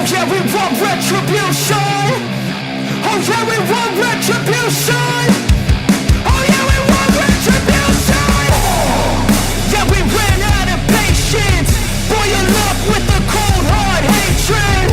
Oh yeah, we want retribution. Oh yeah, we want retribution. Oh yeah, we want retribution. Yeah, we ran out of patience. Boil up with the cold hard hatred.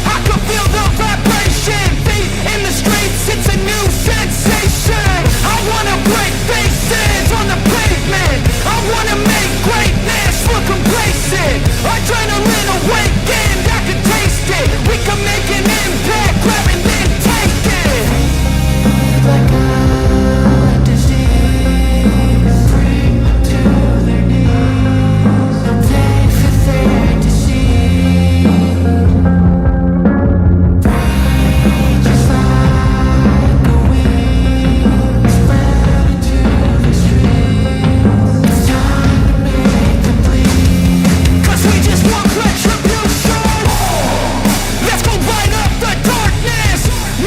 I can feel the vibration. Feet in the streets, it's a new sensation. I wanna break faces on the pavement. I wanna make greatness look complacent. Adrenaline awakened, I can taste it. We can make an impact, grab and then take it. Like a disease, bring them to their knees. They'll take for their deceit. Rage is like a weed, spread into the streets. It's time to make them bleed. 'Cause we just want retribution. Let's go light up the darkness.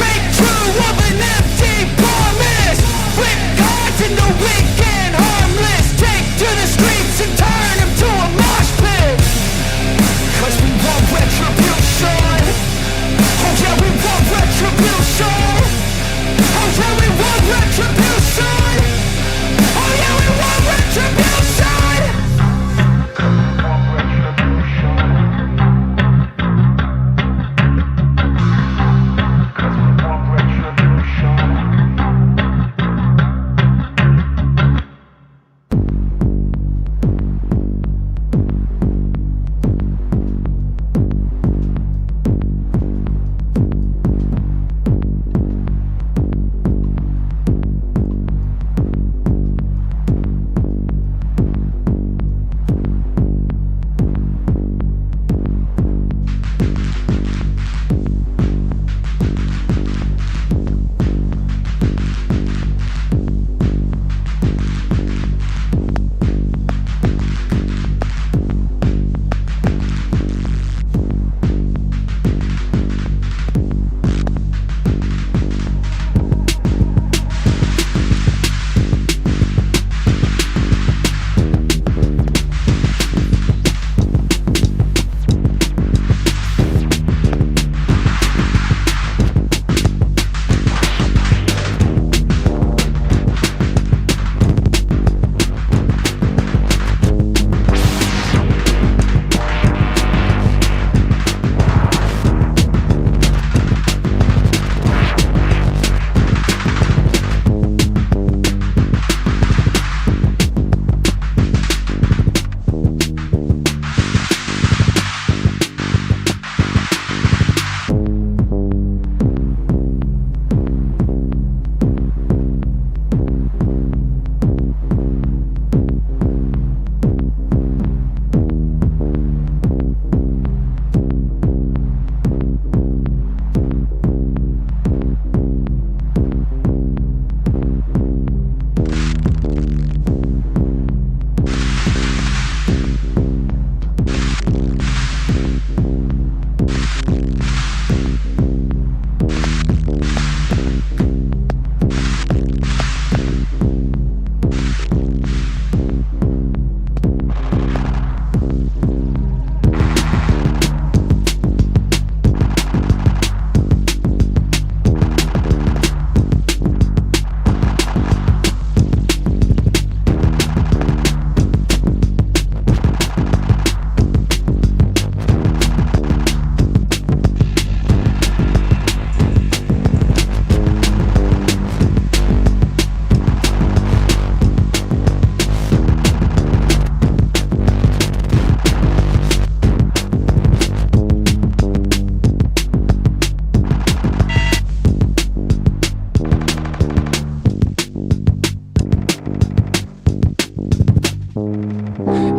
Make true of an empty promise. Flip cards into weak and harmless. Take to the streets and turn them to a mosh pit. 'Cause we want retribution. Oh yeah, we want retribution. Oh yeah, we want retribution. Oh yeah, we want retribution.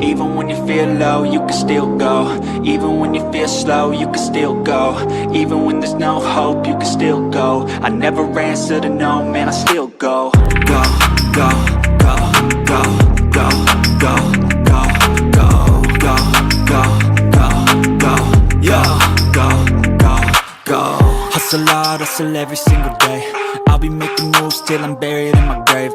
Even when you feel low, you can still go. Even when you feel slow, you can still go. Even when there's no hope, you can still go. I never answer to no, man, I still go. Go, go, go, go, go, go, go, go, go, go, go, go, yo, go, go, go. Hustle hard, hustle every single day. I'll be making moves till I'm buried in my grave.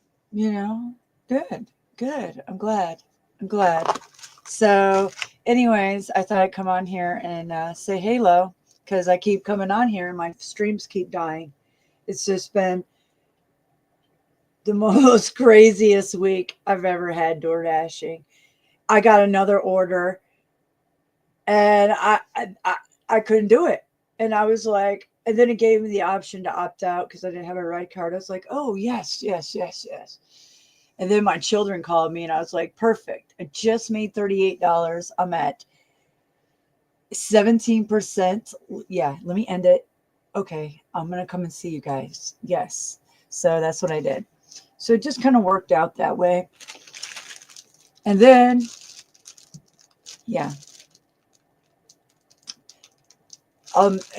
you know, good, good. I'm glad. I'm glad. So, anyways, I thought I'd come on here and say hello because I keep coming on here and my streams keep dying. It's just been the most craziest week I've ever had door dashing. I got another order and I couldn't do it. And I was like, and then it gave me the option to opt out because I didn't have a red card. I was like, oh, yes, yes, yes, yes. And then my children called me and I was like, perfect. I just made $38. I'm at 17%. Yeah, let me end it. Okay, I'm going to come and see you guys. Yes. So that's what I did. So it just kind of worked out that way. And then, yeah.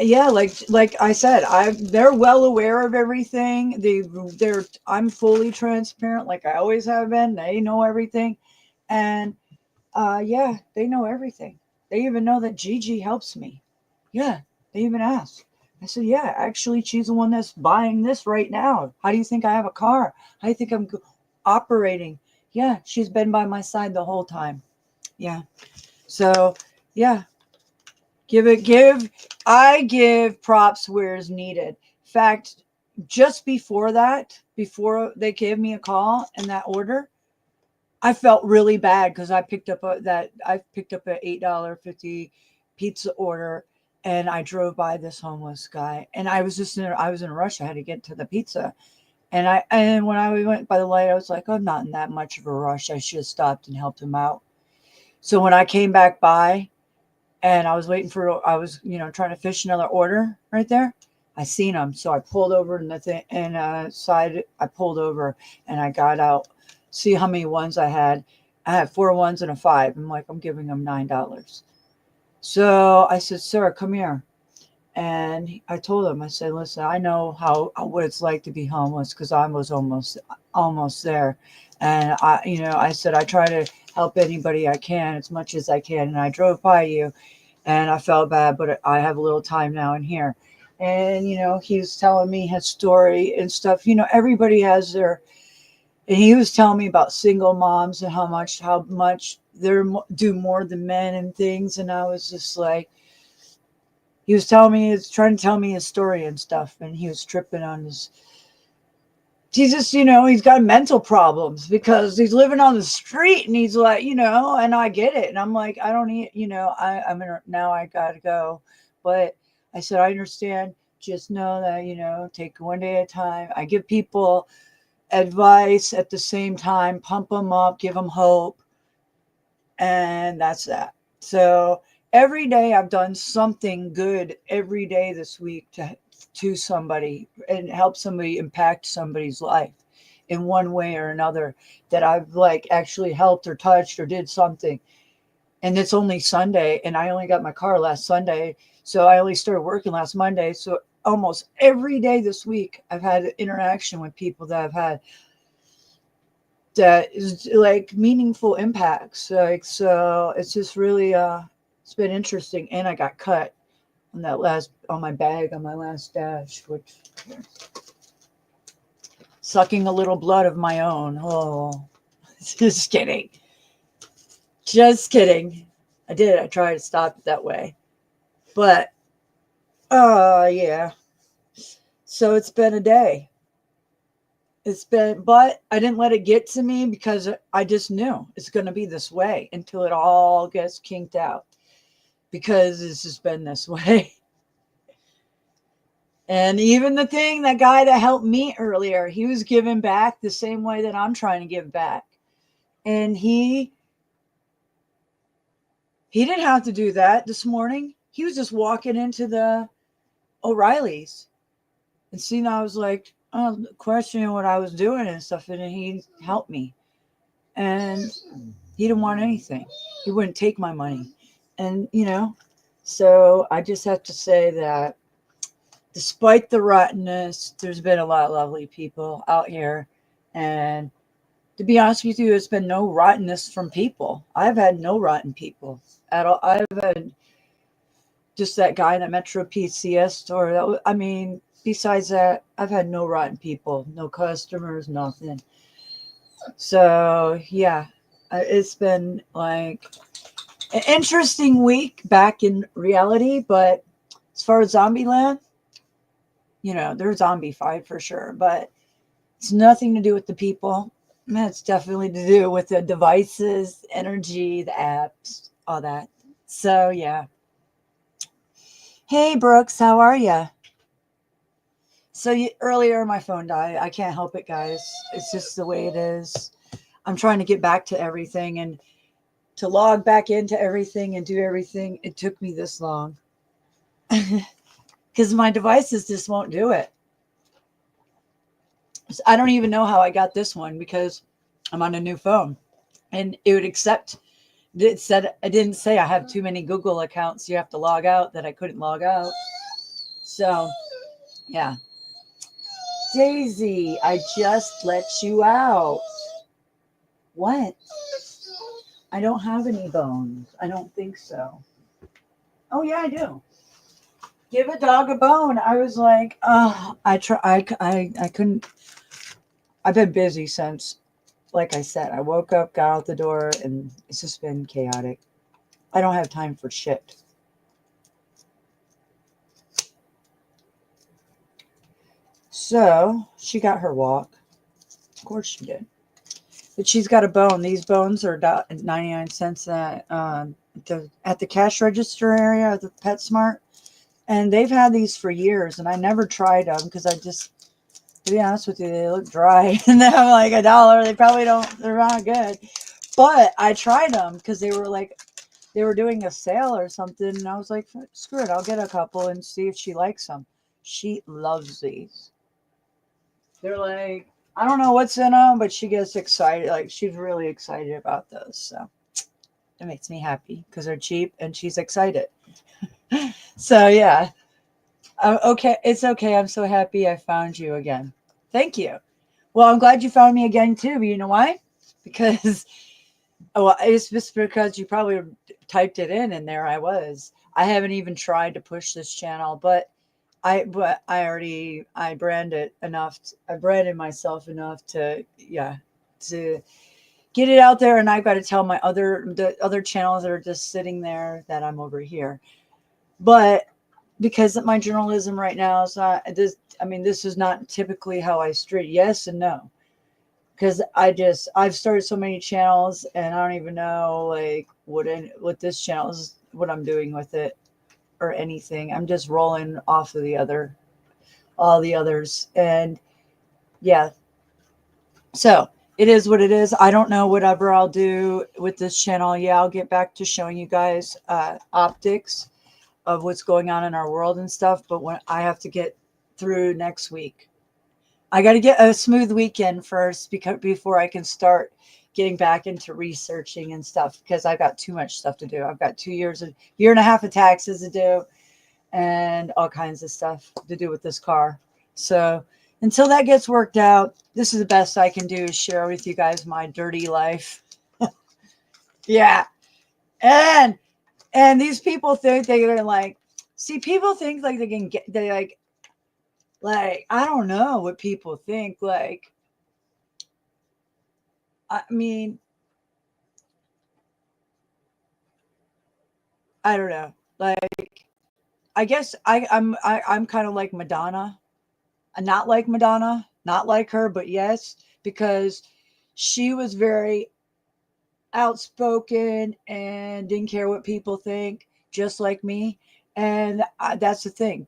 Yeah, like I said, they're well aware of everything. I'm fully transparent like I always have been. They know everything. And yeah, they know everything. They even know that Gigi helps me. Yeah, they even asked. I said, yeah, actually, she's the one that's buying this right now. How do you think I have a car? How do you think I'm operating? Yeah, she's been by my side the whole time. Yeah. So, yeah, I give props where is needed. In fact, just before that, before they gave me a call and that order, I felt really bad because I picked up an $8.50 pizza order and I drove by this homeless guy and I was in a rush. I had to get to the pizza. And when I went by the light, I was like, I'm not in that much of a rush. I should have stopped and helped him out. So when I came back by and I was trying to fish another order right there, I seen him. So I pulled over and I pulled over and I got out, see how many ones I had. I had 4 ones and a 5. I'm like, I'm giving him $9. So I said, sir, come here. And I told him, I said, listen, I know what it's like to be homeless because I was almost there. And I said, I try to help anybody I can as much as I can. And I drove by you and I felt bad, but I have a little time now in here. And, he was telling me his story and stuff. Everybody has and he was telling me about single moms and how much they're do more than men and things. And I was just like, he was trying to tell me his story and stuff. And he was tripping on he's just, he's got mental problems because he's living on the street and he's like, and I get it. And I'm like, I don't need, now I got to go. But I said, I understand. Just know that, take one day at a time. I give people advice at the same time, pump them up, give them hope. And that's that. So every day I've done something good every day this week to somebody and help somebody impact somebody's life in one way or another that I've like actually helped or touched or did something. And it's only Sunday and I only got my car last Sunday. So I only started working last Monday. So almost every day this week I've had an interaction with people that I've had that is like meaningful impacts. Like, so it's just really, it's been interesting. And I got cut on my bag on my last dash, which sucking a little blood of my own. Oh, just kidding. Just kidding. I tried to stop it that way, but, yeah. So it's been a day. But I didn't let it get to me because I just knew it's going to be this way until it all gets kinked out because it's just been this way. And even that guy that helped me earlier, he was giving back the same way that I'm trying to give back. And he didn't have to do that this morning. He was just walking into the O'Reilly's and seeing I was like, questioning what I was doing and stuff. And he helped me. And he didn't want anything. He wouldn't take my money. And, so I just have to say that despite the rottenness, there's been a lot of lovely people out here. And to be honest with you, it's been no rottenness from people. I've had no rotten people at all. I've had just that guy in the Metro PCS store. Besides that, I've had no rotten people, no customers, nothing. So yeah, it's been like an interesting week back in reality. But as far as Zombieland, they're zombified for sure, but it's nothing to do with the people. It's definitely to do with the devices, energy, the apps, all that. So yeah. Hey Brooks, how are you? So earlier my phone died. I can't help it, guys. It's just the way it is. I'm trying to get back to everything, and to log back into everything and do everything. It took me this long because my devices just won't do it. So I don't even know how I got this one because I'm on a new phone, and it would accept. It said I didn't say I have too many Google accounts. You have to log out. That I couldn't log out. So yeah, Daisy, I just let you out. What? I don't have any bones. I don't think so. Oh yeah, I do. Give a dog a bone. I was like, oh, I couldn't. I've been busy since, like I said, I woke up, got out the door, and it's just been chaotic. I don't have time for shit. So she got her walk. Of course she did. But she's got a bone. These bones are 99 cents at the cash register area at the PetSmart. And they've had these for years, and I never tried them because to be honest with you, they look dry. And they're like $1. They probably don't, they're not good. But I tried them because they were doing a sale or something. And I was like, screw it, I'll get a couple and see if she likes them. She loves these. They're like, I don't know what's in them, but she gets excited. Like, she's really excited about those. So it makes me happy because they're cheap and she's excited. So yeah. Okay. It's okay. I'm so happy I found you again. Thank you. Well, I'm glad you found me again too. But you know why? Because it's just because you probably typed it in and there I was. I haven't even tried to push this channel, but I branded enough. I branded myself enough to get it out there, and I've got to tell the other channels that are just sitting there that I'm over here. But because my journalism right now is not this, I mean, this is not typically how I street. Yes and no, because I've started so many channels, and I don't even know like what this channel is, what I'm doing with it or anything. I'm just rolling off of all the others, and yeah. So it is what it is. I don't know whatever I'll do with this channel. Yeah, I'll get back to showing you guys optics of what's going on in our world and stuff. But when I have to get through next week, I got to get a smooth weekend first before I can start getting back into researching and stuff because I've got too much stuff to do. I've got year and a half of taxes to do and all kinds of stuff to do with this car. So until that gets worked out, this is the best I can do is share with you guys my dirty life. Yeah. And these people think they're like, see, people think like they can get, they like, I don't know what people think. Like, I mean, I don't know. Like, I guess I'm kind of like Madonna. Not like Madonna, not like her, but yes, because she was very outspoken and didn't care what people think, just like me. And that's the thing.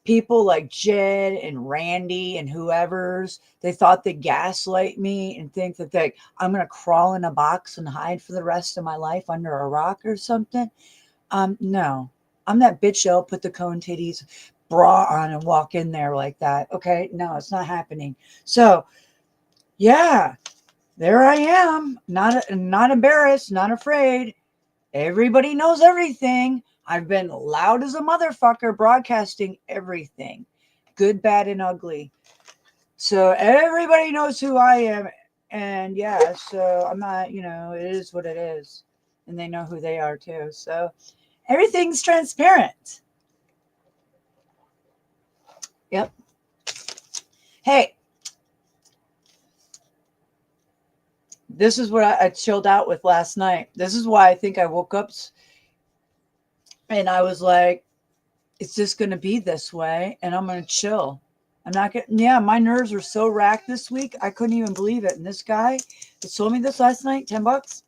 People like Jed and Randy and whoever's, they thought they gaslight me and think that I'm going to crawl in a box and hide for the rest of my life under a rock or something. No, I'm that bitch that'll put the cone titties bra on and walk in there like that. Okay, no, it's not happening. So yeah, there I am, not embarrassed, not afraid. Everybody knows everything. I've been loud as a motherfucker broadcasting everything, good, bad, and ugly. So everybody knows who I am. And yeah, so I'm not, it is what it is. And they know who they are too. So everything's transparent. Yep. Hey, this is what I chilled out with last night. This is why I think I woke up and I was like, it's just going to be this way and I'm going to chill. I'm not getting, yeah, my nerves are so racked this week. I couldn't even believe it. And this guy that sold me this last night, $10.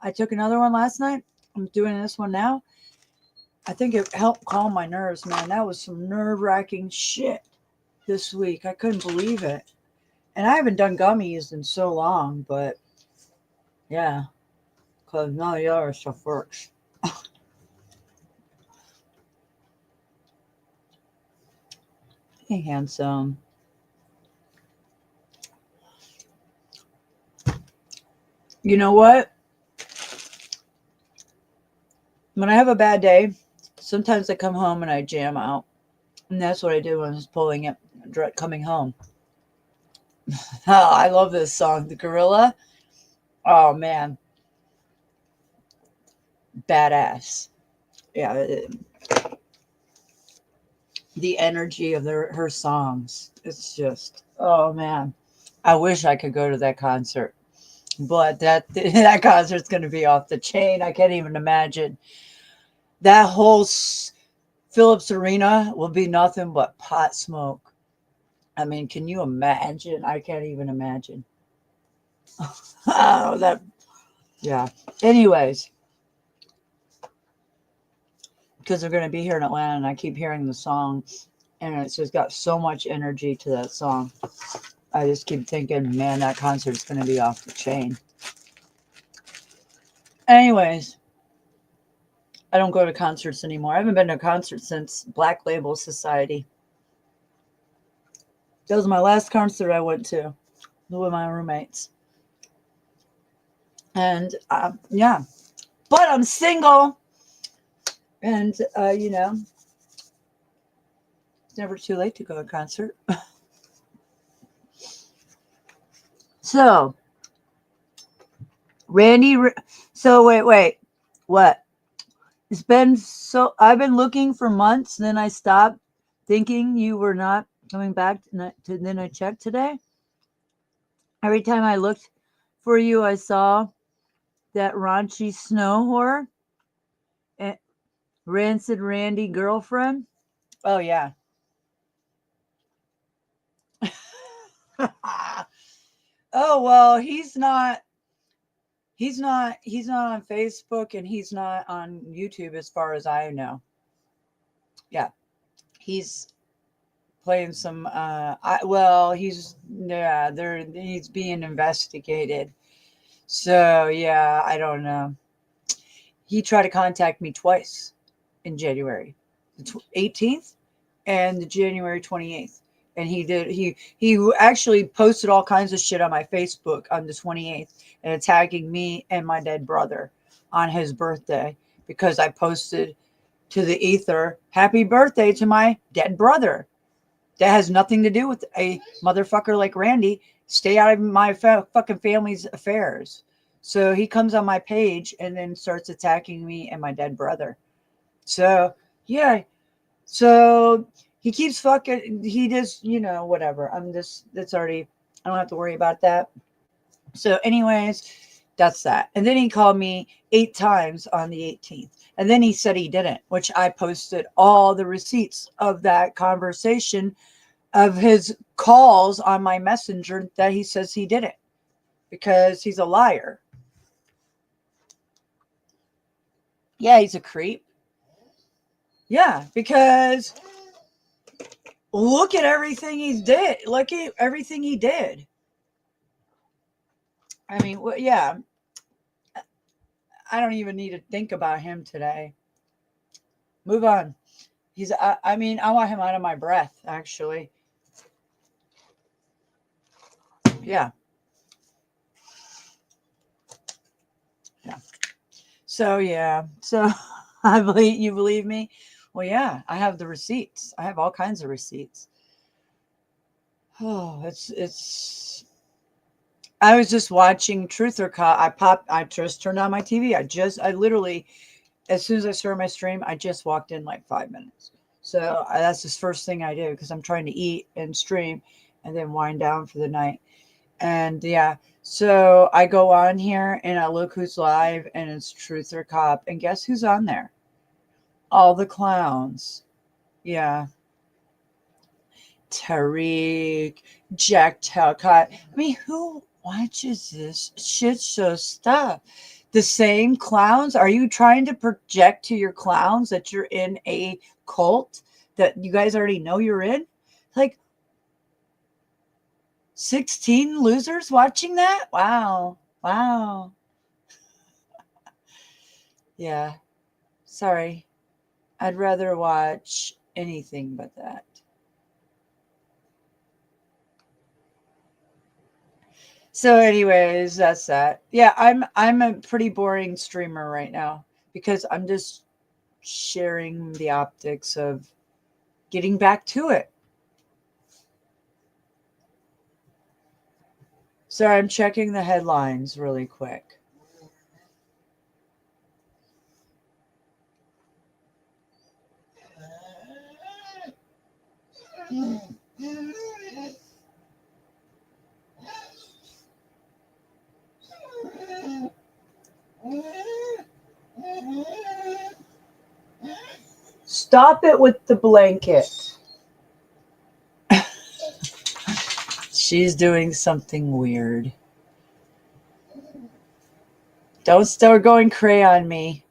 I took another one last night. I'm doing this one now. I think it helped calm my nerves, man. That was some nerve-wracking shit this week. I couldn't believe it. And I haven't done gummies in so long, but yeah, because none of the other stuff works. Hey, handsome. You know what? When I have a bad day, sometimes I come home and I jam out. And that's what I did when I was pulling it, coming home. Oh, I love this song, The Gorilla. Oh, man. Badass. Yeah. The energy of her songs. It's just, oh, man. I wish I could go to that concert. But that concert's going to be off the chain. I can't even imagine. That whole Phillips Arena will be nothing but pot smoke. I mean, can you imagine? I can't even imagine. Oh, that, yeah. Anyways, because they're going to be here in Atlanta, and I keep hearing the song, and it's just got so much energy to that song. I just keep thinking, man, that concert's going to be off the chain. Anyways, I don't go to concerts anymore. I haven't been to a concert since Black Label Society. That was my last concert I went to with my roommates. And yeah, but I'm single. And, you know, it's never too late to go to a concert. So, Randy, so wait, what? It's been so, I've been looking for months, and then I stopped thinking you were not coming back, then I checked today. Every time I looked for you, I saw that raunchy snow whore, Rancid Randy girlfriend. Oh, yeah. Oh, well, he's not on Facebook, and he's not on YouTube as far as I know. Yeah. He's playing some he's being investigated. So, yeah, I don't know. He tried to contact me twice in January, the 18th and the January 28th. And he actually posted all kinds of shit on my Facebook on the 28th and attacking me and my dead brother on his birthday because I posted to the ether, happy birthday to my dead brother. That has nothing to do with a motherfucker like Randy. Stay out of my fucking family's affairs. So he comes on my page and then starts attacking me and my dead brother. So, yeah. So he keeps fucking, he just, whatever. That's already, I don't have to worry about that. So anyways, that's that. And then he called me 8 times on the 18th. And then he said he didn't, which I posted all the receipts of that conversation of his calls on my messenger that he says he didn't because he's a liar. Yeah, he's a creep. Yeah, because look at everything he did. Look at everything he did. I mean, well, yeah. I don't even need to think about him today. Move on. I want him out of my breath, actually. Yeah. Yeah. So, yeah. So, you believe me? Well, yeah, I have the receipts. I have all kinds of receipts. Oh, I was just watching Truth or I just turned on my TV. I literally, as soon as I started my stream, I just walked in like 5 minutes. So that's the first thing I do because I'm trying to eat and stream and then wind down for the night. And yeah, So I go on here and I look who's live, and it's Truth or Cop. And guess who's on there? All the clowns. Yeah. Tariq, Jack Talcott. I mean, who watches this shit show stuff? The same clowns? Are you trying to project to your clowns that you're in a cult that you guys already know you're in? Like 16 losers watching that? Wow. Wow. Yeah. Sorry. I'd rather watch anything but that. So, anyways, that's that. Yeah, I'm a pretty boring streamer right now because I'm just sharing the optics of getting back to it. So I'm checking the headlines really quick. Stop it with the blanket. She's doing something weird. Don't start going cray on me.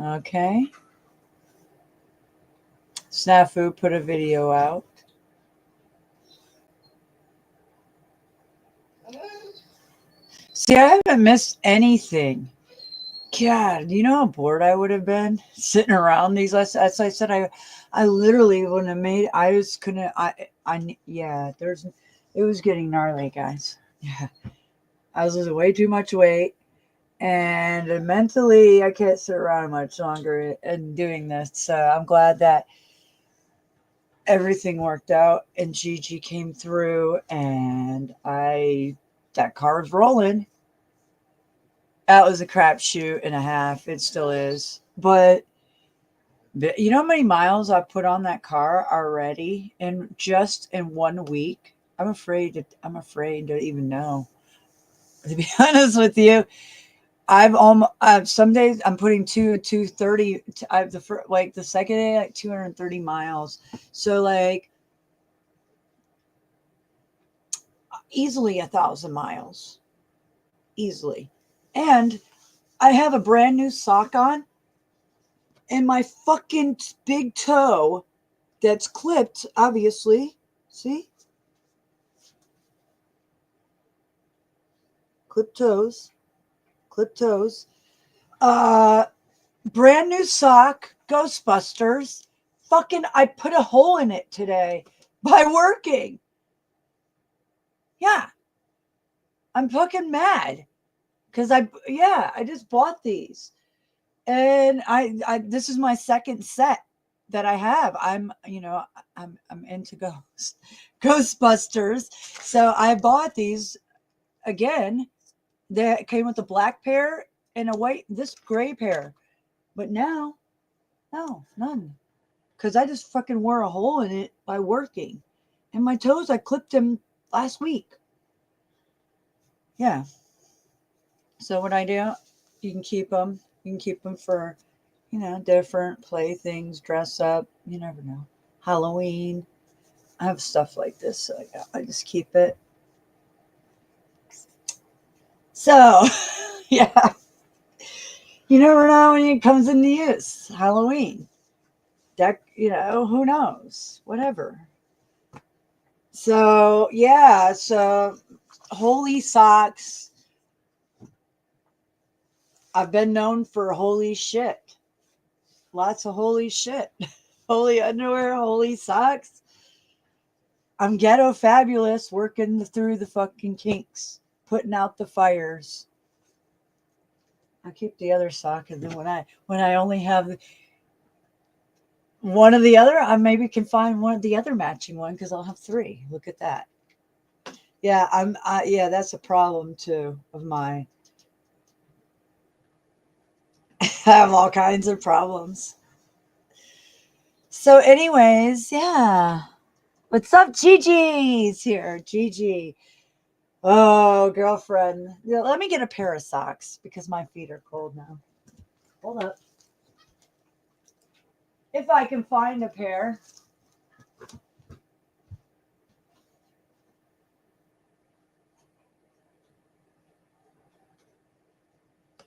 Okay. Snafu put a video out. See, I haven't missed anything. God, you know how bored I would have been sitting around these last. As I said, I literally wouldn't have made. I was gonna. Yeah. It was getting gnarly, guys. Yeah, I was losing way too much weight, and mentally, I can't sit around much longer and doing this. So I'm glad that everything worked out and Gigi came through, and that car's rolling. That was a crapshoot and a half. It still is. But you know how many miles I put on that car already in just in 1 week? I'm afraid to even know. To be honest with you, I've almost some days I'm putting 230. I've the second day like 230 miles. So like easily 1,000 miles, easily. And I have a brand new sock on, and my fucking big toe that's clipped, obviously. See? Clipped toes. Clipped toes. Brand new sock, Ghostbusters. Fucking, I put a hole in it today by working. Yeah. I'm fucking mad. Because I just bought these. And I this is my second set that I have. I'm into Ghostbusters. So I bought these again. They came with a black pair and this gray pair. But now, no, none. Because I just fucking wore a hole in it by working. And my toes, I clipped them last week. Yeah. So what I do, you can keep them. You can keep them for, different playthings, dress up. You never know. Halloween. I have stuff like this. So I just keep it. So, yeah. You never know when it comes into use. Halloween. Who knows? Whatever. So, yeah. So, holy socks. I've been known for holy shit. Lots of holy shit. Holy underwear, holy socks. I'm ghetto fabulous, working through the fucking kinks, putting out the fires. I'll keep the other sock, and then when I only have one of the other, I maybe can find one of the other matching one because I'll have three. Look at that. Yeah, that's a problem too of mine. I have all kinds of problems. So, anyways, yeah. What's up, Gigi's here? Gigi. Oh, girlfriend. Yeah, let me get a pair of socks because my feet are cold now. Hold up. If I can find a pair.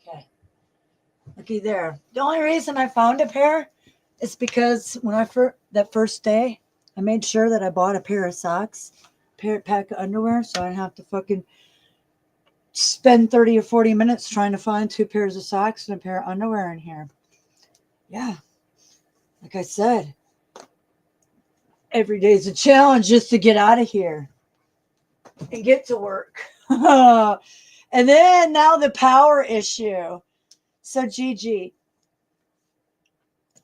Okay. Looky there. The only reason I found a pair is because when that first day, I made sure that I bought a pair of socks, pack of underwear, so I didn't have to fucking spend 30 or 40 minutes trying to find 2 pairs of socks and a pair of underwear in here. Yeah. Like I said, every day is a challenge just to get out of here and get to work. And then now the power issue. So, Gigi.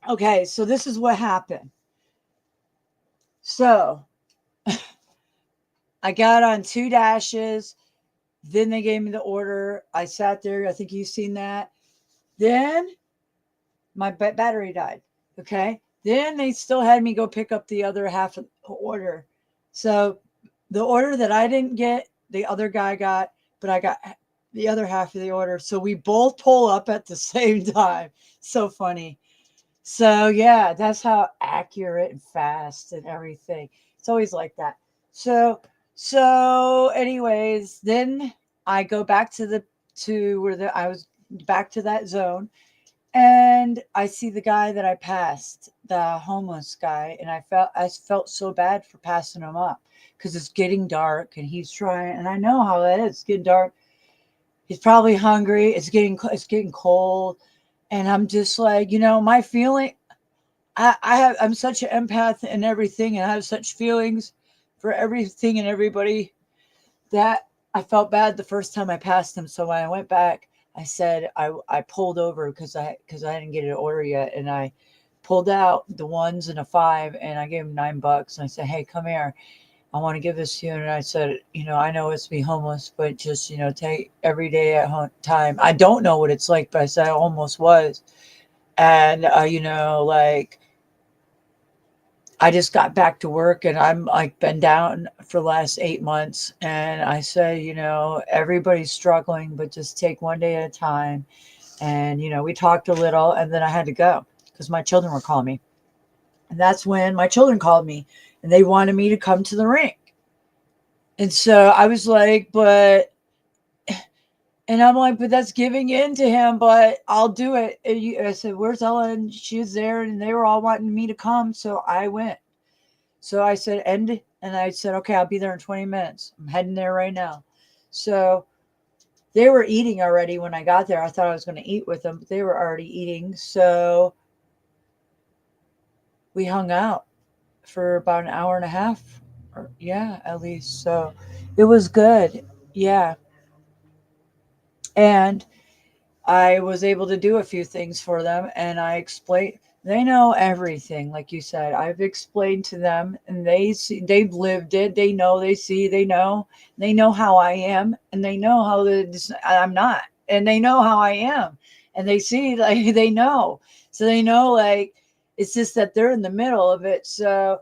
Okay, so this is what happened. So, I got on 2 dashes. Then they gave me the order. I sat there. I think you've seen that. Then my battery died. Okay. Then they still had me go pick up the other half of the order. So the order that I didn't get, the other guy got, but I got the other half of the order. So we both pull up at the same time. So funny. So yeah, that's how accurate and fast and everything. It's always like that. So anyways, then I go back to where I was back to that zone, and I see the guy that I passed, the homeless guy, and I felt so bad for passing him up because it's getting dark and he's trying, and I know how that is. It's getting dark. He's probably hungry. It's getting cold, and I'm just like, my feeling. I'm such an empath and everything, and I have such feelings for everything and everybody that I felt bad the first time I passed him. So when I went back, I said I pulled over because I didn't get an order yet, and I pulled out the ones and a 5, and I gave him $9, and I said, "Hey, come here. I want to give this to you." And I said, I know it's be homeless, but just take every day at home time. I don't know what it's like, but I said I almost was, and like. I just got back to work and I'm like been down for the last 8 months. And I said, everybody's struggling, but just take one day at a time. And, we talked a little and then I had to go because my children were calling me. And that's when my children called me and they wanted me to come to the rink. And so I was like, but that's giving in to him, but I'll do it. And I said, where's Ella? And she was there and they were all wanting me to come. So I went. So I said, and I said, okay, I'll be there in 20 minutes. I'm heading there right now. So they were eating already when I got there. I thought I was going to eat with them, but they were already eating. So we hung out for about an hour and a half. Yeah, at least. So it was good. Yeah. And I was able to do a few things for them and I explained. They know everything, like you said. I've explained to them and they've lived it. They know, they see, they know how I am and they know how I'm not. And they know how I am. And they see, like, they know. So they know, like, it's just that they're in the middle of it. So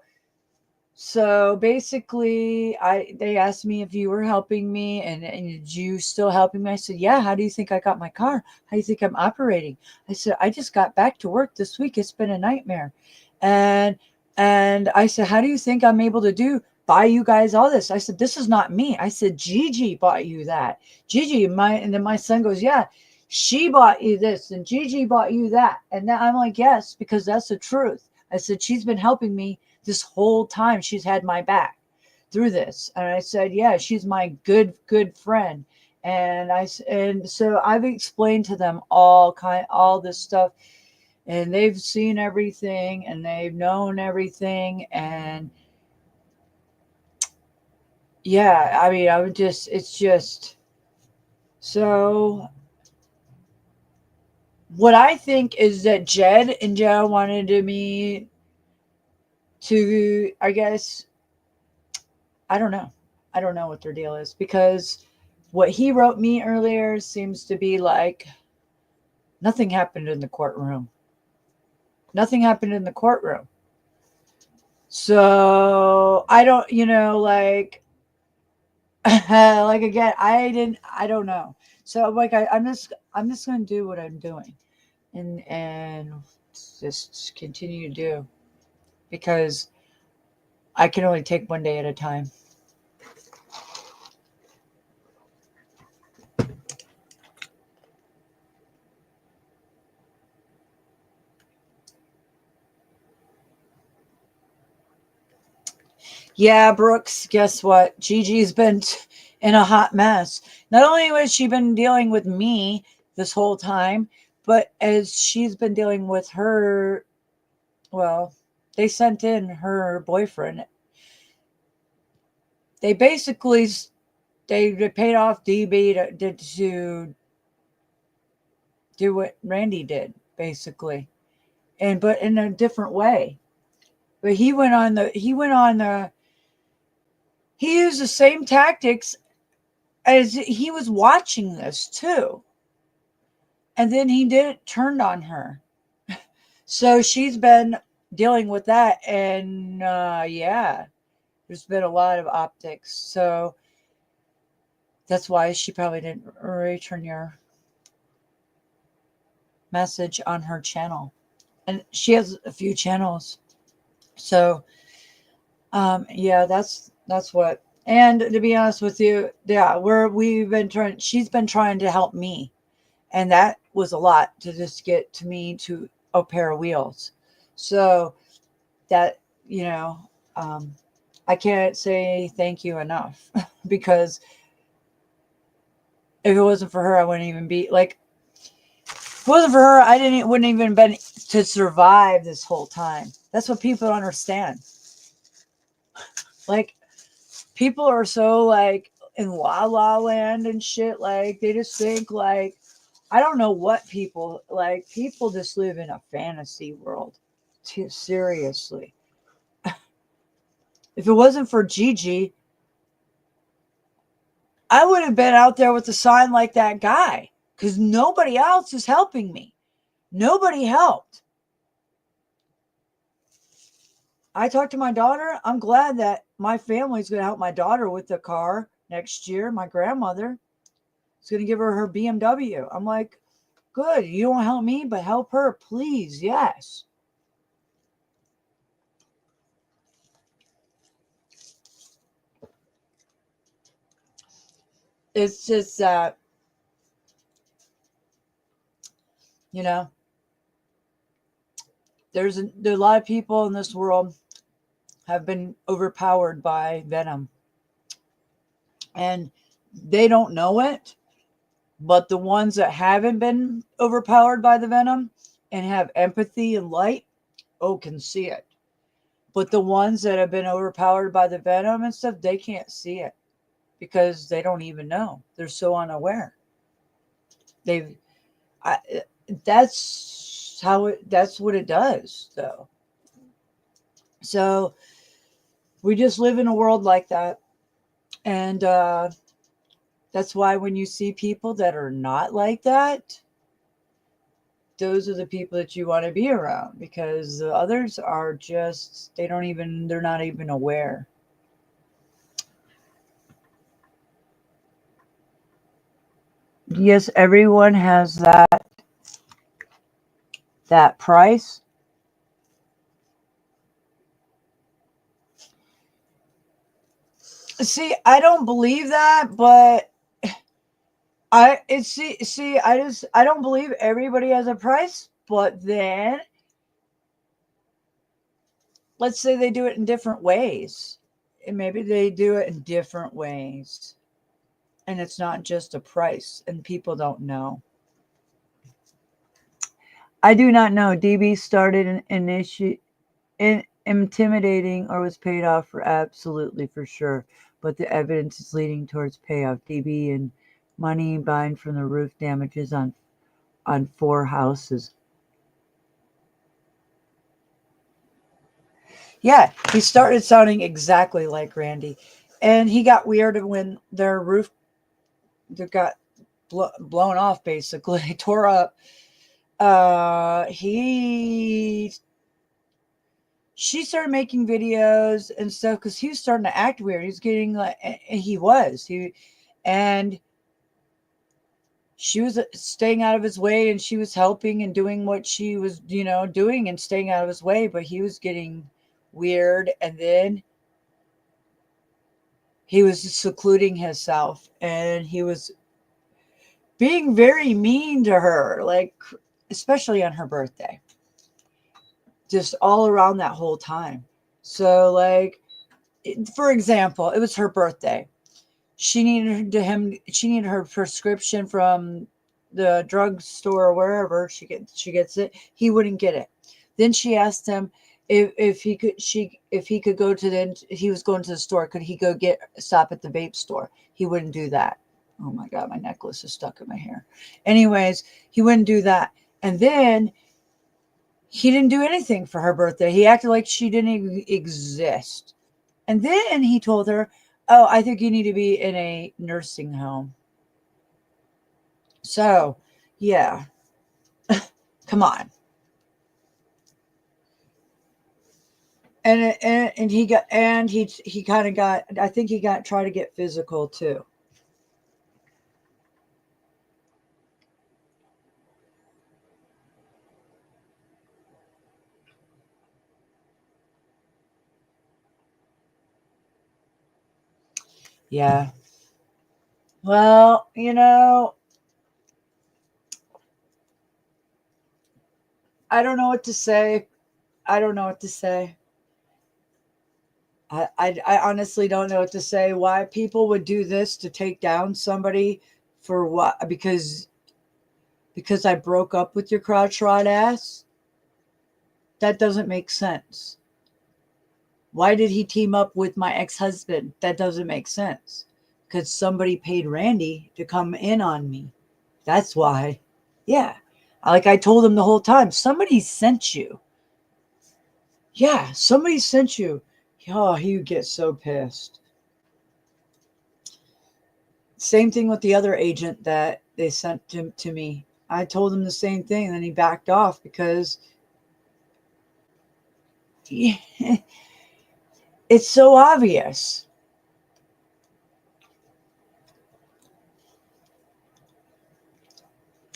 basically, they asked me if you were helping me and did you still helping me? I said, yeah. How do you think I got my car? How do you think I'm operating? I said, I just got back to work this week. It's been a nightmare. And I said, how do you think I'm able to buy you guys all this? I said, this is not me. I said, Gigi bought you that. Gigi, and then my son goes, yeah, she bought you this and Gigi bought you that. And then I'm like, yes, because that's the truth. I said, she's been helping me this whole time. She's had my back through this. And I said, yeah, she's my good friend. And so I've explained to them all this stuff and they've seen everything and they've known everything. And yeah, I mean, it's just, so what I think is that Jed and Joe wanted me to, I guess, I don't know. I don't know what their deal is because what he wrote me earlier seems to be like nothing happened in the courtroom. Nothing happened in the courtroom. So I don't, like again, I don't know. So like I'm just gonna do what I'm doing, and just continue to do, because I can only take one day at a time. Yeah, Brooks, guess what? Gigi's been in a hot mess. Not only has she been dealing with me this whole time, but as she's been dealing with her, well, they sent in her boyfriend. They basically they paid off DB to do what Randy did, basically, and but in a different way. But he used the same tactics as he was watching this too. And then he did turned on her. So she's been dealing with that. And yeah, there's been a lot of optics. So that's why she probably didn't return your message on her channel. And she has a few channels. So yeah, that's what. And to be honest with you, yeah, we've been trying, she's been trying to help me. And that was a lot to just get to me to a pair of wheels. So that, you know, um, I can't say thank you enough because if it wasn't for her, I wouldn't even be like, if it wasn't for her, wouldn't even been to survive this whole time. That's what people don't understand. Like, people are so like in la la land and shit. Like, they just think like, I don't know what people like. People just live in a fantasy world. Seriously. If it wasn't for Gigi, I would have been out there with a sign like that guy because nobody else is helping me. Nobody helped. I talked to my daughter. I'm glad that my family's going to help my daughter with the car next year. My grandmother is going to give her her BMW. I'm like, good. You don't help me, but help her, please. Yes. It's just that, you know, there are a lot of people in this world have been overpowered by venom, and they don't know it, but the ones that haven't been overpowered by the venom and have empathy and light, oh, can see it. But the ones that have been overpowered by the venom and stuff, they can't see it because they don't even know. They're so unaware. They've I, that's that's what it does though. So we just live in a world like that. And that's why when you see people that are not like that, those are the people that you want to be around, because the others are just, they're not even aware. Yes, everyone has that price. See, I don't believe that, but I don't believe everybody has a price, but then let's say they do it in different ways. And maybe they do it in different ways. And it's not just a price, and people don't know. I do not know. DB started intimidating or was paid off for absolutely for sure, but the evidence is leading towards payoff. DB and money buying from the roof damages on 4 houses. Yeah, he started sounding exactly like Randy, and he got weird when their roof got blown off, basically tore up. He she started making videos and stuff because he was starting to act weird. He was getting like, and she was staying out of his way, and she was helping and doing what she was, doing and staying out of his way. But he was getting weird, and then he was secluding himself, and he was being very mean to her, like especially on her birthday, just all around that whole time. So, like, for example, it was her birthday. She needed her prescription from the drugstore or wherever she gets it. He wouldn't get it. Then she asked him if he could go to he was going to the store, could he go stop at the vape store? He wouldn't do that. Oh my god, my necklace is stuck in my hair. Anyways, he wouldn't do that. And then he didn't do anything for her birthday. He acted like she didn't exist. And then he told her, "Oh, I think you need to be in a nursing home." So, yeah. Come on. And he kind of got, I think he got tried to get physical too. Yeah. Well, I don't know what to say. I don't know what to say. I honestly don't know what to say. Why people would do this to take down somebody for what? Because I broke up with your crotch rod ass? That doesn't make sense. Why did he team up with my ex-husband? That doesn't make sense. Because somebody paid Randy to come in on me. That's why. Yeah. Like I told him the whole time, somebody sent you. Yeah, somebody sent you. Oh, he would get so pissed. Same thing with the other agent that they sent to me. I told him the same thing, and then he backed off because it's so obvious.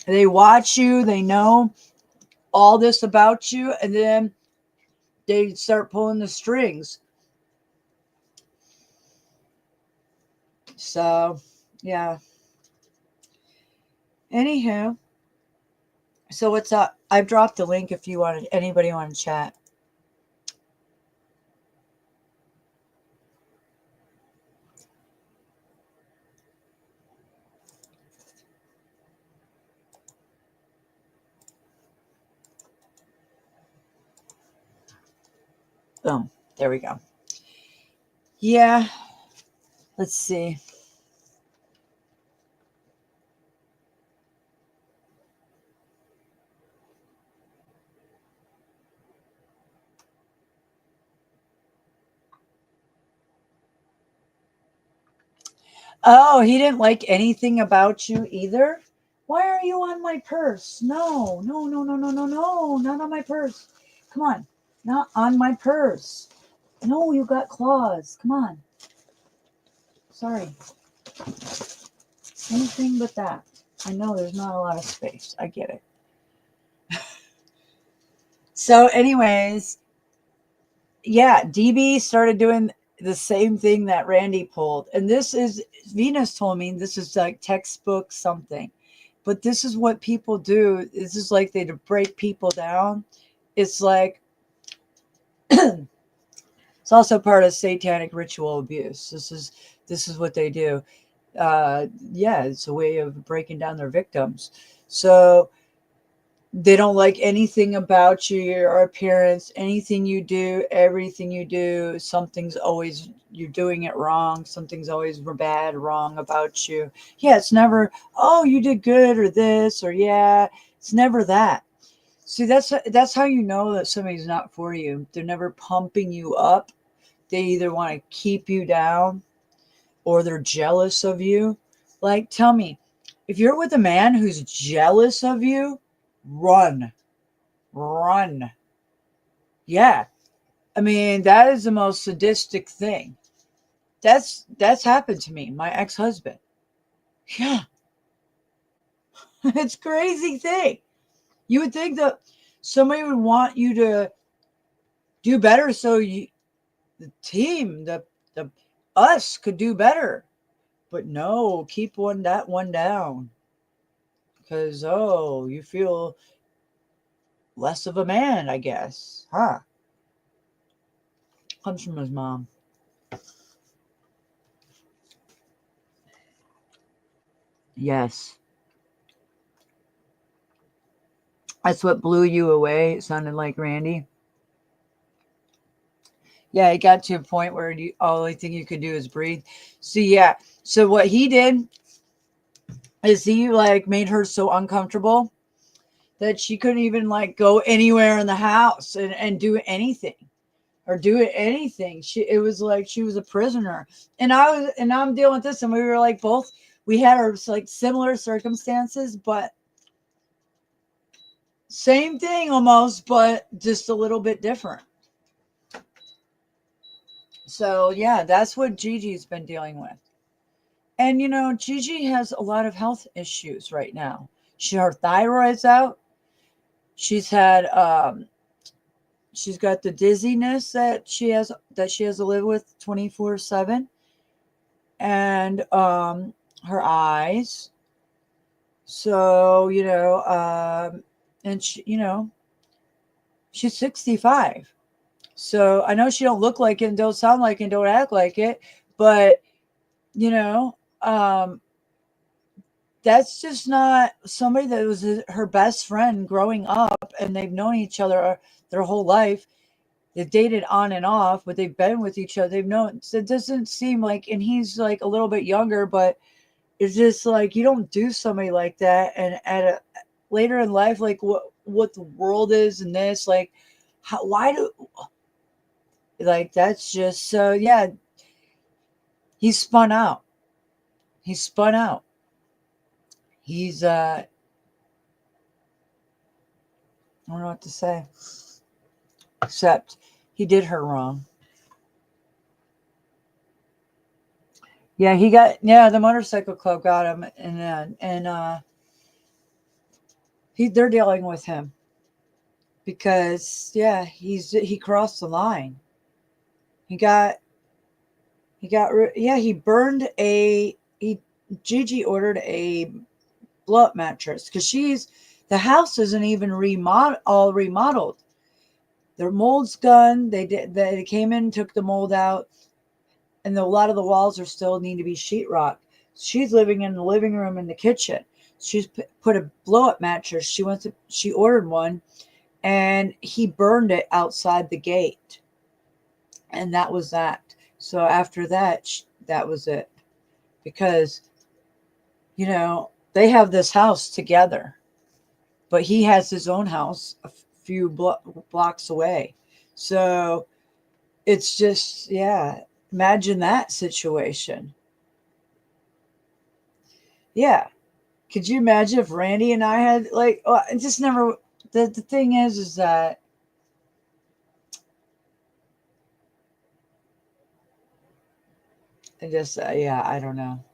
They watch you, they know all this about you, and then they start pulling the strings. So, yeah. Anywho, so what's up? I've dropped the link if you wanted anybody want to chat. Boom. There we go. Yeah. Let's see. Oh, he didn't like anything about you either? Why are you on my purse? No, no, no, no, no, no, no, not on my purse. Come on, not on my purse. No, you got claws. Come on. Sorry. Anything but that. I know there's not a lot of space. I get it. So, anyways, yeah, DB started doing the same thing that Randy pulled. And this is, Venus told me this is like textbook something. But this is what people do. This is like they break people down. It's like, it's also part of satanic ritual abuse. This is what they do. Yeah, it's a way of breaking down their victims. So they don't like anything about you, your appearance, anything you do, everything you do. Something's always, you're doing it wrong. Something's always bad, wrong about you. Yeah, it's never, oh, you did good or this or yeah. It's never that. See, that's how you know that somebody's not for you. They're never pumping you up. They either want to keep you down or they're jealous of you. Like, tell me, if you're with a man who's jealous of you, run. Yeah. I mean, that is the most sadistic thing. That's happened to me, my ex-husband. Yeah, it's a crazy thing. You would think that somebody would want you to do better so the team, the us could do better. But no, keep that one down. Because oh, you feel less of a man, I guess. Huh. Comes from his mom. Yes. That's what blew you away. It sounded like Randy. Yeah, it got to a point where you only thing you could do is breathe. So yeah. So what he did is he like made her so uncomfortable that she couldn't even like go anywhere in the house and do anything or do anything. It was like she was a prisoner. And I'm dealing with this, and we were like both we had our like similar circumstances, but same thing almost, but just a little bit different. So yeah, that's what Gigi's been dealing with. And Gigi has a lot of health issues right now. Her thyroid's out. She's had she's got the dizziness that she has to live with 24/7, and her eyes. So and she's 65. So I know she don't look like it and don't sound like it and don't act like it, but you know, um, that's just not somebody that was her best friend growing up, and they've known each other their whole life. They've dated on and off, but they've been with each other. They've known. So it doesn't seem like, and he's like a little bit younger, but it's just like you don't do somebody like that. And at a later in life, like what the world is and this, like, why do like that's just so yeah. He's spun out. He's spun out. He's I don't know what to say. Except he did her wrong. Yeah, the motorcycle club got him, and they're dealing with him because yeah, he crossed the line. He got yeah, he burned a he Gigi ordered a blow up mattress because the house isn't even all remodeled. Their mold's done. They came in, took the mold out, and a lot of the walls are still need to be sheetrock. She's living in the living room and the kitchen. She's put a blow up mattress. She ordered one, and he burned it outside the gate, and that was that. So after that, that was it, because they have this house together, but he has his own house a few blocks away. So it's just yeah. Imagine that situation. Yeah. Could you imagine if Randy and I had like? Oh, I just never. The thing is that I just yeah, I don't know.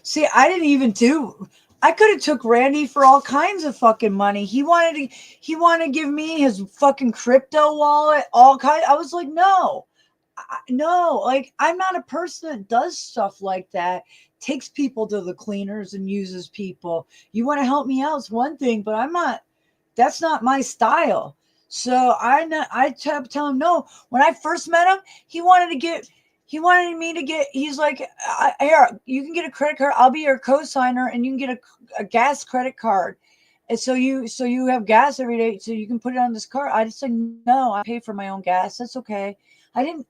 See, I didn't even do. I could have took Randy for all kinds of fucking money. He wanted to give me his fucking crypto wallet, all kind. I was like, no, no, like I'm not a person that does stuff like that. Takes people to the cleaners and uses people. You want to help me out, it's one thing, but I'm not. That's not my style. So I kept telling him no. When I first met him, he wanted me to get. He's like, here, you can get a credit card. I'll be your co-signer, and you can get a gas credit card. And so you have gas every day, so you can put it on this card. I just said no. I pay for my own gas. That's okay. I didn't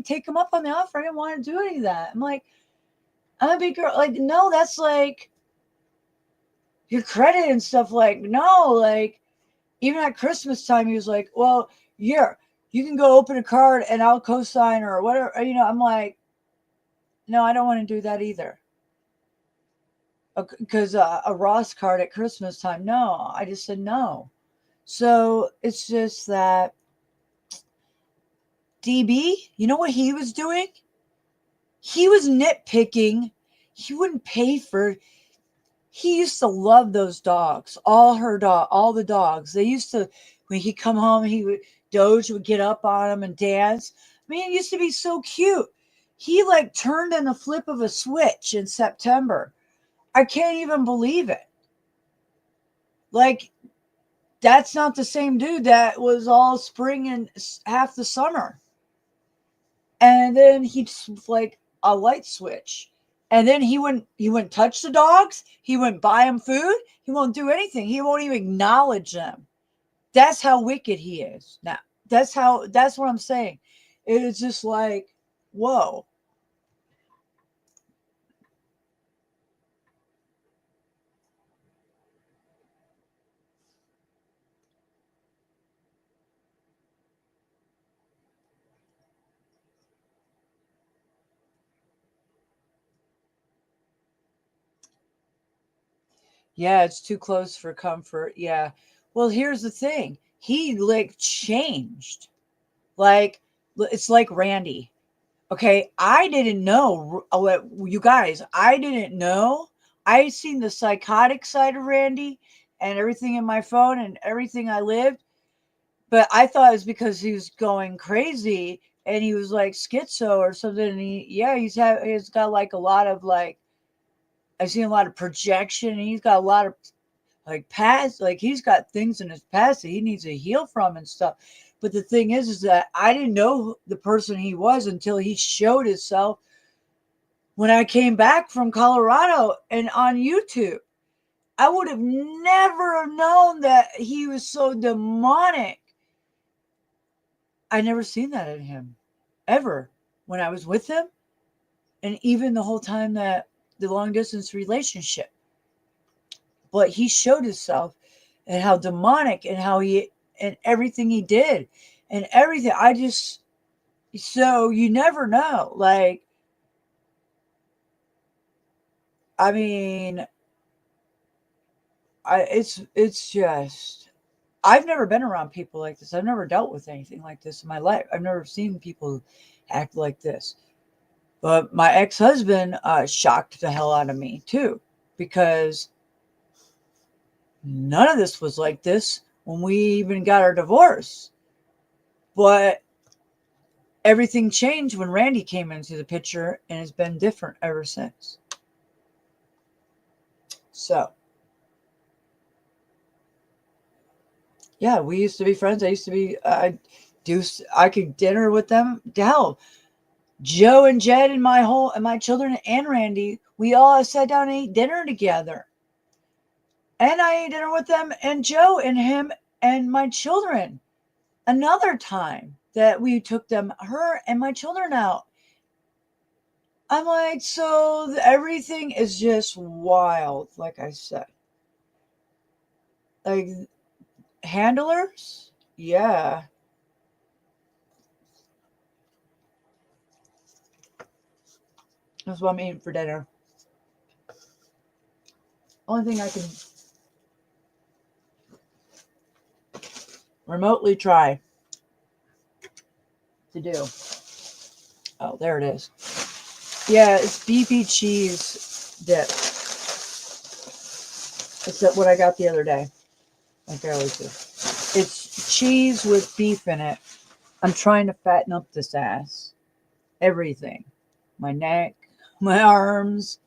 take him up on the offer. I didn't want to do any of that. I'm like, I'm a big girl. Like, no, that's like your credit and stuff. Like, no, like even at Christmas time, he was like, well, yeah, you can go open a card and I'll co-sign or whatever. I'm like, no, I don't want to do that either. Because a Ross card at Christmas time, no, I just said no. So it's just that DB, you know what he was doing? He was nitpicking. He wouldn't pay for. He used to love those dogs. All the dogs. They used to, when he'd come home, Doge would get up on him and dance. I mean, it used to be so cute. He like turned in a flip of a switch in September. I can't even believe it. Like, that's not the same dude that was all spring and half the summer. And then he'd like a light switch. And then he wouldn't touch the dogs. He wouldn't buy them food. He won't do anything. He won't even acknowledge them. That's how wicked he is. Now, that's what I'm saying. It's just like, whoa. Yeah, it's too close for comfort. Yeah. Well, here's the thing. He like changed. Like, it's like Randy. Okay, I didn't know what you guys. I didn't know. I seen the psychotic side of Randy and everything in my phone and everything I lived, but I thought it was because he was going crazy and he was like schizo or something. And he's got like a lot of like, I've seen a lot of projection. And he's got a lot of like past, like he's got things in his past that he needs to heal from and stuff. But the thing is that I didn't know the person he was until he showed himself when I came back from Colorado and on YouTube. I would have never known that he was so demonic. I never seen that in him ever when I was with him, and even the whole time that the long distance relationship. But he showed himself and how demonic and how he and everything he did and everything. So you never know. Like, I mean, it's just, I've never been around people like this. I've never dealt with anything like this in my life. I've never seen people act like this. But my ex-husband shocked the hell out of me too, because none of this was like this when we even got our divorce. But everything changed when Randy came into the picture, and it's been different ever since. So, yeah, we used to be friends. I used to be, I could dinner with them. Hell, Joe and Jed and my children and Randy, we all sat down and ate dinner together. And I ate dinner with them and Joe and him and my children. Another time that we took her and my children out. I'm like, so everything is just wild, like I said. Like, handlers? Yeah. That's what I'm eating for dinner. Only thing I can remotely try to do. Oh, there it is. Yeah, it's beefy cheese dip. It's what I got the other day. Like I always do. It's cheese with beef in it. I'm trying to fatten up this ass. Everything. My neck, my arms.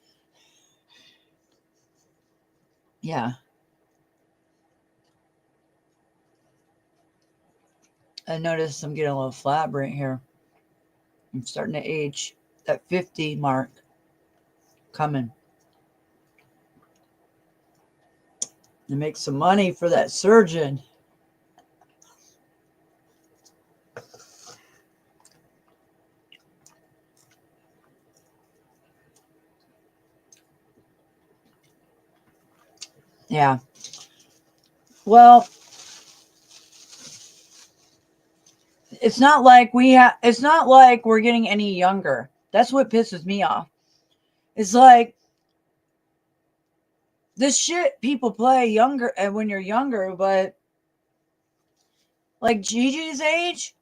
Yeah. I noticed I'm getting a little flat right here. I'm starting to age. That 50 mark coming. To make some money for that surgeon. Yeah. Well, it's not like it's not like we're getting any younger. That's what pisses me off. It's like this shit people play younger and when you're younger, but like Gigi's age,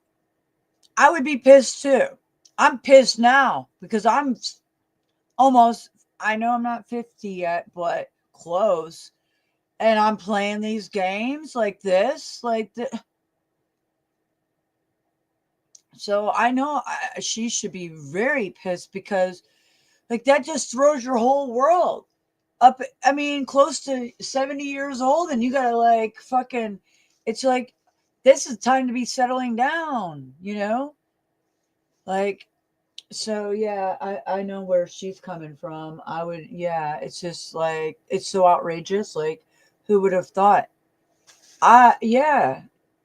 I would be pissed too. I'm pissed now because I'm almost, I know I'm not 50 yet, but close. And I'm playing these games like this, so I know she should be very pissed because like that just throws your whole world up. I mean, close to 70 years old, and you gotta like fucking, it's like, this is time to be settling down, you know? Like, so yeah, I know where she's coming from. I would, yeah, it's just like, it's so outrageous. Like, who would have thought? Yeah.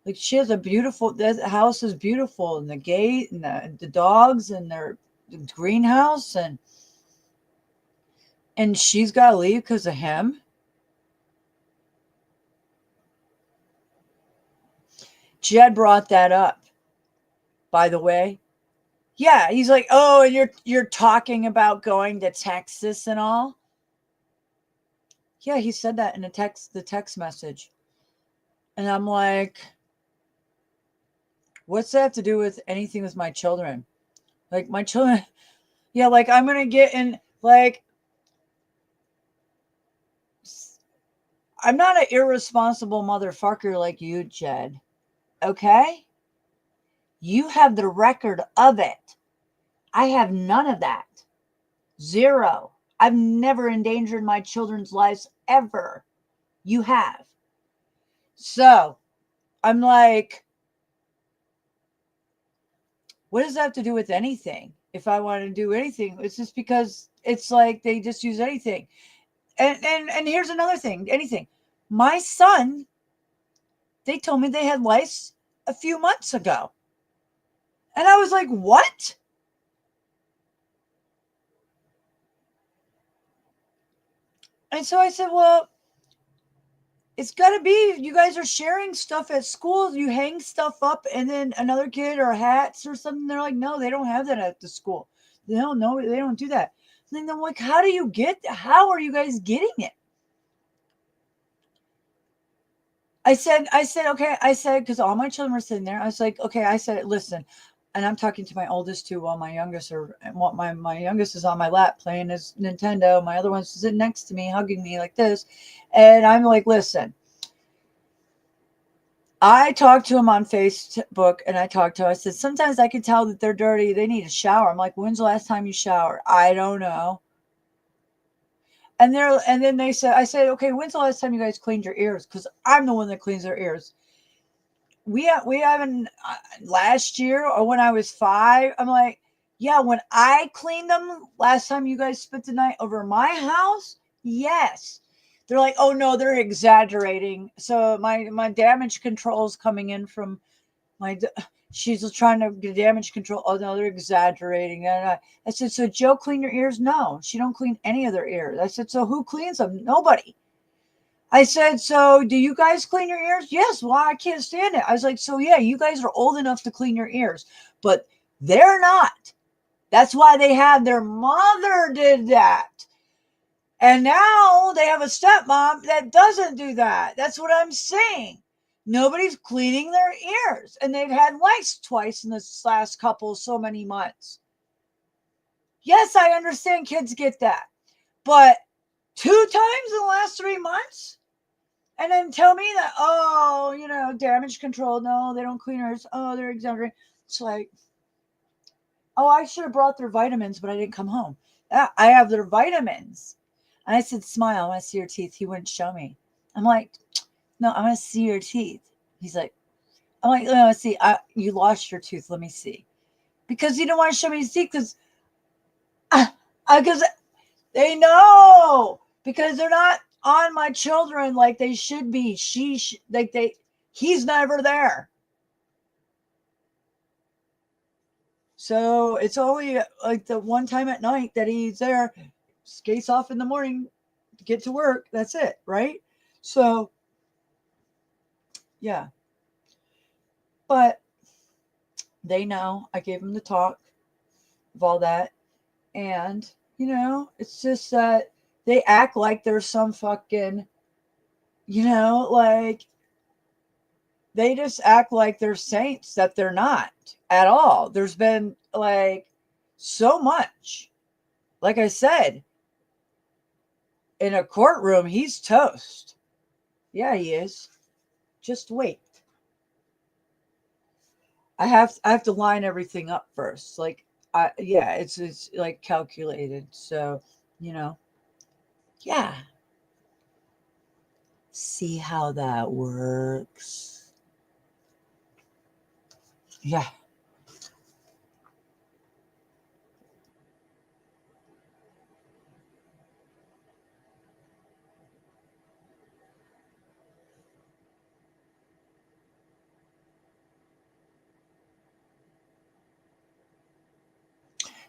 Like she has a beautiful, that house is beautiful, and the gate and the dogs and the greenhouse, and she's got to leave because of him. Jed brought that up, by the way. Yeah, he's like, "Oh, and you're talking about going to Texas and all." Yeah, he said that in the text message. And I'm like, "What's that have to do with anything with my children?" Like my children, yeah, like I'm going to get in, like, I'm not an irresponsible motherfucker like you, Jed. Okay? You have the record of it. I have none of that. Zero. I've never endangered my children's lives ever. You have. So I'm like, what does that have to do with anything? If I want to do anything, it's just because it's like they just use anything. And here's another thing, anything. My son, they told me they had lice a few months ago. And I was like, what? And so I said, well, it's got to be, you guys are sharing stuff at school. You hang stuff up and then another kid or hats or something. They're like, no, they don't have that at the school. They don't know. They don't do that. And then I'm like, how are you guys getting it? I said, okay. I said, because all my children were sitting there. I was like, okay. I said, listen, and I'm talking to my oldest two while my youngest my youngest is on my lap playing his Nintendo. My other one's sitting next to me, hugging me like this. And I'm like, listen, I talked to him on Facebook and I said, sometimes I can tell that they're dirty. They need a shower. I'm like, when's the last time you showered? I don't know. And then I said, okay, when's the last time you guys cleaned your ears? Because I'm the one that cleans their ears. We haven't last year or when I was 5. I'm like, yeah, when I cleaned them last time you guys spent the night over my house, yes. They're like, oh no, they're exaggerating. So my damage control is coming in from she's trying to get damage control. Oh no, they're exaggerating. And I said, so Joe clean your ears? No, she don't clean any of their ears. I said, so who cleans them? Nobody. I said, so do you guys clean your ears? Yes. Well, I can't stand it. I was like, so yeah, you guys are old enough to clean your ears, but they're not. That's why their mother did that. And now they have a stepmom that doesn't do that. That's what I'm saying. Nobody's cleaning their ears. And they've had lice twice in this last so many months. Yes, I understand kids get that. But 2 times in the last 3 months? And then tell me that, oh, damage control. No, they don't clean ours. Oh, they're exaggerating. It's like, oh, I should have brought their vitamins, but I didn't come home. I have their vitamins. And I said, smile. I want to see your teeth. He wouldn't show me. I'm like, no, I want to see your teeth. He's like, I'm like, no, see, you lost your tooth. Let me see. Because he didn't want to show me his teeth because they know. Because they're not on my children like they should be. He's never there. So it's only like the one time at night that he's there, skates off in the morning to get to work. That's it, right? So, yeah. But they know I gave them the talk of all that. And, it's just that they act like there's some fucking, like they just act like they're saints that they're not at all. There's been like so much. Like I said, in a courtroom, he's toast. Yeah, he is. Just wait. I have to line everything up first. Like yeah, it's like calculated. So, you know, yeah. See how that works. Yeah.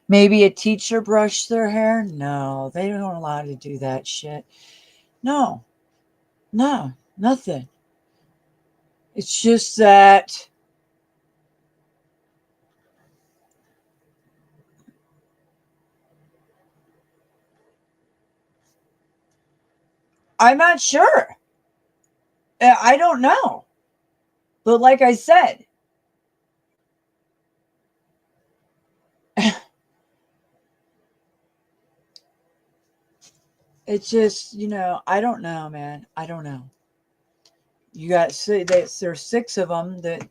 Maybe a teacher brushed their hair? No, they don't allow to do that shit. No, no, nothing. It's just that I'm not sure. I don't know. But like I said, it's just, I don't know, man. I don't know. You got there's six of them that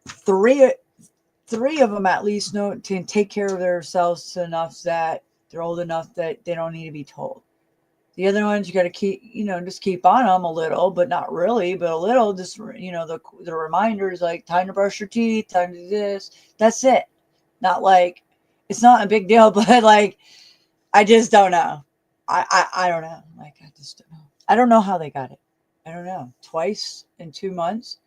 three three of them at least know to take care of themselves enough that they're old enough that they don't need to be told. The other ones you got to keep, just keep on them a little, but not really, but a little. Just the reminders like time to brush your teeth, time to do this. That's it. Not like it's not a big deal, but like I just don't know. I don't know. Like I just don't know. I don't know how they got it. I don't know. Twice in 2 months.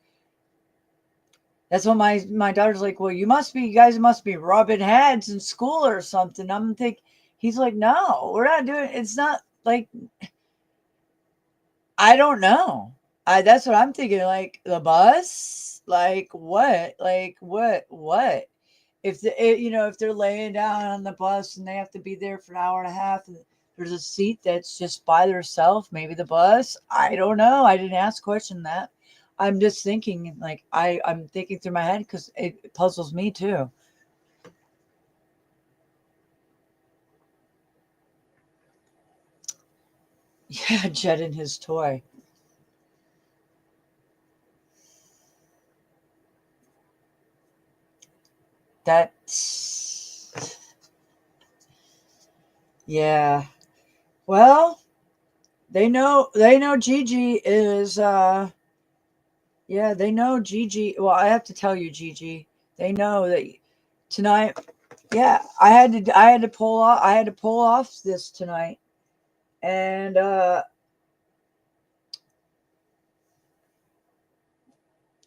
That's what my daughter's like, well, you guys must be rubbing heads in school or something. I'm thinking, he's like, no, we're not doing, it's not like, I don't know. That's what I'm thinking. Like the bus, like what, what? If they're laying down on the bus and they have to be there for an hour and a half, and there's a seat that's just by themselves, maybe the bus. I don't know. I didn't ask question that. I'm just thinking, like I'm thinking through my head because it puzzles me too. Yeah, Jed and his toy. That's yeah. Well, they know Gigi is yeah, they know Gigi. Well, I have to tell you, Gigi. They know that tonight. Yeah, I had to pull off this tonight, and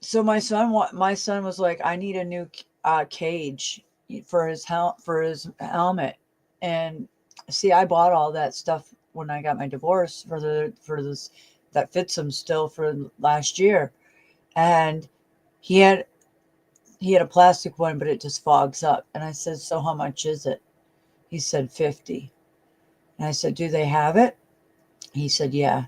so my son was like, I need a new cage for his helmet, and see, I bought all that stuff when I got my divorce for this that fits him still for last year, and he had he had a plastic one, but it just fogs up. And I said, so how much is it? He said 50. And I said, do they have it? He said, yeah.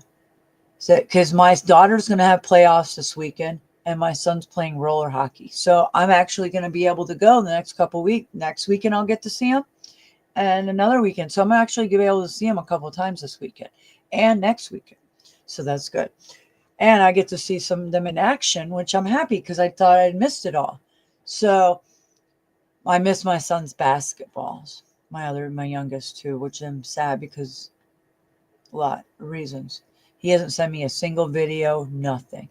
So, because my daughter's going to have playoffs this weekend and my son's playing roller hockey. So I'm actually going to be able to go the next couple of weeks. Next weekend, I'll get to see him and another weekend. So I'm actually going to be able to see him a couple of times this weekend and next weekend. So that's good. And I get to see some of them in action, which I'm happy because I thought I'd missed it all. So I miss my son's basketballs, my youngest too, which I'm sad because a lot of reasons. He hasn't sent me a single video, nothing.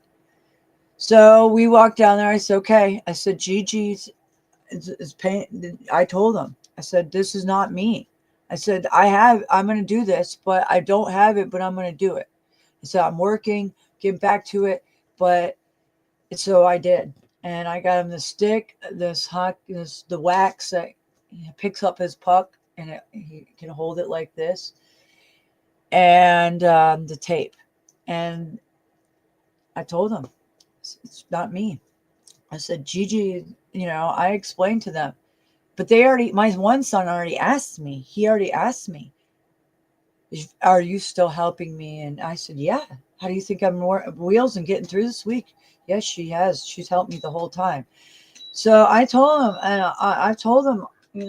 So we walked down there. I said, okay. I said, Gigi's is paying. I told him, I said, this is not me. I said, I'm going to do this, but I don't have it, but I'm going to do it. I said, I'm working, getting back to it, but so I did. And I got him the stick, the wax that picks up his puck and he can hold it like this, and the tape. And I told him, it's not me. I said, Gigi, I explained to them, but my one son already asked me. He already asked me, Are you still helping me? And I said, yeah. How do you think I'm more wheels and getting through this week? Yes, she has. She's helped me the whole time. So I told them, and I told them, they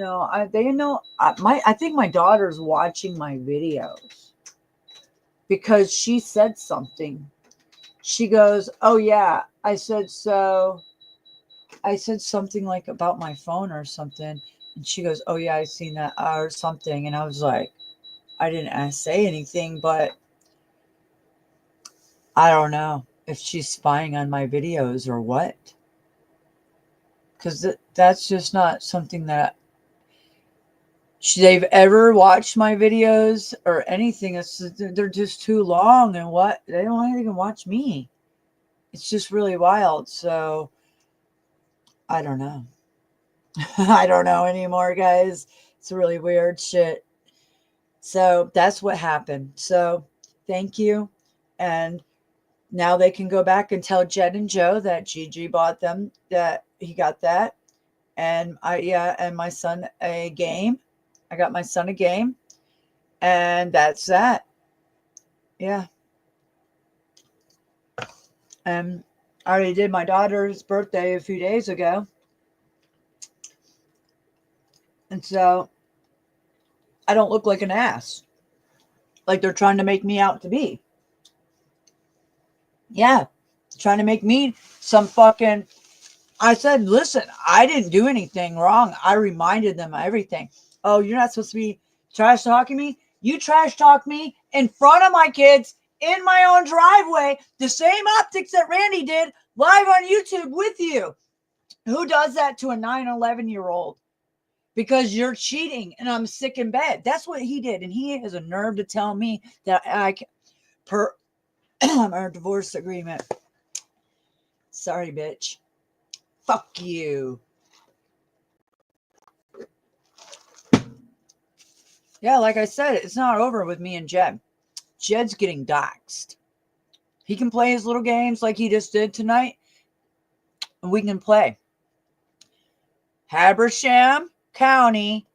know I think my daughter's watching my videos because she said something. She goes, oh yeah. I said something like about my phone or something. And she goes, oh yeah, I seen that or something. And I was like, I didn't say anything, but I don't know if she's spying on my videos or what. Because that's just not something that they've ever watched my videos or anything. They're just too long, and what they don't even watch me. It's just really wild. So I don't know. I don't know anymore, guys. It's really weird shit. So that's what happened. So thank you. And now they can go back and tell Jed and Joe that Gigi bought them, that he got that. And and my son a game. I got my son a game. And that's that. Yeah. And I already did my daughter's birthday a few days ago. And so I don't look like an ass. Like they're trying to make me out to be. Yeah. Trying to make me some fucking. I said, listen, I didn't do anything wrong. I reminded them of everything. Oh, you're not supposed to be trash talking me? You trash talk me in front of my kids in my own driveway. The same optics that Randy did live on YouTube with you. Who does that to a 9-11-year-old? Because you're cheating and I'm sick in bed. That's what he did. And he has a nerve to tell me that per our divorce agreement. Sorry, bitch. Fuck you. Yeah, like I said, it's not over with me and Jed. Jed's getting doxxed. He can play his little games like he just did tonight, and we can play. Habersham County,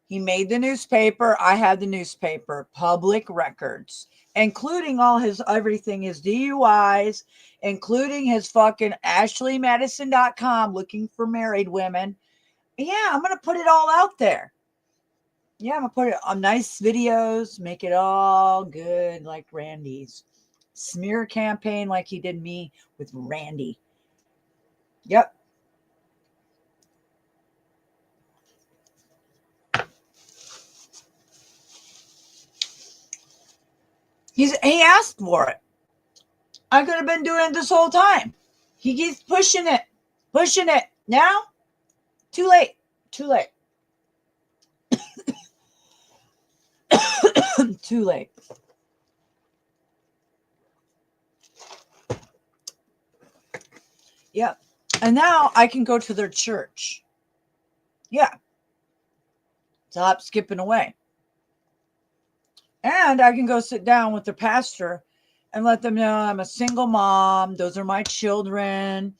he made the newspaper. I had the newspaper, public records, including all his everything, his DUIs, including his fucking AshleyMadison.com looking for married women. Yeah, I'm going to put it all out there. Yeah, I'm going to put it on nice videos, make it all good like Randy's. Smear campaign like he did me with Randy. Yep. He asked for it. I could have been doing it this whole time. He keeps pushing it. Now, too late. Too late. Yeah. And now I can go to their church. Yeah. Stop skipping away. And I can go sit down with the pastor and let them know I'm a single mom. Those are my children.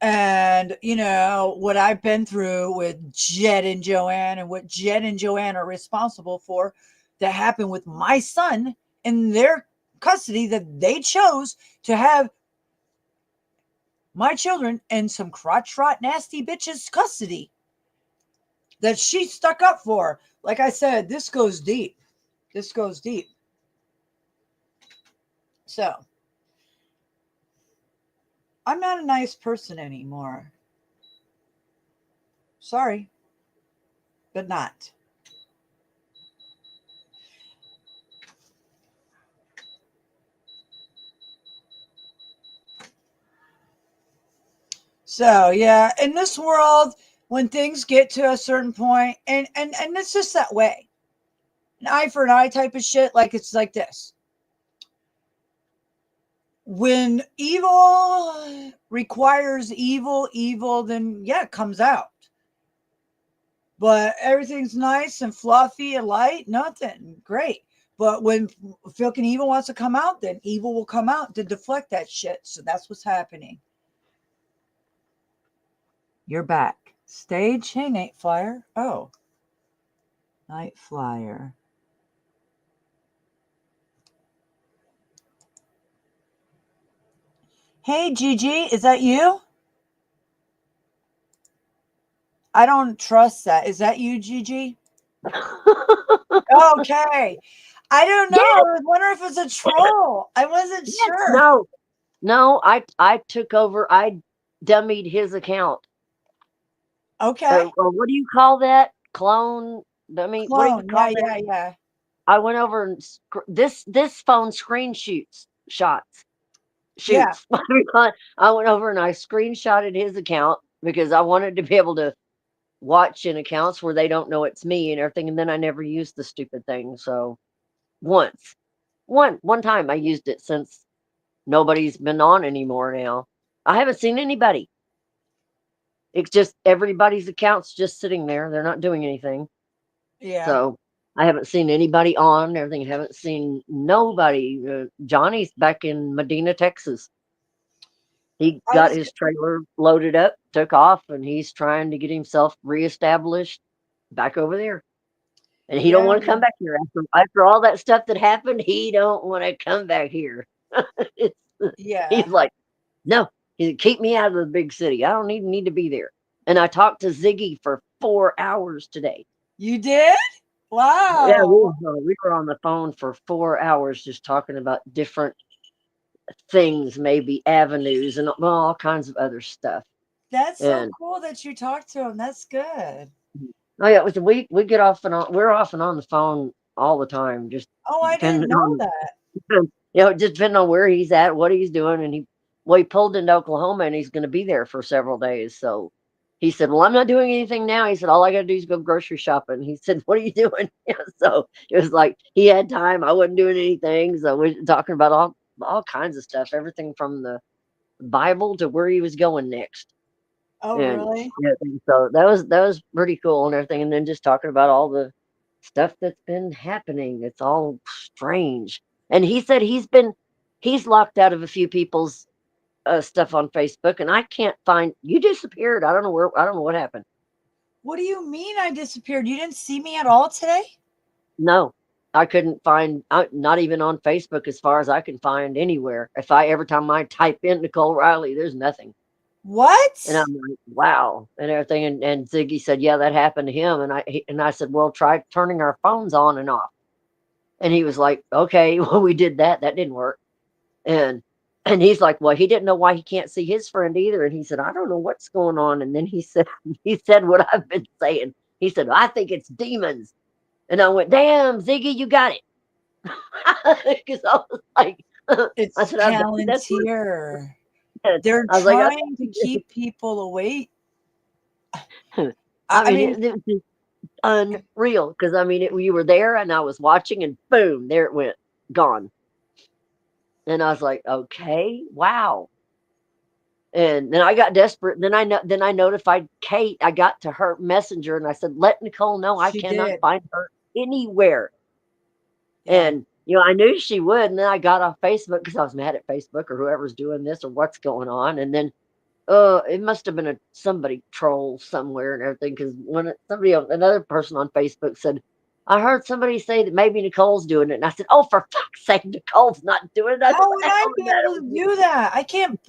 And, what I've been through with Jed and Joanne and what Jed and Joanne are responsible for that happened with my son in their custody, that they chose to have my children in some crotch rot nasty bitch's custody that she stuck up for. Like I said, this goes deep. So I'm not a nice person anymore. Sorry, but not. So yeah, in this world, when things get to a certain point, and it's just that way, an eye for an eye type of shit. Like it's like this. When evil requires evil, then yeah, it comes out. But everything's nice and fluffy and light, nothing great. But when fucking evil wants to come out, then evil will come out to deflect that shit. So that's what's happening. You're back. Stage. Hey, Night Flyer. Oh. Night Flyer. Hey, Gigi, is that you? I don't trust that. Is that you, Gigi? Okay. I don't know. I Yes, was wondering if it's a troll. I wasn't yes. sure. No, I took over. I dummied his account. Okay. Or what do you call that? Clone? I mean, what do you Clone. call Yeah, that? yeah, yeah. I went over and this phone screen Yeah. shoots. I went over and I screenshotted his account because I wanted to be able to watch in accounts where they don't know it's me and everything. And then I never used the stupid thing. So once, one time I used it since nobody's been on anymore now. I haven't seen anybody. It's just everybody's account's just sitting there. They're not doing anything. Yeah. So I haven't seen anybody on and everything. I haven't seen nobody. Johnny's back in Medina, Texas. He I got was his trailer loaded up, took off, and he's trying to get himself reestablished back over there. And he don't yeah, want to come back here after all that stuff that happened. He don't want to come back here. It's, he's yeah. like, no, he said, keep me out of the big city. I don't need to be there. And I talked to Ziggy for 4 hours today. You did? Yeah, Wow. we were on the phone for 4 hours just talking about different things, maybe avenues and all kinds of other stuff. That's so And cool that you talked to him. That's good. oh yeah, we get off and on. We're off and on the phone all the time, just Oh, I didn't depending know on that. just depending on where he's at, what he's doing, and he pulled into Oklahoma and he's going to be there for several days. So he said, "Well, I'm not doing anything now." He said, "All I got to do is go grocery shopping." He said, "What are you doing?" Yeah, so it was like he had time. I wasn't doing anything, so we're talking about all kinds of stuff, everything from the Bible to where he was going next. Oh, And really? yeah, and so that was pretty cool and everything. And then just talking about all the stuff that's been happening. It's all strange. And he said he's locked out of a few people's stuff on Facebook, and I can't find you disappeared. I don't know what happened. What do you mean I disappeared? You didn't see me at all today? No, I couldn't find not even on Facebook as far as I can find anywhere. If I every time I type in Nicole Riley, there's nothing. And What? I'm like, wow, and everything. And Ziggy said, yeah, that happened to him. And I said, well, try turning our phones on and off. And he was like, okay, well, we did that. That didn't work. And and he's like, well, he didn't know why he can't see his friend either. And he said, I don't know what's going on. And then he said, he said what I've been saying. He said, I think it's demons. And I went, damn, Ziggy, you got it. Because I was like, I It's said, I bet that's what Palantir. it is. They're I was like, trying to keep people awake. I, I I mean, mean, it was unreal because I mean, you were there and I was watching, and boom, there it went, gone. And I was like, okay, wow. And then I got desperate. Then I notified Kate. I got to her messenger and I said, let Nicole know I she cannot did. find her anywhere. Yeah. And I knew she would. And then I got off Facebook because I was mad at Facebook or whoever's doing this or what's going on. And then it must have been somebody troll somewhere and everything because another person on Facebook said, I heard somebody say that maybe Nicole's doing it. And I said, oh, for fuck's sake, Nicole's not doing it. I said, How what would the I hell be is that? able to do that? I can't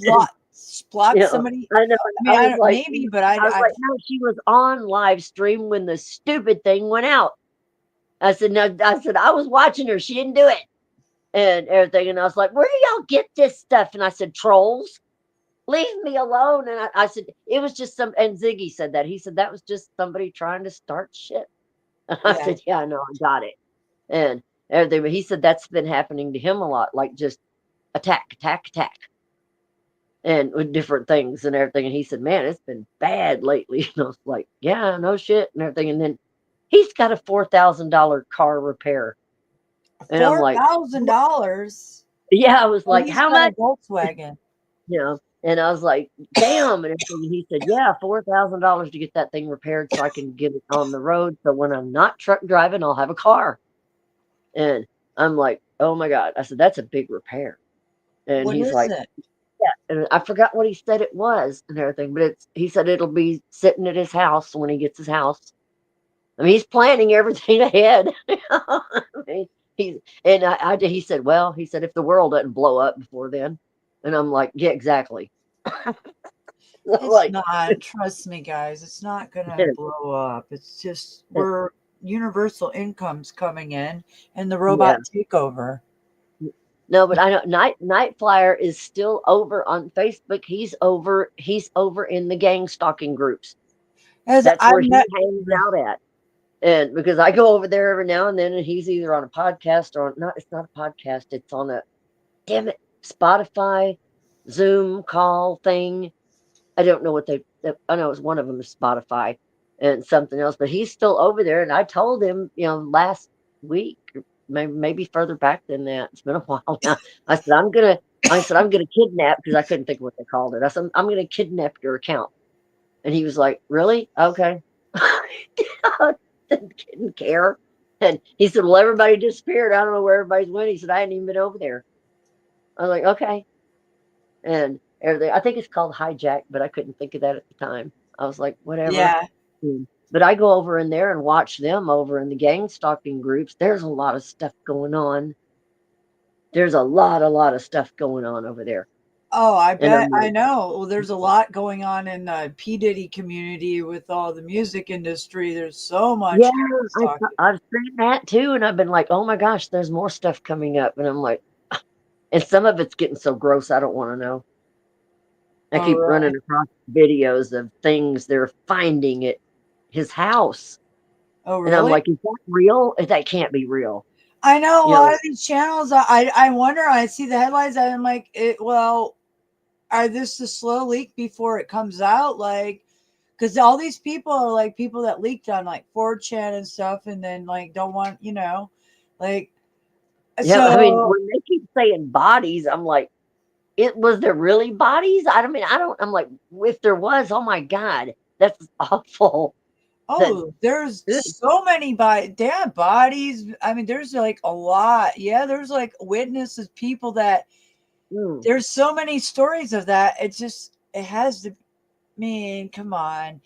block somebody. I know. I mean, I I was don't, like, maybe, but no, she was on live stream when the stupid thing went out. I said, no, I was watching her. She didn't do it and everything. And I was like, where do y'all get this stuff? And I said, trolls. Leave me alone. And I said, it was just and Ziggy said that. He said, that was just somebody trying to start shit. And I yeah. said, yeah, I know, I got it. And everything. But he said that's been happening to him a lot, like just attack. And with different things and everything. And he said, man, it's been bad lately. And I was like, yeah, no shit and everything. And then he's got a $4,000 car repair. And I'm like, $4,000. yeah, I was Oh, like, he's how got a much? Volkswagen. And I was like, damn. And he said, yeah, $4,000 to get that thing repaired so I can get it on the road. So when I'm not truck driving, I'll have a car. And I'm like, oh my God. I said, that's a big repair. And What he's is like, it? yeah. And I forgot what he said it was and everything, but he said it'll be sitting at his house when he gets his house. I mean, he's planning everything ahead. I mean, he said, well, he said, if the world doesn't blow up before then. And I'm like, yeah, exactly. I'm It's like, not. Trust me, guys. It's not gonna blow up. It's just we're universal income's coming in, and the yeah. robot takeover. No, but I know Night Flyer is still over on Facebook. He's over in the gang stalking groups. As That's I've where he met, hangs out at. And because I go over there every now and then, and he's either on a podcast or not. It's not a podcast. It's on a damn it Spotify Zoom call thing. I don't know what I know it's one of them is Spotify and something else, but he's still over there. And I told him, last week, maybe further back than that. It's been a while now. I said, I'm gonna kidnap, because I couldn't think of what they called it. I said, I'm gonna kidnap your account. And he was like, really? Okay. Didn't care. And he said, well, everybody disappeared. I don't know where everybody's went. He said, I hadn't even been over there. I was like, okay. And everything. I think it's called Hijack, but I couldn't think of that at the time. I was like, whatever. yeah. But I go over in there and watch them over in the gang stalking groups. There's a lot of stuff going on. There's a lot of stuff going on over there. Oh, I And I'm bet. like, I know. Well, there's a lot going on in the P Diddy community with all the music industry. There's so much yeah, gang stalking. I've seen that too. And I've been like, oh my gosh, there's more stuff coming up. And I'm like, and some of it's getting so gross, I don't want to know. I Oh, keep really? running across videos of things they're finding at his house. Oh, And I'm really? like, is that real? That can't be real. I know a You lot know, of these channels. I wonder. I see the headlines. And I'm like, well, are this the slow leak before it comes out? Like, because all these people are like people that leaked on like 4chan and stuff, and then like don't want, like. yeah, I mean, So when they keep saying bodies, I'm like, was there really bodies? I'm like, if there was, oh my God, that's awful. oh, there's Ugh. so many damn bodies. I mean, there's like a lot. Yeah, there's like witnesses, people that Mm. there's so many stories of that. It has to mean, come on.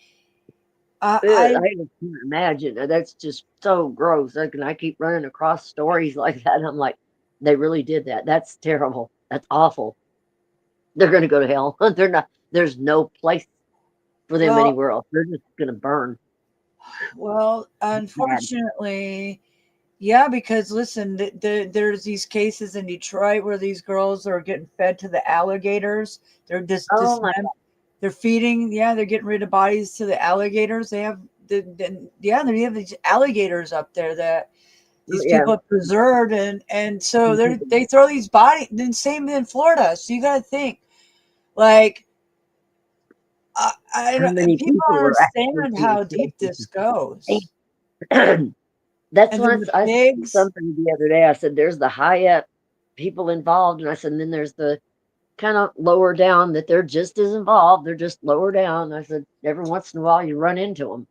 I I just can't imagine. That's just so gross. I keep running across stories like that. And I'm like, they really did that. That's terrible. That's awful. They're going to go to hell. They're not. There's no place for them well, anywhere else. They're just going to burn. Bad. unfortunately, yeah, because listen, there's these cases in Detroit where these girls are getting fed to the alligators. They're Oh my they're feeding, yeah, they're getting rid of bodies to the alligators. They have yeah, they have these alligators up there that these yeah. people have preserved, and so they throw these bodies. Then same in Florida. So you got to think, like, How many people people don't were actually understand being how deep this goes. killed? That's And what then the I said pigs. something the other day. I said, there's the high up people involved. And I said, and then there's the kind of lower down that they're just as involved. They're just lower down. I said, every once in a while you run into them.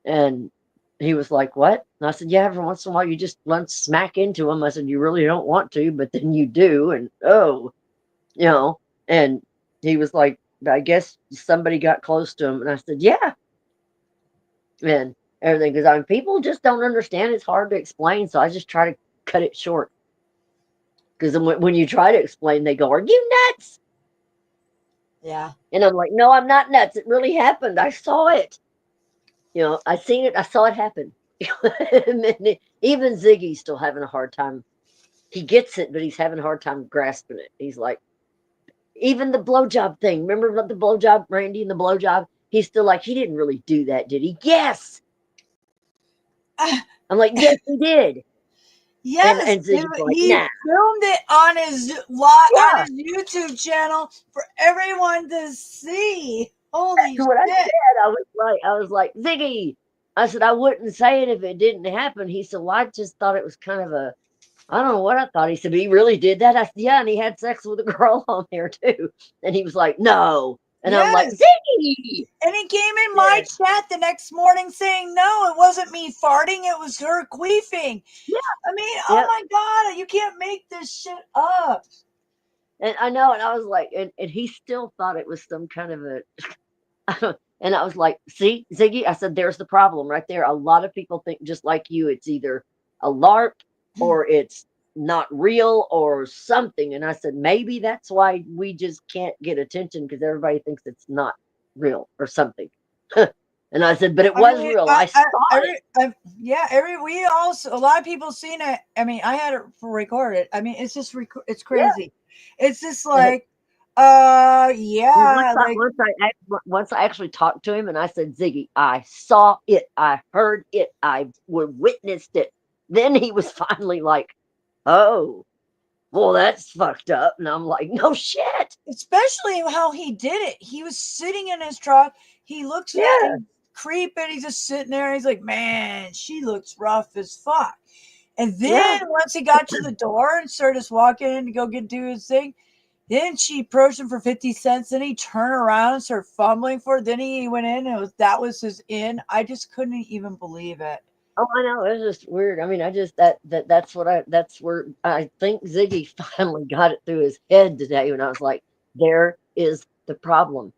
And he was like, what? And I said, yeah, every once in a while you just run smack into them. I said, you really don't want to, but then you do. And and he was like, I guess somebody got close to him. And I said, yeah. And everything. Because people just don't understand. It's hard to explain. So I just try to cut it short. Because when you try to explain, they go, are you nuts? Yeah. And I'm like, no, I'm not nuts. It really happened. I saw it. I seen it. I saw it happen. And then even Ziggy's still having a hard time. He gets it, but he's having a hard time grasping it. He's like, even the blowjob thing. Remember about the blowjob, Randy, and the blowjob? He's still like, he didn't really do that, did he? Yes. I'm like, yes, he did. Yes, And Ziggy's like, he nah. filmed it on his on his YouTube channel for everyone to see. Holy That's what I shit! said. I was like, Ziggy. I said, I wouldn't say it if it didn't happen. He said, well, I just thought it was kind of I don't know what I thought. He said, but he really did that. I said, yeah, and he had sex with a girl on there too. And he was like, no. And I'm like, Yes, Ziggy. and he came in my chat the next morning saying, "No, it wasn't me farting. It was her queefing." Yeah. I mean, oh my god, you can't make this shit up. And I know, and I was like, and he still thought it was some kind of and I was like, see, Ziggy, I said, there's the problem right there. A lot of people think just like you, it's either a LARP or it's not real or something. And I said, maybe that's why we just can't get attention because everybody thinks it's not real or something. And I said, but it I was mean, real. I saw it. we also, a lot of people seen it. I mean, I had it recorded. I mean, it's just, it's Yeah. crazy. It's just And like, yeah, like, once I actually talked to him and I said, Ziggy, I saw it. I heard it. I witnessed it. Then he was finally like, oh, well, that's fucked up. And I'm like, no shit. especially how he did it. He was sitting in his truck. He looks at Yeah. that creeping. He's just sitting there. He's like, man, she looks rough as fuck. And Yeah. then once he got to the door and started just walking in to go do his thing, then she approached him for 50 cents. Then he turned around and started fumbling for it. Then he went in and that was his in. I just couldn't even believe it. Oh, I know. It's just weird. I mean, I just that's where I think Ziggy finally got it through his head today when I was like, there is the problem.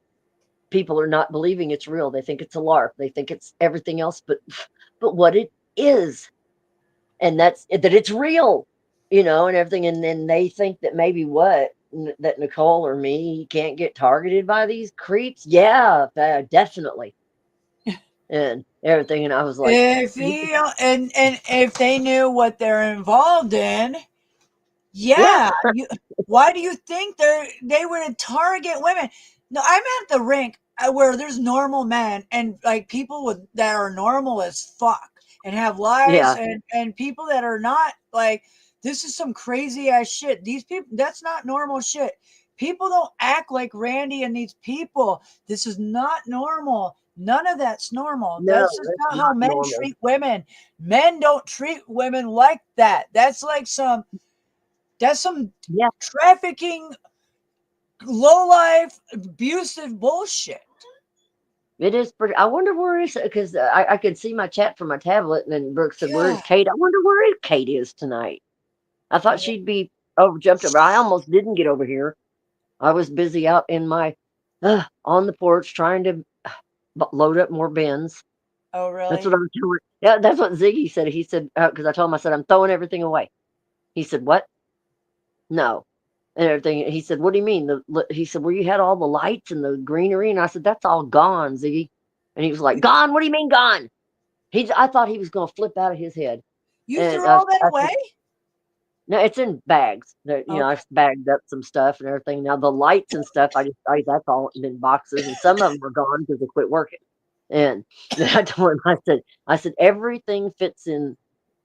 People are not believing it's real. They think it's a LARP. They think it's everything else, but what it is, and that it's real, and everything. And then they think that maybe that Nicole or me can't get targeted by these creeps. Yeah, definitely, and everything. And I was like, If he and if they knew what they're involved in, yeah, yeah. Why do you think they would target women? No, I'm at the rink where there's normal men and like people that are normal as fuck and have lives yeah, and people that are not like, this is some crazy ass shit. These people, that's not normal shit. People don't act like Randy and these people. This is not normal. None of that's normal. no, That's just that's not how not men normal. treat women. Men don't treat women like that. That's like that's some Yeah. trafficking, low life, abusive bullshit. It is pretty. I wonder where is it because I could see my chat from my tablet, and then Brooke said, "Where is God. Kate?" I wonder where Kate is tonight. I thought she'd be over jumped over. I almost didn't get over here. I was busy out in my on the porch trying to load up more bins. Oh, That's really? what I'm doing. Yeah, that's what Ziggy said. He said because I told him I said I'm throwing everything away. He said what? No, and everything. He said, "What do you mean?" He said, "Well, you had all the lights and the greenery," and I said, "That's all gone, Ziggy." And he was like, "Gone? What do you mean gone?" I thought he was gonna flip out of his head, You and threw all that I said, away? "No, it's in bags. Okay. I've bagged up some stuff and everything. Now the lights and stuff, that's all in boxes, and some of them are gone because they quit working." And I told him, I said everything fits in.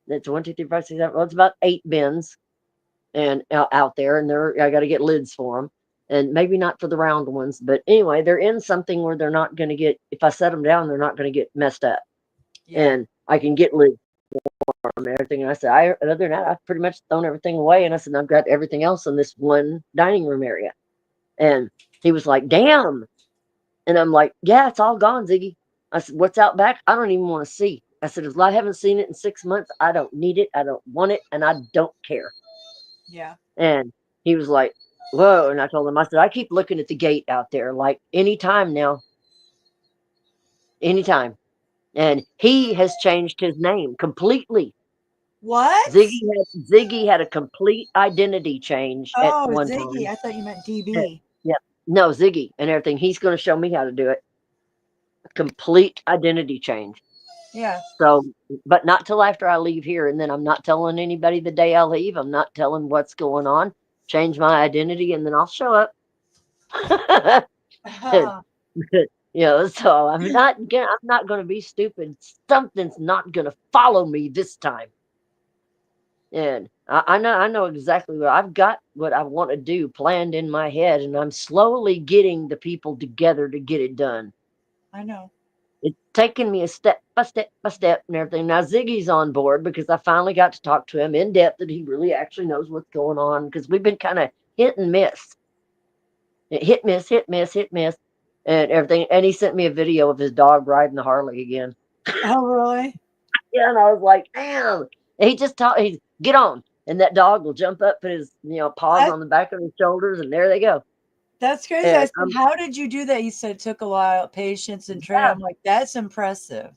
That's 1, 2, 3, 4, 5, 6, 7. Well, it's about 8 bins, and out there, and I got to get lids for them, and maybe not for the round ones, but anyway, they're in something where they're not going to get. If I set them down, they're not going to get messed up, Yeah. and I can get lids and everything. And I said, other than that, I've pretty much thrown everything away. And I said, I've got everything else in this one dining room area. And he was like, damn. And I'm like, yeah, it's all gone, Ziggy. I said, what's out back? I don't even want to see. I said, if I haven't seen it in 6 months, I don't need it. I don't want it. And I don't care. Yeah. And he was like, whoa. And I told him, I said, I keep looking at the gate out there like anytime now. Anytime. And he has changed his name completely. What? Ziggy had a complete identity change at Oh, one Ziggy. time. I thought you meant Uh, DB. Yeah, no, Ziggy and everything. He's going to show me how to do it. Complete identity change. Yeah. So, but not till after I leave here, and then I'm not telling anybody the day I leave. I'm not telling what's going on. Change my identity, and then I'll show up. So I'm not going to be stupid. Something's not going to follow me this time. And I know exactly what I've got, what I want to do planned in my head, and I'm slowly getting the people together to get it done. I know. It's taken me a step by step by step and everything. Now Ziggy's on board because I finally got to talk to him in depth that he really actually knows what's going on because we've been kind of hit and miss. Hit, miss, hit, miss, hit, miss, and everything. And he sent me a video of his dog riding the Harley again. Oh, really? Yeah, and I was like, damn. And he just he's get on. And that dog will jump up, put his paws on the back of his shoulders, and there they go. That's crazy. And I said, how did you do that? You said it took a lot of patience and training. Yeah. I'm like, that's impressive.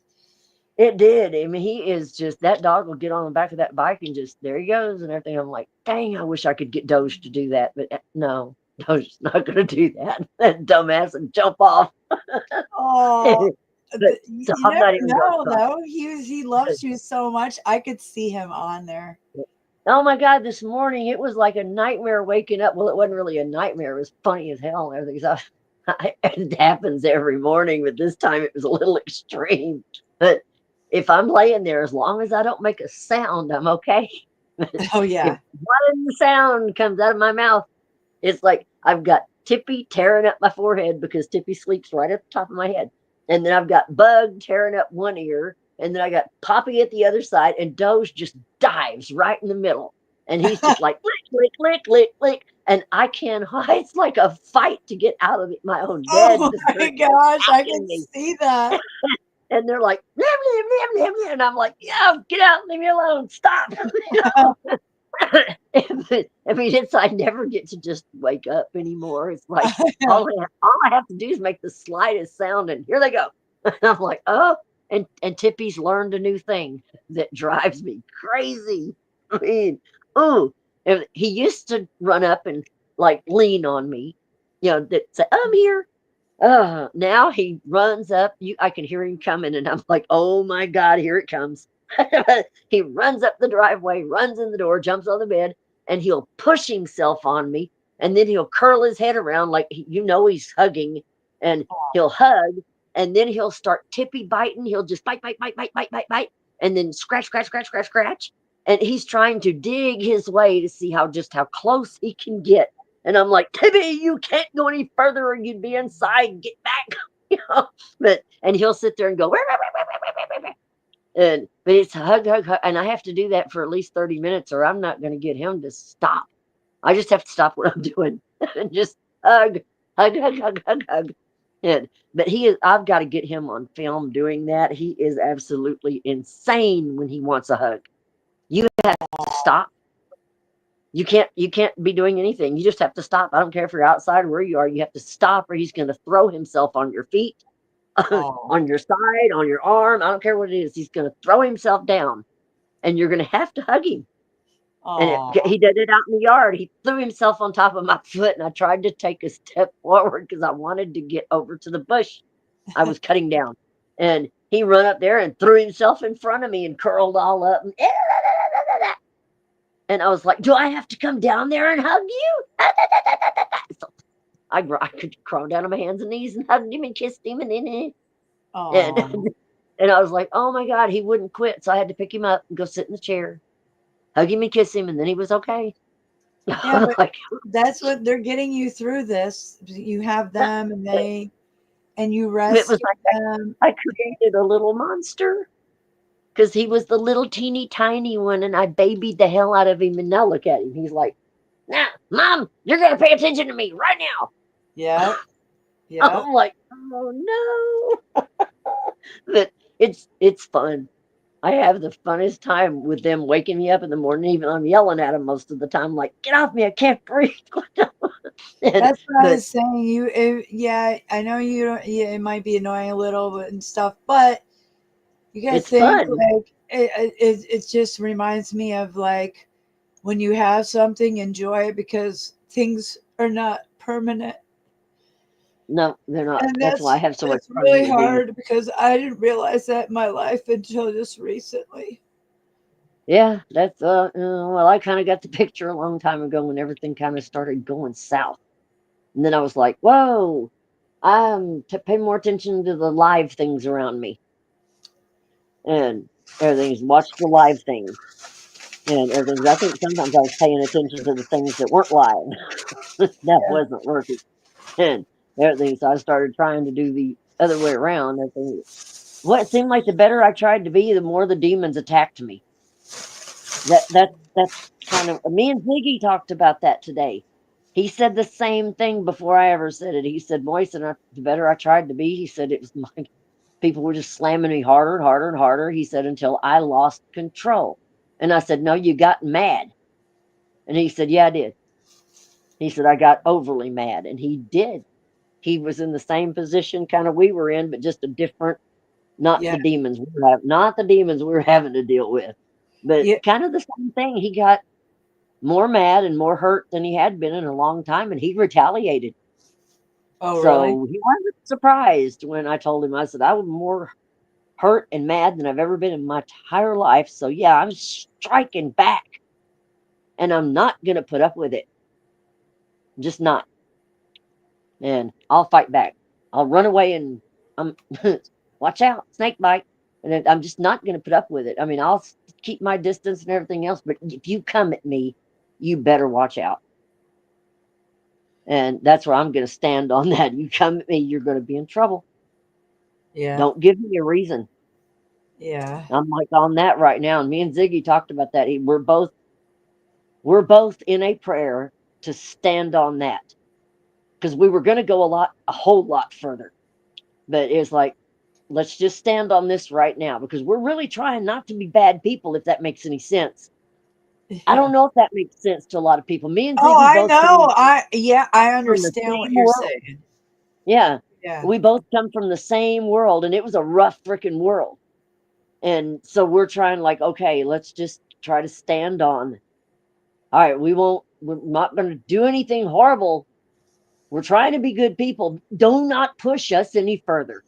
It did. I mean, he is just that dog will get on the back of that bike and just there he goes and everything. I'm like, dang, I wish I could get Doge to do that, but no, Doge's not going to do that. That dumbass and jump off. Oh, But so you I'm never not even going know to though. He loves you so much. I could see him on there. try. Oh my God, this morning it was like a nightmare waking up. Well, it wasn't really a nightmare. It was funny as hell and everything. So it happens every morning, but this time it was a little extreme. But if I'm laying there, as long as I don't make a sound, I'm okay. Oh If yeah. one sound comes out of my mouth, it's like I've got Tippy tearing up my forehead because Tippy sleeps right at the top of my head. And then I've got Bug tearing up one ear. And then I got Poppy at the other side. And Doge just dives right in the middle. And he's just like, lick, lick, lick, lick, lick. And I can't hide. It's like a fight to get out of my own bed Oh because my they're gosh, I attacking can me. see that. And they're like, "Meow, meow, meow, meow, meow," and I'm like, yeah, get out, leave me alone, stop. You know? I mean, it's I never get to just wake up anymore. It's like all I have to do is make the slightest sound, and here they go. And I'm like, oh, and Tippy's learned a new thing that drives me crazy. I mean, oh, he used to run up and like lean on me, you know, that say, I'm here. Now he runs up. I can hear him coming, and I'm like, oh my God, here it comes. He runs up the driveway, runs in the door, jumps on the bed, and he'll push himself on me. And then he'll curl his head around like he's hugging, and he'll hug, and then he'll start tippy biting. He'll just bite, bite, bite, bite, bite, bite, bite, and then scratch, scratch, scratch, scratch, scratch. And he's trying to dig his way to see how close he can get. And I'm like, Tibby, you can't go any further or you'd be inside. Get back. You know, and he'll sit there and go, but it's hug, hug, hug. And I have to do that for at least 30 minutes or I'm not going to get him to stop. I just have to stop what I'm doing and just hug, hug, hug, hug, hug, hug. But I've got to get him on film doing that. He is absolutely insane when he wants a hug. You have to stop. You can't be doing anything. You just have to stop. I don't care if you're outside or where you are. You have to stop or he's going to throw himself on your feet, Oh, on your side, on your arm. I don't care what it is. He's going to throw himself down and you're going to have to hug him. And oh, he did it out in the yard. He threw himself on top of my foot and I tried to take a step forward because I wanted to get over to the bush I was cutting down. And he run up there and threw himself in front of me and curled all up. And I was like, do I have to come down there and hug you? So I could crawl down on my hands and knees and hugged him and kissed him and oh. and I was like, oh my God, he wouldn't quit. So I had to pick him up and go sit in the chair, hug him and kiss him, and then he was okay. Yeah, but Like that's what they're getting you through this. You have them and you it was rescue like them. I created a little monster because he was the little teeny tiny one, and I babied the hell out of him. And now look at him. He's like, now, Mom, you're gonna pay attention to me right now. Yeah. Yeah. I'm like, oh no. But it's fun. I have the funnest time with them waking me up in the morning. Even I'm yelling at them most of the time, like, get off me, I can't breathe. and, That's what I but was saying. Yeah, I know you don't, yeah, it might be annoying a little bit and stuff, but you gotta it's think fun. like it just reminds me of like when you have something, enjoy it because things are not permanent. No, they're not. And That's why I that's have so much it's fun really with these. hard because I didn't realize that in my life until just recently. Yeah, that's well, I kind of got the picture a long time ago when everything kind of started going south. And then I was like, whoa, I'm to pay more attention to the live things around me and everything's watch the live things and everything. I think sometimes I was paying attention to the things that weren't live. That Yeah. wasn't working. And everything. So I started trying to do the other way around. Everything. What it seemed like the better I tried to be, the more the demons attacked me. That's kind of me and Ziggy talked about that today. He said the same thing before I ever said it. He said, Moise, and the better I tried to be, he said it was my people were just slamming me harder and harder and harder. He said, until I lost control. And I said, no, you got mad. And he said, yeah, I did. He said, I got overly mad. And he did. He was in the same position kind of we were in, but just a different not Yeah. the demons not the demons we're having to deal with, but Yeah. kind of the same thing. He got more mad and more hurt than he had been in a long time, and he retaliated. Oh, really? So he wasn't surprised when I told him. I said I was more hurt and mad than I've ever been in my entire life. So yeah, I'm striking back, and I'm not gonna put up with it. I'm just not. And I'll fight back. I'll run away and I'm watch out, snake bite. And then I'm just not gonna put up with it. I mean, I'll keep my distance and everything else, but if you come at me, you better watch out. And that's where I'm gonna stand on that. You come at me, you're gonna be in trouble. Yeah. Don't give me a reason. Yeah. I'm like on that right now. And me and Ziggy talked about that. We're both in a prayer to stand on that. Because we were gonna go a whole lot further. But it's like, let's just stand on this right now because we're really trying not to be bad people, if that makes any sense. I don't know if that makes sense to a lot of people. Me and Oh, Ziggy I both know. come I from the understand what same you're world. saying. Yeah. Yeah. We both come from the same world, and it was a rough freaking world. And so we're trying, like, okay, let's just try to stand on. All right, we're not going to do anything horrible. We're trying to be good people. Do not push us any further.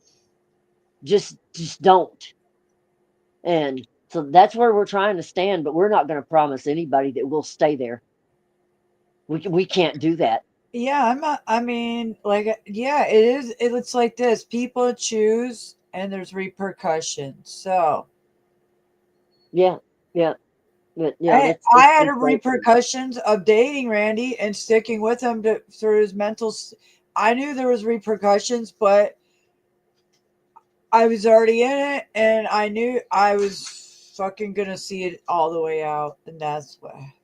Just don't. And so that's where we're trying to stand, but we're not going to promise anybody that we'll stay there. We can't do that. Yeah, I'm not, I mean, like, yeah, it is. It's like this: people choose, and there's repercussions. So Yeah, yeah, but I had it's like repercussions of dating Randy and sticking with him through his mental. I knew there was repercussions, but I was already in it, and I knew I was fucking gonna see it all the way out, and that's why.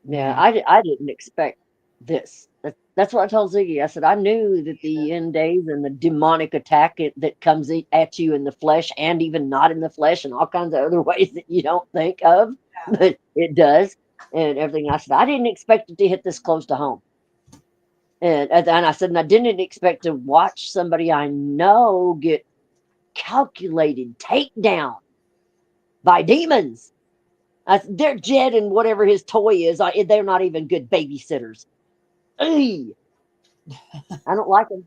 yeah. Yeah. I didn't expect this. That's what I told Ziggy. I said I knew that the end days and the demonic attack that comes at you in the flesh and even not in the flesh and all kinds of other ways that you don't think of, but it does and everything. I said I didn't expect it to hit this close to home. And I said, and I didn't expect to watch somebody I know get calculated takedown by demons. They're Jed and whatever his toy is. They're not even good babysitters. Ugh. I don't like them.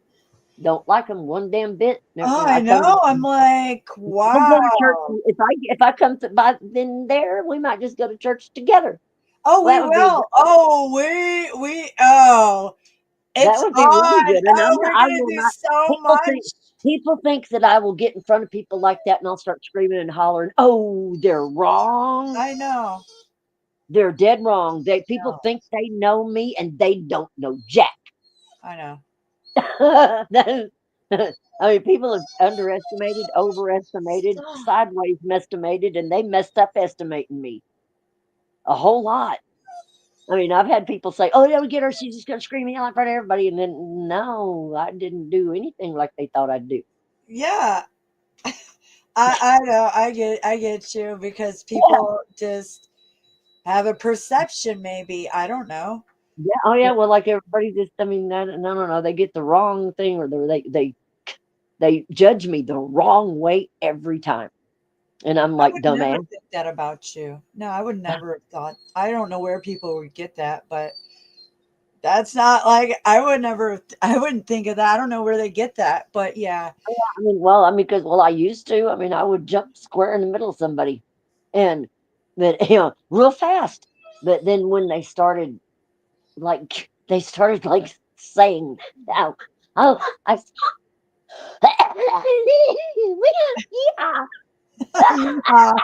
Don't like them one damn bit. Oh, I I come. know. I'm like, We'll go to church. wow. If I come to by then there, we might just go to church together. Oh, Well, we that would be will. Oh, oh, that it's would be really on. good. And Oh, we're I gonna will do not. so People think much. people think that I will get in front of people like that and I'll start screaming and hollering. Oh, they're wrong. I know. They're dead wrong. People No, think they know me and they don't know jack. I know. I mean, people have underestimated, overestimated, sideways estimated, and they messed up estimating me a whole lot. I mean, I've had people say, "Oh, yeah, we get her. She's just gonna scream and yell in front of everybody," and then no, I didn't do anything like they thought I'd do. Yeah, I know. I get you because Yeah, people just have a perception. Maybe I don't know. yeah, oh yeah. Well, like everybody just, I mean, no. They get the wrong thing, or they judge me the wrong way every time, and I'm I like, would never dumbass. think that about you. No, I would never have thought. I don't know where people would get that, but that's not like I would never. I wouldn't think of that. I don't know where they get that, but yeah. I mean, well, I mean, because I used to. I mean, I would jump square in the middle of somebody, and but real fast. But then when they started like saying, "Oh, oh, I, yeah." Yeehaw.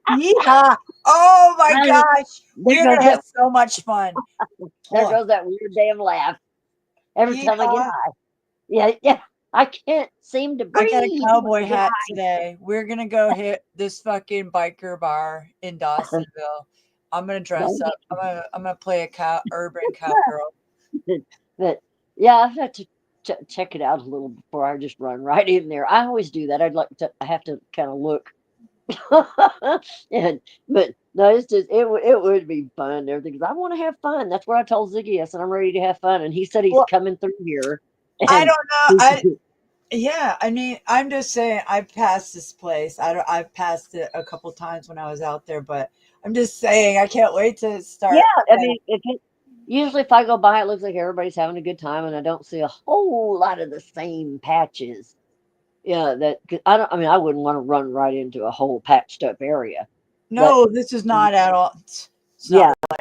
Yeehaw. Oh my And gosh. there We're goes gonna have that, so much fun. there Oh, goes that weird damn laugh every time I get yeehaw. high. Yeah, yeah. I can't seem to I got a breathe when cowboy I get hat today. We're gonna go hit this fucking biker bar in Dawsonville. I'm gonna dress up. I'm gonna play a urban cowgirl. But yeah, I have to check it out a little before I just run right in there. I always do that. I have to kind of look. and but no, it's just it would be fun and everything because I want to have fun. That's what I told Ziggy. I said I'm ready to have fun, and he said he's Well, coming through here, I and don't know. he's Yeah, I mean, I'm just saying I've passed this place. I've passed it a couple times when I was out there, but I'm just saying I can't wait to Yeah, start. I mean, usually if I go by, it looks like everybody's having a good time, and I don't see a whole lot of the same patches. Yeah, 'cause I don't. I mean, I wouldn't want to run right into a whole patched up area, but No, this is not at all. It's not yeah,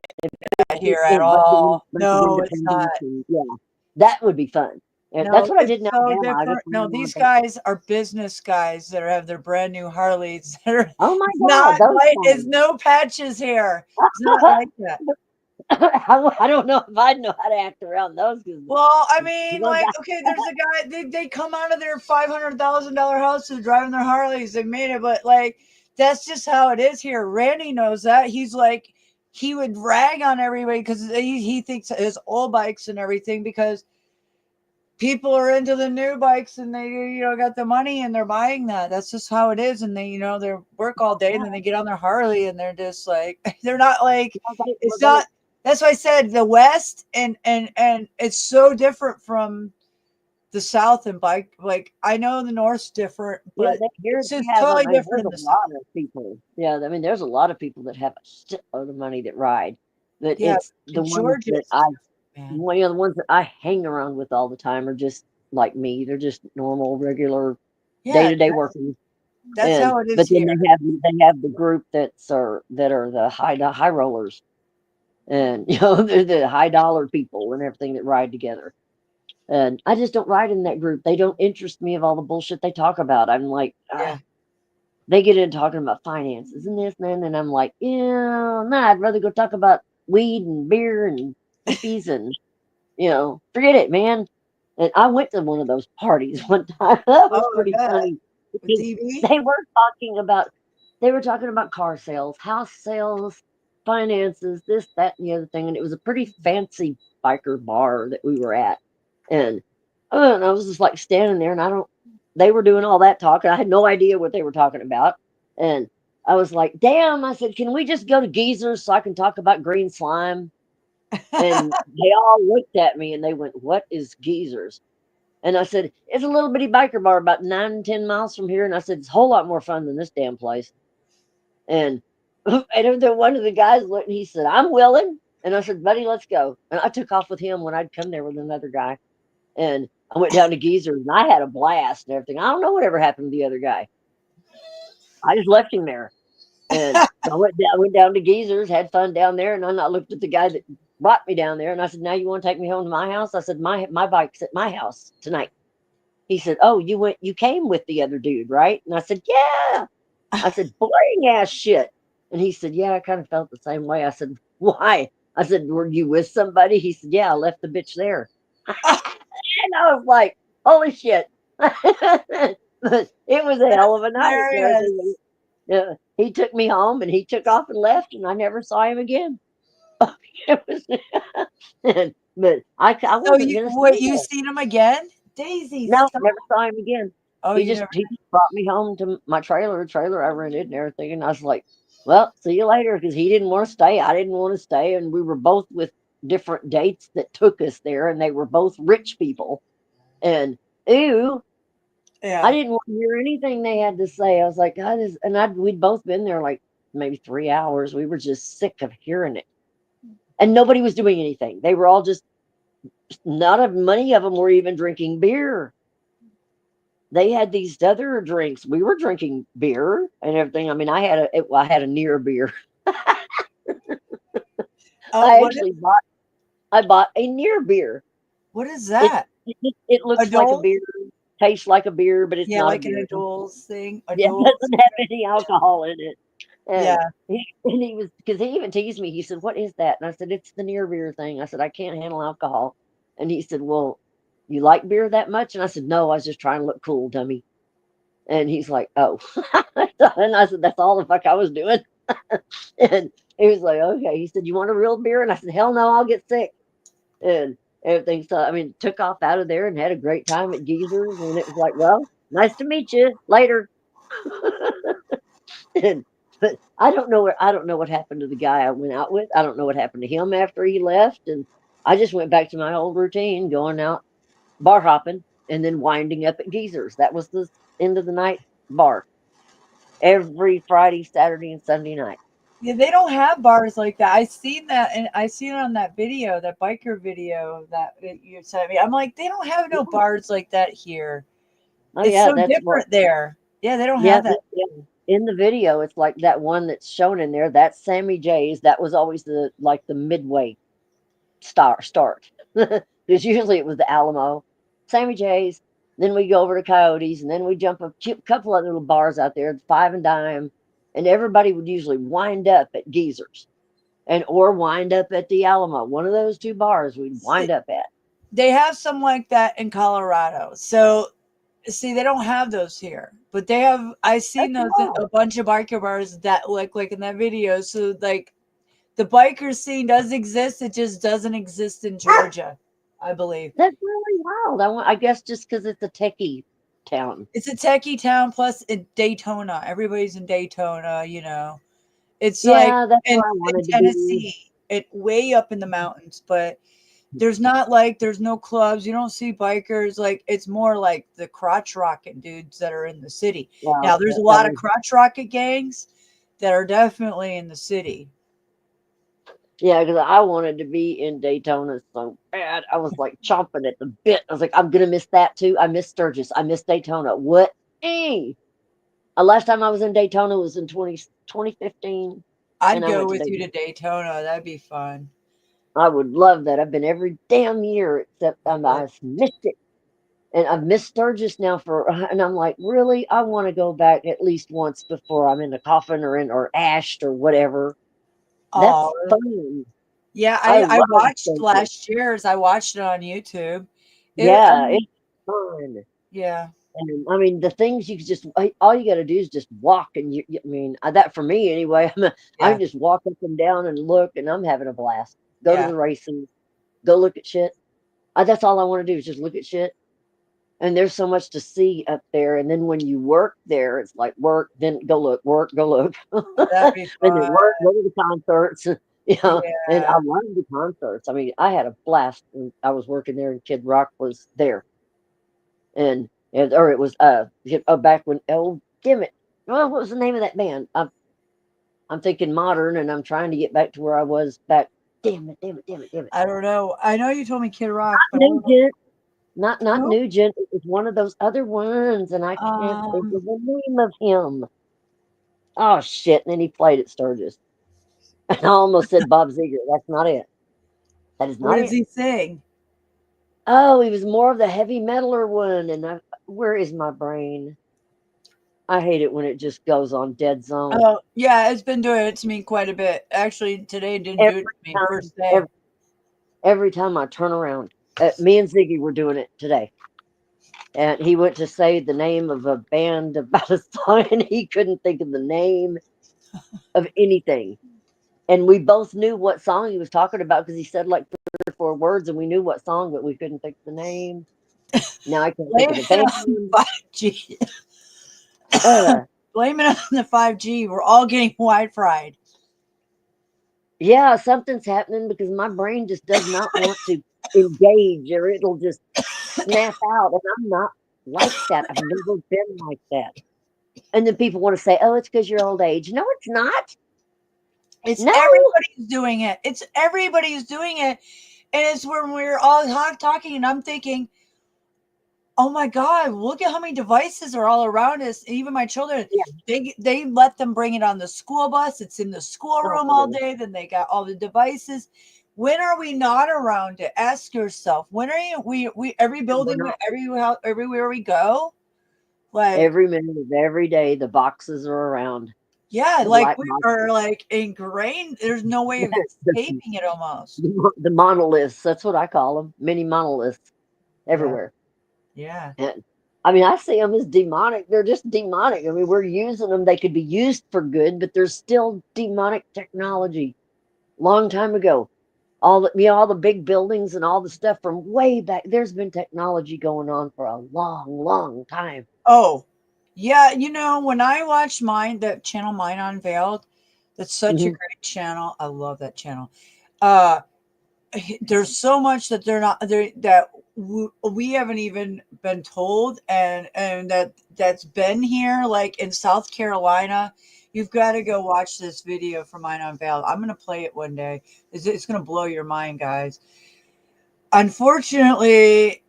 right here at but doing all. bunch of No, it's not. independence and yeah, that would be fun. And that's No, what I it's did in so Alabama. I just different. No, went on these vacation. guys are business guys that have their brand new Harleys. Oh my It's God, not those like it's guys. no patches here. It's not like that. I don't know if I'd know how to act around those because Well, I mean, one like, guy. okay, there's a guy. They come out of their $500,000 houses driving their Harleys. They made it, but like, that's just how it is here. Randy knows that. He's like, he would rag on everybody because he thinks his old bikes and everything because people are into the new bikes and they got the money and they're buying that. That's just how it is. And they work all day and then they get on their Harley and they're just like they're not like Well, it's not. That's why I said the West and it's so different from the South and bike. Like I know the North's different, yeah, but here it's they just have. totally I mean, different there's in a the South. lot of people. Yeah, I mean, there's a lot of people that have a shitload of money that ride, but Yeah, it's the ones that Georgia's man. the ones that I hang around with all the time are just like me. They're just normal, regular, day Yeah, to day workers. that's And how it but is then here. they have the group that are the high rollers, and they're the high dollar people and everything that ride together. And I just don't ride in that group. They don't interest me of all the bullshit they talk about. I'm like, Yeah. they get into talking about finances and this and that, and I'm like, yeah, nah, I'd rather go talk about weed and beer and hippies and forget it, man. And I went to one of those parties one time. That was Oh, I pretty bet. funny With because DB? they were talking about they were talking about car sales, house sales, finances, this, that, and the other thing. And it was a pretty fancy biker bar that we were at. And I was just like standing there and they were doing all that talking. I had no idea what they were talking about. And I was like, damn, I said, can we just go to Geezers so I can talk about green slime? And they all looked at me and they went, what is Geezers? And I said, it's a little bitty biker bar about 9 to 10 miles from here. And I said, it's a whole lot more fun than this damn place. And and one of the guys looked and he said, I'm willing. And I said, buddy, let's go. And I took off with him when I'd come there with another guy. And I went down to Geezers and I had a blast and everything. I don't know whatever happened to the other guy. I just left him there. And so I went down to Geezers, had fun down there, and then I looked at the guy that brought me down there, and I said, "Now you want to take me home to my house?" I said, "My bike's at my house tonight." He said, "Oh, you came with the other dude, right?" And I said, "Yeah." I said, "Boring ass shit." And he said, "Yeah, I kind of felt the same way." I said, "Why?" I said, "Were you with somebody?" He said, "Yeah, I left the bitch there." And I was like, "Holy shit!" But it was a hell of a night. Hilarious. Yeah, he took me home and he took off and left, and I never saw him again. It was, but I So wasn't you gonna stay wait, you there. seen him again? Daisy, No, stop. never saw him again. Oh, you never. He just brought me home to my trailer I rented and everything, and I was like, "Well, see you later," because he didn't want to stay, I didn't want to stay, and we were both with different dates that took us there, and they were both rich people. And ew, I Yeah. didn't want to hear anything they had to say. I was like, God, we'd both been there like maybe 3 hours. We were just sick of hearing it, and nobody was doing anything. They were all just not many of them were even drinking beer. They had these other drinks. We were drinking beer and everything. I mean, I had a near beer. Oh, I actually I bought a near beer. what is It that? it looks like a Adult? beer, tastes like a beer, but it's Yeah, not a like an beer. adults thing. Yeah, it Adults. doesn't have any alcohol in it. And Yeah. he was because he even teased me. He said, "What is that?" And I said, "It's the near beer thing." I said, "I can't handle alcohol." And he said, "Well, you like beer that much?" And I said, "No, I was just trying to look cool, dummy." And he's like, "Oh." And I said, "That's all the fuck I was doing." And he was like, "Okay." He said, "You want a real beer?" And I said, "Hell no, I'll get sick." And everything. So I mean, took off out of there and had a great time at Geezers. And it was like, "Well, nice to meet you. Later." And but I don't know what happened to the guy I went out with. I don't know what happened to him after he left. And I just went back to my old routine, going out bar hopping and then winding up at Geezer's. That was the end of the night bar every Friday, Saturday, and Sunday night. Yeah, they don't have bars like that. I seen that, and I seen it on that video, that biker video that you sent me. I'm like, they don't have no bars like that here. Oh It's yeah, so that's what. different there. Yeah, they don't Yeah, have that. yeah. In the video, it's like that one that's shown in there. That's Sammy J's. That was always the midway start because usually it was the Alamo, Sammy J's. Then we go over to Coyotes, and then we jump a couple of little bars out there, Five and Dime, and everybody would usually wind up at Geezer's, and or wind up at the Alamo. One of those two bars we'd wind up at. They have some like that in Colorado. So see, they don't have those here, but they have. I seen That's those in wild. a bunch of biker bars that like in that video. So like the biker scene does exist. It just doesn't exist in Georgia, I believe. That's really wild. I guess just because it's a techie town. It's a techie town. Plus, in Daytona, everybody's in Daytona. You know, it's like Yeah, that's in, where I in wanted to be. Tennessee, it way up in the mountains, but there's no clubs. You don't see bikers. Like it's more like the crotch rocket dudes that are in the city. Well, Now there's a that lot of was crotch rocket gangs that are definitely in the city. Yeah, because I wanted to be in Daytona so bad. I was like chomping at the bit. I was like, I'm gonna miss that too. I miss Sturgis. I miss Daytona. What? Dang. Last time I was in Daytona was in 2015, I'd and I go went to with you to Daytona. Daytona. That'd be fun. I would love that. I've been every damn year except Yeah. I've missed it. And I've missed Sturgis now and I'm like, really? I want to go back at least once before I'm in a coffin or ashed or whatever. Oh, That's fun. yeah. I I love watched Sturgis. last year's. I watched it on YouTube. I Yeah, mean, it's fun. yeah, And I mean, the things you just all you got to do is just walk, and I mean, that for me anyway. I yeah, can just walk up and down and look, and I'm having a blast. Go to yeah. the races, go look at shit. That's all I want to do is just look at shit. And there's so much to see up there. And then when you work there, it's like work, then go look, work, go look, That'd be and then fun. work, go to the concerts. And I Yeah. love the concerts. I mean, I had a blast when I was working there, and Kid Rock was there. Or it was back when damn it, well, what was the name of that band? I'm thinking modern, and I'm trying to get back to where I was back. Damn it. I don't know. I know you told me Kid Rock, but I don't know. Nugent, not Who? Nugent. It was one of those other ones, and I can't think Um, of the name of him. Oh shit! And then he played at Sturgis, and I almost said Bob Seger. That's not it. That is what not does it. he sing? Oh, he was more of the heavy metaler one, and where is my brain? I hate it when it just goes on dead zone. Oh, yeah, it's been doing it to me quite a bit. Actually, today it didn't do it Every to me time, first day. every time I turn around, me and Ziggy were doing it today, and he went to say the name of a band about a song, and he couldn't think of the name of anything. And we both knew what song he was talking about because he said like 3 or 4 words, and we knew what song, but we couldn't think of the name. Now I can't think Blame of the it band on the name. 5G. Uh, Blame it on the 5G. We're all getting wide fried. yeah, something's happening because my brain just does not want to engage, or it'll just snap out, and I'm not like that. I've never been like that. And then people want to say, "Oh, it's because you're old age." No, it's not. It's No, everybody's doing it. It's everybody's doing it. And it's when we're all talking, and I'm thinking, oh my God, look at how many devices are all around us. Even my children, yeah, they let them bring it on the school bus. It's in the schoolroom all oh, day. Then they got all the devices. When are we not around it? Ask yourself. When are you? We every we're building, not. everywhere we go, like Every minute of every day, the boxes are around. yeah, The like black we boxes, are like ingrained. There's no way of the, escaping it almost. the monoliths. That's what I call them. Mini monoliths Yeah, everywhere. yeah. And I mean, I see them as demonic. They're just demonic. I mean, we're using them. They could be used for good, but there's still demonic technology. Long time ago, all the big buildings and all the stuff from way back. There's been technology going on for a long time. Oh, yeah. You know, when I watched that channel Mine Unveiled, that's such a Mhm. great channel. I love that channel. Uh, there's so much that they're not there that we haven't even been told, and that's been here, like in South Carolina. You've got to go watch this video from Mine Unveiled. I'm gonna play it one day. It's gonna blow your mind, guys. Unfortunately,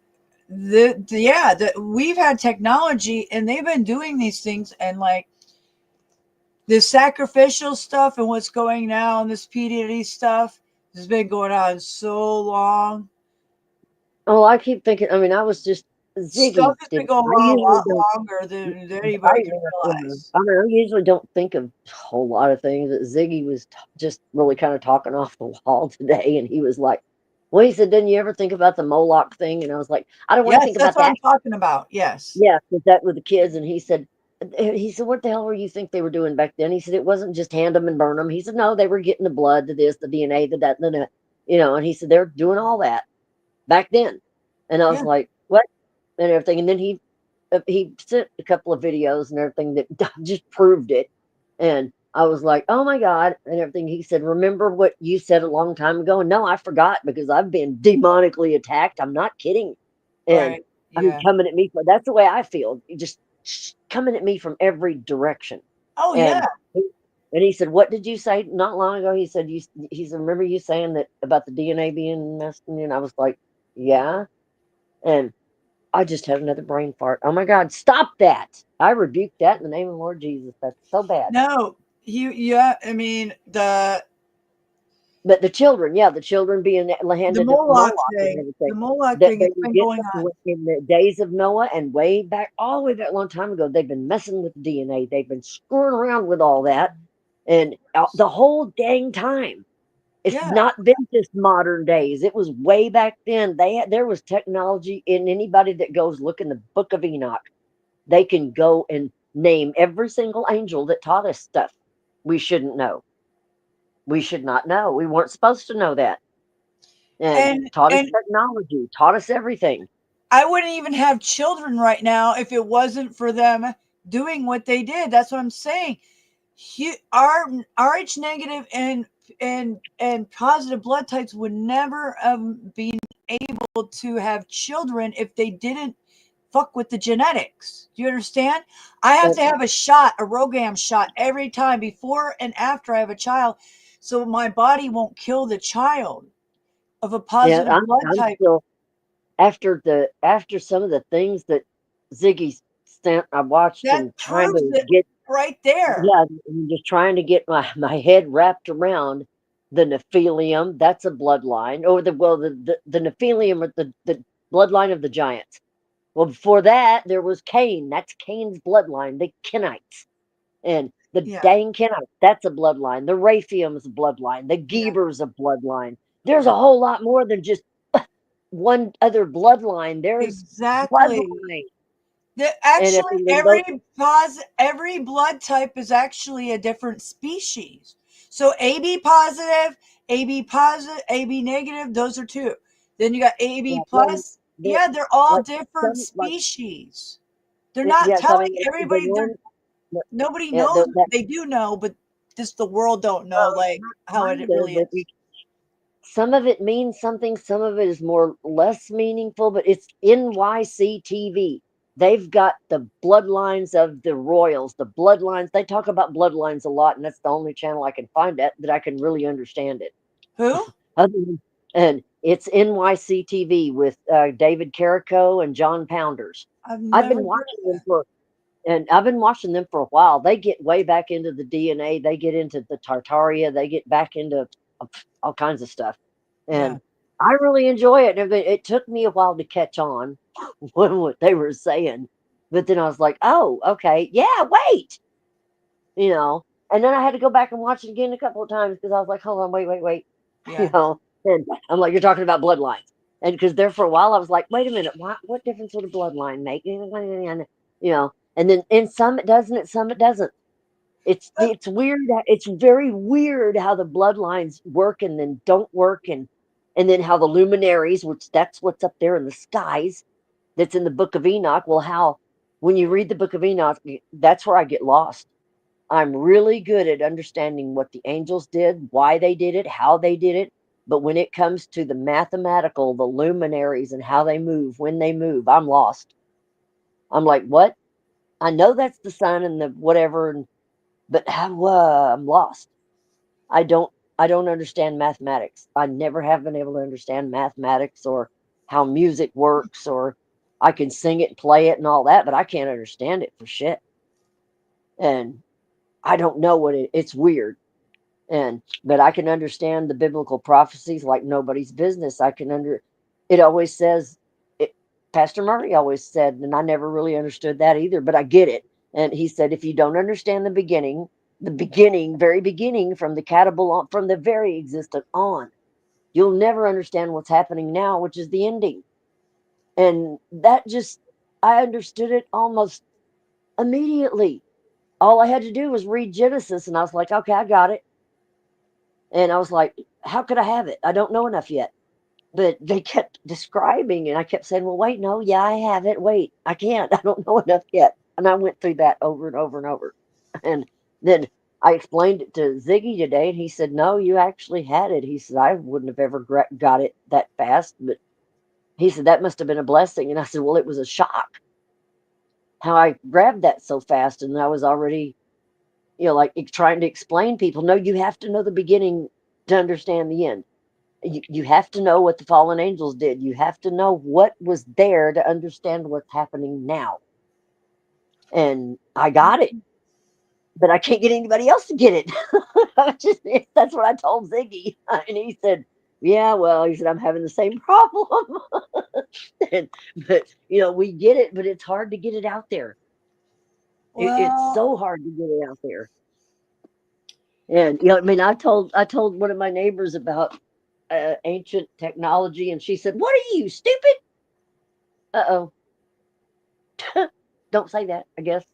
we've had technology and they've been doing these things, and like the sacrificial stuff and what's going now and this PDD stuff has been going on so long. Oh, I keep thinking. I mean, I was just Stuff Ziggy. has Did been going I on a usually lot don't? longer than I, anybody can realize. I mean, I usually don't think of a whole lot of things. But Ziggy was just really kind of talking off the wall today, and he was like, "Well," he said, "Didn't you ever think about the Moloch thing?" And I was like, "I don't want to Yes, think that's about what that." I'm talking about. Yes. Yeah, with that with the kids, and he said, "What the hell were you think they were doing back then?" He said, "It wasn't just hand them and burn them." He said, "No, they were getting the blood, the this, the DNA, the that, the that, you know." And he said, "They're doing all that back then." And I was Yeah. like, "What?" And everything. And then he sent a couple of videos and everything that just proved it. And I was like, "Oh my God," and everything. He said, "Remember what you said a long time ago?" And no, I forgot because I've been demonically attacked. I'm not kidding. And Right. I mean, Yeah. coming at me, but that's the way I feel. You just coming at me from every direction. Oh yeah. And he, and he said, "What did you say not long ago?" He said, he said, "Remember you saying that about the DNA being messed in you?" And I was like, "Yeah." And I just had another brain fart. Oh my God, stop that. I rebuke that in the name of the Lord Jesus. That's so bad. No, yeah. I mean But the children, yeah, the children being the handed to Moloch Moloch and thing. everything, The Moloch that thing they has were been getting going on. in the days of Noah and way back, all the way back a long time ago, they've been messing with DNA. They've been screwing around with all that. And the whole dang time. It's Yeah. not been just modern days. It was way back then. There was technology in anybody that goes look in the book of Enoch. They can go and name every single angel that taught us stuff we shouldn't know. We should not know. We weren't supposed to know that. And taught us And technology, taught us everything. I wouldn't even have children right now if it wasn't for them doing what they did. That's what I'm saying. Our RH negative and positive blood types would never be able to have children if they didn't fuck with the genetics. Do you understand? I have But to have a shot, a Rogam shot every time before and after I have a child, so my body won't kill the child of a yeah, positive blood I'm type. still after some of the things that Ziggy sent, I watched That and trying proves to it get right there. yeah, I'm just trying to get my head wrapped around the Nephilium. That's a bloodline, or the Nephilium, or the bloodline of the giants. Well, before that, there was Cain. That's Cain's bloodline, the Kenites. And the Yeah, dang Kenites, that's a bloodline. The Raphium's a bloodline. The yeah, Geber's a bloodline. There's a yeah. whole lot more than just one other bloodline. There's Exactly. bloodline. And if Actually, and then those, every blood type is actually a different species. So AB positive, AB positive, AB negative, those are two. Then you got yeah, AB well, plus. the, Yeah, they're all like different some, like, species. They're not yes, I telling mean, the everybody. one, the, Nobody yeah, knows. that, They do know, but just the world don't know well, like how it kind of, really but is. some of it means something, some of it is more less meaningful, but it's NYC TV. They've got the bloodlines of the royals, the bloodlines. They talk about bloodlines a lot, and that's the only channel I can find that I can really understand it. Who? Other than, and it's NYC TV with David Carrico and John Pounders. I've I've never been heard watching of them that. for and I've been watching them for a while. They get way back into the DNA. They get into the Tartaria. They get back into all kinds of stuff. Yeah. And I really enjoy it. And it took me a while to catch on what they were saying. But then I was like, oh, okay. Yeah, wait. You know. And then I had to go back and watch it again a couple of times because I was like, hold on, wait. You Yeah. know. And I'm like, you're talking about bloodlines. And because there for a while I was like, wait a minute, what difference would a bloodline make? You know, and then in some it doesn't, in some it doesn't. But It's weird. It's very weird how the bloodlines work and then don't work, and then how the luminaries, which that's what's up there in the skies, that's in the Book of Enoch. Well, how when you read the Book of Enoch, that's where I get lost. I'm really good at understanding what the angels did, why they did it, how they did it, But when it comes to the mathematical, the luminaries and how they move, when they move, I'm lost. I'm like, what? I know that's the sun and the whatever, but how, I'm lost. I don't I don't understand mathematics. I never have been able to understand mathematics or how music works, or I can sing it, play it and all that, but I can't understand it for shit. And I don't know it's weird. And but I can understand the biblical prophecies like nobody's business. It always says it, Pastor Murray always said, and I never really understood that either, but I get it. And he said, if you don't understand the beginning, very beginning, from the catable on, from the very existent on, you'll never understand what's happening now, which is the ending. And that just, I understood it almost immediately. All I had to do was read Genesis, and I was like, okay, I got it. And I was like, how could I have it? I don't know enough yet. But they kept describing, and I kept saying, well, wait, no, yeah, I have it. Wait, I can't. I don't know enough yet. And I went through that over and over and over. And then I explained it to Ziggy today, and he said, no, you actually had it. He said, I wouldn't have ever got it that fast. But he said, that must have been a blessing. And I said, well, it was a shock how I grabbed that so fast. And I was already, like trying to explain people, no, you have to know the beginning to understand the end. You have to know what the fallen angels did. You have to know what was there to understand what's happening now. And I got it, but I can't get anybody else to get it. That's what I told Ziggy. And he said, yeah, well, he said, I'm having the same problem. But, we get it, but it's hard to get it out there. It's so hard to get it out there. And, I mean, I told one of my neighbors about ancient technology, and she said, what are you, stupid? Uh-oh. Don't say that, I guess.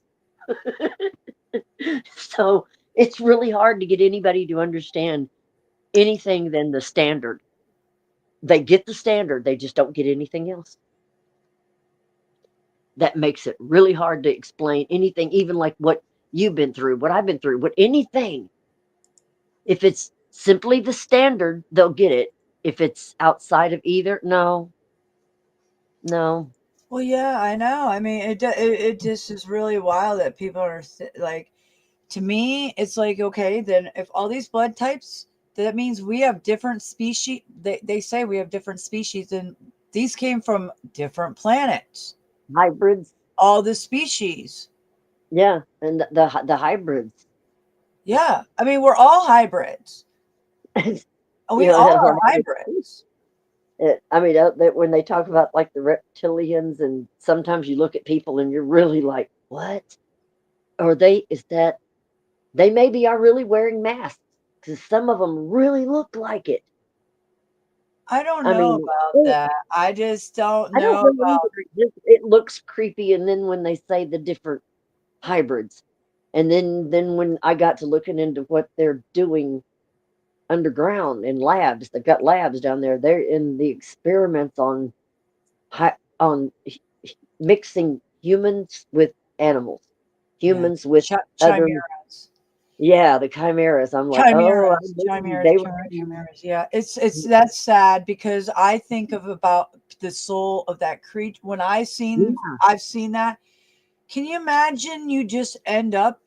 So it's really hard to get anybody to understand anything than the standard. They get the standard, they just don't get anything else. That makes it really hard to explain anything, even like what you've been through, what I've been through, what anything. If it's simply the standard, they'll get it. If it's outside of either, no. Well, yeah, I know. I mean, it just is really wild that people are like, to me, it's like, okay, then if all these blood types, that means we have different species. They say we have different species, and these came from different planets. Hybrids. All the species. Yeah, and the hybrids. Yeah, I mean, we're all hybrids. We all are hybrids. I mean, when they talk about like the reptilians, and sometimes you look at people and you're really like, what? Or they maybe are really wearing masks, because some of them really look like it. I don't know about that. I just don't know about it. Looks creepy. And then when they say the different hybrids, and then when I got to looking into what they're doing underground in labs, they've got labs down there. They're in the experiments on mixing humans with animals, humans with chimeras. Yeah, the chimeras. I'm like, chimeras. Yeah, that's sad, because I think about the soul of that creature. When I've seen that. Can you imagine you just end up,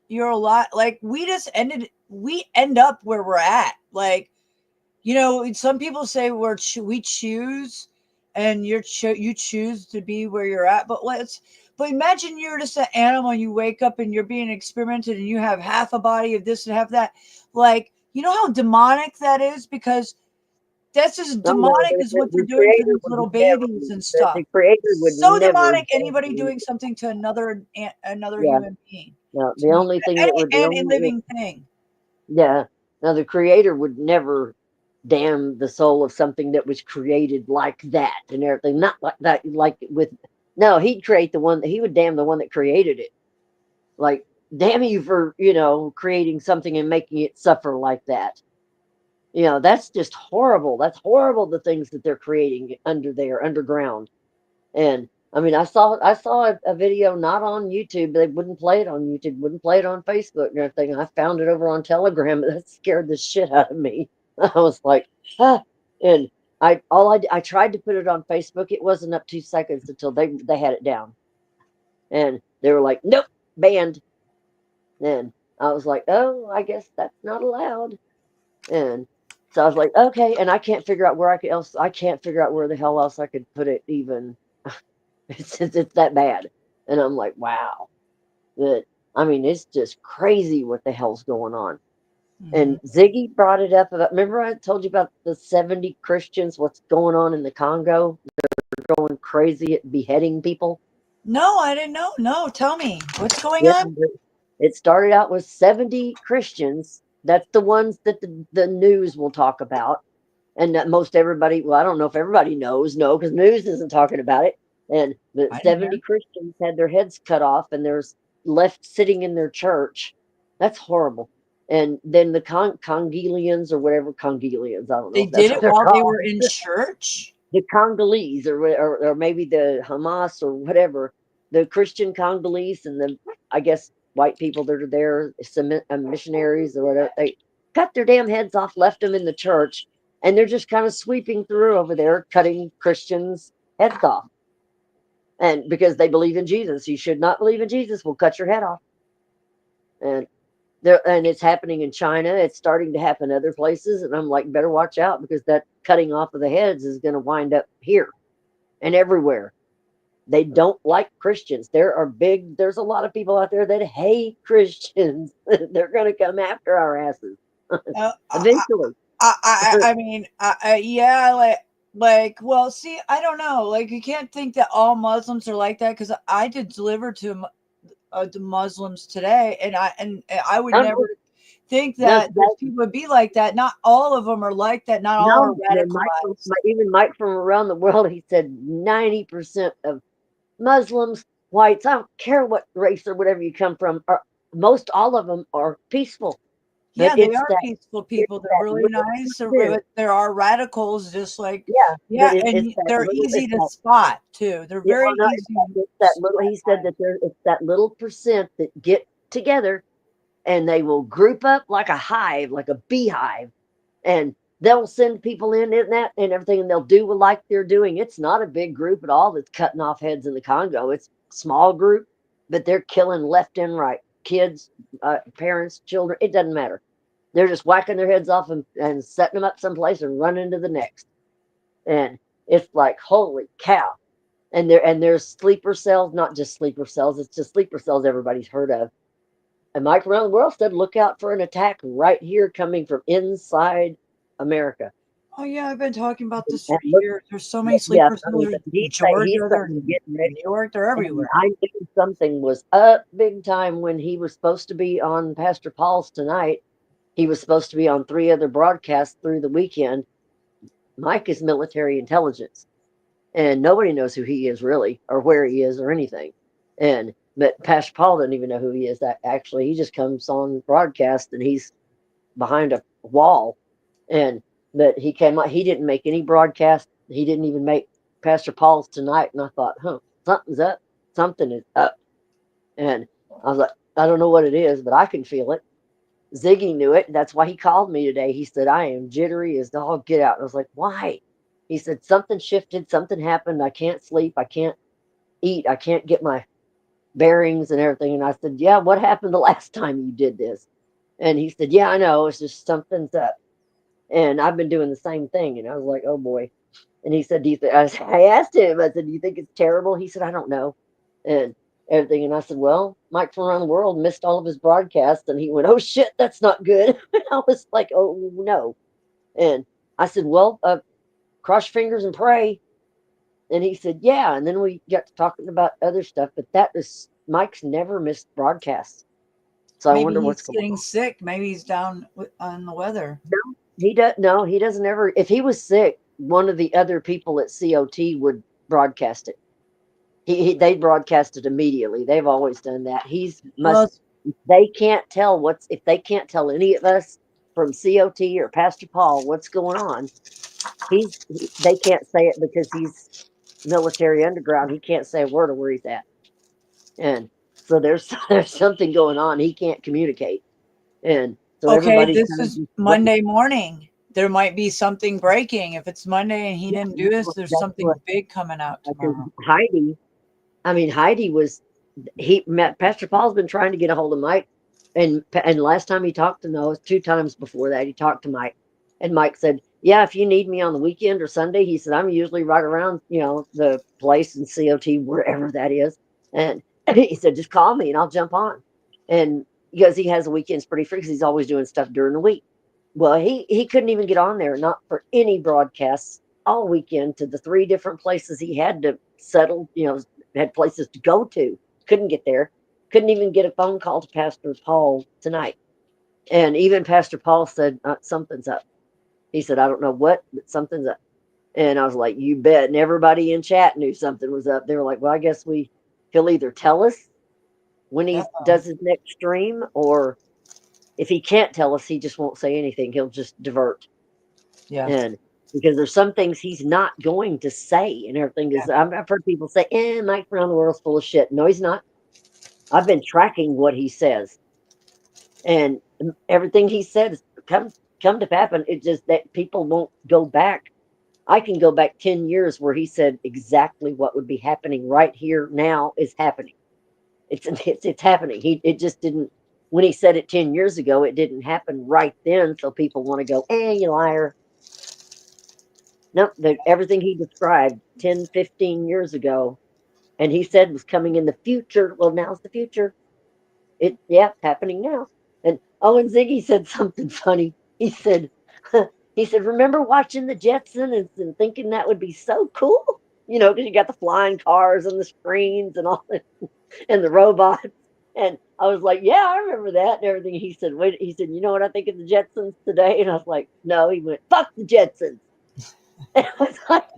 you're a lot like we end up where we're at. Like, some people say we choose, and you choose to be where you're at. But imagine you're just an animal, and you wake up and you're being experimented, and you have half a body of this and half that. Like, you know how demonic that is? Because that's as demonic as what they're doing to these little babies and stuff. The creator would so demonic. Anybody doing something to another human being. No, the only thing that would any living thing. Yeah. Now the creator would never damn the soul of something that was created like that and everything. Not like that. No, he'd create the one that he would damn the one that created it. Like, damn you for creating something and making it suffer like that. That's just horrible. That's horrible, the things that they're creating under there, underground. And I mean, I saw a video, not on YouTube. They wouldn't play it on YouTube, wouldn't play it on Facebook and everything. I found it over on Telegram. That scared the shit out of me. I was like, and I tried to put it on Facebook. It wasn't up 2 seconds until they had it down, and they were like, nope, banned. And I was like, oh, I guess that's not allowed. And so I was like, okay. And I can't figure out where I can't figure out where the hell else I could put it even. It's that bad. And I'm like, wow. But I mean, it's just crazy what the hell's going on. And Ziggy brought it up about, remember I told you about the 70 Christians, what's going on in the Congo? They're going crazy at beheading people. No, I didn't know. No, tell me what's going Yeah, on. it started out with 70 Christians. That's the ones that the news will talk about. And that most everybody, well, I don't know if everybody knows, no, because news isn't talking about it. And the I didn't 70 hear. Christians had their heads cut off and there's left sitting in their church. That's horrible. And then the Congolians or whatever, Congolians, I don't know They if that's did what it they're while they called. were in church. The Congolese or maybe the Hamas or whatever, the Christian Congolese and the, I guess, white people that are there, some missionaries or whatever, they cut their damn heads off, left them in the church, and they're just kind of sweeping through over there, cutting Christians' heads off. And because they believe in Jesus, you should not believe in Jesus, we'll cut your head off. And and it's happening in China. It's starting to happen other places, and I'm like, better watch out because that cutting off of the heads is going to wind up here and everywhere. They don't like Christians. There's a lot of people out there that hate Christians. They're going to come after our asses Uh, eventually. I mean, yeah, well, see, I don't know. Like, you can't think that all Muslims are like that because I did deliver to Muslims today, and I would No, never think no, that those people would be like that. Not all of them are like that. Not all are no, radicalized. even Mike from around the world, he said 90% of Muslims, whites, I don't care what race or whatever you come from, most all of them are peaceful. Yeah, But they are peaceful it's people. They're that really little nice. percent. But there are radicals, just like, Yeah, but yeah, it's and that they're little, easy it's to that, spot too. They're yeah, very well, no, easy to it's that little, he said spot. that it's that little percent that get together and they will group up like a hive, like a beehive, and they'll send people in and that and everything, and they'll do like they're doing. It's not a big group at all that's cutting off heads in the Congo. It's a small group, but they're killing left and right, kids, parents, children. It doesn't matter. They're just whacking their heads off and setting them up someplace and running to the next. And it's like, holy cow. And there's sleeper cells, not just sleeper cells, it's just sleeper cells everybody's heard of. And Mike around the world said, look out for an attack right here coming from inside America. Oh yeah, I've been talking about this And for look, years. There's so many yeah, sleeper I mean, cells in he's Georgia, they're saying getting in ready. New York, they're And everywhere. I knew something was up big time when he was supposed to be on Pastor Paul's tonight. He was supposed to be on 3 other broadcasts through the weekend. Mike is military intelligence, and nobody knows who he is really, or where he is, or anything. And but Pastor Paul doesn't even know who he is. That actually, he just comes on broadcast, and he's behind a wall. And but he came out. He didn't make any broadcast. He didn't even make Pastor Paul's tonight. And I thought, something's up. Something is up. And I was like, I don't know what it is, but I can feel it. Ziggy knew it. That's why he called me today. He said, I am jittery as dog get out. And I was like, why? He said, something shifted, something happened. I can't sleep. I can't eat. I can't get my bearings and everything. And I said, yeah, what happened the last time you did this? And he said, yeah, I know. It's just something's up. And I've been doing the same thing. And I was like, oh boy. And he said, I asked him, I said, do you think it's terrible? He said, I don't know. And everything. And I said, well, Mike from around the world missed all of his broadcasts. And he went, oh shit, that's not good. And I was like, oh no. And I said, well, cross your fingers and pray. And he said, yeah. And then we got to talking about other stuff, but Mike's never missed broadcasts. So I Maybe wonder what's he's going getting on. sick. Maybe he's down on the weather. No, he doesn't ever. If he was sick, one of the other people at COT would broadcast it. They broadcast it immediately. They've always done that. Well, They can't tell if they can't tell any of us from COT or Pastor Paul what's going on. They can't say it because he's military underground. He can't say a word of where he's at. And so there's something going on. He can't communicate. And so okay, everybody's this kind of is just waiting. Monday morning. there might be something breaking. If it's Monday and he Yeah, didn't do this, there's that's something what big coming out I think. tomorrow. Heidi was, Pastor Paul's been trying to get a hold of Mike. And last time he talked to Noah, 2 times before that, he talked to Mike. And Mike said, yeah, if you need me on the weekend or Sunday, he said, I'm usually right around, the place in COT, wherever that is. And he said, just call me and I'll jump on. And because he has the weekends pretty free because he's always doing stuff during the week. Well, he couldn't even get on there, not for any broadcasts all weekend to the 3 different places he had to settle, had places to go to. Couldn't get there. Couldn't even get a phone call to Pastor Paul tonight. And even Pastor Paul said, something's up. He said, I don't know what, but something's up. And I was like, you bet. And everybody in chat knew something was up. They were like, well, I guess he'll either tell us when he does his next stream, or if he can't tell us, he just won't say anything. He'll just divert. Yeah. And because there's some things he's not going to say and everything. Because I've heard people say, Mike Around the World's full of shit. No, he's not. I've been tracking what he says. And everything he said has come to happen. It's just that people won't go back. I can go back 10 years where he said exactly what would be happening right here now is happening. It's happening. It just didn't, when he said it 10 years ago, it didn't happen right then. So people want to go, you liar. Nope, everything he described 10, 15 years ago, and he said was coming in the future. Well, now's the future. It's happening now. And and Ziggy said something funny. He said, remember watching the Jetsons and thinking that would be so cool? Because you got the flying cars and the screens and all that, and the robots. And I was like, yeah, I remember that and everything. He said, you know what I think of the Jetsons today? And I was like, no. He went, fuck the Jetsons. And I was like,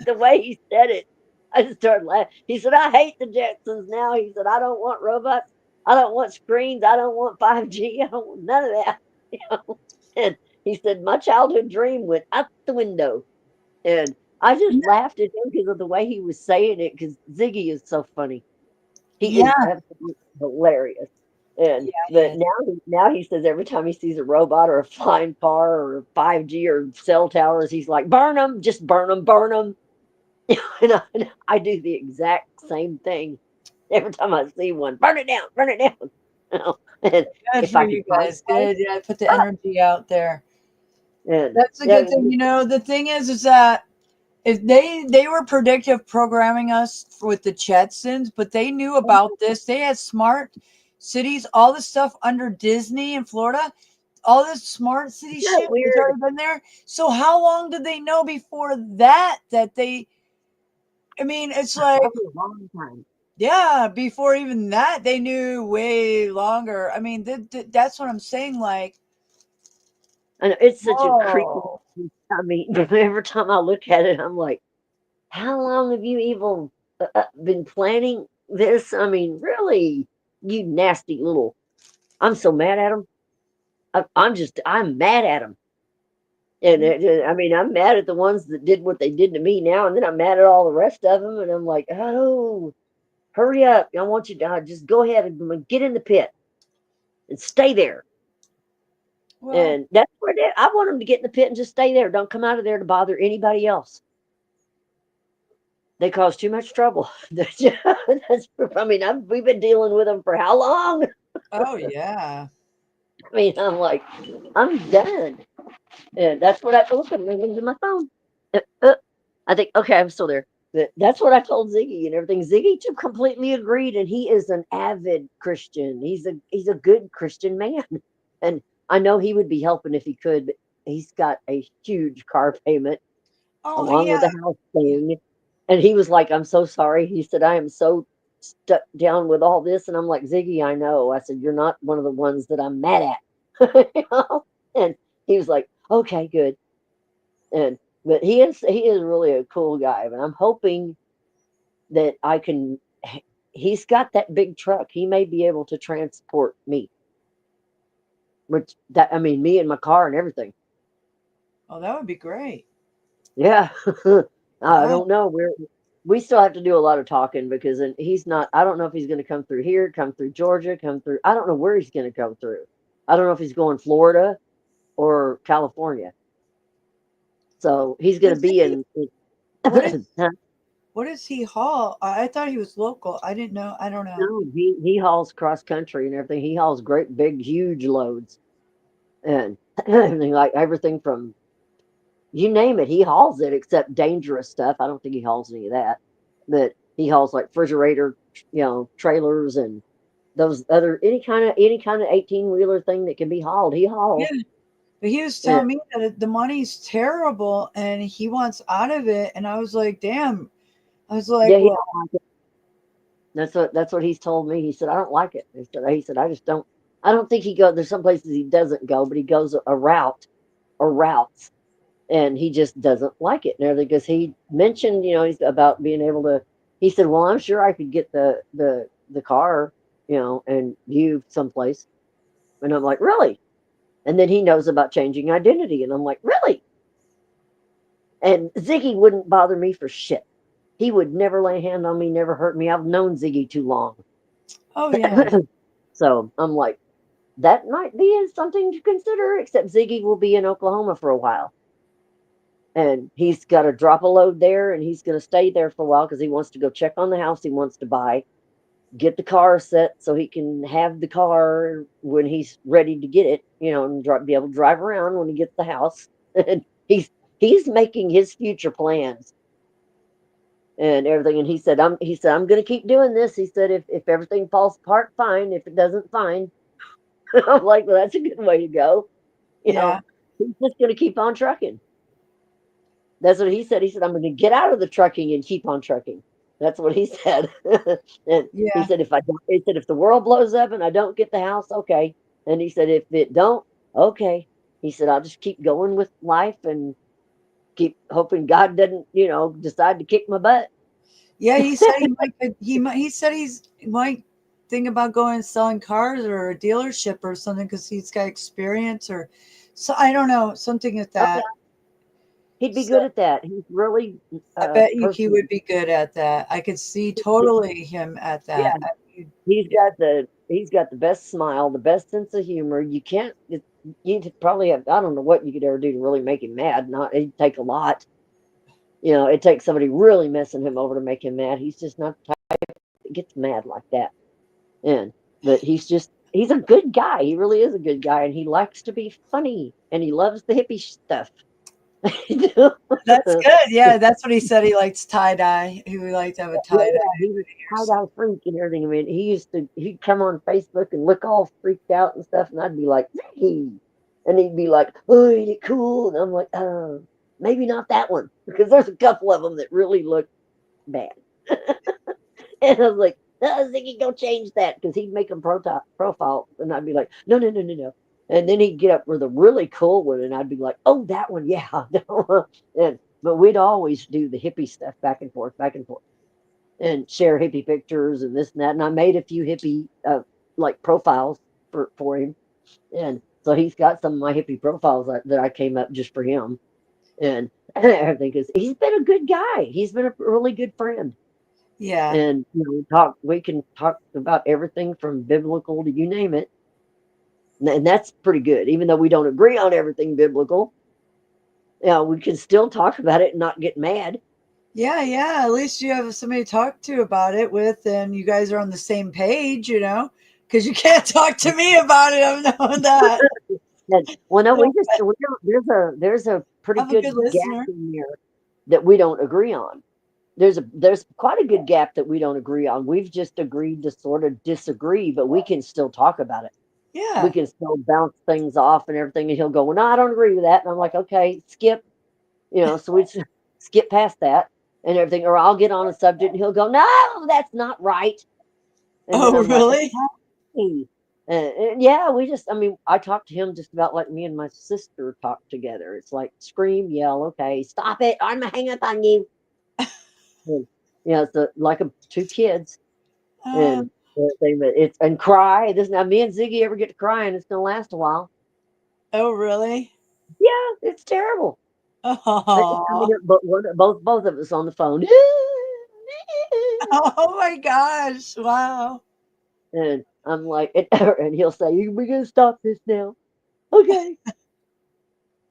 the way he said it, I just started laughing. He said, I hate the Jetsons now. He said, I don't want robots. I don't want screens. I don't want 5G. I don't want none of that. And he said, my childhood dream went out the window. And I just laughed at him because of the way he was saying it, because Ziggy is so funny. He is absolutely hilarious. And but now he says every time he sees a robot or a flying car or 5G or cell towers, he's like, burn them, just burn them, burn them. And I do the exact same thing every time I see one. Burn it down, burn it down. And Good for you guys. Good. Yeah, put the energy out there. And that's a good thing. The thing is that if they were predictive programming us with the Jetsons, but they knew about this. They had smart cities, all this stuff under Disney in Florida, all this smart city shit has already been there. So how long did they know before that they? I mean, it's like a long time. Yeah, before even that, they knew way longer. I mean, that's what I'm saying. Like, and it's such a creepy. I mean, every time I look at it, I'm like, how long have you even been planning this? I mean, really, you nasty little. I'm so mad at them. I'm mad at them. And I mean, I'm mad at the ones that did what they did to me now, and then I'm mad at all the rest of them. And I'm like, oh, hurry up. I want you to just go ahead and get in the pit and stay there. Well, and that's where I want them to get in the pit and just stay there. Don't come out of there to bother anybody else. They cause too much trouble. I mean, we've been dealing with them for how long? Oh, yeah. I mean, I'm like, I'm done. And that's what I look at in my phone. I think, okay, I'm still there. That's what I told Ziggy and everything. Ziggy completely agreed, and he is an avid Christian. He's a good Christian man, and I know he would be helping if he could. But he's got a huge car payment along with the house thing, and he was like, "I'm so sorry." He said, "I am so stuck down with all this," and I'm like, "Ziggy, I know." I said, "You're not one of the ones that I'm mad at," And he was like, "Okay, good," But he is really a cool guy. But I'm hoping that I can. He's got that big truck. He may be able to transport me. Me and my car and everything. Oh, that would be great. Yeah, I don't know. We still have to do a lot of talking because he's not. I don't know if he's going to come through here, come through Georgia, come through. I don't know where he's going to come through. I don't know if he's going Florida. or California. So he's going to Is be he? in What is? Huh? What does he haul? I thought he was local. I didn't know. I don't know. No, he hauls cross country and everything. He hauls great big huge loads and everything, like everything from you name it, he hauls it except dangerous stuff. I don't think he hauls any of that. But he hauls like refrigerator, trailers and those other any kind of 18-wheeler thing that can be hauled. He hauls. Yeah. But he was Yeah, telling me that the money's terrible and he wants out of it. And I was like, damn. I was yeah, like, he well, don't like it. That's what he's told me. He said, I don't like it. He said, I just don't. I don't think he goes. There's some places he doesn't go, but he goes a route or routes, and he just doesn't like it and everything because he mentioned, he's about being able to. He said, well, I'm sure I could get the car, and you someplace. And I'm like, really? And then he knows about changing identity, and I'm like, really? And Ziggy wouldn't bother me for shit. He would never lay a hand on me, never hurt me. I've known Ziggy too long. oh, yeah. So I'm like, that might be something to consider, except Ziggy will be in Oklahoma for a while. And he's got to drop a load there and he's going to stay there for a while because he wants to go check on the house he wants to buy, get the car set so he can have the car when he's ready to get it, and be able to drive around when he gets the house. And he's making his future plans and everything. And he said, I'm going to keep doing this. He said, if everything falls apart, fine. If it doesn't, fine. I'm like, well, that's a good way to go. You know, Yeah. he's just going to keep on trucking. That's what he said. He said, I'm going to get out of the trucking and keep on trucking. That's what he said. And he Yeah. said, if the world blows up and I don't get the house, okay. And he said, if it don't, okay. He said, I'll just keep going with life and keep hoping God doesn't, decide to kick my butt. Yeah. He said he said he might think about going and selling cars or a dealership or something because he's got experience or so. I don't know. Something like Oh, yeah, that. he'd be So good at that. He's really I bet you he person. would be good at that. I could see totally him at Yeah, that. he's got the best smile, the best sense of humor. You'd probably have, I don't know what you could ever do to really make him mad. Not it'd take a lot. It takes somebody really messing him over to make him mad. He's just not the type that gets mad like that. And but he's a good guy. He really is a good guy, and he likes to be funny, and he loves the hippie stuff. That's good. Yeah, that's what he said. He likes tie dye. He would like to have a Yeah, tie yeah, dye he was or a something. tie-dye freak and everything. I mean, he'd come on Facebook and look all freaked out and stuff, and I'd be like, hey, and he'd be like, oh, ain't it cool? And I'm like, maybe not that one, because there's a couple of them that really look bad. And I was like, Ziggy, go change that, because he'd make them profile, and I'd be like, no, no, no, no, no. And then he'd get up with a really cool one, and I'd be like, oh, that one, yeah. But we'd always do the hippie stuff back and forth and share hippie pictures and this and that. And I made a few hippie like profiles for him, and so he's got some of my hippie profiles that I came up just for him and everything because he's been a good guy. He's been a really good friend, Yeah. and we can talk about everything from biblical to you name it, and that's pretty good. Even though we don't agree on everything biblical, we can still talk about it and not get mad. Yeah, yeah. At least you have somebody to talk to about it with, and you guys are on the same page, because you can't talk to me about it. I'm knowing that. And, well, no, Yeah, we don't. There's a pretty I'm a good good gap listener. in there that we don't agree on. There's quite a good gap that we don't agree on. We've just agreed to sort of disagree, but we can still talk about it. We Yeah. can still bounce things off and everything. And he'll go, well, no, I don't agree with that. And I'm like, okay, skip. So we just skip past that and everything. Or I'll get on a subject and he'll go, no, that's not right. And then Oh, I'm like, really? okay. Yeah, I mean, I talk to him just about like me and my sister talk together. It's like scream, yell, okay, stop it. I'm going to hang up on you. And, it's like two kids Uh, and and cry. This now me and Ziggy ever get to crying, it's gonna last a while. oh, really? Yeah, it's terrible. I mean, Oh, both of us on the phone, oh my gosh! Wow. and I'm like, and he'll say, "We're gonna stop this now." Okay.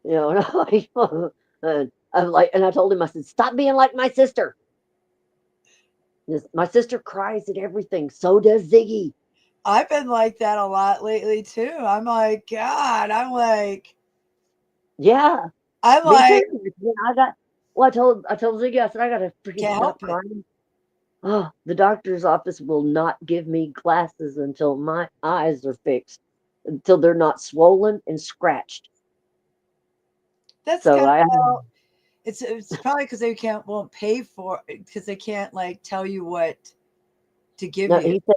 You know, and I'm like, and I told him, I said, stop being like my sister. My sister cries at everything. So does Ziggy. I've been like that a lot lately too. I'm like, God, Yeah, I'm me too. like, When I got, well, I told Ziggy, I said, I gotta freaking can't help stop it. crying. Oh, the doctor's office will not give me glasses until my eyes are fixed, until they're not swollen and scratched. That's So kind I, of how it's probably because they won't pay for it because they can't like tell you what to give no, you. he said,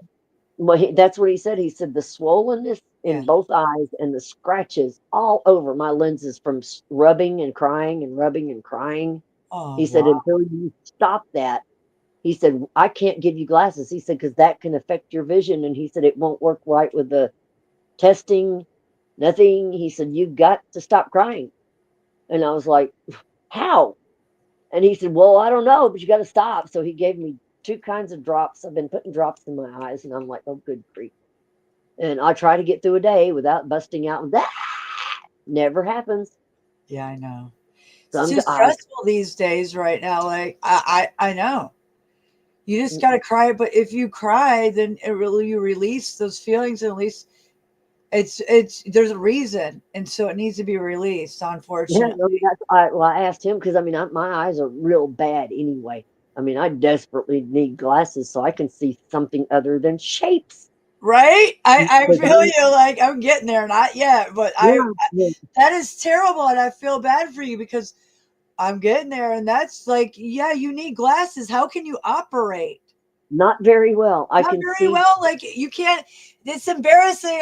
well, that's what he said. He said the swollenness Yeah. in both eyes and the scratches all over my lenses from rubbing and crying and rubbing and crying. Oh He said, wow. until you stop that, he said, I can't give you glasses. He said, because that can affect your vision. And he said, it won't work right with the testing, nothing. He said, you've got to stop crying. And I was like, how? And he said, well, I don't know, but you got to stop. So he gave me two kinds of drops. I've been putting drops in my eyes, and I'm like, oh, good grief. And I try to get through a day without busting out. That never happens. Yeah, I know. It's Some, too I, stressful these days right now. Like I know. You just gotta cry, but if you cry, then it really you release those feelings and at least it's there's a reason and so it needs to be released, yeah, no, unfortunately. well, I asked him because I mean, my eyes are real bad anyway. I mean, I desperately need glasses so I can see something other than shapes. Right? I Because feel you like I'm getting there, not yet, but yeah, yeah, that is terrible and I feel bad for you because I'm getting there and that's like, yeah, you need glasses. How can you operate? not very well. I Not can very see. well. Like you can't. It's embarrassing.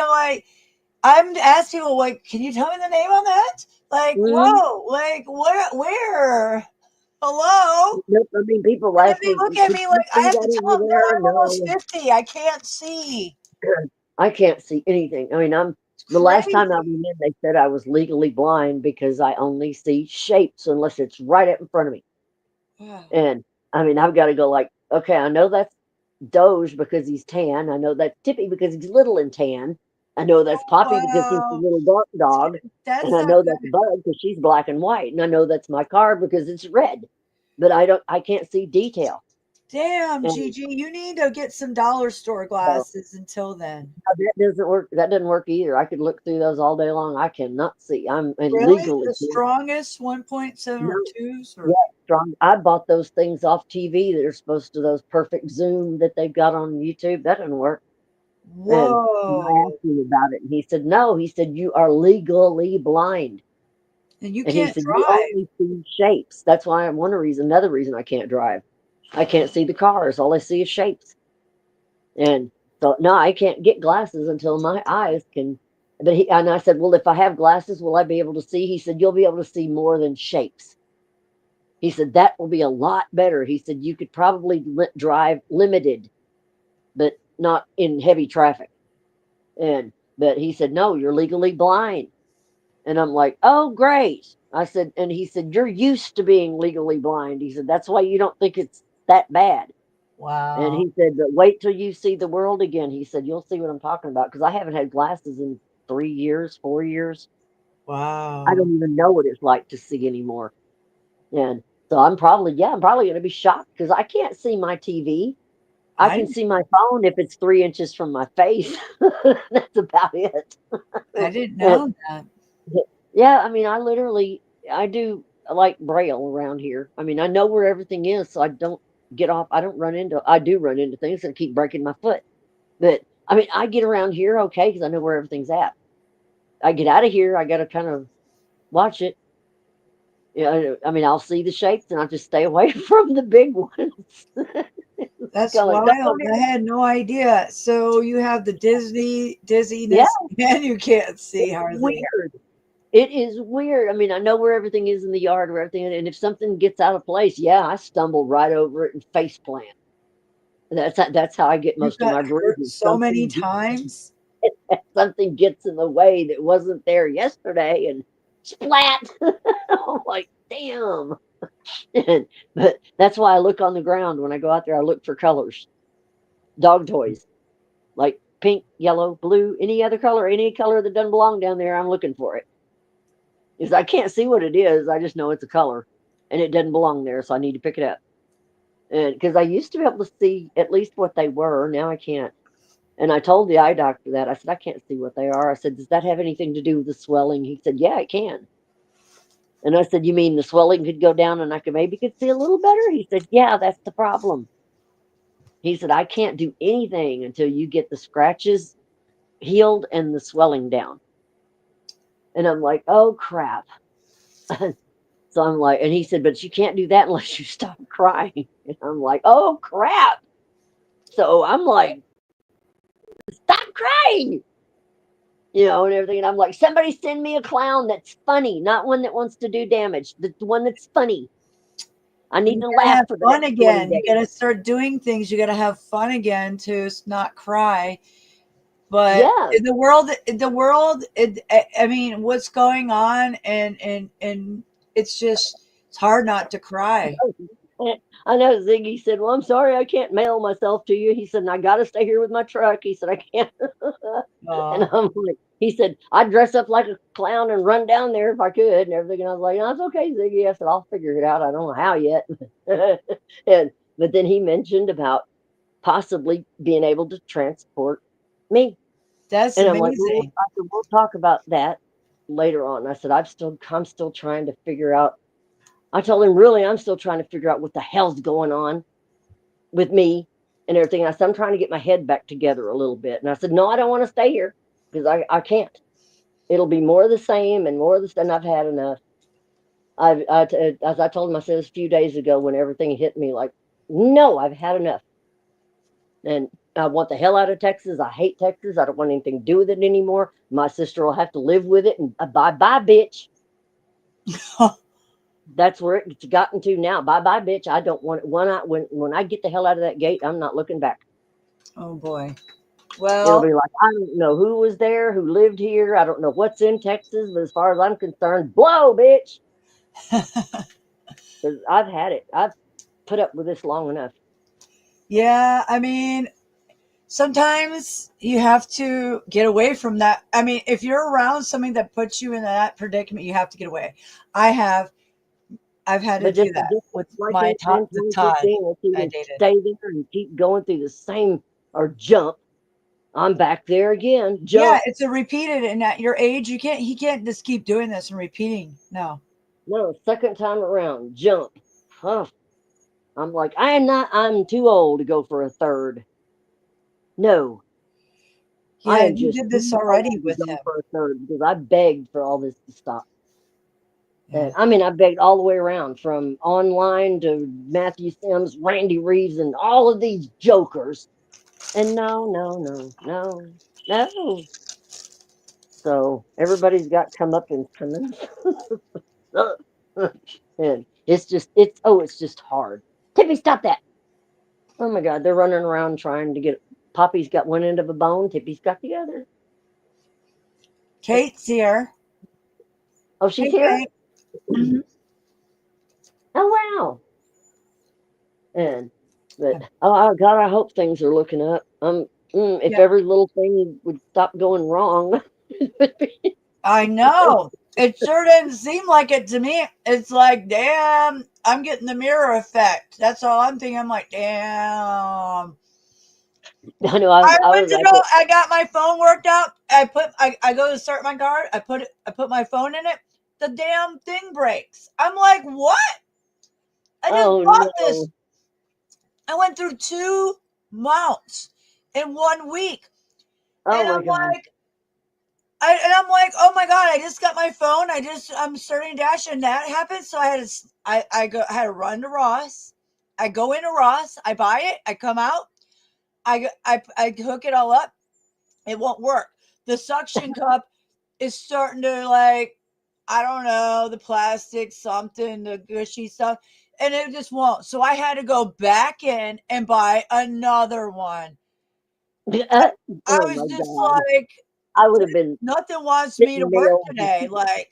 I'm asking people, like, can you tell me the name on that? Like, Mhm. whoa, like where? Hello? Nope, I mean, people And then ask they me, look at "Could me you like I see have to that tell over them, no, there?" I'm almost No, 50. I can't see. I can't see anything. I mean, It's the last time I crazy. went in, they said I was legally blind because I only see shapes unless it's right up in front of me. Wow. And I mean, I've got to go like, okay, I know that's Doge because he's tan. I know that's Tippy because he's little and tan. I know that's Poppy because he's the Wow. little dark dog. And That's I not know that's good. Bud because she's black and white. And I know that's my car because it's red. But I can't see detail. Damn, And Gigi, you need to get some dollar store so glasses until then. that doesn't work. That doesn't work either. I could look through those all day long. I cannot see. I'm Really? illegally The strongest 1.7 no. or 2s Yeah, or strong. I bought those things off TV that are supposed to those perfect zoom that they've got on YouTube. That doesn't work. And I whoa. asked him about it, and he said, "No." He said, "You are legally blind." And you And he can't said, "You drive. only see shapes." That's why another reason I can't drive. I can't see the cars. All I see is shapes. And so no, I can't get glasses until my eyes can. But and I said, "Well, if I have glasses, will I be able to see?" He said, "You'll be able to see more than shapes." He said, "That will be a lot better." He said, "You could probably drive limited, but not in heavy traffic." But he said, "No, you're legally blind." And I'm like, "Oh, great." I said, and he said, "You're used to being legally blind." He said, "That's why you don't think it's that bad." And Wow. he said, "But wait till you see the world again." He said, "You'll see what I'm talking about." Because I haven't had glasses in 3 years, 4 years. I Wow. don't even know what it's like to see anymore. And so I'm probably going to be shocked because I can't see my TV. I I can see my phone if it's 3 inches from my face. That's about it. I didn't And know that. yeah, I mean, I do like Braille around here. I mean, I know where everything is, so I don't get off. I do run into things and keep breaking my foot. But I mean, I get around here okay because I know where everything's at. I get out of here, I got to kind of watch it. Yeah, I mean, I'll see the shapes and I'll just stay away from the big ones. That's Kinda like, "Don't go wild. near I that." had no idea. So you have the Yeah, dizziness and you can't see it's hardly. weird. It is weird. I mean, I know where everything is in the yard, where everything and if something gets out of place, yeah, I stumble right over it and face plant. That's how I get You most of got my hurt bruises. so many times. Something gets in the way that wasn't there yesterday and splat. I'm like, "Damn." And but that's why I look on the ground when I go out there, I look for colors. Dog toys, like pink, yellow, blue, any other color, any color that doesn't belong down there, I'm looking for it. Is I can't see what it is. I just know it's a color, and it doesn't belong there, so I need to pick it up. And because I used to be able to see at least what they were, now I can't. And I told the eye doctor that. I said, I can't see what they are. I said, does that have anything to do with the swelling? He said, yeah, it can. And I said, you mean the swelling could go down and I could see a little better? He said, yeah, that's the problem. He said, I can't do anything until you get the scratches healed and the swelling down. And I'm like, oh crap. So I'm like, and he said, but you can't do that unless you stop crying. And I'm like, oh crap. So I'm like, stop crying, and everything. And I'm like, somebody send me a clown that's funny, not one that wants to do damage. The one that's funny. I need to laugh Have for the fun next 20 again. You days. got to start doing things. You got to have fun again to not cry. But Yeah. in the world, I mean, what's going on, and it's just, it's hard not to cry. I know Ziggy said, well, I'm sorry I can't mail myself to you. He said, and I got to stay here with my truck. He said, I can't. And I'm like, he said, I'd dress up like a clown and run down there if I could and everything. And I was like, no, it's okay, Ziggy. I said, I'll figure it out. I don't know how yet. But then he mentioned about possibly being able to transport me. That's And I'm like, well, amazing. I said, we'll talk about that later on. I said, I'm still trying to figure out. I told him, really, I'm still trying to figure out what the hell's going on with me and everything. And I said, I'm trying to get my head back together a little bit. And I said, no, I don't want to stay here because I can't. It'll be more of the same and more of the stuff. I've had enough. As I told him, I said this a few days ago when everything hit me, like, no, I've had enough. And I want the hell out of Texas. I hate Texas. I don't want anything to do with it anymore. My sister will have to live with it. And bye bye, bitch. That's where it's gotten to now. Bye bye, bitch. I don't want it. When I get the hell out of that gate, I'm not looking back. Oh boy. It'll Well, be like, I don't know who was there, who lived here. I don't know what's in Texas, but as far as I'm concerned, blow, bitch. Because I've had it. I've put up with this long enough. yeah, I mean, sometimes you have to get away from that. I mean, if you're around something that puts you in that predicament, you have to get away. I've had to But do that just with like my in the Todd 2015, if he I would dated. stay there and keep going through the same or jump, I'm back there again. Yeah, Jump. it's a repeated, and at your age, he can't just keep doing this and repeating. No. No, second time around, jump. Huh. I'm like, I'm too old to go for a third. No, I Yeah, am you just did this too already old to with go him. for a third because I begged for all this to stop. Yeah. I mean, I begged all the way around from online to Matthew Sims, Randy Reeves, and all of these jokers. And no, no, no, no, no. So everybody's got comeuppance coming. And it's just hard. Tippy, stop that. Oh my God, they're running around trying to get Poppy's got one end of a bone, Tippy's got the other. Kate's here. Oh, she's Hey, here? Kate. Mhm. Oh wow. And but oh God, I hope things are looking up. If Yeah, every little thing would stop going wrong. I know. It sure didn't seem like it to me. It's like, damn, I'm getting the mirror effect. That's all I'm thinking. I'm like, damn. I know I I went was to like, go. I got my phone worked out. I go to start my card. I put my phone in it. The damn thing breaks. I'm like, what? I just oh bought this. no. I went through 2 mounts in 1 week, Oh and my God. I'm like, oh my God! I just got my phone. I'm starting to dash, and that happened. So I had to run to Ross. I go into Ross. I buy it. I come out. I hook it all up. It won't work. The suction cup is starting to, like, I don't know, the plastic something, the gushy stuff, and it just won't. So I had to go back in and buy another one. I Oh was my just God. like, I would have been nothing wants me to sitting work there. today. Like,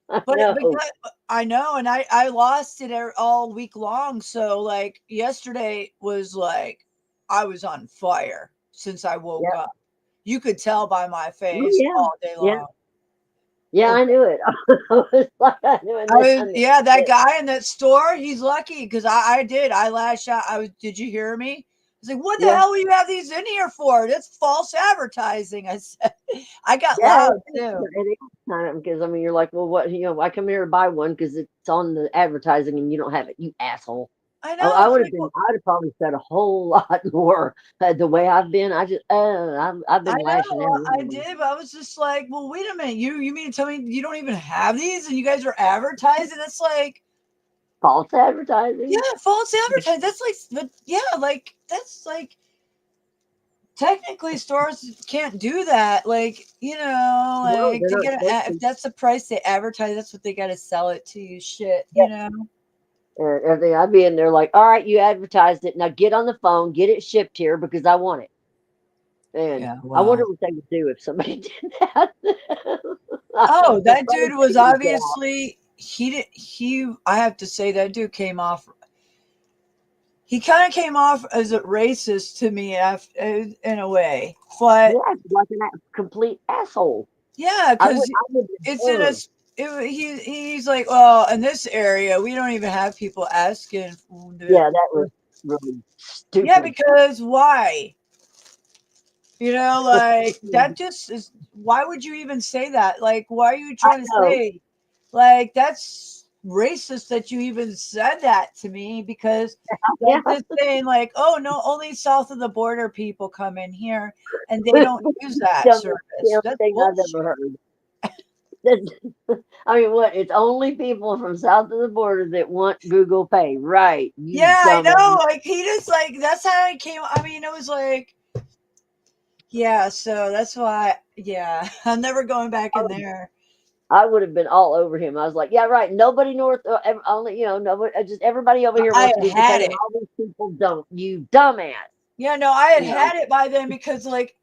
I but know. because I know, and I lost it all week long. So like yesterday was like I was on fire since I woke Yeah. up. You could tell by my Oh face yeah. all day Yeah. long. Yeah, I knew it. I was like, I knew it. Yeah, that guy in that store, he's lucky because I did. I lashed out. Did you hear me? I was like, what the Yeah. hell do you have these in here for? That's false advertising. I said, I got Yeah, loud too. it is kind of because I mean, you're like, well, what? I come here to buy one because it's on the advertising and you don't have it, you asshole. I Oh, know. I It's would have like, been. well, I'd have probably said a whole lot more the way I've been. I've I been lashing know. out. I did. But I was just like, well, wait a minute. You mean to tell me you don't even have these and you guys are advertising? That's like, False yeah, advertising. false advertising. That's like, but yeah, like that's like technically stores can't do that. Like, No, like they're they not get supposed if to. that's the price they advertise, that's what they got to sell it to you. Shit. And everything. I'd be in there like, all right, you advertised it. Now get on the phone, get it shipped here because I want it. And Yeah, I wonder well. what they would do if somebody did that. Oh, The that phones dude was would get out. obviously he did he I have to say that dude came off he kind of came off as a racist to me in a way. But Yeah, like an complete asshole. yeah, I would. cuz I would. it's in a Ugh. he's like, well, in this area we don't even have people asking Yeah, that was really yeah, stupid. because why? Like that just is why would you even say that? Like, why are you I trying to know. say like that's racist that you even said that to me because Yeah. that's just saying like, oh no, only south of the border people come in here and they don't use that Dumbest service. damn That's thing I've bullshit. ever heard. I mean, what? It's only people from south of the border that want Google Pay, right? You Yeah, I dumbass. know. Like he just like that's how it came. I mean, it was like yeah, so that's why yeah, I'm never going back in there. I would have been all over him. I was like, yeah, right. Nobody north, only nobody, just everybody over here I wants had Google Pay, had and it. all these people don't. You dumbass. Yeah, no, I had You know, had it by then because like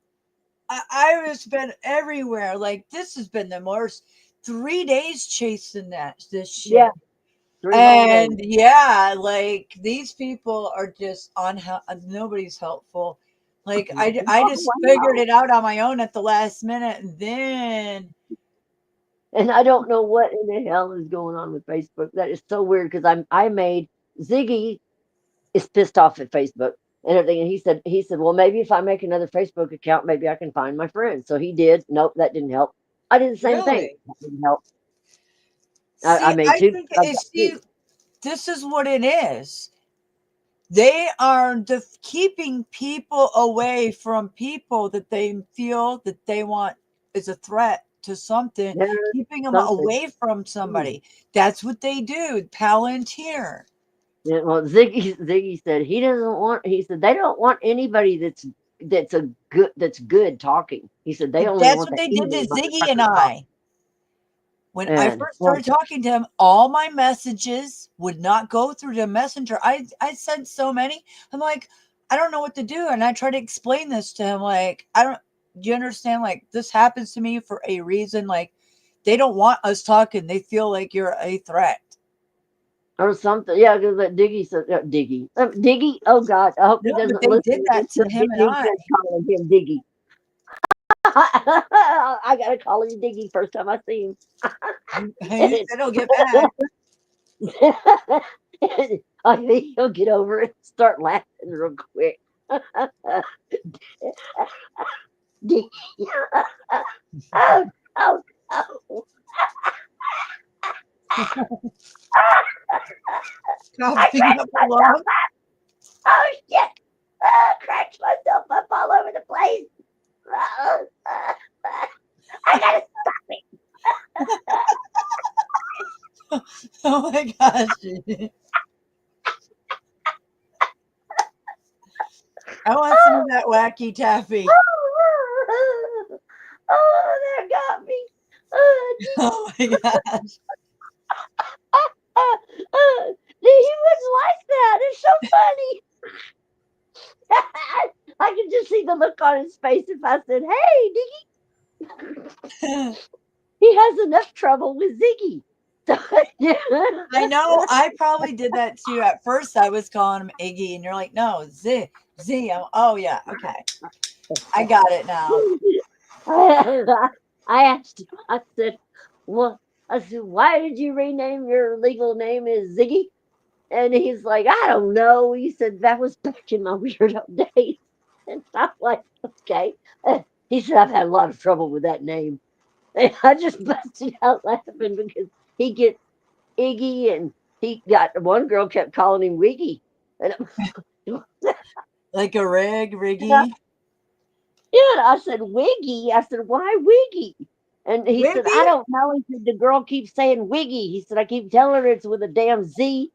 I was been everywhere. Like this has been the worst 3 days chasing this yeah, shit. 3 whole days. And yeah, like these people are just on nobody's helpful. Like I Oh, just I figured know. it out on my own at the last minute, and then And I don't know what in the hell is going on with Facebook. That is so weird because I made Ziggy is pissed off at Facebook and everything. And he said, well, maybe if I make another Facebook account, maybe I can find my friends. So he did. Nope, that didn't help. I did the same thing. really That didn't help. I see, made I two. think I've got it's two. see, this is what it is. They are keeping people away from people that they feel that they want is a threat to something, Yeah, keeping them something. away from Hmm. somebody. That's what they do. Palantir. Yeah, well, Ziggy said he doesn't want. He said they don't want anybody that's good talking. He said they only That's want what the they did evil to Ziggy and motherfuckers talking. I. When I And first well, started talking to him, all my messages would not go through the messenger. I sent so many. I'm like, I don't know what to do. And I try to explain this to him. Like, I don't, do you understand? Like, this happens to me for a reason. Like, they don't want us talking. They feel like you're a threat. or something. Yeah, because that Diggy said Diggy. Oh God, I hope he No, but doesn't they listen did to this. that So to him get and me I. good calling him Diggy. I gotta call him Diggy first time I see him. He said he'll get mad. I think he'll get over it and start laughing real quick. Diggy. Oh, oh, oh. I Coughing cracked up a myself lung. up. Oh shit! Cracked myself up all over the place. I gotta stop it. Oh my gosh. I want some of that wacky taffy. Oh, that got me. Oh my gosh. He wouldn't like that. It's so funny. I could just see the look on his face if I said, "Hey, Diggy." He has enough trouble with Ziggy. I know. I probably did that too. At first, I was calling him Iggy, and you're like, no, Z, Z. Oh, yeah. Okay. I got it now. I asked him, I said, Well, I said, why did you rename your legal name as Ziggy? And he's like, I don't know. He said, that was back in my weirdo days. And I'm like, okay. He said, I've had a lot of trouble with that name. And I just busted out laughing because he gets Iggy and he got one girl kept calling him Wiggy. And Like a I, Riggy. yeah, I said, Wiggy. I said, why Wiggy? And he said, Wiggy? I don't know. He said, the girl keeps saying Wiggy. He said, I keep telling her it's with a damn Z.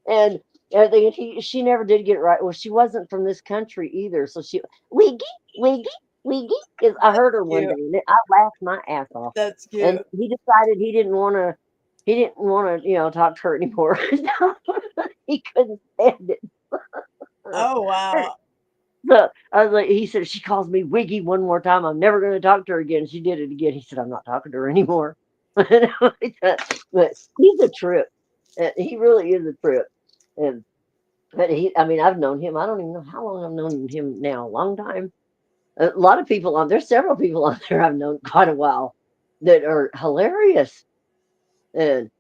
And everything. And she never did get it right. Well, she wasn't from this country either. So she, Wiggy, Wiggy, Wiggy. Is I heard her one day Cute. and I laughed my ass off. That's And cute. he decided he didn't want to, talk to her anymore. He couldn't stand it. Oh wow. So I was like, he said, she calls me Wiggy one more time, I'm never going to talk to her again. She did it again. He said, I'm not talking to her anymore. But he's a trip. He really is a trip. And but I mean, I've known him. I don't even know how long I've known him now. A long time. A lot of people there's several people on there I've known quite a while that are hilarious. And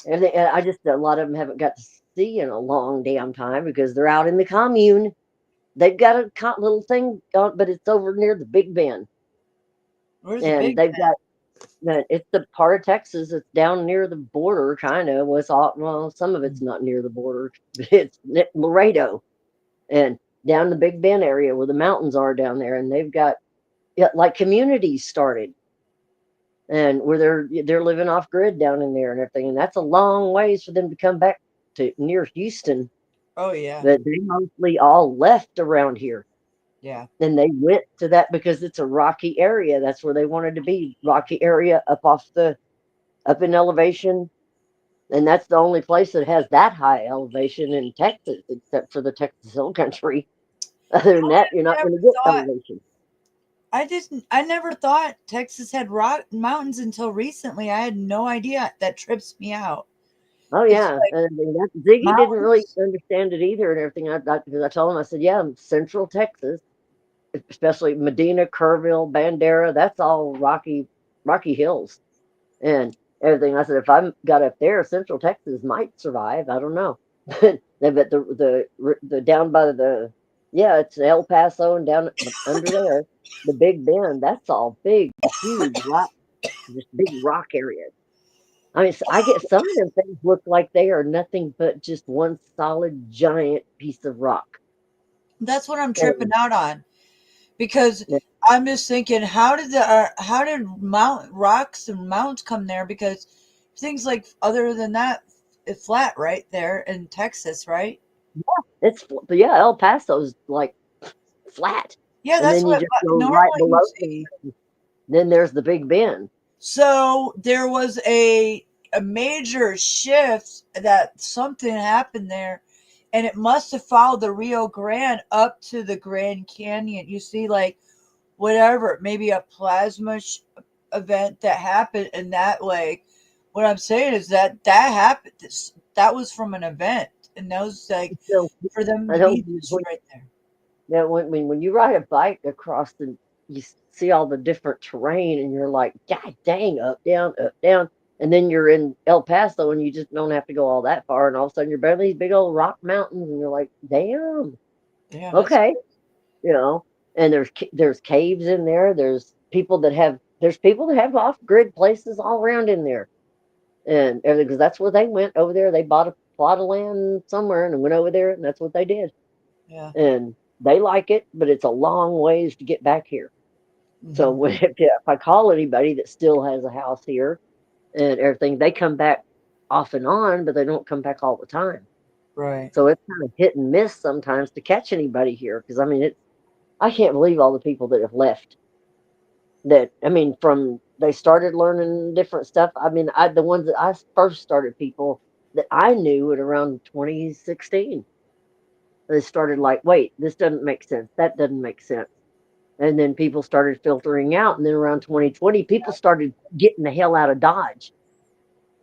and I just a lot of them haven't got to see in a long damn time because they're out in the commune. They've got a little thing, but it's over near the Big Bend, Where's the and big they've got that. It's the part of Texas that's down near the border, kind of. Was all well, some of it's man? not near the border. It's Laredo, and down the Big Bend area where the mountains are down there, and they've got like communities started, and where they're living off grid down in there and everything, and that's a long ways for them to come back to near Houston. Oh yeah. That they mostly all left around here. Yeah. Then they went to that because it's a rocky area. That's where they wanted to be. Rocky area up in elevation. And that's the only place that has that high elevation in Texas, except for the Texas Hill Country. Other than that, you're not Never going to get thought elevation. I never thought Texas had rock mountains until recently. I had no idea. That trips me out. Oh It's yeah, like and I mean, Ziggy didn't really mountains. understand it either and everything. Because I told him, I said, yeah, Central Texas, especially Medina, Kerrville, Bandera, that's all rocky hills and everything. I said, if I got up there, Central Texas might survive. I don't know. But the down by the yeah, it's El Paso and down under there, the Big Bend. That's all big, huge rock, just big rock areas. I mean, I get some of them things look like they are nothing but just one solid giant piece of rock. That's what I'm tripping And out on because yeah, I'm just thinking, how did mount rocks and mountains come there? Because things like other than that, it's flat right there in Texas, right? but yeah, El Paso's like flat, Yeah, and that's then you what just go right normally you below see. them. Then there's the Big Bend. So there was a major shift that something happened there, and it must have followed the Rio Grande up to the Grand Canyon. You see, like whatever, maybe a plasma event that happened in that lake. What I'm saying is that happened. That was from an event, and that was like So for them I to don't be just when, right there. yeah, when you ride a bike across you see all the different terrain, and you're like, God dang, up, down, and then you're in El Paso, and you just don't have to go all that far, and all of a sudden you're by these big old rock mountains, and you're like, damn, Yeah, that's okay, you know. And there's caves in there. There's people that have off grid places all around in there, and everything because that's where they went over there. They bought a plot of land somewhere and went over there, and that's what they did. yeah. And they like it, but it's a long ways to get back here. So Hmm. if I call anybody that still has a house here and everything, they come back off and on, but they don't come back all the time. Right. So it's kind of hit and miss sometimes to catch anybody here because I mean I can't believe all the people that have left. That I mean, from they started learning different stuff. I mean, the ones that I first started people that I knew at around 2016. They started like, wait, this doesn't make sense. That doesn't make sense. And then people started filtering out. And then around 2020, people started getting the hell out of Dodge.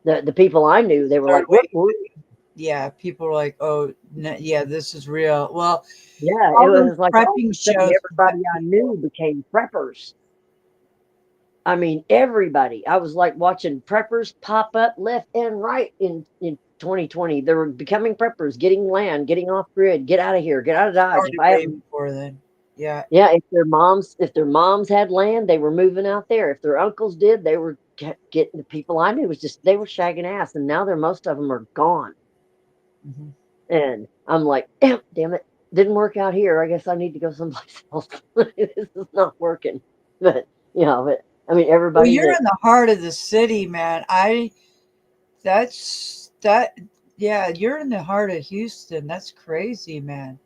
The people I knew, they were Started like, what? waiting. Yeah, people are like, "Oh, yeah, this is real." Well, Yeah, it all those was like all of prepping a sudden shows everybody I people. knew became preppers. I mean, everybody. I was like watching preppers pop up left and right in 2020. They were becoming preppers, getting land, getting off grid, get out of here, get out of Dodge. If Started I way haven't, before then. Yeah. yeah, if their moms had land, they were moving out there. If their uncles did, they were getting the people I knew was just they were shagging ass, and now they're most of them are gone. Mhm. And I'm like, damn it, didn't work out here. I guess I need to go someplace else. This is not working. But but I mean, Well, everybody you're that in the heart of the city, man. That's that. Yeah, you're in the heart of Houston. That's crazy, man.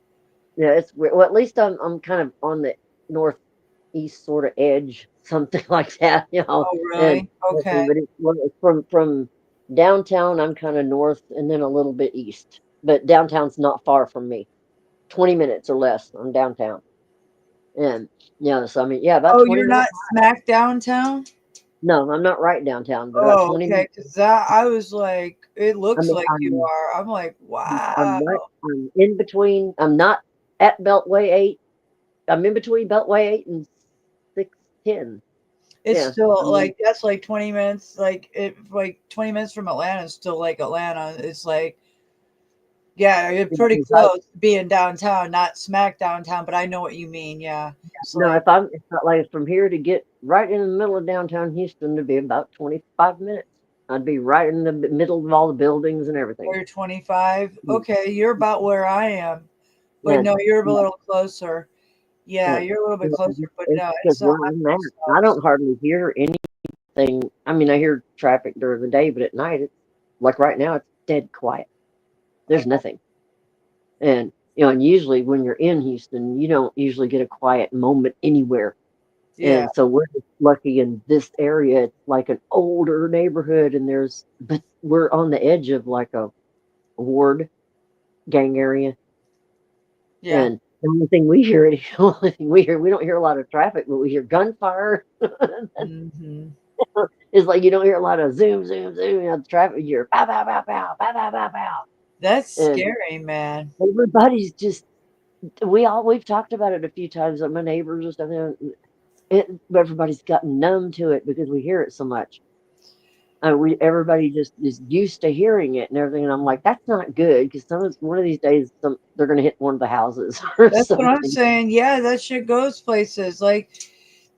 yeah, it's weird. Well, at least I'm kind of on the northeast sort of edge, something like that, Oh, And really? let's see, Okay. but it's from downtown. I'm kind of north, and then a little bit east. But downtown's not far from me. 20 minutes or less. I'm downtown, and so I mean, yeah, about Oh, 20 you're minutes. not smack downtown? No, I'm not right downtown, but about Oh, 20 okay. minutes. Because that I was like, it I looks mean, like you are. I'm like, wow. I'm in between. I'm not at Beltway 8. I'm in between Beltway 8 and 610. It's Yeah, I still mean, like that's like 20 minutes. Like 20 minutes from Atlanta is still like Atlanta. It's like, yeah, you're it pretty was like, close to being downtown, not smack downtown, but I know what you mean. Yeah. It's no, like, it's not like from here to get right in the middle of downtown Houston to be about 25 minutes. I'd be right in the middle of all the buildings and everything. you're 25. Mm. Okay, you're about where I am. But And no, you're a yeah, little closer. Yeah, and you're a little bit closer, but it's no, because it's not. where I'm at, I don't hardly hear anything. I mean, I hear traffic during the day, but at night, it's like right now, it's dead quiet. There's nothing. And usually when you're in Houston, you don't usually get a quiet moment anywhere. Yeah. And so we're just lucky in this area. It's like an older neighborhood, and but we're on the edge of like a ward gang area. Yeah. And the only thing we hear, the only thing we hear, we don't hear a lot of traffic, but we hear gunfire. Hmm. It's like you don't hear a lot of zoom, zoom, zoom. The traffic, you hear pow, pow, pow, pow, pow, pow, pow, pow. That's And scary, man. everybody's just, we've talked about it a few times. Like my neighbors and stuff. Everybody's gotten numb to it because we hear it so much. Everybody just is used to hearing it and everything, and I'm like, that's not good because one of these days they're going to hit one of the houses or That's what I'm something. saying. Yeah, that shit goes places. Like,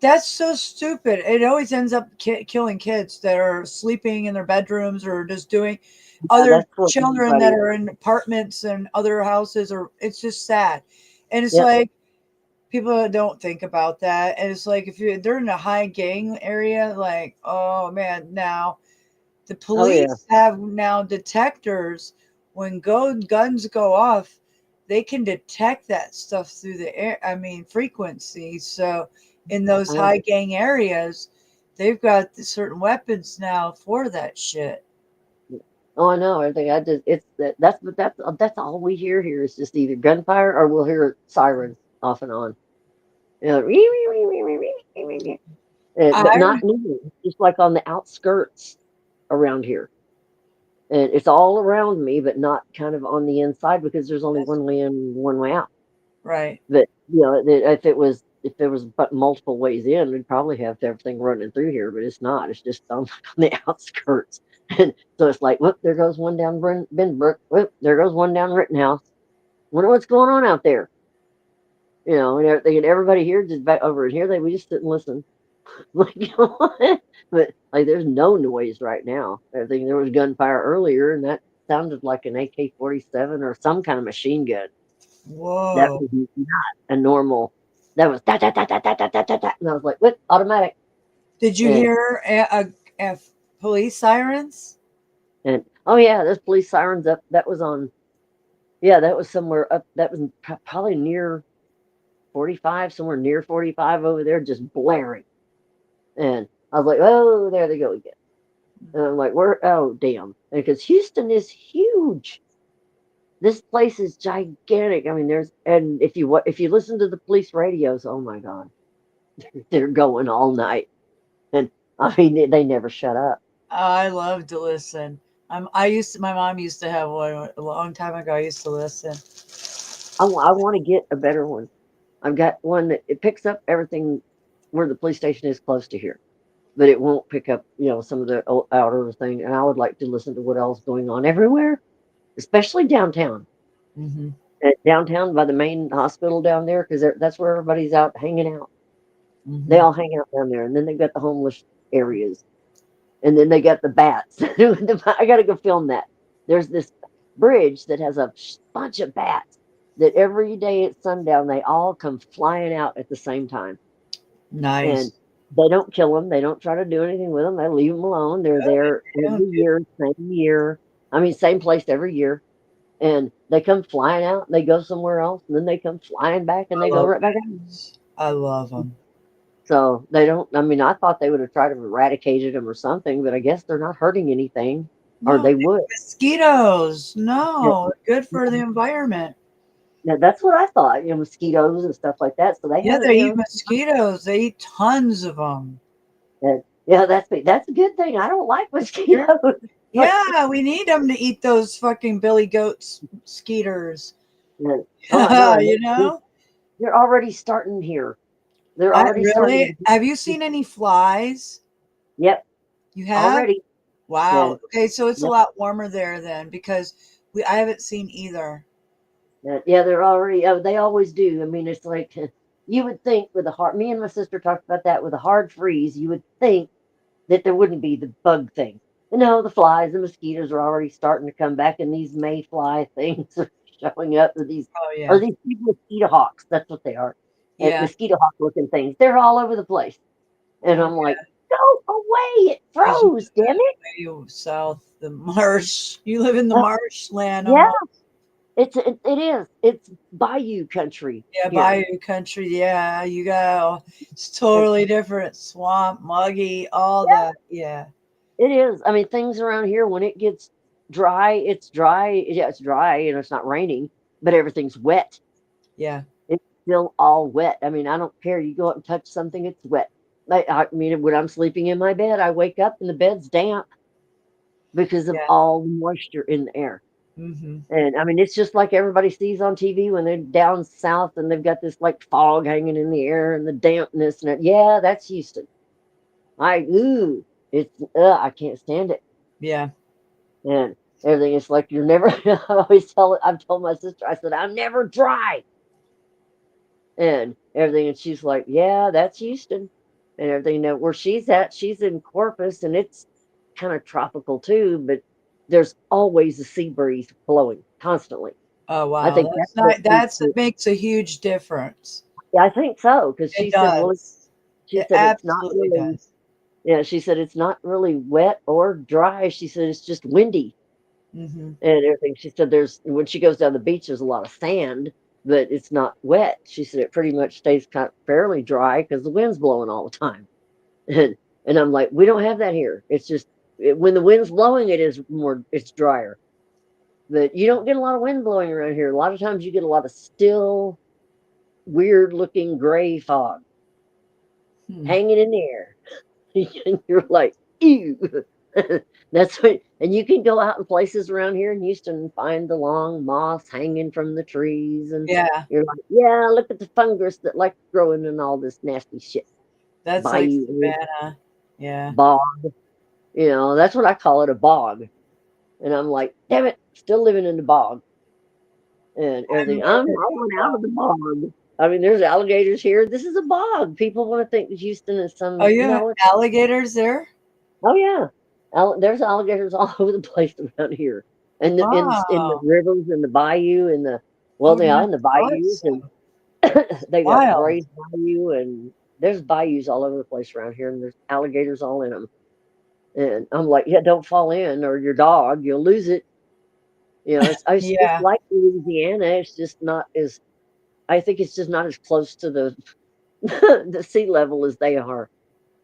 that's so stupid. It always ends up killing kids that are sleeping in their bedrooms or just doing Yeah, other that's what children that everybody. are in apartments and other houses, or it's just sad. And it's Yep. like people don't think about that. And it's like if they're in a high gang area, like, oh man, now the Oh yeah. police have now detectors. When guns go off, they can detect that stuff through the air. I mean, frequencies. So in those I, high gang areas, they've got certain weapons now for that shit. oh, I know. I think I just it's that's all we hear here is just either gunfire or we'll hear sirens off and on. Wee, wee, wee, wee, wee, wee, wee, wee. But I not near, just like on the outskirts around here. And it's all around me, but not kind of on the inside because there's only that's one way in, one way out. right. But if there was but multiple ways in, we'd probably have everything running through here, but it's not. It's just on, on the outskirts. And so it's like, whoop, there goes one down Benbrook. Whoop, there goes one down Rittenhouse. Wonder what's going on out there. And everything, and everybody here just back over in here, we just sit and listen. Like, but like, there's no noise right now. I think there was gunfire earlier, and that sounded like an AK-47 or some kind of machine gun. That Whoa. was not a normal. That was da da da da da da da da, and I was like, "What? Automatic?" Did you And hear police sirens? oh yeah, there's police sirens up. That was on. Yeah, that was somewhere up. That was probably near 45, somewhere near 45 over there, just blaring. And I was like, "Oh, there they go again." And I'm like, "Where? Oh, damn!" Because Houston is huge. This place is gigantic. I mean, and if you listen to the police radios, oh my god, they're going all night, and I mean they never shut up. I love to listen. My mom used to have one a long time ago. I used to listen. I want to get a better one. I've got one that it picks up everything where the police station is close to here. but it won't pick up, some of the outer thing. And I would like to listen to what else is going on everywhere, especially downtown. Mm-hmm. Downtown by the main hospital down there, because that's where everybody's out hanging out. They Mm-hmm. all hang out down there, and then they've got the homeless areas, and then they got the bats. I got to go film that. There's this bridge that has a bunch of bats that every day at sundown they all come flying out at the same time, and Nice. they don't kill them. They don't try to do anything with them. They leave them alone. They're there Yeah, every year, same year. I mean, same place every year. And they come flying out, and they go somewhere else, and then they come flying back, and I they go love right back out. bats. I love them. So they don't. I mean, I thought they would have tried to eradicated them or something, but I guess they're not hurting anything, or No, they would. mosquitoes. Yeah, No, good for the environment. yeah, that's what I thought. Mosquitoes and stuff like that. So they Yeah, have, they eat mosquitoes. They eat tons of them. yeah, that's a good thing. I don't like Yeah, mosquitoes. yeah, we need them to eat those fucking Billy Goats skeeters. Yeah. Oh, I know. And You know? they're already starting here. They're I already really starting. have you seen any flies? Yep, You have? already. Wow. Yeah, Okay, so it's a yep. lot warmer there then because I haven't seen either. Yeah, they're already. Oh, they always do. I mean, it's like you would think with a hard. Me and my sister talked about that with a hard freeze. You would think that there wouldn't be the bug thing. No, the flies, the mosquitoes are already starting to come back, and these mayfly things are showing up. These Oh are yeah. these big mosquito hawks. That's what they are. And Yeah. mosquito hawk looking things. They're all over the place, and Oh I'm like, go away! It because you froze. Damn it! you south the marsh. You live in the Uh, marshland yeah, almost. it is. It's bayou country Yeah, here. bayou country. Yeah, you go. It's totally different. Swamp, muggy, all that. Yeah. It is. I mean, things around here when it gets dry, it's dry. Yeah, it's dry and it's not raining, but everything's wet. Yeah. It's still all wet. I mean, I don't care. You go up and touch something, it's wet. I mean, when I'm sleeping in my bed, I wake up and the bed's damp because of Yeah. all the moisture in the air. Mm-hmm. And I mean, it's just like everybody sees on TV when they're down south and they've got this like fog hanging in the air and the dampness and yeah, that's Houston. I can't stand it. Yeah. And everything is like you're never. I always tell it. I've told my sister. I said I'm never dry, and everything. And she's like, "Yeah, that's Houston," and everything. Now where she's at, she's in Corpus, and it's kind of tropical too. But there's always a sea breeze blowing constantly. Oh I wow. think That's that's what not keeps that it. makes a huge difference. Yeah, I think so because It she said, "Well," does. she It said it's not absolutely really. does. Yeah, she said it's not really wet or dry. She said it's just windy. Mm-hmm. And everything. She said there's when she goes down the beach, there's a lot of sand, but it's not wet. She said it pretty much stays kind of fairly dry because the wind's blowing all the time. And and I'm like, we don't have that here. It's just when the wind's blowing, it's drier. But you don't get a lot of wind blowing around here. A lot of times you get a lot of still, weird looking gray fog Hmm. hanging in the air. And you're like, ew. That's what, and you can go out in places around here in Houston and find the long moss hanging from the trees, and Yeah. you're like, yeah, look at the fungus that likes growing in all this nasty shit. That's like Bayou Savannah. Yeah. bog, that's what I call it, a bog. And I'm like, damn it, still living in the bog and I've everything. never I been. want out of the bog. I mean, there's alligators here. This is a bog. People want to think that Houston is Oh, some, you have it's alligators there? oh yeah, there's alligators all over the place around here, and in the Wow. rivers and the bayou and I well, would they are never in the thought bayous and so. they got Wild. Gray's Bayou and there's bayous all over the place around here, and there's alligators all in them. And I'm like, yeah, don't fall in or your dog, you'll lose it. It's Yeah. like Louisiana. It's just not as I think it's just not as close to the the sea level as they are,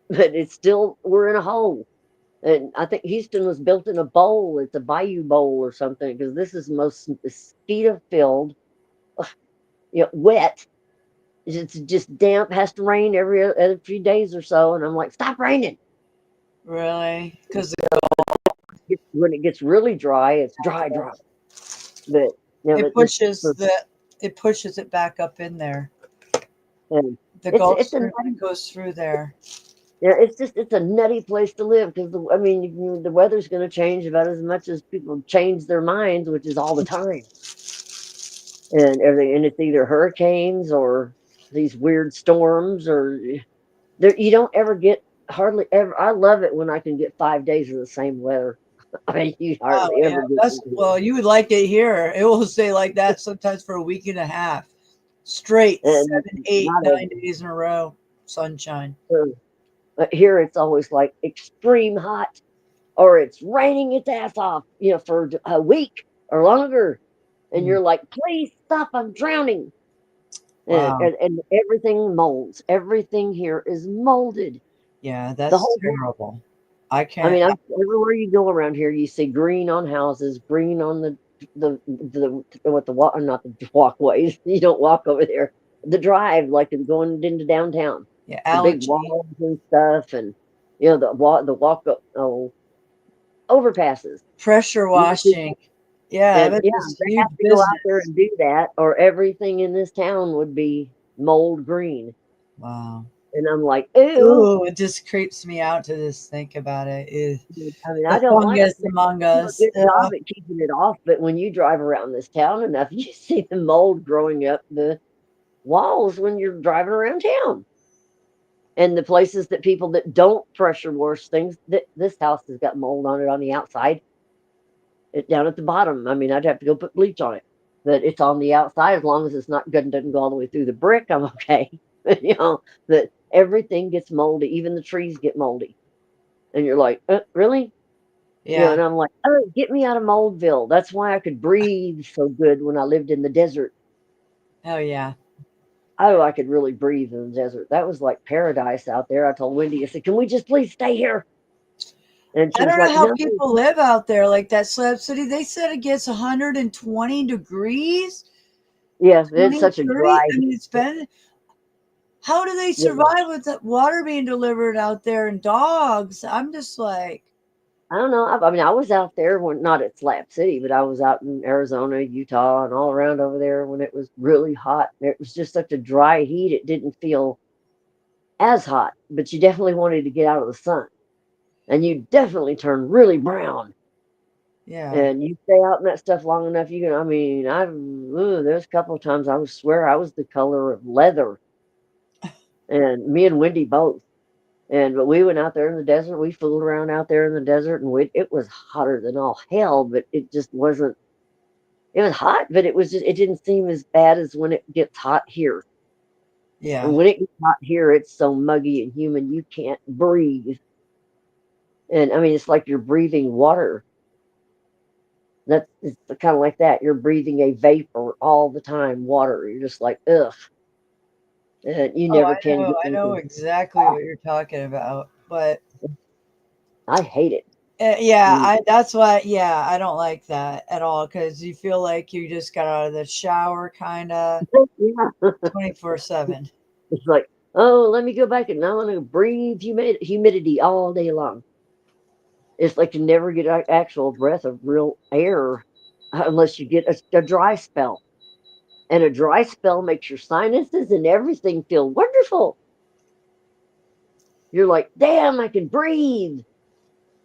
but it's still we're in a hole. And I think Houston was built in a bowl. It's a bayou bowl or something because this is most mosquito filled, wet. It's just damp. Has to rain every few days or so. And I'm like, stop raining. Really? Because When it gets really dry, it's dry, dry. But it this pushes it pushes it back up in there. and The Gulf it's a Stream goes through there. Yeah, it's a nutty place to live because I mean the weather's going to change about as much as people change their minds, which is all the time, and everything. And it's either hurricanes or these weird storms, or there you don't ever get hardly ever. I love it when I can get 5 days of the same weather. I mean, you Oh hardly yeah, ever get that's it here. well, you would like it here. It will stay like that sometimes for a week and a half straight, And 7, 8, not 9 days in a row, sunshine. ever. But here it's always like extreme hot, or it's raining its ass off, for a week or longer, and Mm, you're like, please stop, I'm drowning. And, wow. and, and everything molds. Everything here is molded. Yeah, The that's whole, terrible. I I can't. mean, everywhere you go around here, you see green on houses, green on not the walkways. You don't walk over there. The drive, like in going into downtown, Yeah, the big allergy, walls and stuff, and the overpasses. pressure You know, washing. Yeah, and that's yeah, this they have huge to go out there business. and do that, or everything in this town would be mold green. Wow. And I'm like, ew. Ooh, it just creeps me out to just think about it. Ew. I mean, I The don't like fungus it. among They do a us. good job at keeping it off, but when you drive around this town enough, you see the mold growing up the walls when you're driving around town. And the places that people that don't pressure wash things, that this house has got mold on it on the outside, down at the bottom. I mean, I'd have to go put bleach on it, but it's on the outside. As long as it's not good and doesn't go all the way through the brick, I'm okay. But, that everything gets moldy, even the trees get moldy, and you're like, really? Yeah. And I'm like, oh, get me out of Moldville. That's why I could breathe so good when I lived in the desert. Oh yeah. Oh, I could really breathe in the desert. That was like paradise out there. I told Wendy, I said, can we just please stay here? And she I was don't know like, how no. people live out there like that. Slab City, they said it gets 120 degrees, Yeah, it's 20, such a 30. dry I mean, it's been. How do they heat. survive with the water being delivered out there and dogs? I'm just like, I don't know. I mean, I was out there when not at Slab City, but I was out in Arizona, Utah, and all around over there when it was really hot. It was just such a dry heat. It didn't feel as hot, but you definitely wanted to get out of the sun, and you definitely turn really brown. yeah. And you stay out in that stuff long enough, you can. I mean, there's a couple of times I swear I was the color of leather, and me and Wendy both. But we went out there in the desert. We fooled around out there in the desert, and it was hotter than all hell. But it just wasn't. It was hot, but it didn't seem as bad as when it gets hot here. Yeah. And when it gets hot here, it's so muggy and humid you can't breathe. And I mean, it's like you're breathing water. That's it's kind of like that. You're breathing a vapor all the time, water. You're just like, ugh. And you Oh, never can get I know anything exactly off. what you're talking about. But I hate it. yeah, Mm. that's why, yeah, I don't like that at all because you feel like you just got out of the shower kind of Yeah. 24/7. It's like, oh, let me go back and I want to breathe humidity all day long. It's like you never get an actual breath of real air unless you get a dry spell. And a dry spell makes your sinuses and everything feel wonderful. You're like, damn, I can breathe.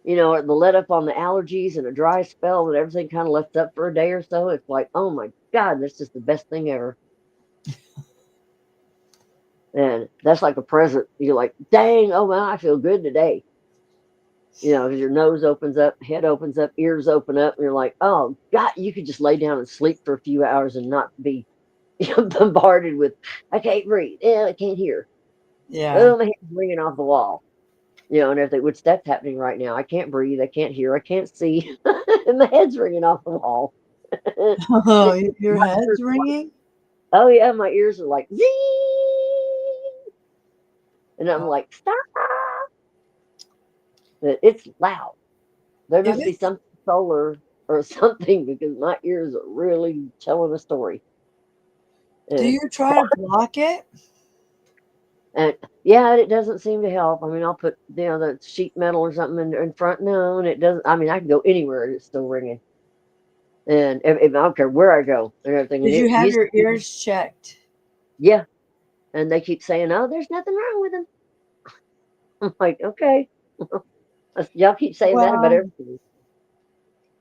Or the let up on the allergies and a dry spell and everything kind of lets up for a day or so. It's like, oh my God, that's just the best thing ever. And that's like a present. You're like, dang, oh man, I feel good today. Because your nose opens up, head opens up, ears open up, and you're like, oh God, you could just lay down and sleep for a few hours and not be bombarded with, I can't breathe, I can't hear, Yeah. oh, my head's ringing off the wall, and everything, which that's happening right now. I can't breathe, I can't hear, I can't see, and my head's ringing off the wall. And Oh, it, your my head's ears are like, ringing? oh yeah, my ears are like, zing, and I'm like, stop. But it's loud. There If must be it's, something solar or something because my ears are really telling a story. do And, you try to block it? and yeah, it doesn't seem to help. I mean, I'll put the sheet metal or something in front. No, and it doesn't. I mean, I can go anywhere and it's still ringing. And if I don't care where I go and everything. And Did you it have used your to be, ears checked? yeah. And they keep saying, oh, there's nothing wrong with them. I'm like, okay. Y'all keep saying that about Well, everything.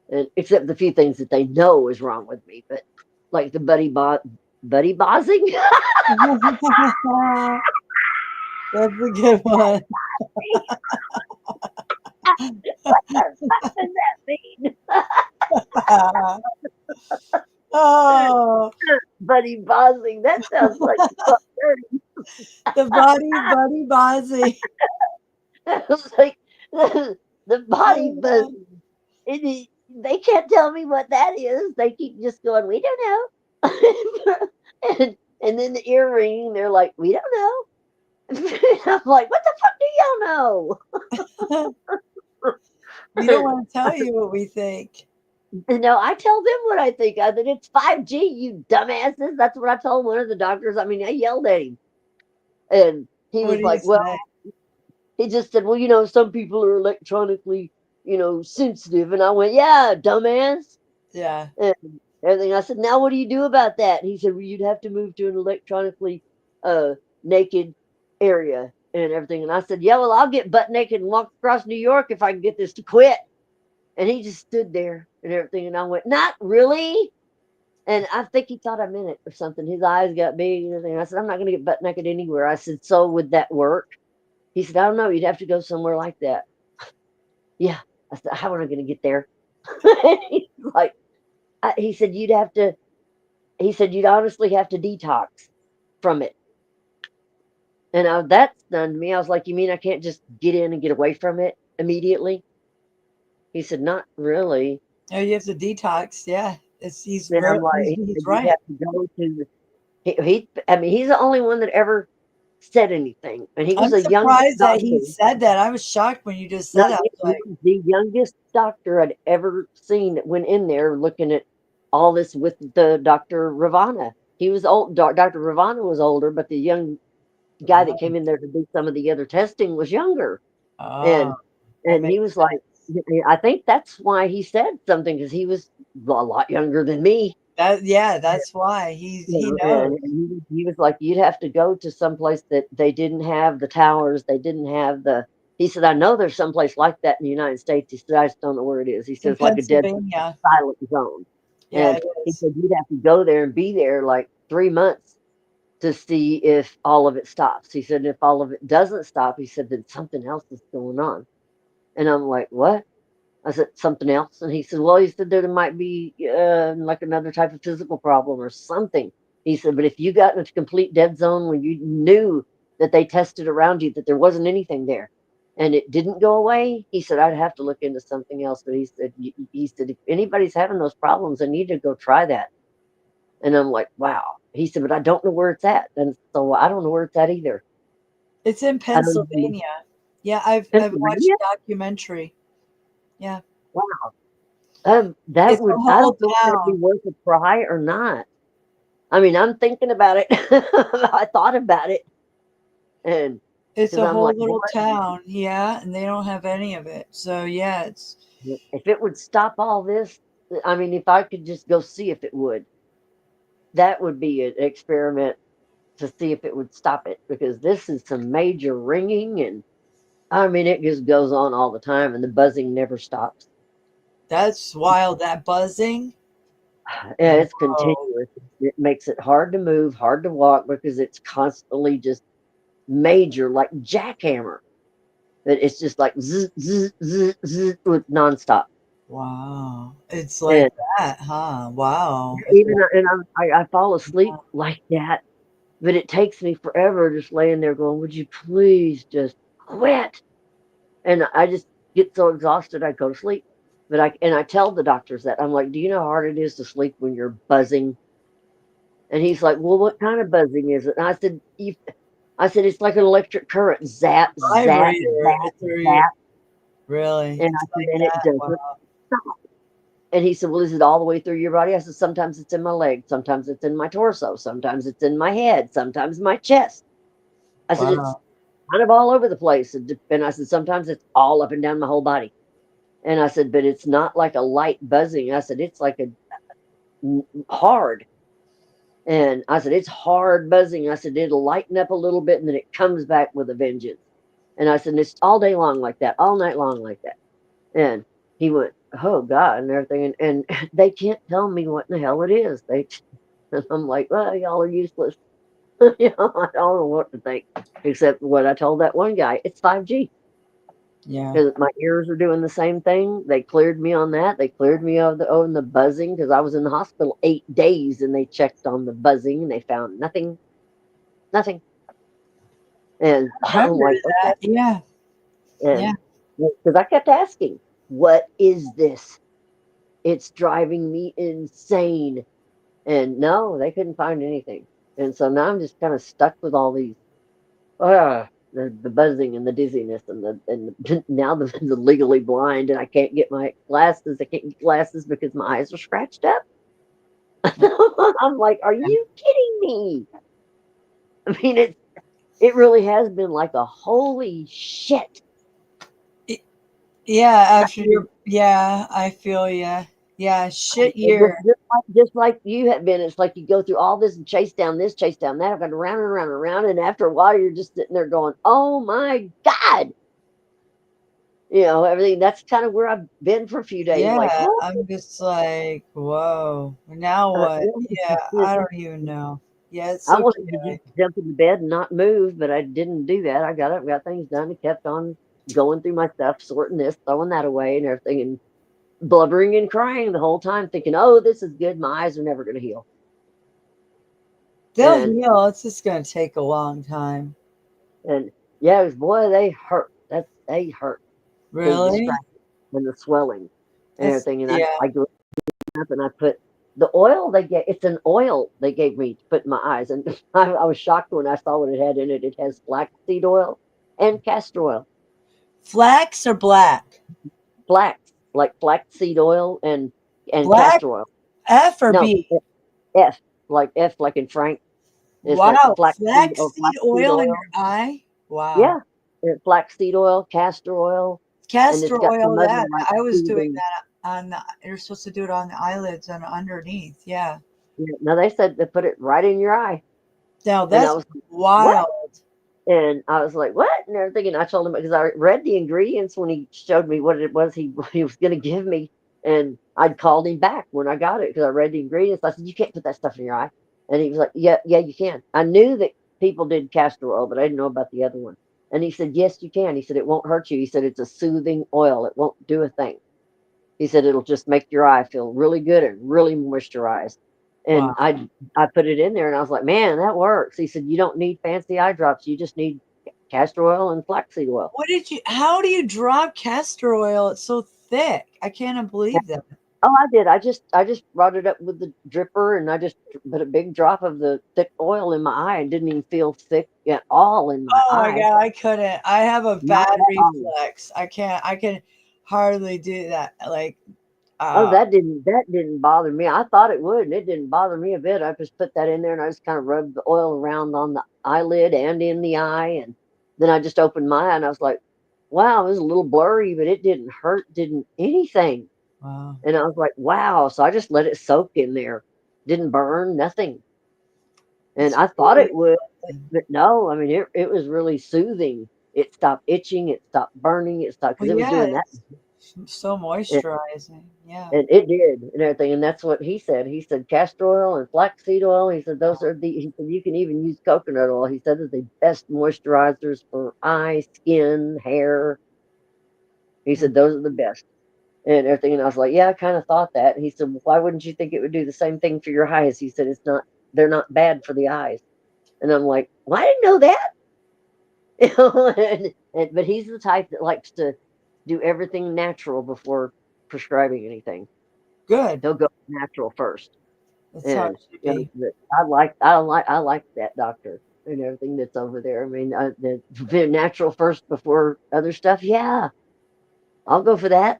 And except the few things that they know is wrong with me, but like the buddy bossing. that's a good one. What the fuck does that mean? Oh, Buddy bossing. That sounds like fuck dirty. the buddy bossy. It was like the body buzzing. They can't tell me what that is. They keep just going, we don't know. and then the ear ringing, they're like, we don't know. I'm like, what the fuck do y'all know? We don't want to tell you what we think. No, I tell them what I think. I said, it's 5G, you dumbasses. That's what I told one of the doctors. I mean, I yelled at him. And he What was do you like, well, say? he just said, well, some people are electronically, sensitive. And I went, yeah, dumbass. Yeah. And everything. I said, now what do you do about that? And he said, well, you'd have to move to an electronically naked area and everything. And I said, yeah, well, I'll get butt naked and walk across New York if I can get this to quit. And he just stood there and everything. And I went, not really. And I think he thought I meant it or something. His eyes got big and everything. I said, I'm not going to get butt naked anywhere. I said, so would that work? He said, I don't know. You'd have to go somewhere like that. Yeah. I said, how am I going to get there? He's like, he said, you'd honestly have to detox from it. And that stunned me. I was like, you mean I can't just get in and get away from it immediately? He said, not really. Oh, you have to detox. Yeah. And I'm like, he He's said, you'd right. have to go to I mean, he's the only one that ever said anything. And he was I'm the youngest surprised that he doctor. said that. I was shocked when you just No, said that. I was he like, was the youngest doctor I'd ever seen that went in there looking at all this with the Dr. Ravana. He was old. Dr. Ravana was older, but the young guy that came in there to do some of the other testing was younger. oh, And that he makes was like, I think that's why he said something because he was a lot younger than me. that. Yeah, that's why he knows. And he was like, you'd have to go to some place that they didn't have the towers. They didn't have he said, I know there's someplace like that in the United States. He said, I just don't know where it is. He It's in says, like a dead Pennsylvania. silent zone. Yeah, And it he is. said, you'd have to go there and be there like 3 months to see if all of it stops. He said, if all of it doesn't stop, he said, then something else is going on. And I'm like, what? I said, something else. And he said, well, he said, there might be like another type of physical problem or something. He said, but if you got in a complete dead zone when you knew that they tested around you, that there wasn't anything there and it didn't go away, he said, I'd have to look into something else. But he said, if anybody's having those problems, I need to go try that. And I'm like, wow. He said, but I don't know where it's at. And so I don't know where it's at either. It's in I don't know. Pennsylvania. Yeah, I've watched Pennsylvania? a documentary. Yeah, Wow. it's a I whole don't know if that'd be town. worth a try or not. I mean, I'm thinking about it. I thought about it, and It's because a I'm whole like, little what town. Yeah, and they don't have any of it. So yeah, it's if it would stop all this? I mean, if I could just go see if it would, that would be an experiment to see if it would stop it. Because this is some major ringing, and I mean, it just goes on all the time, and the buzzing never stops. that's wild. That buzzing. Yeah, it's Oh, continuous. It makes it hard to move, hard to walk because it's constantly just major, like jackhammer. But it's just like zzz, zzz, zzz, zzz, with nonstop. wow. It's And like that, huh? Wow. even and I fall asleep like that, but it takes me forever just laying there going, "Would you please just quit?" And I just get so exhausted I go to sleep. But I tell the doctors that I'm like, "Do you know how hard it is to sleep when you're buzzing?" And he's like, "Well, what kind of buzzing is it?" And I said, "It's like an electric current, zap, zap, Vibrator zap, through your zap." really. And I It's said, like "And it that. doesn't Wow. stop." And he said, well, is it all the way through your body? I said, sometimes it's in my leg, sometimes it's in my torso, sometimes it's in my head, sometimes my chest. I said, it's Wow. kind of all over the place. And I said, sometimes it's all up and down my whole body. And I said, but it's not like a light buzzing. I said, it's like a hard. And I said, it's hard buzzing. I said, it'll lighten up a little bit and then it comes back with a vengeance. And I said, it's all day long like that, all night long like that. And he went, oh God, and everything. And they can't tell me what in the hell it is. And I'm like, well, y'all are useless. I don't know what to think, except what I told that one guy. It's 5G. Yeah. Because my ears are doing the same thing. They cleared me on that. They cleared me of the buzzing because I was in the hospital 8 days and they checked on the buzzing and they found nothing, nothing. And I'm Remember like, okay. that? Yeah. Yeah. And because I kept asking, what is this? It's driving me insane. And no, they couldn't find anything. And so now I'm just kind of stuck with all these, the buzzing and the dizziness now the legally blind and I can't get my glasses. I can't get glasses because my eyes are scratched up. I'm like, are you kidding me? I mean, it really has been like a holy shit. Yeah. I After mean, yeah, I feel yeah. Yeah. Shit Just, year. just like you have been, it's like you go through all this and chase down this, chase down that, I've gone around and around and around, and after a while, you're just sitting there going, "Oh my God!" Everything. That's kind of where I've been for a few days. Like, Yeah. oh, I'm just like, whoa. Now what? Yeah. yeah. I don't even know. Yeah. It's I wanted to okay. just jump in the bed and not move, but I didn't do that. I got up, got things done, and kept on going through my stuff, sorting this, throwing that away, and everything, and blubbering and crying the whole time, thinking, "Oh, this is good. My eyes are never going to heal." They'll And heal. It's just going to take a long time. and yeah, it was, boy, they hurt. They hurt because of the Really? scratching and the swelling and That's, everything. And yeah. I grew up and I put the oil they get. It's an oil they gave me to put in my eyes, and I was shocked when I saw what it had in it. It has flaxseed oil and castor oil. Flax or black? Flax, like flaxseed oil and Black castor oil. F or No, B? F like in Frank. It's like Wow. flaxseed Flaxseed oil in oil. your eye? Wow. Yeah, flaxseed oil, castor oil, and it's Castor got oil, some other that like I was doing soothing. that on the, you're supposed to do it on the eyelids and underneath. Yeah. Yeah, now they said to put it right in your eye, Now and I that's was like, what? wild. And I was like, what? And everything. And I told him because I read the ingredients when he showed me what it was he was going to give me, and I'd called him back when I got it because I read the ingredients. I said, you can't put that stuff in your eye, and he was like, yeah, yeah, you can. I knew that people did castor oil, but I didn't know about the other one. And he said, yes, you can. He said, it won't hurt you. He said, it's a soothing oil. It won't do a thing. He said it'll just make your eye feel really good and really moisturized. Wow. And I put it in there and I was like, man, that works. He said, you don't need fancy eye drops. You just need castor oil and flaxseed oil. How do you drop castor oil? It's so thick. I can't believe that. Oh, I did. I just brought it up with the dripper and I just put a big drop of the thick oil in my eye and didn't even feel thick at all in my Oh my eye. God, I couldn't. I have a Not bad at all. reflex. I can hardly do that. Like, Oh, uh, that didn't bother me. I thought it would, and it didn't bother me a bit. I just put that in there and I just kind of rubbed the oil around on the eyelid and in the eye, and then I just opened my eye and I was like, wow, it was a little blurry, but it didn't hurt, didn't anything. wow. And I was like, wow. So I just let it soak in there. Didn't burn, nothing. And It's I thought really it would, but no, I mean it was really soothing. It stopped itching, it stopped burning, it stopped because well, it was yeah, doing that. it's so moisturizing. Yeah. And it did and everything, and that's what he said. He said castor oil and flaxseed oil. He said those are he said you can even use coconut oil. He said they're the best moisturizers for eye, skin, hair. He Mm. said those are the best and everything. And I was like, yeah, I kind of thought that. And he said, well, why wouldn't you think it would do the same thing for your eyes? He said they're not bad for the eyes. And I'm like, well, I didn't know that. But he's the type that likes to do everything natural before prescribing anything. Good. He'll go natural first. That's how it And should be. I like that doctor and everything that's over there. I mean, the natural first before other stuff. Yeah, I'll go for that.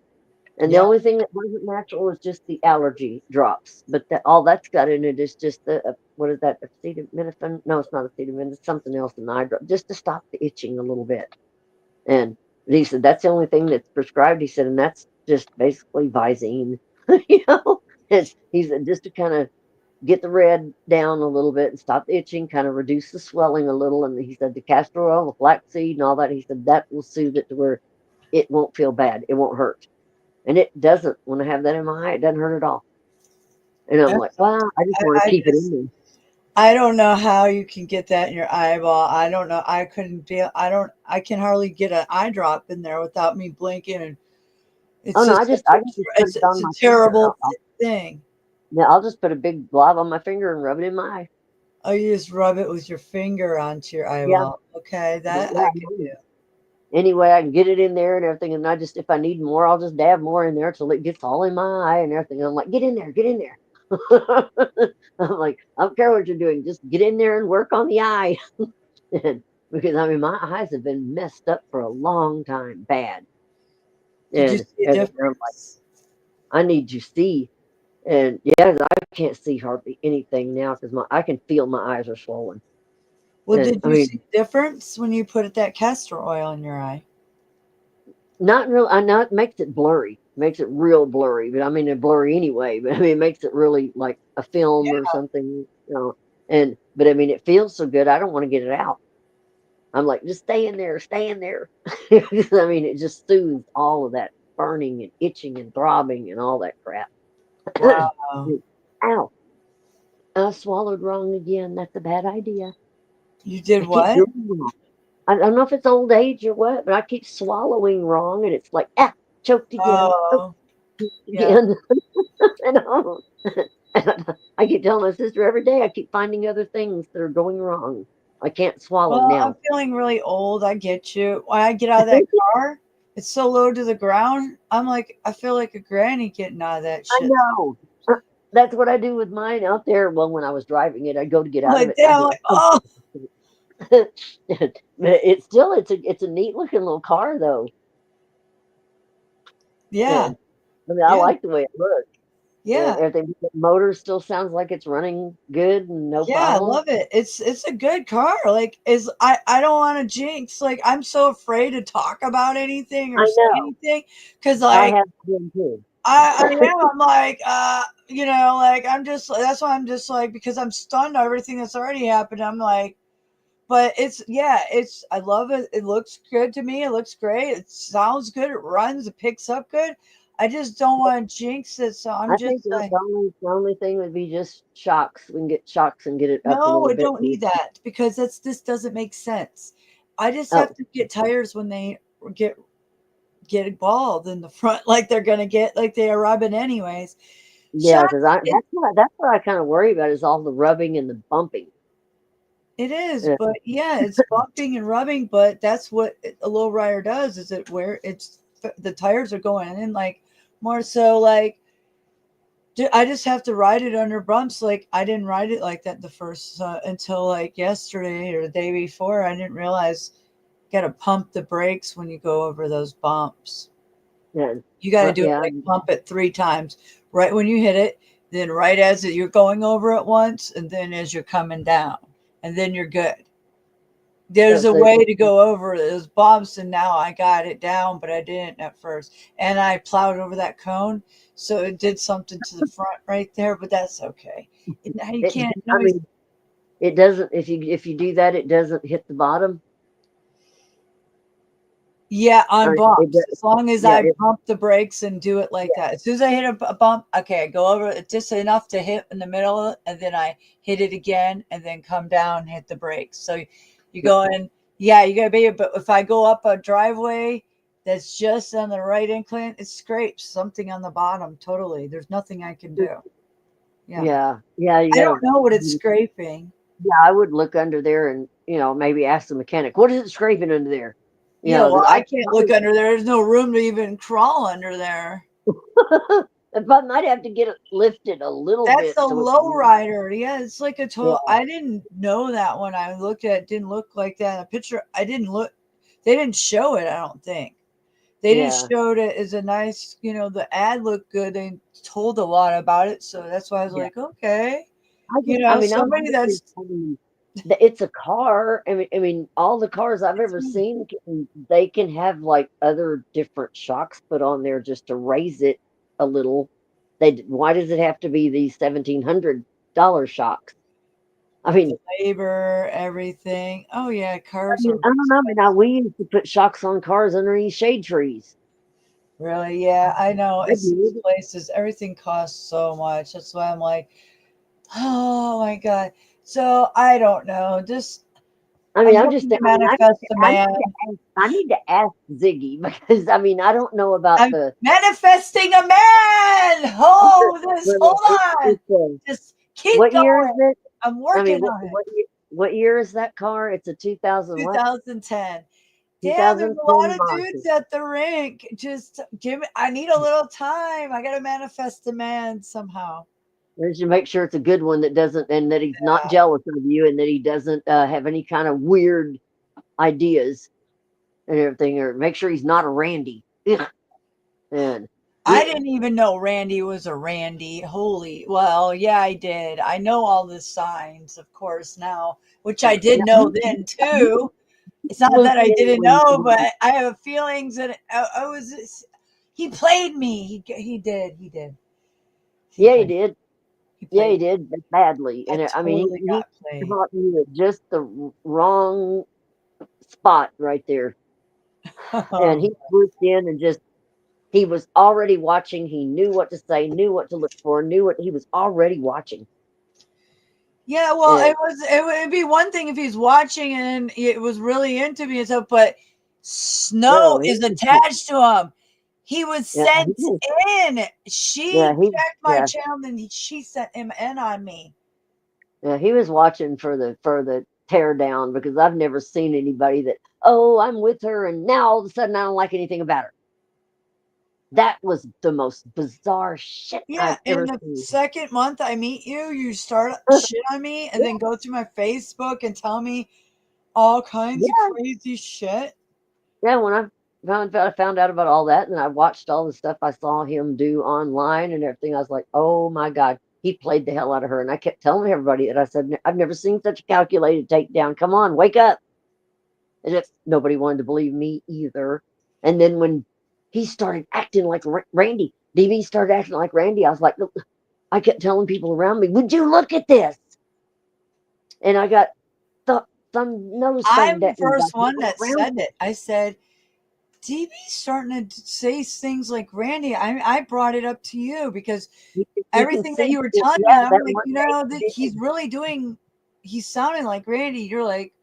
And the Yeah. only thing that wasn't natural was just the allergy drops. But all that's got in it is just the what is that? Acetaminophen? No, it's not acetaminophen. It's something else in the eye drop, just to stop the itching a little bit. And he said that's the only thing that's prescribed. He said, and that's just basically Visine. you know, he said just to kind of get the red down a little bit and stop the itching, kind of reduce the swelling a little. And he said the castor oil, the flaxseed, and all that. He said that will soothe it to where it won't feel bad. It won't hurt. And it doesn't. When I have that in my eye, it doesn't hurt at all. And I'm like, well, I just want to I keep it just, in I don't know how you can get that in your eyeball. I don't know. I couldn't be, I can hardly get an eye drop in there without me blinking. And there. Oh it's no, just, I can just put it it's on a my finger. terrible thing. Yeah, I'll just put a big blob on my finger and rub it in my eye. Oh, you just rub it with your finger onto your Yeah, eyeball. Okay, but that yeah, I could do. anyway, I can get it in there and everything. And I just, if I need more, I'll just dab more in there till it gets all in my eye and everything. And I'm like, get in there, get in there. I'm like, I don't care what you're doing, just get in there and work on the eye. And because I mean, my eyes have been messed up for a long time, bad. Did you And see a everything, I'm like, difference? I need to see. And yeah, I can't see hardly anything now because I can feel my eyes are swollen. Well, And did I you see mean, a difference when you put that castor oil in your eye? not real. I know it makes it blurry, makes it real blurry. But I mean, it blurry anyway. But I mean, it makes it really like a film or something, you know. And but I mean, it feels so good. I don't want to get it out. I'm like, just stay in there, stay in there. I mean, it just soothes all of that burning and itching and throbbing and all that crap. Wow. Ow! I swallowed wrong again. That's a bad idea. You I did keep what? doing that. I don't know if it's old age or what, but I keep swallowing wrong, and it's like, choked again, Oh, yeah. again. And I keep telling my sister every day. I keep finding other things that are going wrong. I can't swallow Well, I'm now. feeling really old. I get you. When I get out of that car, it's so low to the ground. I'm like, I feel like a granny getting out of that I shit. know. That's what I do with mine out there. Well, when I was driving it, I go to get I'm out of like, it, and I damn, I'm hear like, oh, but it's a neat looking little car though, yeah, and I mean I yeah, like the way it looks and yeah. everything. The motor still sounds like it's running good and no Yeah, I problem. love it. It's a good car. Like is I don't want to jinx. Like I'm so afraid to talk about anything or I say know. anything because I like have them too. I am. I'm like, like I'm just that's why I'm just like because I'm stunned on everything that's already happened. I'm like, but it's yeah, it's I love it. It looks good to me. It looks great. It sounds good. It runs. It picks up good. I just don't want to jinx it. So I'm I just think the, like, the only the only thing would be just shocks. We can get shocks and get it up a no, little I bit. don't need that because that's this doesn't make sense. I just have Oh to get tires when they get get bald in the front, like they're gonna get like they are rubbing anyways. yeah, Shocks, because that's what I kind of worry about is all the rubbing and the bumping. it is, Uh, but yeah, it's bumping and rubbing, but that's what a low rider does. Is it where it's the tires are going in like more so like I just have to ride it under bumps. Like I didn't ride it like that the first until like yesterday or the day before. I didn't realize you got to pump the brakes when you go over those bumps. and You got to do it yeah, like pump it 3 times. Right when you hit it, then right as you're going over it once, and then as you're coming down, and then you're good. There's a so way to go over those bumps, and now I got it down, but I didn't at first. And I plowed over that cone, so it did something to the front right there, but that's okay. You it. can't I always, mean, it doesn't. If you do that, it doesn't hit the bottom. yeah, I on mean, it bumps. does. As long as Yeah, I pump the brakes and do it like that. As soon as I hit a bump, okay, I go over it just enough to hit in the middle, and then I hit it again, and then come down, hit the brakes. So you yeah. go in, yeah, you gotta be. But if I go up a driveway that's just on the right incline, it scrapes something on the bottom. Totally, there's nothing I can do. Yeah, Yeah, yeah, you I don't gotta know what it's scraping. yeah, I would look under there and, maybe ask the mechanic, "What is it scraping under there?" Yeah, well, 'Cause I can't look under there. There's no room to even crawl under there. if I might have to get it lifted a little That's bit a so it low rider. Yeah, it's like a total. yeah, I didn't know that when I looked at it. Didn't look like that in the picture. I didn't look. They didn't show it. I don't think they just yeah. showed it as a nice. The ad looked good. They told a lot about it, so that's why I was Yeah. like, okay, I'm somebody wondering, that's I mean, it's a car. I mean, all the cars I've that's ever me. seen, they can have, like, other different shocks put on there just to raise it a little. Why does it have to be these 1700? $6 shocks. I mean, Labor, everything. Oh yeah, cars are I don't know. I mean, we used to put shocks on cars underneath shade trees. really, yeah, I know. I It's these did. places, everything costs so much. That's why I'm like, oh my God. So I don't know. Just I mean, I'm I'm just. looking to I mean, manifest a I need man. to ask. I need to ask Ziggy because I mean, I don't know about I'm the. manifesting a man. Oh, this Well, hold on. it's Just keep what year is going. it? I'm I mean, working on it. what year is that car? It's a 2000 what? 2010. Damn, there's a lot 2010 of Mazda. dudes at the rink. Just give me, I need a little time. I got to manifest a man somehow. You should make sure it's a good one that doesn't, and that he's not jealous of you, and that he doesn't have any kind of weird ideas and everything, or make sure he's not a Randy. Ugh. And I he, didn't even know Randy was a Randy. Holy, well, yeah, I did. I know all the signs, of course, now, which I did know then he too. It's not flew that I in didn't when know, but I have feelings that I was. He played me. He did. He did. He yeah, he played. did. He Yeah, he played. did badly. I And I mean, totally he got played. caught me at just the wrong spot right there. And he swooped in and just, he was already watching. He knew what to say, knew what to look for, knew what he was already watching. Yeah, well, And it would be one thing if he's watching and it was really into me and stuff, but Snow no, is attached to him. He was yeah, sent in. yeah, She he, checked my yeah, channel and she sent him in on me. yeah, he was watching for the tear down because I've never seen anybody that, oh, I'm with her, and now all of a sudden I don't like anything about her. That was the most bizarre shit Yeah, I've in ever the seen. second month I meet you, you start shit on me and then go through my Facebook and tell me all kinds of Yeah, crazy shit. yeah. When I found out about all that, and I watched all the stuff I saw him do online and everything, I was like, oh my god, he played the hell out of her. And I kept telling everybody that I said, I've never seen such a calculated takedown. Come on, wake up. And nobody wanted to believe me either. And then when he started acting like Randy, DB started acting like Randy, I was like, look, I kept telling people around me, would you look at this? And I got some nose I'm thumbed the at me by first one people that around said it. I said, DB's starting to say things like Randy. I brought it up to you because me. You can everything that see, you were yeah, telling me, I'm that like, one day he that did. he's really doing, he's sounding like Randy. You're like,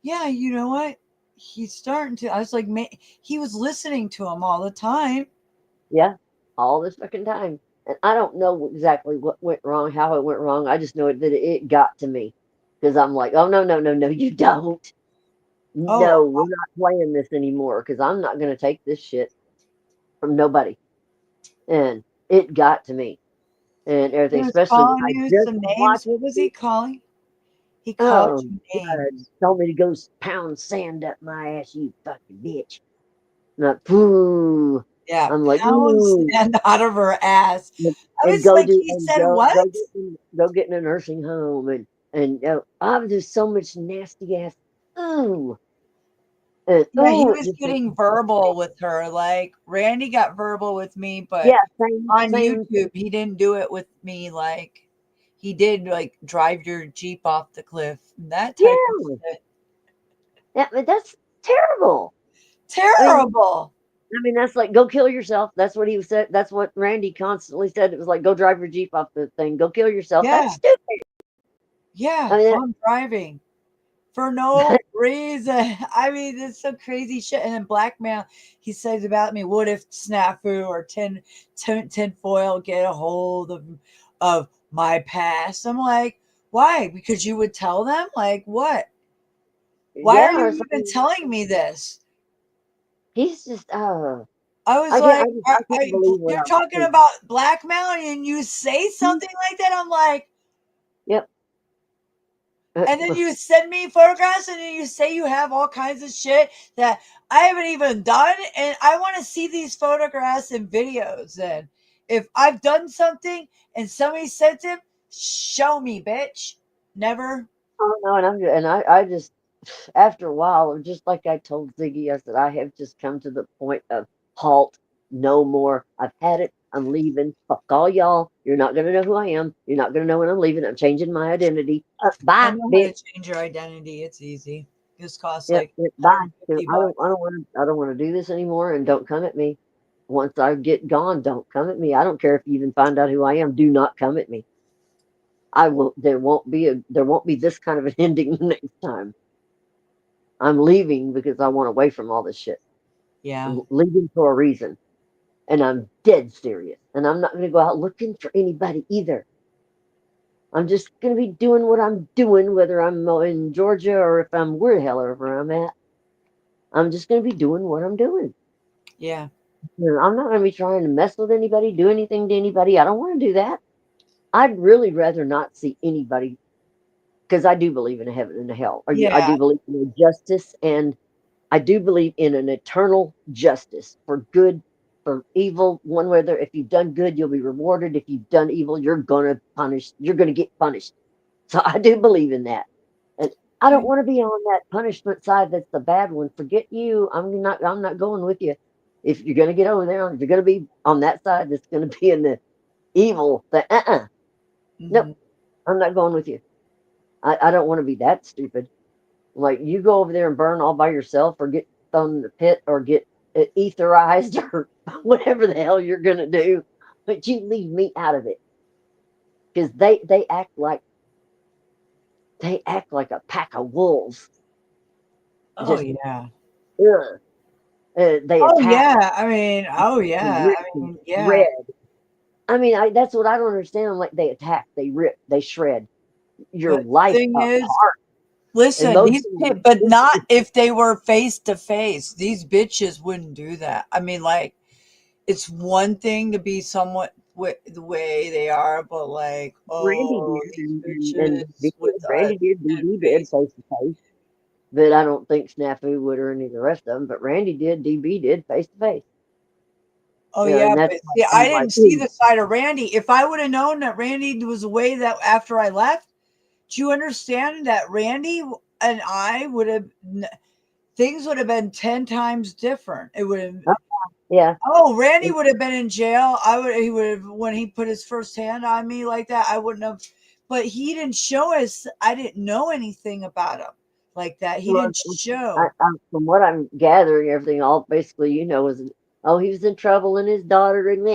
yeah, you know what? He's starting to. I was like, he was listening to him all the time. Yeah, all this fucking time. And I don't know exactly what went wrong, how it went wrong. I just know that it got to me because I'm like, oh, no, no, no, no, you don't. Oh, No, we're not playing this anymore because I'm not going to take this shit from nobody. And it got to me and he everything, was especially when calling I you just some names. watched What was he it. calling? He called Oh, you God, names. told me to go pound sand up my ass, you fucking bitch. Not, poo. Yeah, I'm like, pound ooh. sand out of her ass. I And was go like, do he and said what? go get in a nursing home and oh, there's so much nasty ass ooh and Yeah, he it was just makes getting me so verbal sick. with her. Like Randy got verbal with me, but Yeah, same on same. YouTube, he didn't do it with me. Like he did, like drive your Jeep off the cliff, that type of Yeah, shit. yeah, but that's terrible. I mean, Terrible. that's like go kill yourself. That's what he said. That's what Randy constantly said. It was like go drive your Jeep off the thing. Go kill yourself. Yeah, That's stupid. yeah. I mean, Fun driving for no reason. I mean, it's some crazy shit. And then blackmail, he says about me. What if Snafu or tin foil get a hold of my past? I'm like, why? Because you would tell them? Like what? Why are yeah, you or even something. telling me this? He's just I was like, I can't believe what you're I was talking thinking. about blackmailing and you say something like that. I'm like, Yep. and then you send me photographs and then you say you have all kinds of shit that I haven't even done. And I want to see these photographs and videos. And if I've done something and somebody sent it, show me, bitch. Never. Oh no, I just after a while, just like I told Ziggy, I said I have just come to the point of halt, no more. I've had it. I'm leaving. Fuck all y'all. You're not gonna know who I am. You're not gonna know when I'm leaving. I'm changing my identity. I Bye, know how to bitch. change your identity. It's easy. Just costs Yep, like yep, bye. 'Cause 150 I don't, bucks. I don't want to do this anymore. And don't come at me. Once I get gone, don't come at me. I don't care if you even find out who I am. Do not come at me. I will. There won't be this kind of an ending next time. I'm leaving because I want away from all this shit. Yeah. I'm leaving for a reason, and I'm dead serious. And I'm not going to go out looking for anybody either. I'm just going to be doing what I'm doing, whether I'm in Georgia or if I'm where the hell ever I'm at. I'm just going to be doing what I'm doing. Yeah. I'm not going to be trying to mess with anybody, do anything to anybody. I don't want to do that. I'd really rather not see anybody because I do believe in a heaven and a hell. I Yeah. do believe in a justice, and I do believe in an eternal justice for good, for evil. One whether if you've done good, you'll be rewarded. If you've done evil, you're gonna get punished. So I do believe in that. And I don't want to be on that punishment side that's the bad one. Forget you. I'm not going with you. If you're gonna get over there, if you're gonna be on that side that's gonna be in the evil, nope, Mhm. I'm not going with you. I don't want to be that stupid. Like you go over there and burn all by yourself, or get thrown in the pit, or get etherized, or whatever the hell you're gonna do. But you leave me out of it because they act like a pack of wolves. Oh Just yeah. ugh. They Oh attack. yeah. I mean, oh They yeah. rip I and mean, yeah. shred. I mean, that's what I don't understand. Like they attack, they rip, they shred your But life thing is, apart. And listen, most these of them, but not if they were face to face. These bitches wouldn't do that. I mean, like, it's one thing to be somewhat the way they are, but like, Randy oh, did, these and bitches because with Randy did, and DB did face. face to face. But I don't think Snafu would or any of the rest of them. But Randy did, DB did face to face. Oh Yeah, yeah, and that's but like see, I'm I like, didn't see ooh, the side of Randy. If I would have known that Randy was away that after I left, do you understand that Randy and I would have things would have been 10 times different. It would have. oh, yeah, Oh, Randy would have been in jail. I would. He would have when he put his first hand on me like that. I wouldn't have. But he didn't show us. I didn't know anything about him like that. He well, didn't show. from what I'm gathering, everything all basically is, oh, he was in trouble and his daughter and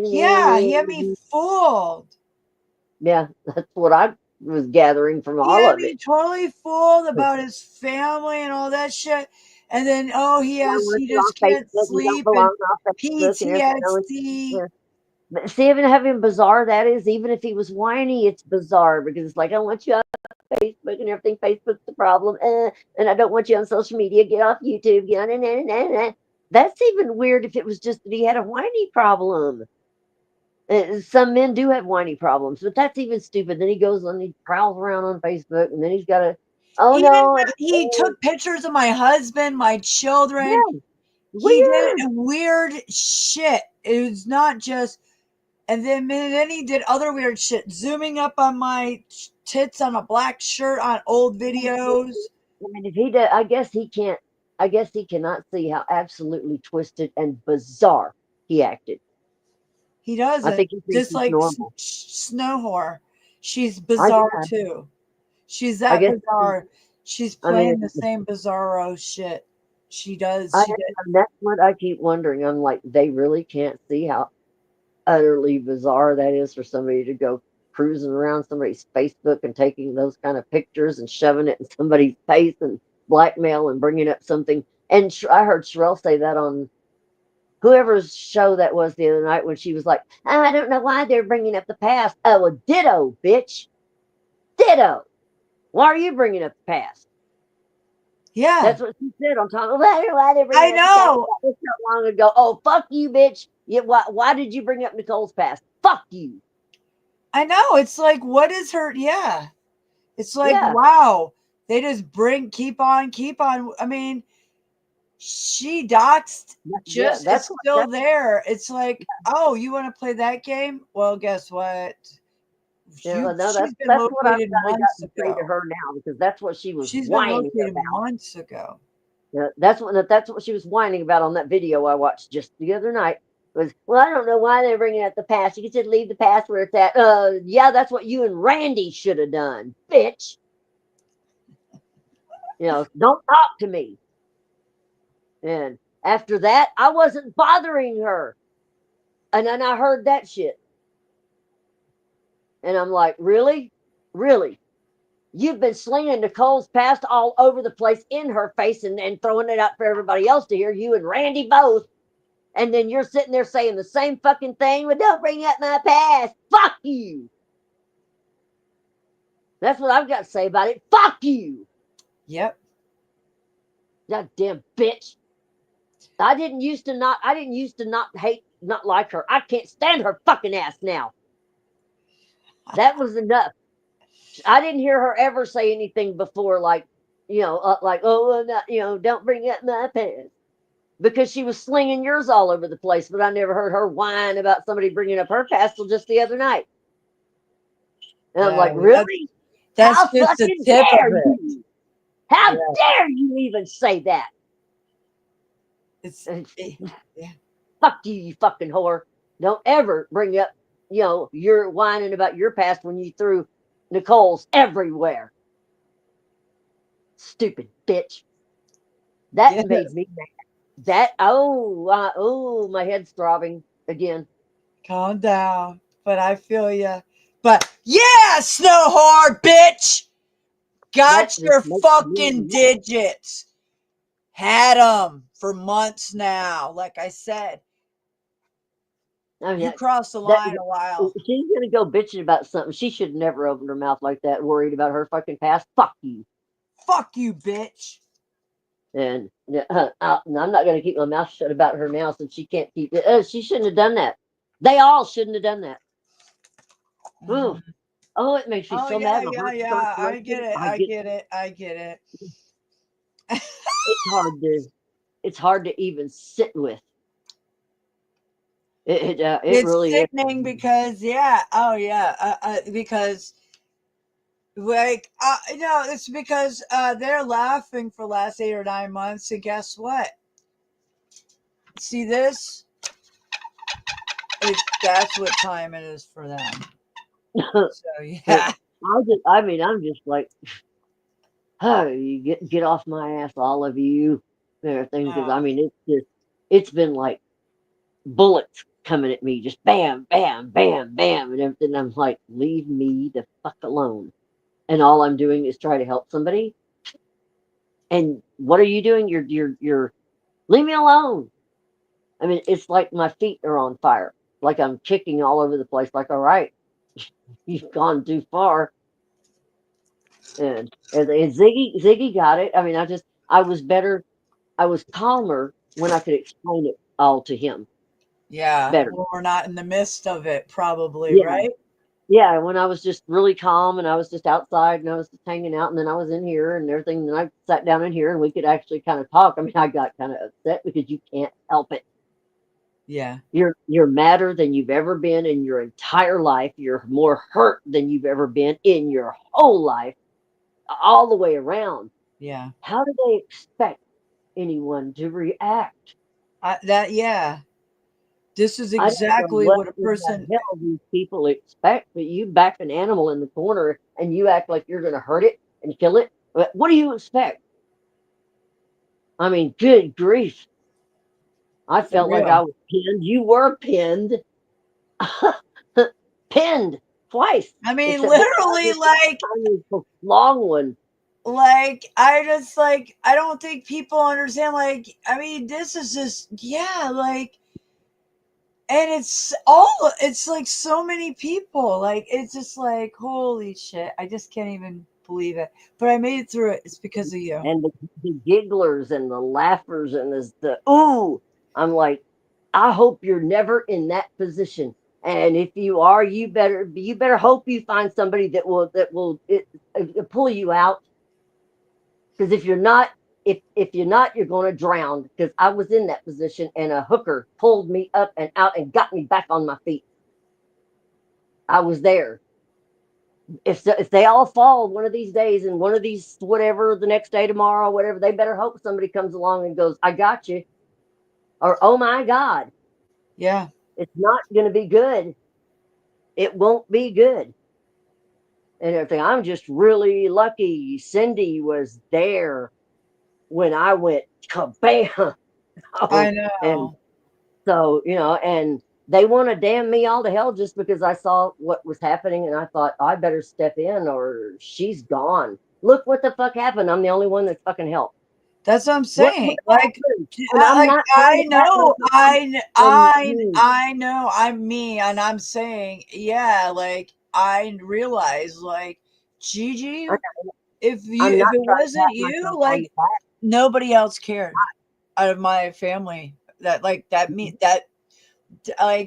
Yeah, he had me man, fooled. yeah, that's what I was gathering from He all had of me it. totally fooled about his family and all that shit. And then, oh, I want he you on just can't Facebook, you don't sleep and belong on Facebook and everything else. PTSD. Yeah. But see, even having bizarre that is, even if he was whiny, it's bizarre because it's like I want you on Facebook and everything. Facebook's the problem, and I don't want you on social media. Get off YouTube. Get on. That's even weird if it was just that he had a whiny problem. Some men do have whiny problems, but that's even stupid. Then he goes and he prowls around on Facebook, and then he's got a, oh no, He took pictures of my husband, my children. yeah, He did weird. weird shit. It was not just, and then he did other weird shit, zooming up on my tits on a black shirt on old videos. I mean, if he did, I guess he can't. I guess he cannot see how absolutely twisted and bizarre he acted. He I doesn't. think he thinks Just he's like normal. Snow Whore. She's I bizarre guess. too. She's I that guess. bizarre. She's I mean, playing the same bizarro shit. She does. I She did. that's what I keep wondering. I'm like, they really can't see how utterly bizarre that is for somebody to go cruising around somebody's Facebook and taking those kind of pictures and shoving it in somebody's face and blackmail and bringing up something. And I heard Sherelle say that on whoever's show that was the other night when she was like, I don't know why they're bringing up the past. Oh, well, ditto, bitch. Ditto. Why are you bringing up the past? Yeah, That's what she said on time. Why they're I bringing up the past? know. That was not long ago. Oh, fuck you, bitch. Why did you bring up Nicole's past? Fuck you. I know. It's like, what is her? Yeah. It's like, Yeah. wow. They just keep on, keep on. I mean, she doxed Yeah, just, it's still there. It's like, oh, you want to play that game? Well, guess what? yeah, no, She's been that's what I've located kind of got months to say to ago. her now because that's what she was She's been whining located about. months ago. Yeah, that's what she was whining about on that video I watched just the other night. was, well, I don't know why they're bringing up the past. You can just leave the past where it's at. Yeah, that's what you and Randy should have done, bitch. Don't talk to me. And after that, I wasn't bothering her. And then I heard that shit. And I'm like, really? Really? You've been slinging Nicole's past all over the place in her face and throwing it out for everybody else to hear, you and Randy both. And then you're sitting there saying the same fucking thing, but don't bring up my past. Fuck you. That's what I've got to say about it. Fuck you. Yep. Goddamn bitch. I didn't used to not like her. I can't stand her fucking ass now. That was enough. I didn't hear her ever say anything before like, oh, not, don't bring up my past. Because she was slinging yours all over the place, but I never heard her whine about somebody bringing up her past till just the other night. And I'm like, really? That's How just the fucking tip dare of it. you? How dare you even say that? It's Fuck you, you fucking whore. Don't ever bring up, you're whining about your past when you threw Nicole's everywhere. Stupid bitch. That made me mad. My head's throbbing again. Calm down. But I feel you. But yeah, snow whore, bitch. Got your fucking digits. Had them for months now. Like I said, you crossed the line a while. She's gonna go bitching about something. She should never open her mouth like that, worried about her fucking past. Fuck you. Fuck you, bitch. And I'm not going to keep my mouth shut about her now since she can't keep it. She shouldn't have done that. They all shouldn't have done that. Mm. Oh, it makes me so mad. Yeah. I get it. It's hard to even sit with. It's really sickening because because like it's because they're laughing for the last 8 or 9 months, and guess what? See this? That's what time it is for them. So yeah. I'm just like, oh, you get off my ass, all of you, and everything. Because it's been like bullets coming at me, just bam, bam, bam, bam, and everything. I'm like, leave me the fuck alone. And all I'm doing is try to help somebody. And what are you doing? You're leave me alone. It's like my feet are on fire. Like I'm kicking all over the place. Like, all right, you've gone too far. And Ziggy got it. I was better. I was calmer when I could explain it all to him. Yeah. Better. Well, we're not in the midst of it, probably, right? Yeah, when I was just really calm and I was just outside and I was just hanging out, and then I was in here and everything, and then I sat down in here and we could actually kind of talk. I got kind of upset because you can't help it. Yeah. You're madder than you've ever been in your entire life. You're more hurt than you've ever been in your whole life, all the way around. Yeah. How do they expect anyone to react? This is exactly what a person. The hell these people expect, but you back an animal in the corner and you act like you're going to hurt it and kill it. What do you expect? Good grief! I felt like I was pinned. You were pinned, pinned twice. Literally, like long one. Like I don't think people understand. This is just and it's like so many people. Like it's just like holy shit. I just can't even believe it. But I made it through it. It's because of you. And the gigglers and the laughers and ooh. I'm like, I hope you're never in that position. And if you are, you better hope you find somebody that will pull you out. Because if you're not, you're going to drown. Because I was in that position, and a hooker pulled me up and out and got me back on my feet. I was there. If they all fall one of these days, and one of these whatever the next day, tomorrow, whatever, they better hope somebody comes along and goes, "I got you," or "Oh my God." Yeah. It's not going to be good. It won't be good. And everything. I'm just really lucky. Cindy was there when I went kabam. I And know. so, and they want to damn me all to hell just because I saw what was happening and I thought I better step in or she's gone. Look what the fuck happened. I'm the only one that fucking helped. That's what I'm What saying. Like, happened? And I'm not trying I to pat know, myself on me. I know, I'm me, and I'm saying, yeah, like I realize, like Gigi, I- I'm if not it trying to wasn't pat you, myself on the like back, nobody else cared out of my family. That like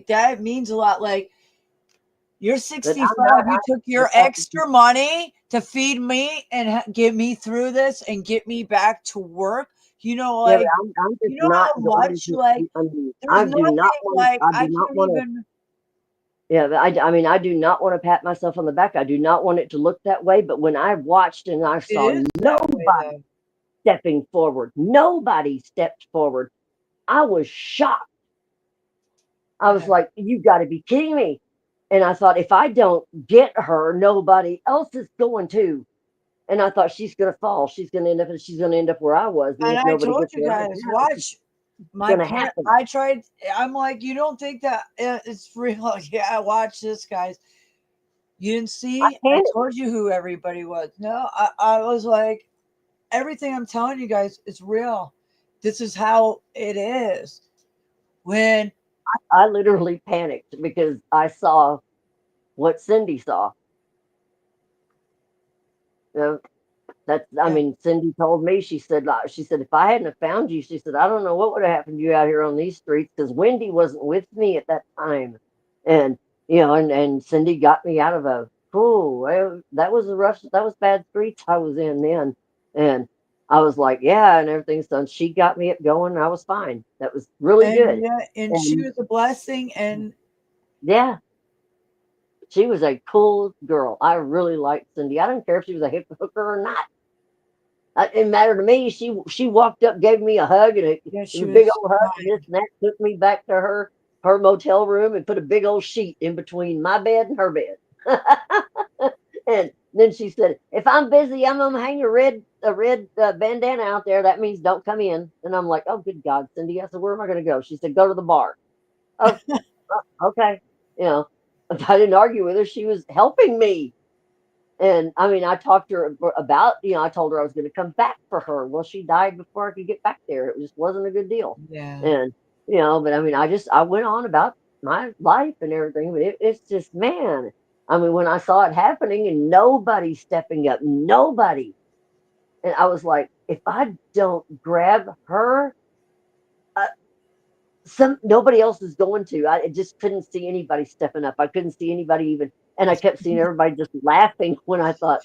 that means a lot. Like you're but I'm not. 65. You took your I, extra money to feed me and get me through this and get me back to work. yeah, but Like, I'm just you know not how going much, to. like, I mean, there's nothing like I I do not can't want to. even. Yeah, but I mean, I do not want to pat myself on the back. I do not want it to look that way. But when I watched and I It saw is that way nobody though. stepping forward, nobody stepped forward, I was shocked. I was Yeah. like, "You got to be kidding me!" And I thought, if I don't get her, nobody else is going to. And I thought she's going to fall. She's going to end up where I was. And And if I nobody told gets you her out guys, now, it's watch my going to parent. happen. I tried. I'm like, you don't think that it's real? Yeah, watch this, guys. You didn't I see? I panicked. told you who everybody was. No, I was like, everything I'm telling you guys is real. This is how it is. When I literally panicked because I saw what Cindy saw. You know, I yeah, mean, Cindy told me, she said, if I hadn't have found you, she said, I don't know what would have happened to you out here on these streets because Wendy wasn't with me at that time. And, and Cindy got me out of that was that was bad streets I was in then. And I was like, yeah, and everything's done. She got me it going. And I was fine. That was really and good. yeah, and she And was a blessing. And yeah, she was a cool girl. I really liked Cindy. I don't care if she was a hip hooker or not. It didn't matter to me. She walked up, gave me a hug, and it yeah, was she a big was old hug, and this kind. and that. Took me back to her motel room and put a big old sheet in between my bed and her bed. And then she said, "If I'm busy, I'm gonna hang a red bandana out there. That means don't come in." And I'm like, "Oh, good God, Cindy!" I said, "Where am I going to go?" She said, "Go to the bar." Oh, okay. You know, I didn't argue with her. She was helping me. And I mean, I talked to her about, I told her I was going to come back for her. Well, she died before I could get back there. It just wasn't a good deal. Yeah. And, but I mean, I went on about my life and everything, but it's just, man, I mean, when I saw it happening and nobody stepping up, nobody. And I was like, if I don't grab her, uh, nobody else is going to. I just couldn't see anybody stepping up. I couldn't see anybody even, and I kept seeing everybody just laughing when I thought,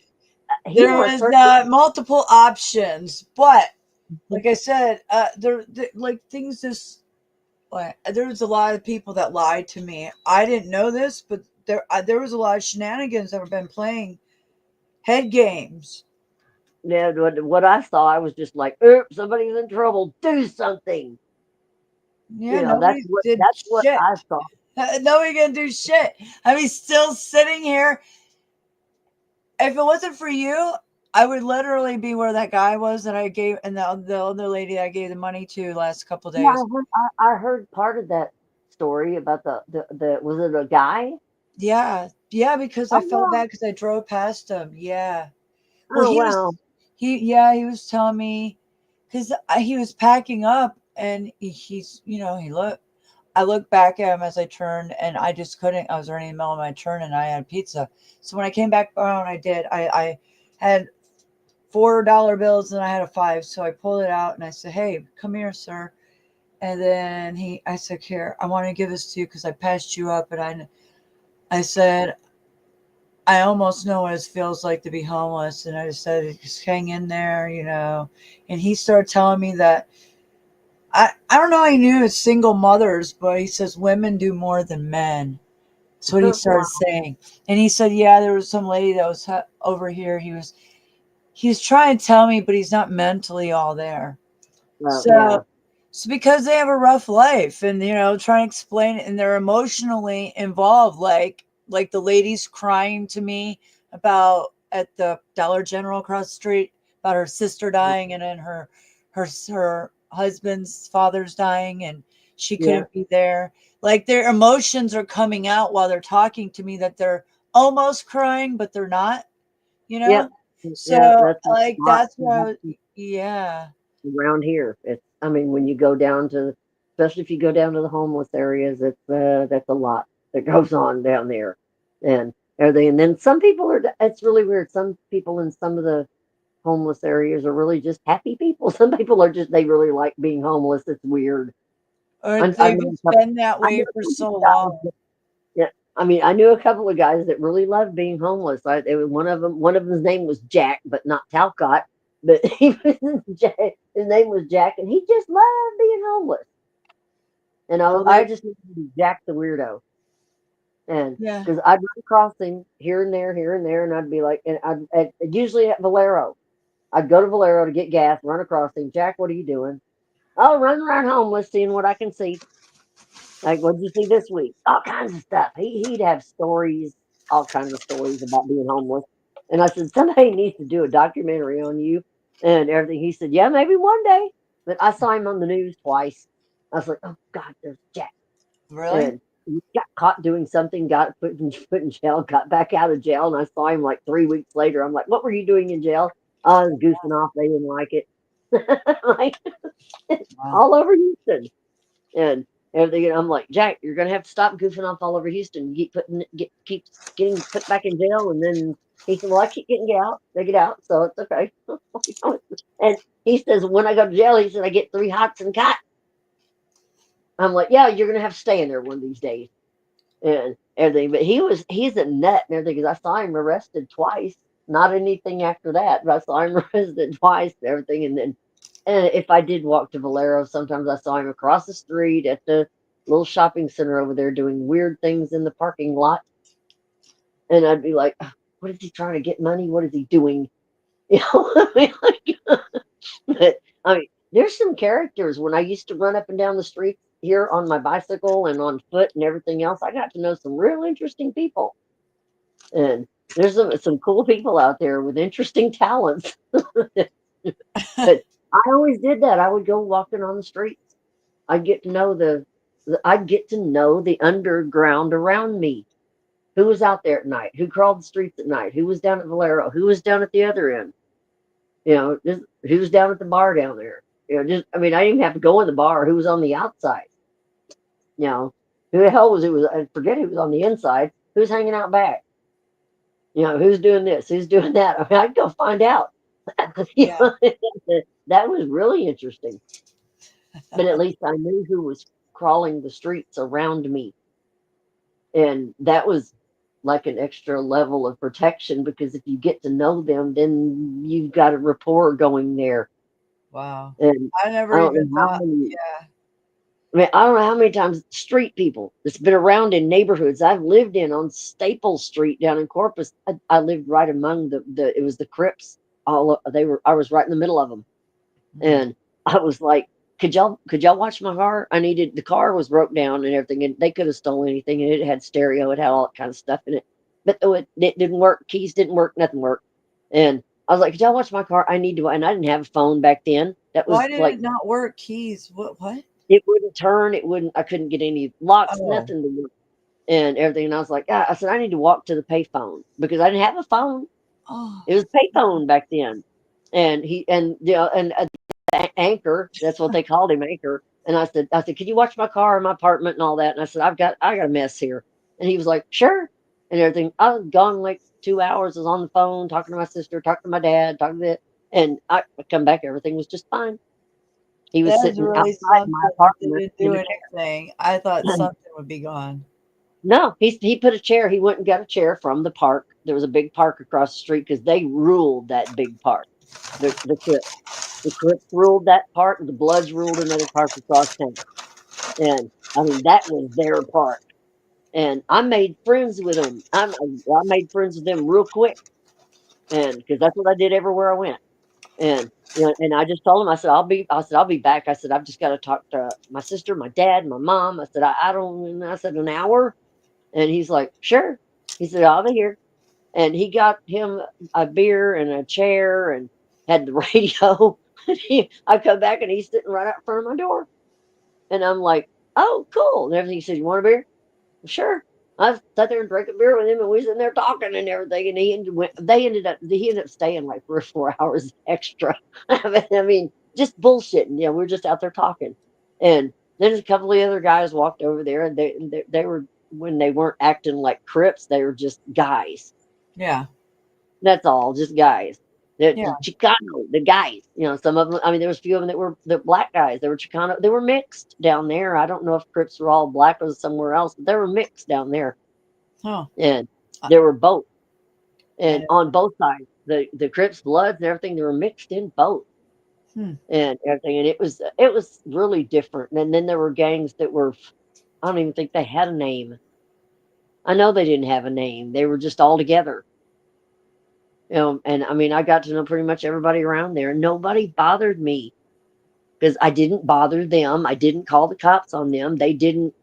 he There wants was her. multiple options, but like I said, like things just like there was a lot of people that lied to me. I didn't know this, but there was a lot of shenanigans that have been playing head games. Yeah, what I saw, I was just like, "Oops, somebody's in trouble. Do something." Yeah, That's nobody did what shit. I saw. Nobody gonna do shit. I mean, still sitting here. If it wasn't for you, I would literally be where that guy was that I gave, and the other lady I gave the money to last couple Yeah, days. I heard part of that story about the was it a guy? Yeah, yeah, because I Oh felt wow, bad because I drove past him. Yeah. Well, oh wow. he was telling me because he was packing up and he's, he looked. I looked back at him as I turned and I just couldn't. I was already in the middle of my turn and I had pizza. So when I came back around, I had $4 bills and I had a five. So I pulled it out and I said, "Hey, come here, sir." And then I said, "Here, I want to give this to you because I passed you up." And I said, "I almost know what it feels like to be homeless." And I just said, "Just hang in there." And he started telling me that I don't know how he knew it's single mothers, but he says women do more than men. That's what he started Wow, saying. And he said, "Yeah, there was some lady that was over here. He's trying to tell me, but he's not mentally all there." well, So yeah. It's because they have a rough life, and try and explain it, and they're emotionally involved. Like the lady's crying to me about at the Dollar General across the street about her sister dying, and then her husband's father's dying, and she Yeah. couldn't be there. Like their emotions are coming out while they're talking to me, that they're almost crying, but they're not. You Yep. know. Yeah. So That's a like lot that's what I was, yeah. around here. It's, I mean, when you go down to, especially if you go down to the homeless areas, it's that's a lot that goes on down there, and everything. And then some people are. It's really weird. Some people in some of the homeless areas are really just happy people. Some people are just they really like being homeless. It's weird. Or I they've know just a couple. been that I know way a for couple so guys. long. Yeah, I mean, I knew a couple of guys that really loved being homeless. It was one of them. One of them's name was Jack, but not Talcott. But he was Jack, his name was Jack, and he just loved being homeless. And Well, I they, just knew to be Jack the weirdo, and yeah. because I'd run across him here and there, and I'd be like, and usually at Valero, I'd go to Valero to get gas, run across him. Jack, what are you doing? Oh, running around homeless, seeing what I can see. Like, what'd you see this week? All kinds of stuff. He'd have stories, all kinds of stories about being homeless. And I said, somebody needs to do a documentary on you and everything. He said, yeah, maybe one day. But I saw him on the news twice. I was like, oh God, there's Jack. Really? And he got caught doing something, got put in jail, got back out of jail, and I saw him like 3 weeks later. I'm like, what were you doing in jail? I was goofing off. They didn't like it. Like Wow. all over Houston and everything. And I'm like, Jack, you're gonna have to stop goofing off all over Houston. Keep getting put back in jail, and then he said, well, I keep getting out. They get out, so it's okay. And he says, when I go to jail, he said I get 3 hots and cot. I'm like, yeah, you're gonna have to stay in there one of these days and everything. But he's a nut and everything because I saw him arrested twice. Not anything after that, but I saw him arrested twice and everything. And then, and if I did walk to Valero, sometimes I saw him across the street at the little shopping center over there doing weird things in the parking lot. And I'd be like, what is he trying to get money? What is he doing? You know, I mean, like, but I mean, there's some characters when I used to run up and down the street here on my bicycle and on foot and everything else. I got to know some real interesting people, and there's some cool people out there with interesting talents. But I always did that. I would go walking on the streets. I'd get to know I'd get to know the underground around me. Who was out there at night? Who crawled the streets at night? Who was down at Valero? Who was down at the other end? You know, just who was down at the bar down there? You know, just I mean, I didn't even have to go in the bar. Who was on the outside? You know, who the hell was it? Was I forget who was on the inside? Who's hanging out back? You know, who's doing this? Who's doing that? I mean, I'd go find out. You Yeah. know, that was really interesting. But at least I knew who was crawling the streets around me, and that was like an extra level of protection because if you get to know them, then you've got a rapport going there. Wow. And I I never don't even know how thought. many Yeah. I mean, I don't know how many times street people that's been around in neighborhoods I've lived in on Staple Street down in Corpus. I lived right among the it was the Crips. They were I was right in the middle of them, Mm. and I was like, could y'all watch my car? I needed the car was broke down and everything, and they could have stolen anything, and it had stereo, it had all that kind of stuff in it, but it didn't work. Keys didn't work, nothing worked, and I was like, could y'all watch my car? I need to, and I didn't have a phone back then. That Why was did like it not work? Keys. What? it wouldn't turn. It wouldn't. I couldn't get any locks, Oh. nothing to work, and everything. And I was like, I said, I need to walk to the payphone because I didn't have a phone. Oh. It was payphone back then, and Anchor. That's what they called him, Anchor. And I said, can you watch my car and my apartment and all that? And I said, I got a mess here. And he was like, sure, and everything. I was gone like 2 hours. I was on the phone talking to my sister, talking to my dad, talking to it, and I come back. Everything was just fine. He was That is sitting really outside my something that they apartment didn't in do a anything. I thought chair. something would be gone. No, he put a chair. He went and got a chair from the park. There was a big park across the street because they ruled that big park. The Crips ruled that park. The Bloods ruled another park across town. And I mean that was their park. And I made friends with them. I made friends with them real quick, and because that's what I did everywhere I went. And You know, and I just told him, I said, I'll be back. I said, I've just got to talk to my sister, my dad, my mom. I said, I don't, I said, an hour. And he's like, sure. He said, I'll be here. And he got him a beer and a chair and had the radio. I come back and he's sitting right out in front of my door. And I'm like, oh, cool. And everything. He said, you want a beer? Sure. I sat there and drank a beer with him, and we was in there talking and everything. And he ended up staying like 3 or 4 hours extra. I mean, just bullshitting. You know, we were just out there talking. And then a couple of other guys walked over there, and they were, when they weren't acting like Crips, they were just guys. Yeah. That's all, just guys. Yeah. The Chicano, the guys. You know, some of them. I mean, there was a few of them that were the black guys. They were Chicano. They were mixed down there. I don't know if Crips were all black or somewhere else, but they were mixed down there, Oh. and Uh, there were both, and and- on both sides, the Crips bloods and everything. They were mixed in both, Hmm. and everything, and it was really different. And then there were gangs that were. I don't even think they had a name. I know they didn't have a name. They were just all together. And I mean, I got to know pretty much everybody around there. Nobody bothered me because I didn't bother them. I didn't call the cops on them. They didn't.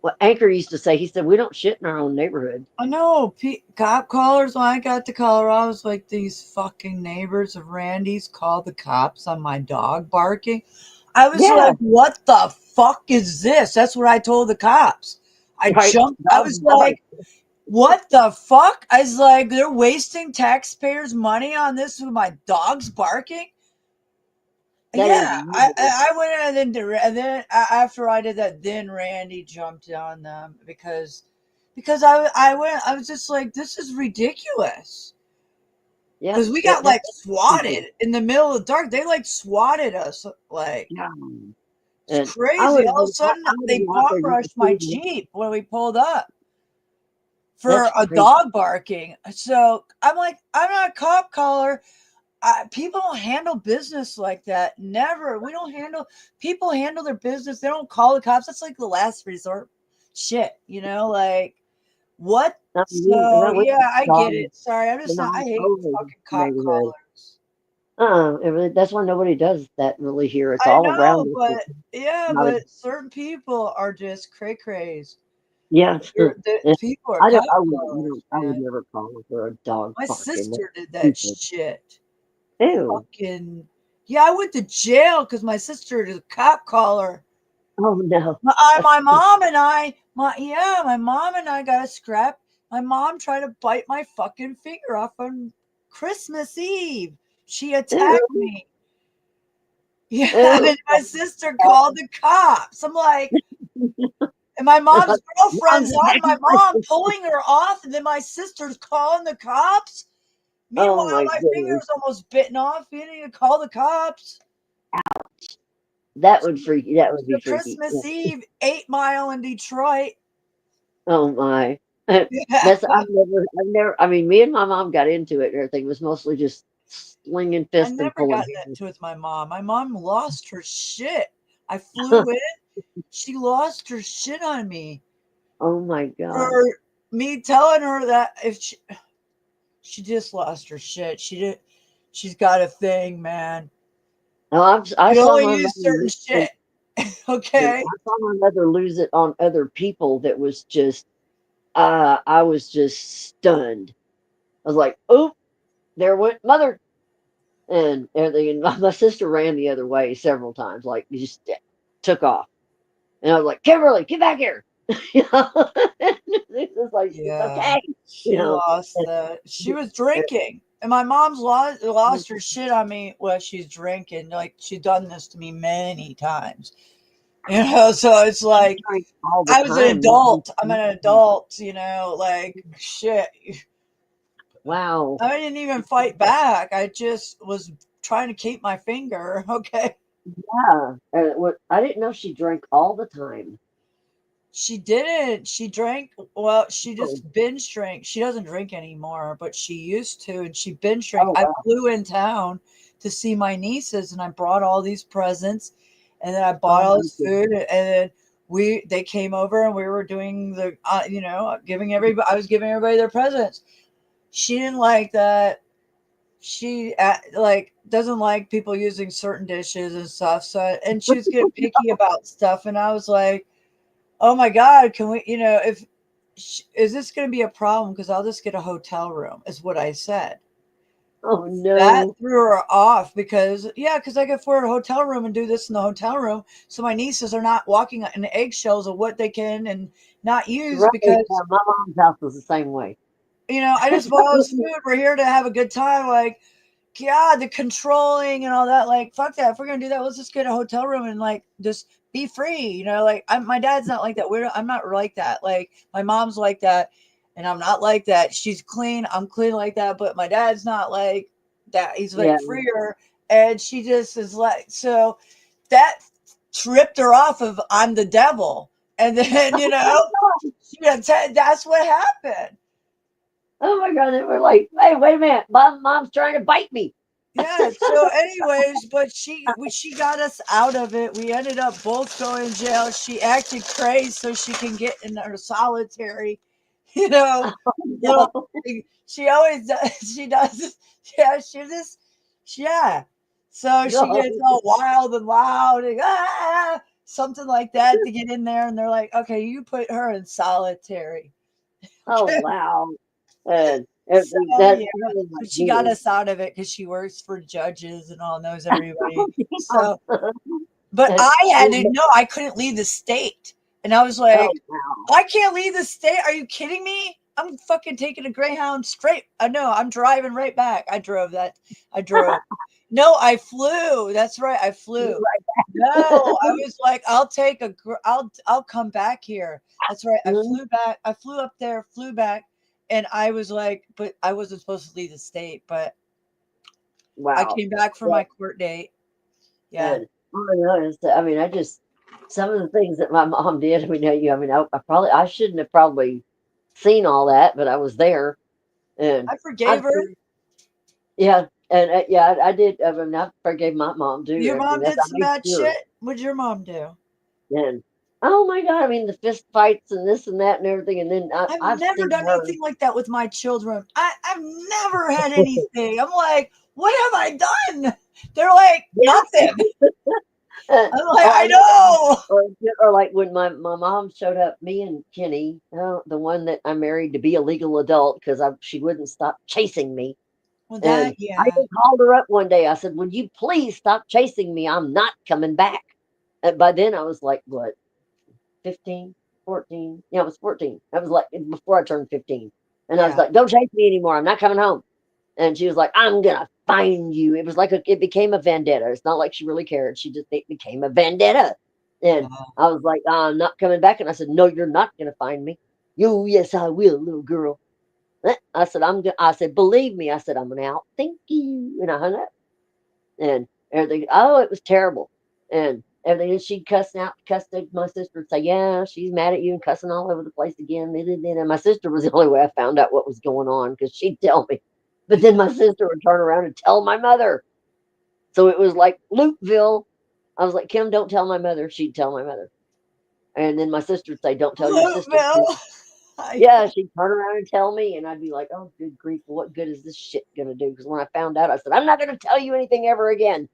What Anchor used to say, he said, we don't shit in our own neighborhood. I know cop callers. When I got to Colorado, I was like, these fucking neighbors of Randy's called the cops on my dog barking. I was Yeah. like, what the fuck is this? That's what I told the cops. I Right. jumped. I was like, what the fuck? I was like, they're wasting taxpayers' money on this with my dogs barking. That Yeah, is I went in and then after I did that, then Randy jumped on them because I was just like, this is ridiculous. yeah. Because we got like swatted in the middle of the dark. They like swatted us. Like, Yeah. it's And crazy. I would All of a sudden, they bomb rushed my Jeep when we pulled up for That's a crazy. dog barking. So I'm like, I'm not a cop caller. People don't handle business like that. Never. We don't handle, people handle their business. They don't call the cops. That's like the last resort shit, you know, like what? I mean, So we yeah, I dog get it. Sorry, I'm just in the not, I whole hate COVID fucking cop neighborhood. callers. That's why nobody does that really here. It's I all know, around us. but It's yeah, not a, but certain people are just cray crays. yeah. The people are I cop would callers, man. never call for a dog My barking. sister did that Stupid. shit. Ew. Fucking yeah, I went to jail because my sister is a cop caller. Oh no. My mom and I, my mom and I got a scrap. My mom tried to bite my fucking finger off on Christmas Eve. She attacked Ew. me. Yeah, Ew. and my sister called the cops. I'm like, and my mom's girlfriend's on my mom pulling her off, and then my sister's calling the cops. Meanwhile, Oh my my goodness. finger's almost bitten off. You need to call the cops. That would be freaky. The Christmas Eve 8 Mile in Detroit. Oh my. Yeah. I've never, I mean, me and my mom got into it and everything. It was mostly just slinging I fists and never pulling got hair. into it with my mom. My mom lost her shit. I flew in. She lost her shit on me Oh my God. for me telling her that if she just lost her shit. She's got a thing, man. Oh, I You saw only my use mother certain lose shit. it. Okay. I saw my mother lose it on other people that was just, I was just stunned. I was like, oh, there went mother. And everything. And my sister ran the other way several times, like just took off. And I was like, Kimberly, get back here. You know, it's just like, it's Yeah. okay. She You know, lost that. She was drinking. And my mom's lost her shit on me while she's drinking. Like, she's done this to me many times. You know, so it's like, drink all the I was an time. adult. I'm an adult, you know, like, shit. Wow. I didn't even fight back. I just was trying to keep my finger. Okay. Yeah. I didn't know she drank all the time. She didn't. She drank. Well, she Oh, just binge drank. She doesn't drink anymore, but she used to, and she binge drank. oh I wow. flew in town to see my nieces, and I brought all these presents, and then I bought Oh all my this goodness. food, and then they came over, and we were doing the, you know, giving everybody. I was giving everybody their presents. She didn't like that. she like doesn't like people using certain dishes and stuff. So and she was getting picky about stuff, and I was like, oh my god, can we? You know, if is this going to be a problem? Because I'll just get a hotel room, is what I said. Oh That no. threw her off because yeah, because I could afford a hotel room and do this in the hotel room, so my nieces are not walking in eggshells of what they can and not use Right. Yeah, because my mom's house was the same way. I just bought us food. We're here to have a good time. Like, God, the controlling and all that. Like, fuck that. If we're gonna do that, let's just get a hotel room and like just be free. Like, my dad's not like that. I'm not like that. Like, my mom's like that, and I'm not like that. She's clean. I'm clean like that. But my dad's not like that. He's Yeah. like freer, and she just is like so. That tripped her off of I'm the devil, and then that's what happened. Oh my God. They were like, hey, wait a minute. My mom's trying to bite me. Yeah. So, anyways, but she got us out of it. We ended up both going to jail. She acted crazy so she can get in her solitary. You know, little. No. She always does. She does. Yeah. She just. Yeah. So she No. gets all wild and loud and something like that to get in there, and they're like, "Okay, you put her in solitary." Oh wow. And So that yeah, was like but she got good. us out of it because she works for judges and all knows everybody. Oh, So, but and, I had to know I couldn't leave the state, and I was like, oh wow. I can't leave the state. Are you kidding me? I'm fucking taking a Greyhound straight. I know. I'm driving right back. I drove that. I drove. No, I flew. That's right. I flew. No, I was like, I'll take a. I'll come back here. That's right. I Mhm. flew back. I flew up there. Flew back, and I was like, but I wasn't supposed to leave the state. But I Wow. came back for Yeah, my court date. Yeah. and oh, no, I mean, I just some of the things that my mom did. I mean, I shouldn't have probably seen all that, but I was there, and I I forgave her. yeah, and yeah, I did. I mean, I forgave my mom too. Your Everything mom that did I some made bad sure. shit. What'd your mom do? And oh my God, I mean, the fist fights and this and that and everything, and then I've I've never seen done her. anything like that with my children. I've never had anything. I'm like, what have I done? They're like, Yeah. nothing. I'm like, Oh, I I know. know. Or like when my mom showed up, me and Kenny, the one that I married to be a legal adult because she wouldn't stop chasing me. Well, And that, I yeah. even called her up one day. I said, "Would you please stop chasing me? I'm not coming back." And by then I was like, what, 15, 14? Yeah, I was 14. I was like before I turned 15. And I was Yeah. like, "Don't chase me anymore. I'm not coming home." And she was like, "I'm gonna find you." It was like it became a vendetta. It's not like she really cared. It became a vendetta. And Oh, I was like, "I'm not coming back." And I said, "No, you're not gonna find me." "You, yes, I will, little girl." I said, I said, "Believe me." I said, "I'm gonna outthink you." And I hung up and everything. Oh, it was terrible. And everything. And she'd cuss at my sister and say, "Yeah, she's mad at you," and cussing all over the place again. And my sister was the only way I found out what was going on because she'd tell me. But then my sister would turn around and tell my mother. So it was like Lukeville. I was like, "Kim, don't tell my mother." She'd tell my mother. And then my sister would say, "Don't tell your sister." Mel. I, Yeah, she'd turn around and tell me, and I'd be like, "Oh, good grief, what good is this shit gonna do?" Because when I found out, I said, "I'm not gonna tell you anything ever again."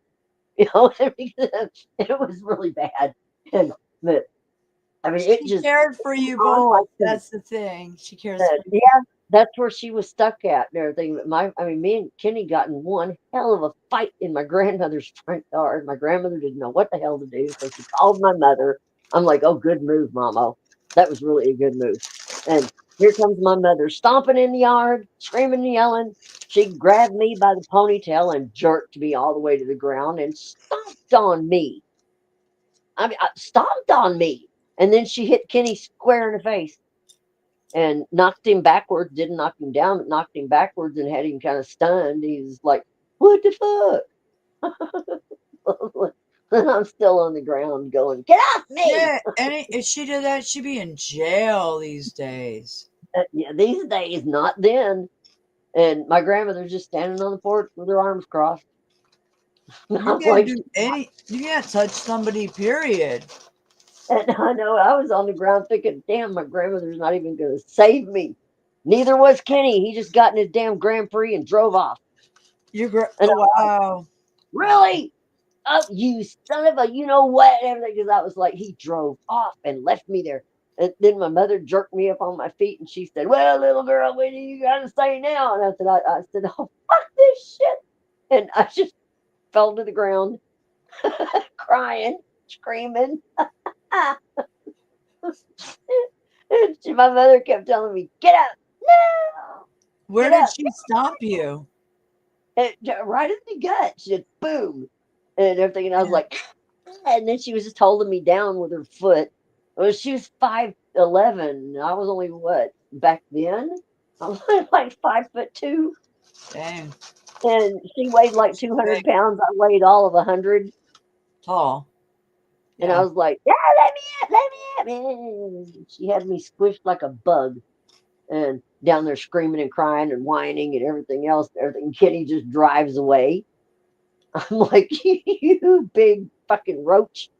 You know, it was really bad. And but I mean, it she just cared for went you on both. like that. That's the thing. She cares for you. Yeah, that's where she was stuck at and everything. But I mean, me and Kenny got in one hell of a fight in my grandmother's front yard. My grandmother didn't know what the hell to do, so she called my mother. I'm like, "Oh, good move, Mama. That was really a good move." And here comes my mother stomping in the yard, screaming and yelling. She grabbed me by the ponytail and jerked me all the way to the ground and stomped on me. I mean, stomped on me. And then she hit Kenny square in the face and knocked him backwards. Didn't knock him down, but knocked him backwards and had him kind of stunned. He was like, "What the fuck?" And I'm still on the ground going, "Get off me!" Shit. If she did that, she'd be in jail these days. Yeah, these days, not then. And my grandmother's just standing on the porch with her arms crossed. You I'm can't like, do any. You can't touch somebody. Period. and I know I was on the ground thinking, "Damn, my grandmother's not even going to save me." Neither was Kenny. He just got in his damn Grand Prix and drove off. And Oh, I'm like, wow. really? Oh, you son of a, you know what? And everything. Because I was like, he drove off and left me there. And then my mother jerked me up on my feet and she said, well, little girl, what do you got to say now? And I said, oh, fuck this shit. And I just fell to the ground, crying, screaming. And my mother kept telling me, get up. No, Where get did up. she stomp you? Right in the gut. She said, boom. And everything. And I was Yeah. like, and then she was just holding me down with her foot. Well, she was 5'11". I was only what back then? I was like 5'2", Dang. and she weighed like She's 200 big, pounds. I weighed all of 100, tall. and I Yeah. was like, "Yeah, let me up!" And she had me squished like a bug, and down there screaming and crying and whining and everything else. Everything. Kenny just drives away. I'm like, "You big fucking roach!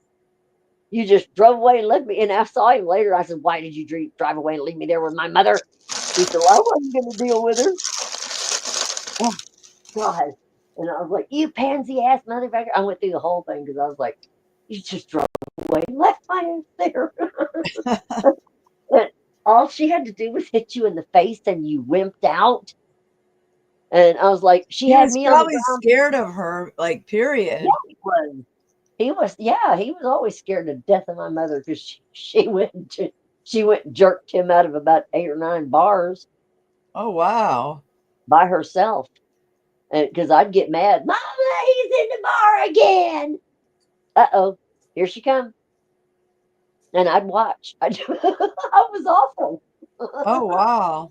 You just drove away and left me." And I saw him later. I said, "Why did you drive away and leave me there with my mother?" He said, "Well, I wasn't going to deal with her." Oh, God. And I was like, "You pansy ass motherfucker." I went through the whole thing because I was like, "You just drove away and left my ass there." And all she had to do was hit you in the face and you wimped out. And I was like, she He had was me on the probably ground. scared of her, like, Yeah, period. he was. Yeah, he was always scared to death of my mother because she went and jerked him out of about 8 or 9 bars Oh, wow. by herself. And because I'd get mad, Mama, he's in the bar again. Uh-oh, here she comes. And I'd watch. I was awful. Oh, wow.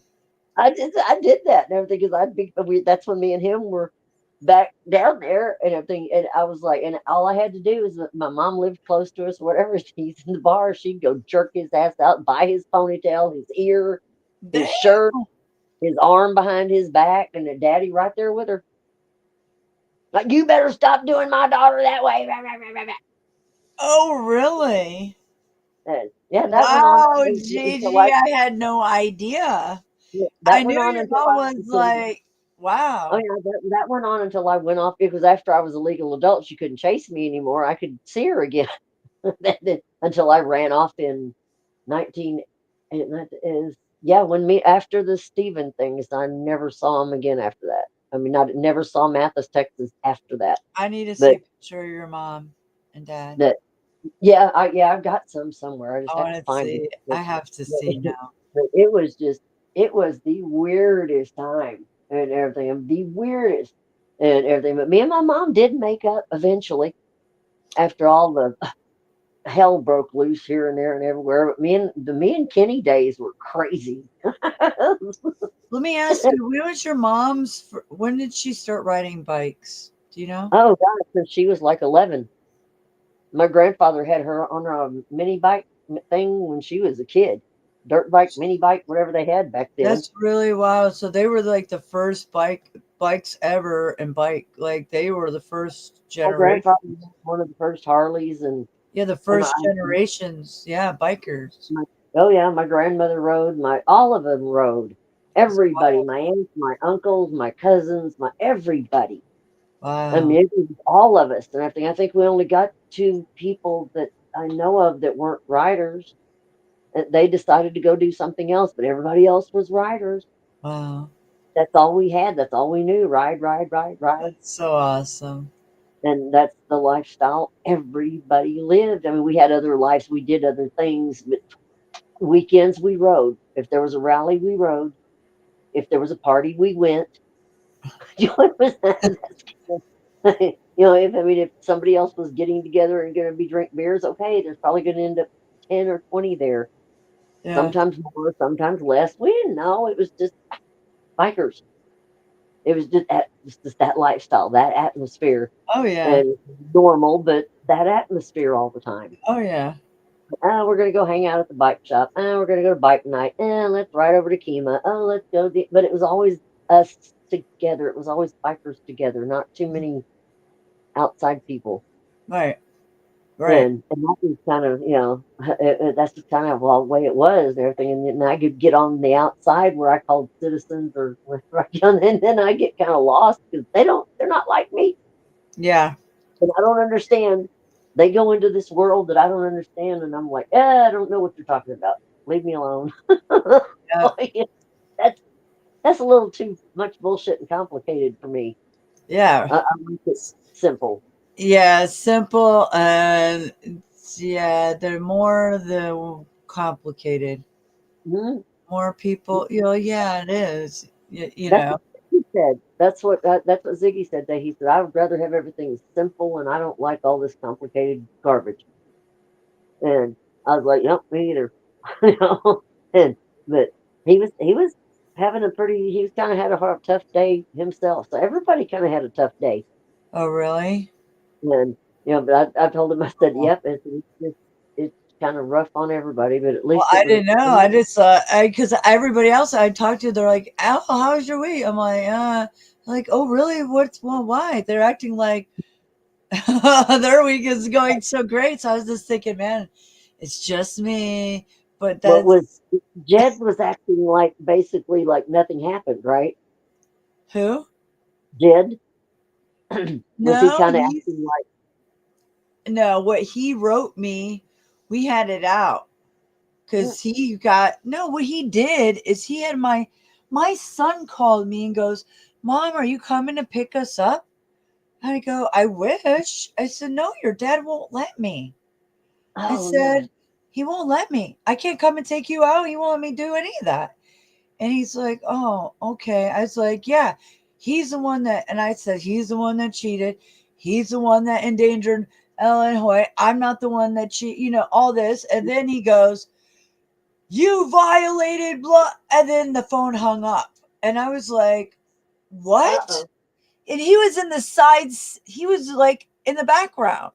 I did that and everything because that's when me and him were back down there and everything. And I was like, and all I had to do is my mom lived close to us, whatever. He's in the bar, she'd go jerk his ass out by his ponytail, his ear, his Damn. shirt, his arm behind his back, and the daddy right there with her. Like, you better stop doing my daughter that way. Oh, really? And yeah, that went on Wow, until Gigi, I had no idea. I that knew went on your until mom was like, oh wow. yeah, that went on until I went off because after I was a legal adult, she couldn't chase me anymore. I could see her again. Until I ran off in 19 and that is yeah, when me after the Stephen things, I never saw him again after that. I mean, I never saw Mathis, Texas after that. I need to see But a picture of your mom and dad. that I've got some somewhere. I I just have want to to find see. it. I have to But, see now. but it was just it was the weirdest time and everything. The weirdest and everything. But me and my mom did make up eventually after all the hell broke loose here and there and everywhere. But me and Kenny days were crazy. Let me ask you, when was your mom's, when did she start riding bikes? Do you know? Oh God, since she was like 11. My grandfather had her on a mini bike thing when she was a kid. Dirt bike, mini bike, whatever they had back then. That's really wild. So they were like the first bikes ever and like they were the first My grandfather generation. had one of the first Harleys Yeah, the and my, first generations. Yeah, bikers. my oh yeah, my grandmother rode, my all of them rode. That's Everybody, wild. my aunts, my uncles, my cousins, my everybody. I Wow. mean, it was all of us, and I think we only got 2 people that I know of that weren't riders. They decided to go do something else, but everybody else was riders. Wow. That's all we had. That's all we knew. Ride, ride, ride, ride. That's so awesome. And that's the lifestyle everybody lived. I mean, we had other lives. We did other things, but weekends we rode. If there was a rally, we rode. If there was a party, we went. You know, if somebody else was getting together and going to be drink beers, okay, there's probably going to end up 10 or 20 there. Yeah. Sometimes more, sometimes less. We didn't know. It was just bikers. It was just that lifestyle, that atmosphere, Oh yeah. and normal, but that atmosphere all the time. Oh yeah. We're gonna go hang out at the bike shop. We're gonna go to bike night. Let's ride over to Kima. Let's go. But it was always us together. It was always bikers together, not too many outside people. Right. Right. And that was kind of, that's just kind of the way it was and everything. And then I could get on the outside where I called citizens or where and then I get kind of lost because they're not like me. Yeah. And I don't understand. They go into this world that I don't understand, and I'm like, I don't know what you're talking about. Leave me alone. Yeah. that's that's a little too much bullshit and complicated for me. Yeah. I like it simple. Yeah. Simple. And yeah, they're more the complicated. Mhm. More people. Yeah, it is. You That's know. what he said. That's what Ziggy said. That he said I would rather have everything simple, and I don't like all this complicated garbage. And I was like, yep, me either. you know. And but he was having a pretty. He was kind of had a tough day himself. So everybody kind of had a tough day. Oh, really? And but I told him I said, yep, it's kind of rough on everybody, but at Well, least it I was. didn't know. I just because everybody else I talked to, they're like, "Al, how's your week?" I'm like, "Oh, really? What's well, why?" They're acting like their week is going so great. So I was just thinking, man, it's just me. But What was that's Jed was acting like basically like nothing happened, right? who? Jed was he No, kind of acting like, no. What he wrote me, we had it out "Mm, because he got no. What he did is he had my son called me and goes, "Mom, are you coming to pick us up?" I go, I wish. I said, no, your dad won't let me. I oh no, said, he won't let me. I can't come and take you out. He won't let me do any of that. And he's like, oh, okay. I was like, yeah, he's the one that, and I said, he's the one that cheated. He's the one that endangered Ellen Hoyt. I'm not the one that all this. And then he goes, you violated blah. And then the phone hung up. And I was like, what? uh-oh, And he was in the sides. He was like in the background.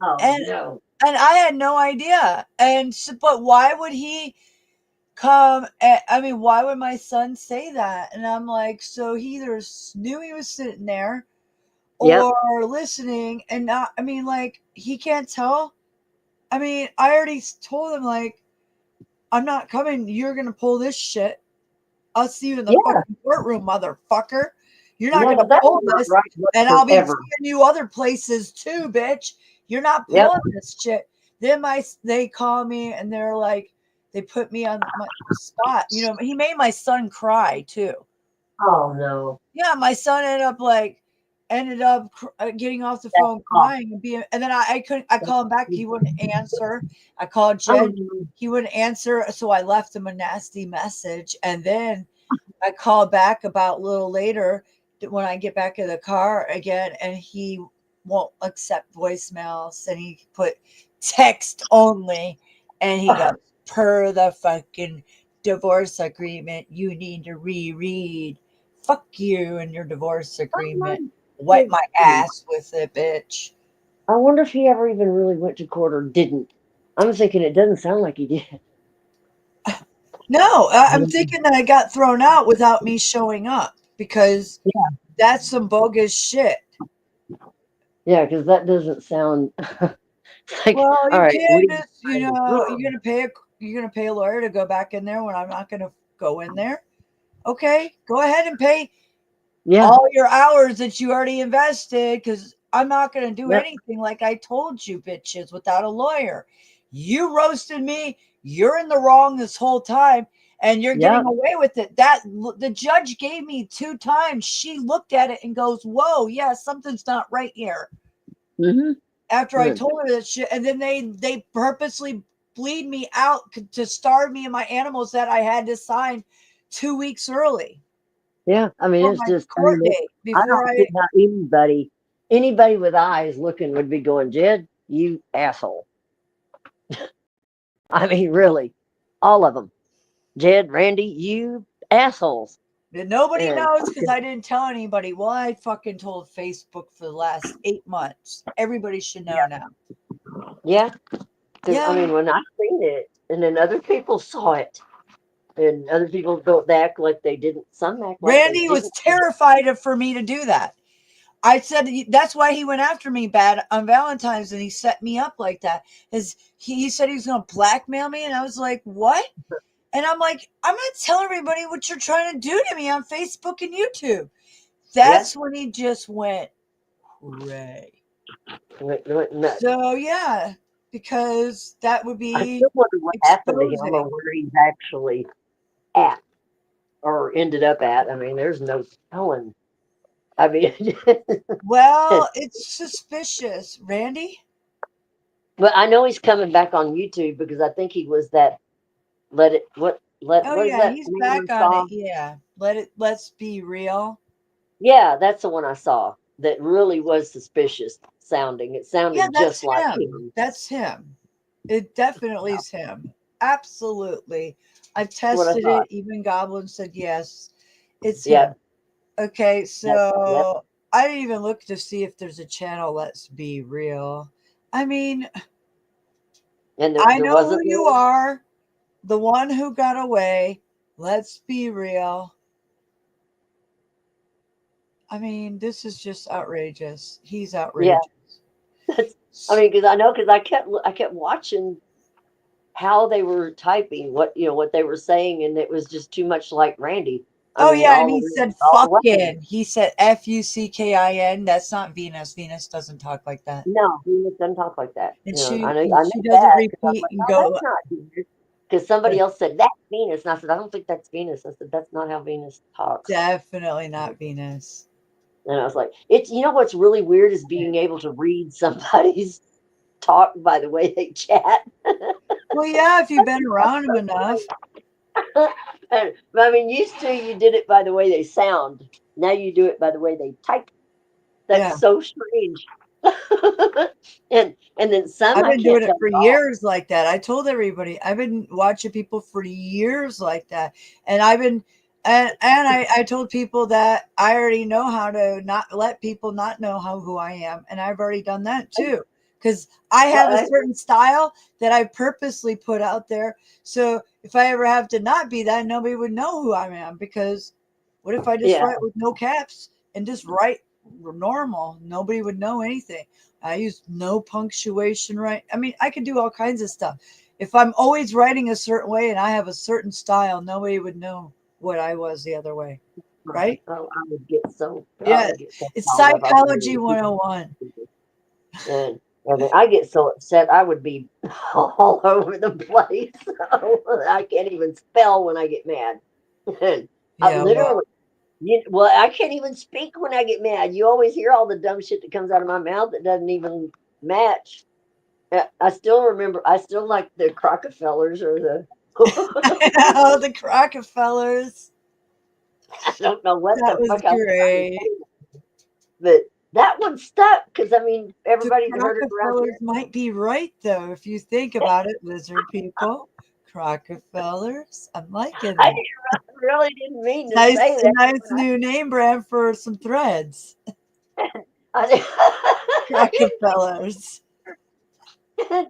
oh and no, and I had no idea. And so, but why would he come? I mean, why would my son say that? And I'm like, so he either knew he was sitting there yep, or listening, and not. I mean, like he can't tell. I mean, I already told him like, I'm not coming. You're gonna pull this shit. I'll see you in the yeah, fucking courtroom, motherfucker. You're not no, gonna that was pull not this, right and I'll be whatsoever. seeing you other places too, bitch. You're not Yep, pulling this shit. Then they call me and they're like, they put me on my spot. He made my son cry too. oh no, Yeah, my son ended up getting off the that's phone awful. crying and then I couldn't. I called him back. He wouldn't answer. I called Oh Jed. no, He wouldn't answer. So I left him a nasty message, and then I called back about a little later when I get back in the car again, and he won't accept voicemails, and he put text only, and he goes, per the fucking divorce agreement, you need to reread. Fuck you and your divorce oh my agreement. Wipe my goodness. ass with it, bitch. I wonder if he ever even really went to court or didn't. I'm thinking it doesn't sound like he did. No, I'm thinking that I got thrown out without me showing up because Yeah, that's some bogus shit. yeah, because that doesn't sound like Well, all you right. What can't do you just, you're gonna pay a lawyer to go back in there when I'm not gonna go in there. Okay, go ahead and pay Yeah, all your hours that you already invested because I'm not gonna do yep, anything like I told you, bitches, without a lawyer. You roasted me. You're in the wrong this whole time, and you're getting yep. away with it. That the judge gave me 2 times. She looked at it and goes, "Whoa, yeah, something's not right here." Mm-hmm. After I Good. told her that shit, and then they purposely bleed me out to starve me and my animals that I had to sign 2 weeks early Yeah, I mean, for it's my just, I mean, court date I before don't see I. how anybody with eyes looking would be going, Jed, you asshole. I mean, really, all of them. Jed, Randy, you assholes. Nobody And knows because I didn't tell anybody. Well, I fucking told Facebook for the last 8 months. Everybody should know now. yeah, because I Yeah, mean, when I seen it, and then other people saw it, and other people don't act like they didn't. Some act like they Randy was didn't. terrified for me to do that. I said that's why he went after me bad on Valentine's, and he set me up like that. He said he was going to blackmail me, and I was like, what? And I'm like, I'm not telling everybody what you're trying to do to me on Facebook and YouTube. Yeah. That's when he just went cray. Went nuts. So yeah, because that would I be still wonder what happened to him or exposing. where he's actually at or ended up at. I mean, there's no telling. I mean, Well, it's suspicious, Randy. but I know he's coming back on YouTube because I think he was that Oh what is yeah, that he's name back I on it. saw? Yeah, let's be real. Yeah, that's the one I saw that really was suspicious sounding. It Yeah, sounded just that's like him. him. That's him. It definitely is him. Absolutely. I've That's what I tested thought. it. Even Goblin said yes, it's Yeah, him. Okay, yep. so I didn't even look to see if there's a channel. Let's be real. I mean, And I there know who wasn't you one. are, the one who got away. Let's be real. I mean, this is just outrageous. He's Yeah, outrageous. that's. I mean, because I know because I kept watching how they were typing, what they were saying, and it was just too much like Randy. I Oh mean, yeah, and he said all the way. fucking. He said Fuckin. That's not Venus. Venus doesn't talk like that. No, Venus doesn't talk like that. And I she know doesn't that because I was repeat like, and oh, that's go. not Venus. Because somebody else said that's Venus, and I said I don't think that's Venus. I said that's not how Venus talks. Definitely not Venus. And I was like, it's what's really weird is being able to read somebody's talk by the way they chat. Well, yeah, if you've been around him enough. And I mean, used to you did it by the way they sound. Now you do it by the way they type. That's Yeah. so strange. And then some I've I been doing can't it tell for at all. years like that. I told everybody I've been watching people for years like that. And I've been I told people that I already know how to not let people not know who I am. And I've already done that too. Because I Well, have a certain style that I purposely put out there. So if I ever have to not be that, nobody would know who I am. Because what if I just yeah, write with no caps and just write normal? Nobody would know anything. I use no punctuation, right? I mean, I can do all kinds of stuff. If I'm always writing a certain way and I have a certain style, nobody would know what I was the other way, right? oh, I Yeah, would get so it's riled up. I wouldn't psychology even keep 101. and then I get so upset I would be all over the place. I can't even spell when I get mad. And I Yeah, well, literally well, I can't even speak when I get mad. You always hear all the dumb shit that comes out of my mouth that doesn't even match. I still remember. I still like the Crockefellers or the. oh, the Rockefellers. I don't know what That the was fuck I was trying to great. say, but that one stuck because I mean The everybody's heard it around here. Rockefellers might be right, though, if you think about it, lizard people. Rockefellers. I'm liking I that. really didn't mean to Nice, say that. nice new name brand for some threads. I, Rockefellers. I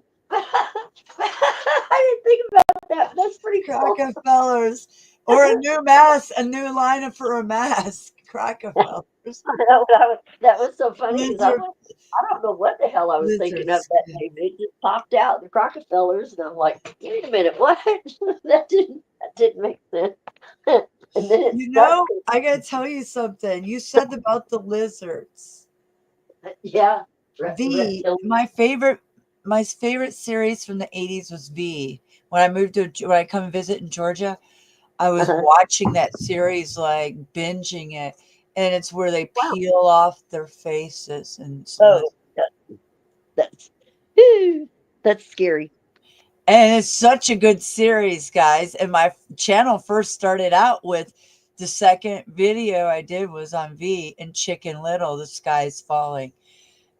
didn't think about that. That's pretty cool. Rockefellers. Or a new mask, a new line for a mask. Rockefellers. That was so funny because Lizard, I don't know what the hell I was thinking of lizards. that name. It just popped out, the Crockefellers, and I'm like, wait a minute, what? That didn't make sense. And then it You stuck. know, I gotta tell you something. You said about the lizards. Yeah, V, reptilian. my favorite series from the 80s was V. When I come visit in Georgia, I was Uh-huh. watching that series, like binging it, and it's where they Wow. peel off their faces and Oh, that's that's scary. and it's such a good series, guys. And my channel first started out with the second video I did was on V and Chicken Little, The Sky's Falling.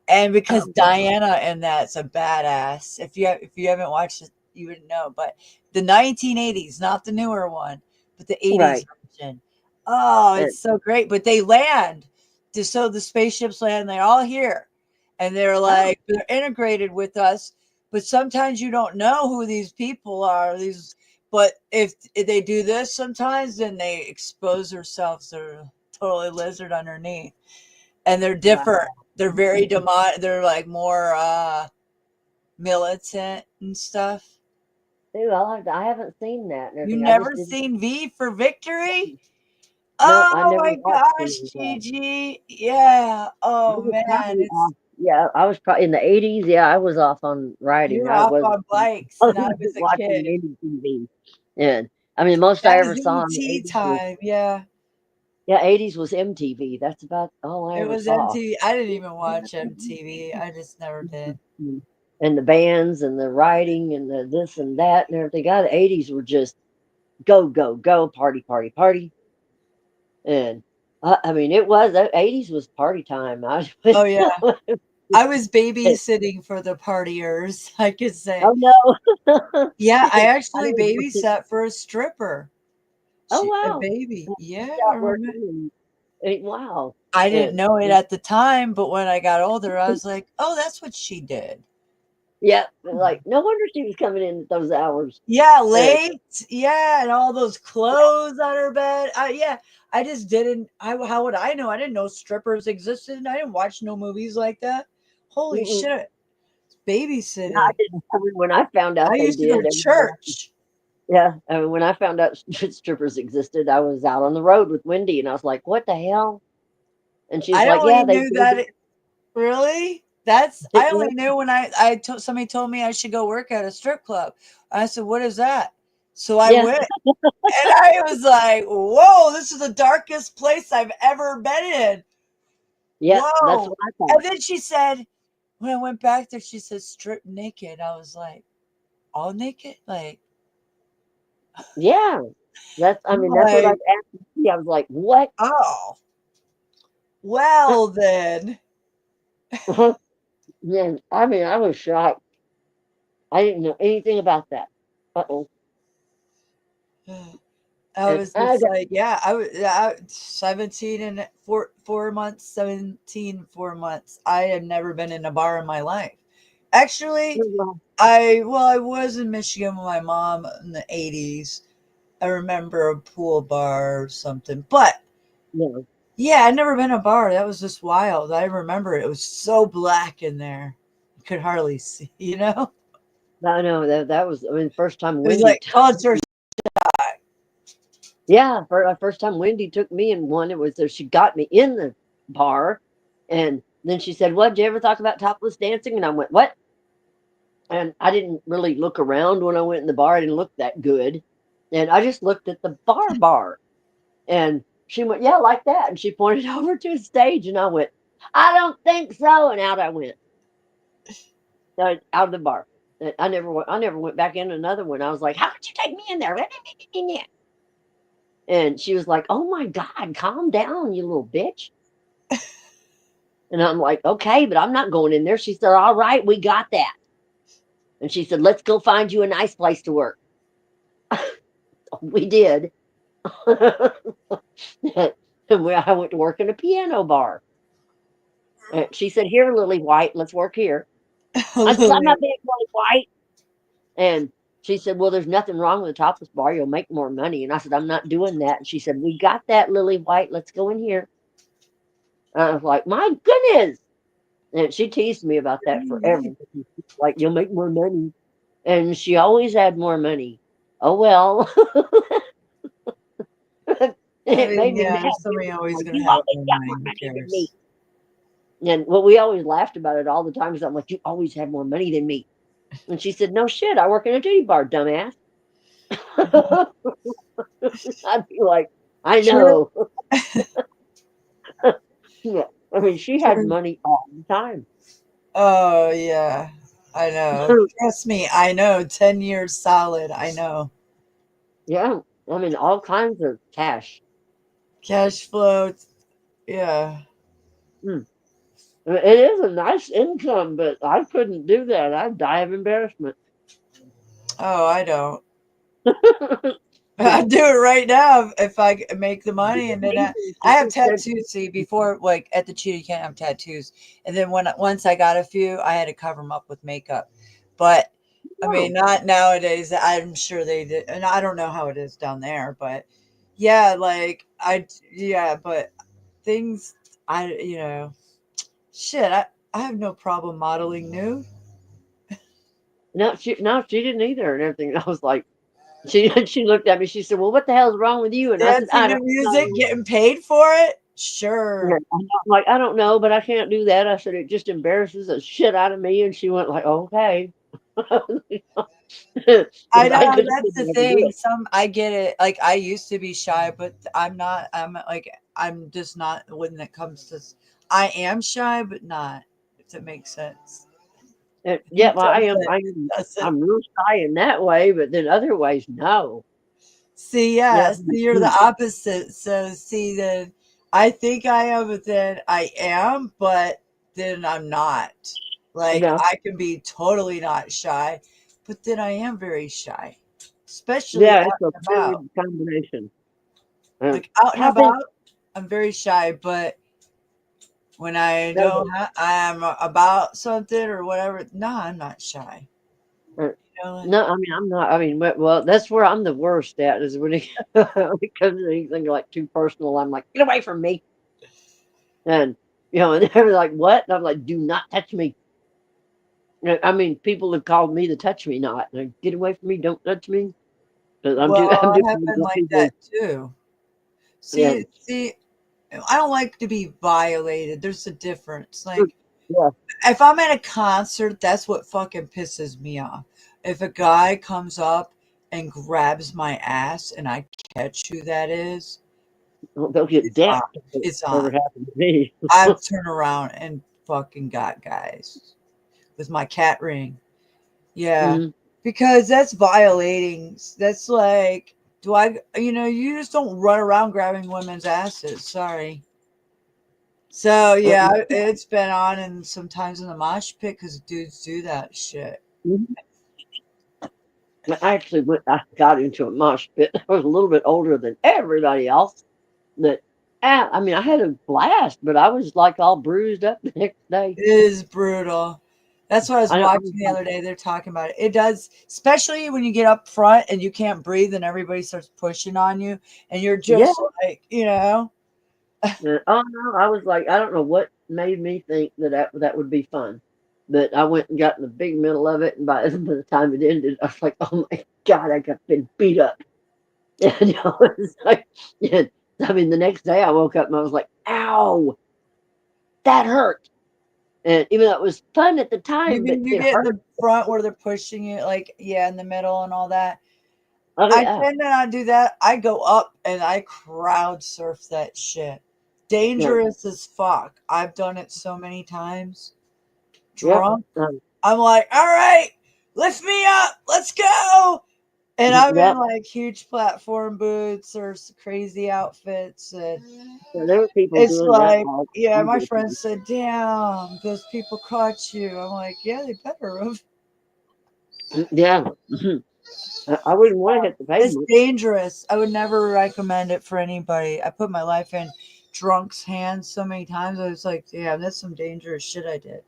And because Oh, Diana in that's a badass. If you haven't watched it, you wouldn't know. But the 1980s, not the newer one, but the 80s right. version. Oh, And, it's so great. But they land. So the spaceships land, they're all here. And oh, they're integrated with us. But sometimes you don't know who these people are. But if they do this sometimes, then they expose themselves. They're totally lizard underneath. and they're Wow. different. They're very they're like more militant and stuff. Dude, I haven't seen that and You everything. I never just didn't. seen V for Victory? No, I Oh never my watched gosh, any of that. Gigi. Yeah. I Oh was man, probably it's off. Yeah, I was probably in the 80s. Yeah, I was off on writing. you're I off wasn't, on bikes I and I wasn't was a watching kid. any TV. And I mean, most I That ever was saw in the ET 80s was, time. Yeah. yeah, 80s was MTV. That's about all I It ever was saw. MTV. I didn't even watch MTV. I just never did. And the bands and the writing and the this and that and everything. God, the 80s were just go, go, go, party, party, party. And I mean, it was, the 80s was party time. Oh yeah. I was babysitting for the partiers, I could say. Oh no. Yeah, I I actually was working. babysat for a stripper. Oh A wow. baby. Yeah, I Out remember. working wow. I didn't And know it at the time, but when I got older, I was like, "Oh, that's what she did." yeah, like no wonder she was coming in at those hours. Yeah, And late. Yeah, and all those clothes on her bed. Yeah, I just didn't. How would I know? I didn't know strippers existed. I didn't watch no movies like that. Holy mm-mm. shit, I babysitting. didn't. I mean, when I found out I they used to go did, to church. yeah. I mean, when I found out strippers existed, I was out on the road with Wendy, and I was like, "What the hell?" And she's I like, "Yeah, only they knew did that. Really? That's it." I only knew when somebody told me I should go work at a strip club. I said, "What is that?" So I Yeah, went, and I was like, "Whoa, this is the darkest place I've ever been in." yeah. That's Whoa! what I thought. And then she said, when I went back there, she said, "Strip naked." I was like, "All naked?" Like, Yeah, that's. I I'm mean, that's what I like, asked. I was like, "What?" "Oh, well then." Yeah, I mean, I was shocked. I didn't know anything about that. Uh-oh. I And was I just got like, yeah, 17 and 4 months, 17, 4 months. I had never been in a bar in my life. Actually, I was in Michigan with my mom in the 80s. I remember a pool bar or something. But yeah. yeah, I'd never been in a bar. That was just wild. I remember it was so black in there. You could hardly see, you know? I know that was. I mean, first time It was Wendy. like culture shock. Yeah, first time Wendy took me in one, it was she got me in the bar, and then she said, "What? Did you ever talk about topless dancing?" And I went, "What?" And I didn't really look around when I went in the bar. I didn't look that good, and I just looked at the bar. And she went, "Yeah, like that." And she pointed over to a stage, and I went, "I don't think so." And out I went, out of the bar. And I never went back in another one. I was like, "How could you take me in there?" And she was like, "Oh my God, calm down, you little bitch." And I'm like, "Okay, but I'm not going in there." She said, "All right, we got that." And she said, "Let's go find you a nice place to work." We did. And I went to work in a piano bar. And she said, "Here, Lily White, let's work here." I said, "I'm Lily. not being Lily White." And she said, "Well, there's nothing wrong with the topless bar. You'll make more money." And I said, "I'm not doing that." And she said, "We got that, Lily White. Let's go in here." And I was like, "My goodness." And she teased me about that forever. Like, "You'll make more money." And she always had more money. Oh, well. I It mean, made me mad. yeah, Too. somebody always Like, gonna "You have always more got more money. Who money than me." cares? And well, we always laughed about it all the time. 'Cause I'm like, "You always had more money than me." And she said, "No shit. I work in a titty bar, dumbass." I'd be like, "I True. know." Yeah. I mean, she had True. money all the time. Oh yeah, I know. Trust me, I know. 10 years solid. I know. Yeah. I mean, all kinds of cash. Cash flow. Yeah. Mm. It is a nice income, but I couldn't do that. I'd die of embarrassment. Oh, I don't. I do it right now if I make the money, and then I have She said, tattoos. See, before like at the cheetah camp, I have tattoos, and then once I got a few, I had to cover them up with makeup. But I "Oh, mean, not nowadays. I'm sure they did, and I don't know how it is down there, but yeah, like yeah, but things. shit, I have no problem modeling nude. No, she didn't either, and everything. And I was like, she looked at me. She said, "Well, what the hell's wrong with you?" And I said, Dancing "I to don't music, know." getting paid for it? Yeah, Sure. I'm like, "I don't know, but I can't do that." I said, "It just embarrasses the shit out of me." And she went like, "Okay." I Because I know just that's could the never do thing. it. I get it. Like I used to be shy, but I'm not. I'm just not when it comes to. I am shy, but not. If it makes sense. And yeah, It well, doesn't. It doesn't. I'm real shy in that way, but then other ways, no. See, Yeah, yeah. See, you're the opposite. So see, then I think I am, but then I am, but then I'm not. Like no, I can be totally not shy, but then I am very shy, especially yeah, out it's a and about. weird combination. Like out and I think about, I'm very shy, but when I no, don't I'm about something or whatever, no, I'm not shy. uh, You know, like, no, I mean, I'm not. I mean, well, that's where I'm the worst at is when when it comes to anything like too personal. I'm like, get away from me, and and they're like, what? And I'm like, do not touch me. I mean, people have called me the touch me not. Like, get away from me, don't touch me, because I'm well, too I have been comfortable with like people. that too. Yeah, See, I don't like to be violated. There's a difference. Like yeah, if I'm at a concert, that's what fucking pisses me off. If a guy comes up and grabs my ass and I catch who that is, they'll get it's on. decked. If it It's ever on. happened to me. I've turned around and fucking got guys with my cat ring. Yeah, Mhm. because that's violating. That's like, you just don't run around grabbing women's asses. Sorry. So yeah, it's been on and sometimes in the mosh pit because dudes do that shit. Mhm. I actually I got into a mosh pit. I was a little bit older than everybody else. But I mean, I had a blast, but I was like all bruised up the next day. It is brutal. That's what I was I watching was the like, other day. They're talking about it. It does, especially when you get up front and you can't breathe and everybody starts pushing on you and you're yeah. just like. Oh no, I was like, I don't know what made me think that would be fun, but I went and got in the big middle of it, and by the time it ended, I was like, oh my god, I got been beat up. And I was like, yeah, I mean, the next day I woke up and I was like, ow, that hurt. And even though it was fun at the You time, but mean you it get in hurt. the front where they're pushing you, like, yeah, in the middle and all that? Oh I yeah, tend to not do that. I go up and I crowd surf that shit. yeah, Dangerous as fuck. I've done it so many times. yeah. Drunk. Um, I'm like, all right, lift me up. Let's go. And I'm in yeah. like huge platform boots or crazy outfits. And So there were people it's doing that like, while yeah, we my did friend it. said, damn, those people caught you. I'm like, yeah, they better have. Yeah, I wouldn't want to hit the It's pavement. dangerous. I would never recommend it for anybody. I put my life in drunks' hands so many times. I was like, yeah, that's some dangerous shit I did.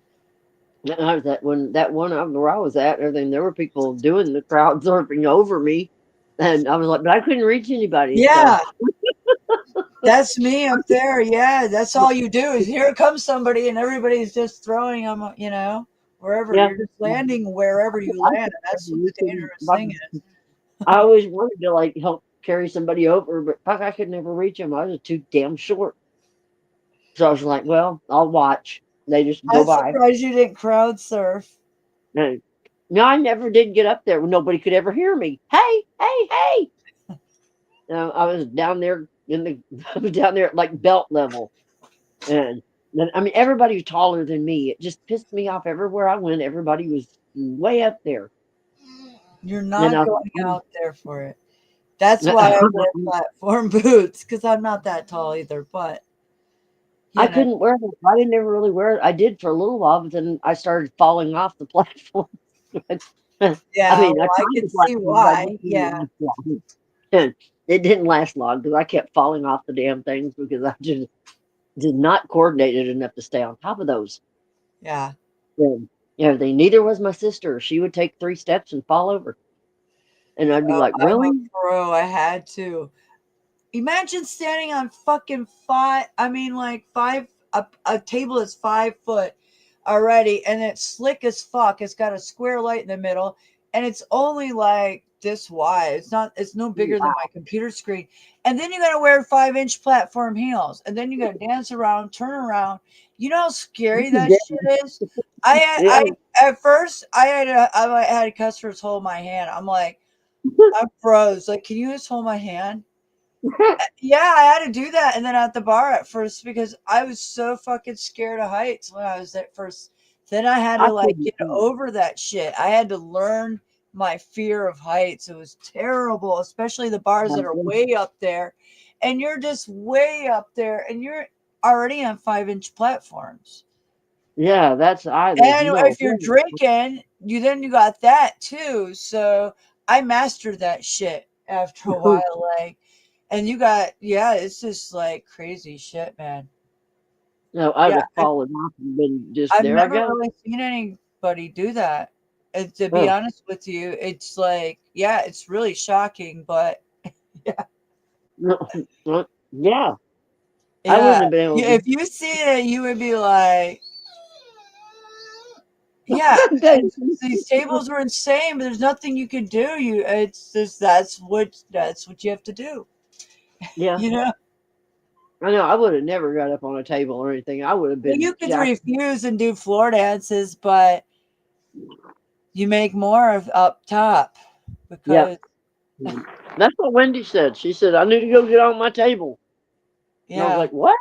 I was at when that one where I was at, and everything. There were people doing the crowd surfing over me, and I was like, but I couldn't reach anybody. So Yeah, that's me up there. Yeah, that's all you do is here comes somebody and everybody's just throwing them, wherever. yeah, You're just landing wherever you I land. could And that's never what the reach dangerous anybody. thing is. I always wanted to like help carry somebody over, but fuck, I could never reach them. I was too damn short. So I was like, well, I'll watch. They just go I'm by. surprised you didn't crowd surf. And no, I never did get up there. Nobody could ever hear me. Hey, hey, hey! I was down there in the I was down there at like belt level, and then I mean everybody was taller than me. It just pissed me off everywhere I went. Everybody was way up there, You're and not I was going like, out there for it. That's why I I'm wear platform boots because I'm not that tall either. But I you know, couldn't wear them. I didn't ever really wear it. I did for a little while, but then I started falling off the platform. I yeah, mean, I well, I tried can the see platform, but I why. didn't think Yeah, it last long. And it didn't last long because I kept falling off the damn things because I just did not coordinate it enough to stay on top of those. yeah. And everything. Neither was my sister. She would take 3 steps and fall over, and I'd be Oh, like, I'm a "Really?" pro. I had to. Imagine standing on fucking five. I mean, like five. a table that's 5 foot already, and it's slick as fuck. It's got a square light in the middle, and it's only like this wide. It's not. It's no bigger than my computer screen. And then you got to wear 5-inch platform heels, and then you got to dance around, turn around. You know how scary that shit is. Yeah. I at first I had customers hold my hand. I'm like, I froze. Like, can you just hold my hand? Yeah, I had to do that. And then at the bar at first, because I was so fucking scared of heights when I was at first. Then I had I to like couldn't get do it. over that shit. I had to learn my fear of heights. It was terrible, especially the bars that are way up there. And you're just way up there and you're already on 5-inch platforms. Yeah, there's And no if you're way. drinking, you got that too. So I mastered that shit after a while. Like, and yeah, it's just like crazy shit, man. No, I'd Yeah, have fallen off and been just I've there I never go. really seen anybody do that. And to be Oh, honest with you, it's like, yeah, it's really shocking, but yeah, no, no, yeah, I yeah. wouldn't have been able to If you see it, you would be like, yeah, and do these tables were insane, but there's nothing you can do. It's just that's what you have to do. Yeah, You know, I know. I would have never got up on a table or anything. I would have well, been you could jacked. refuse and do floor dances, but you make more of up top Yep. because That's what Wendy said. She said, I need to go get on my table. And I was yeah, like, what?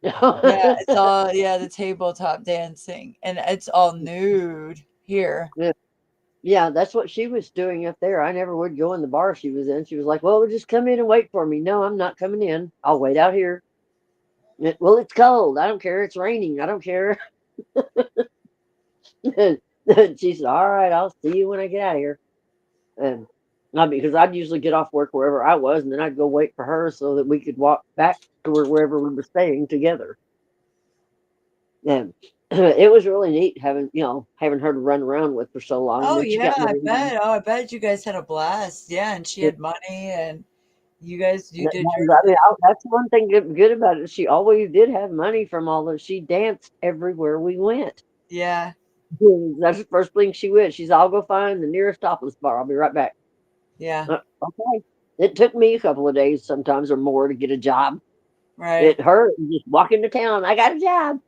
yeah, it's all the tabletop dancing, and it's all nude here. Yeah. Yeah, that's what she was doing up there. I never would go in the bar she was in. She was like, well, just come in and wait for me. No, I'm not coming in. I'll wait out here. Well, it's cold. I don't care. It's raining. I don't care. And she said, all right, I'll see you when I get out of here. And because I'd usually get off work wherever I was, and then I'd go wait for her so that we could walk back to wherever we were staying together. And it was really neat having her to run around with for so long. And Oh then she yeah, got I married. bet. Oh, I bet you guys had a blast. Yeah, and she had money, and you did your I mean, thing. that's one thing good about it. She always did have money from all of. She danced everywhere we went. Yeah, That's the first thing she went. She's, I'll go find the nearest topless bar. I'll be right back. yeah, Okay. It took me a couple of days, sometimes or more, to get a job. right. It hurt. You just walk into town. I got a job.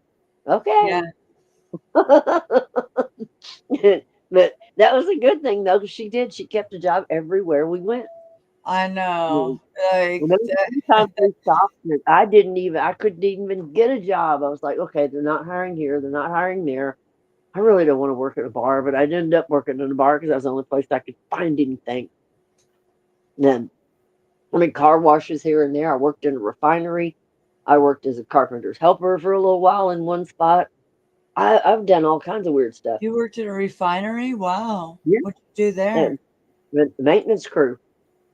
Yeah, Okay. But that was a good thing though, because she did. She kept a job everywhere we went. I know. Like, And there was sometimes we stopped and I couldn't even get a job. I was like, okay, they're not hiring here, they're not hiring there. I really don't want to work at a bar, but I ended up working in a bar because that was the only place I could find anything. And then, I mean, car washes here and there. I worked in a refinery. I worked as a carpenter's helper for a little while in one spot. I've done all kinds of weird stuff. you worked at a refinery? Wow. Yeah. What'd you do there? And the maintenance crew.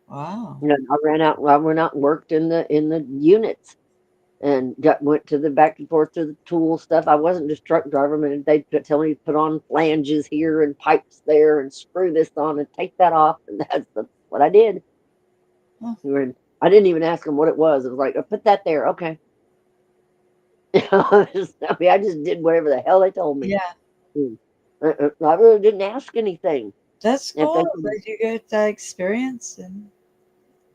Wow. I went out and worked in the units and went to the back and forth to the tool stuff. I wasn't just truck driver. I mean, they'd tell me to put on flanges here and pipes there and screw this on and take that off, and what I did. Huh. And I didn't even ask them what it was. It was like, put that there, okay. I mean, I just did whatever the hell they told me. Yeah, I really didn't ask anything. that's If they cool that you get that experience and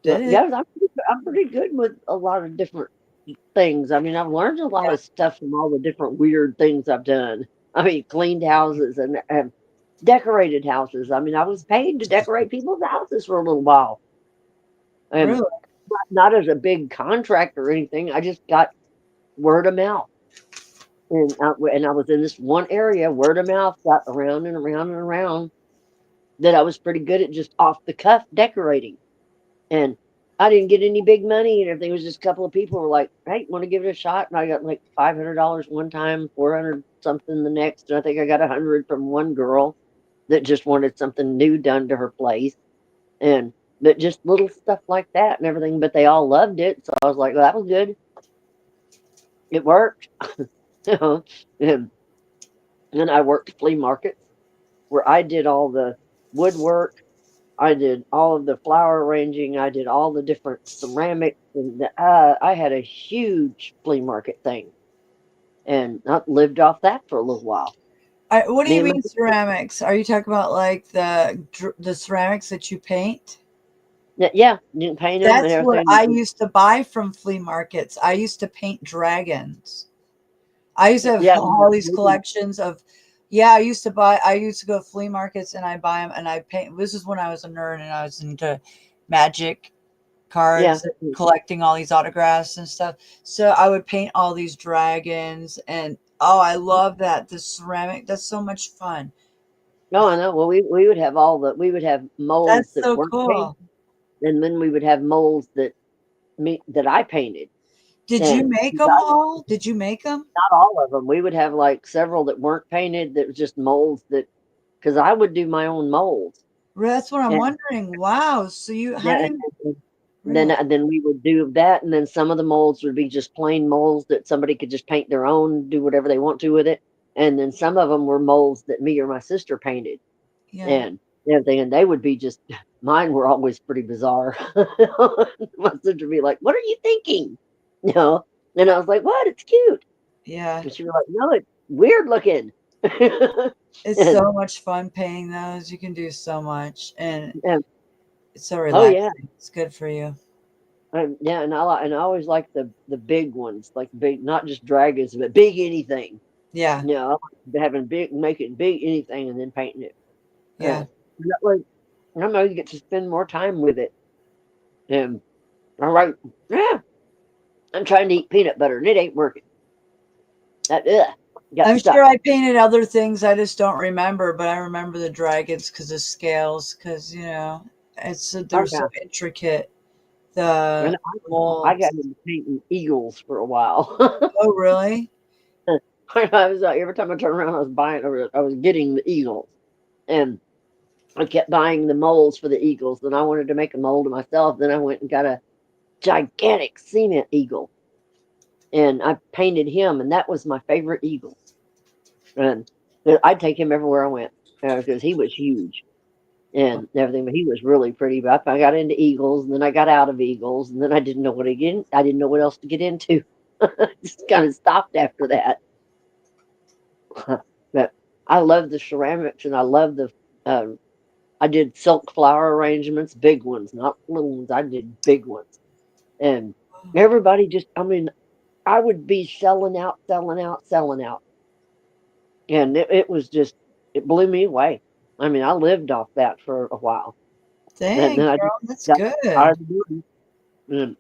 did said, it. yeah, I'm pretty good with a lot of different things. I mean, I've learned a lot Yeah. of stuff from all the different weird things I've done. I mean, cleaned houses and decorated houses. I mean, I was paid to decorate people's houses for a little while. And Really? not as a big contract or anything. I just got word of mouth. And I was in this one area, word of mouth got around and around and around, that I was pretty good at just off the cuff decorating. And I didn't get any big money and everything. It was just a couple of people were like, hey, want to give it a shot? And I got like $500 one time, 400 something the next. And I think I got 100 from one girl that just wanted something new done to her place. But just little stuff like that and everything. But they all loved it. So I was like, well, that was good. It worked. And then I worked flea markets where I did all the woodwork. I did all of the flower arranging. I did all the different ceramics, and I had a huge flea market thing. and I lived off that for a little while. What do Me you and my mean ceramics? Are you talking about like the ceramics that you paint? yeah, didn't paint them and That's what everything. I used to buy from flea markets. I used to paint dragons. I used to have Yeah, all these collections of, yeah, I used to go to flea markets and I buy them and I paint. This is when I was a nerd and I was into magic yeah, cards, collecting all these autographs and stuff. So I would paint all these dragons and oh, I love that. The ceramic, that's so much fun. no, I know. Well, we would have we would have molds That's that so weren't painted, cool. and then we would have molds that I painted, Did you and make them not all? Did you make them? all of them. We would have like several that weren't painted that was just molds that because I would do my own molds, That's what I'm and wondering. Wow. So how do yeah, you and really? then we would do that, and then some of the molds would be just plain molds that somebody could just paint their own, do whatever they want to with it, and then some of them were molds that me or my sister painted Yeah. and everything, and they would be just mine were always pretty bizarre. My sister would be like, "What are you thinking?" You know, and I was like, "What? It's cute." Yeah. And she was like, "No, it's weird looking." It's and, so much fun painting those. You can do so much and and it's so oh yeah, relaxing. It's good for you. yeah, and I always like the big ones, like big, not just dragons, but big anything. Yeah. You know, having big, making big anything, and then painting it. Yeah. That way, I know you get to spend more time with it. And I'm like, yeah, I'm trying to eat peanut butter and it ain't working. That got I'm stuck. sure I painted other things I just don't remember, but I remember the dragons because of scales, because they're Oh so yeah, intricate. and The I got molds. into painting eagles for a while. Oh, really? I was every time I turned around, I was getting the eagles, and I kept buying the molds for the eagles. Then I wanted to make a mold of myself. Then I went and got a gigantic cement eagle, and I painted him, and that was my favorite eagle. And I'd take him everywhere I went because he was huge and everything. But he was really pretty. But I got into eagles, and then I got out of eagles, and then I didn't know what again. I didn't know what else to get into. Just kind of stopped after that. But I love the ceramics, and I love the. Um, I did silk flower arrangements, big ones, not little ones. I did big ones, and everybody just. I mean, I would be selling out, selling out, selling out, and it was just. It blew me away. I mean, I lived off that for a while. And Dang, then I just girl, that's got good. tired of doing it. And,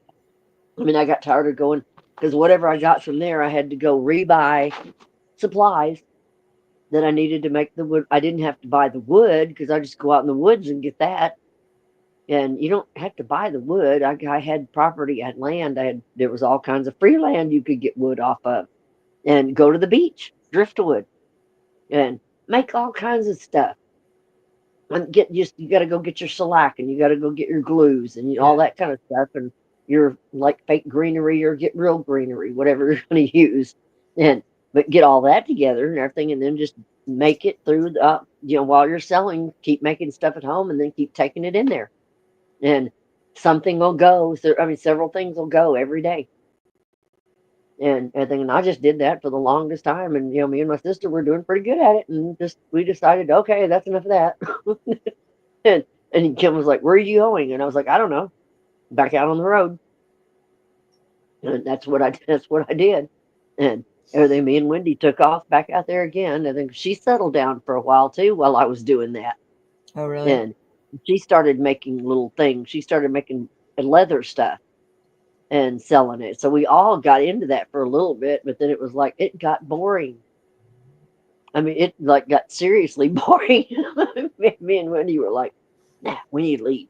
I mean, I got tired of going because whatever I got from there, I had to go rebuy supplies that I needed to make the wood. I didn't have to buy the wood because I just go out in the woods and get that. And you don't have to buy the wood. I had property, I had land. There was all kinds of free land you could get wood off of, and go to the beach, driftwood, and make all kinds of stuff. And you got to go get your shellac and you got to go get your glues and all Yeah. that kind of stuff and your like fake greenery or get real greenery, whatever you're going to use, and but get all that together and everything, and then just make it through while you're selling, keep making stuff at home and then keep taking it in there, and something will go. So I mean, several things will go every day. And everything, and I just did that for the longest time, and me and my sister were doing pretty good at it, and just we decided, okay, that's enough of that. And Kim was like, "Where are you going?" And I was like, "I don't know." Back out on the road, and that's what I did. And everything. Me and Wendy took off back out there again. I think she settled down for a while too while I was doing that, Oh, really? and she started making little things. She started making leather stuff and selling it. So we all got into that for a little bit, but then it was like it got boring. I mean, it like got seriously boring. Me and Wendy were like, "Nah, we need to leave.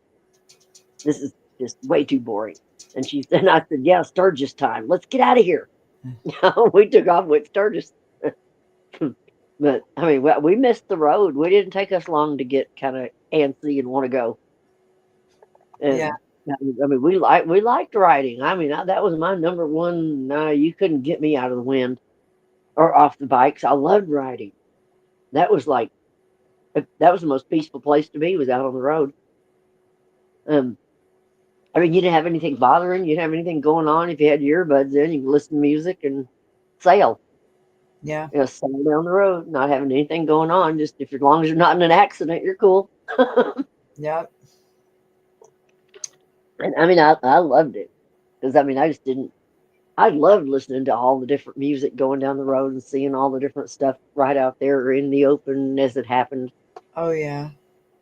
This is just way too boring." And I said, "Yeah, Sturgis time. Let's get out of here." We took off with Sturgis. But I mean, we missed the road. We didn't take us long to get kind of antsy and want to go. Yeah. And I mean, we liked riding. I mean, that was my number one. No, you couldn't get me out of the wind or off the bikes. I loved riding. That was like that was the most peaceful place to be, was out on the road. Um, I mean, you didn't have anything bothering. You didn't have anything going on. If you had your earbuds in, you could listen to music and sail. Yeah. Slow down the road, not having anything going on. Just if as long as you're not in an accident, you're cool. Yep. And I mean, I loved it because I mean, I just didn't. I loved listening to all the different music going down the road and seeing all the different stuff right out there in the open as it happened. Oh yeah.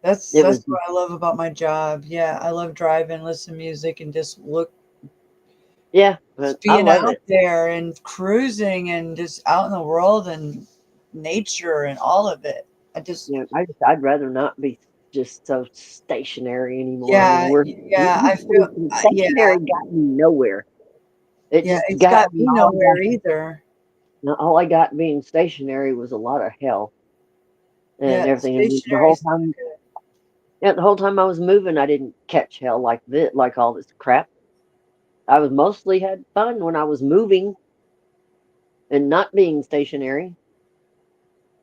That's It was, that's what I love about my job. Yeah, I love driving, listen to music, and just look, yeah, just but I being love out it. there and cruising and just out in the world and nature and all of it. I just, I'd rather not be just so stationary anymore. I mean, yeah, we're yeah. I feel, yeah, stationary got me nowhere. It yeah. just It's got got me me all nowhere got either. all I got being stationary was a lot of hell and Yeah, everything. And the whole stationary's not time, good. yeah, the whole time I was moving, I didn't catch hell like this, like all this crap. I was mostly had fun when I was moving and not being stationary.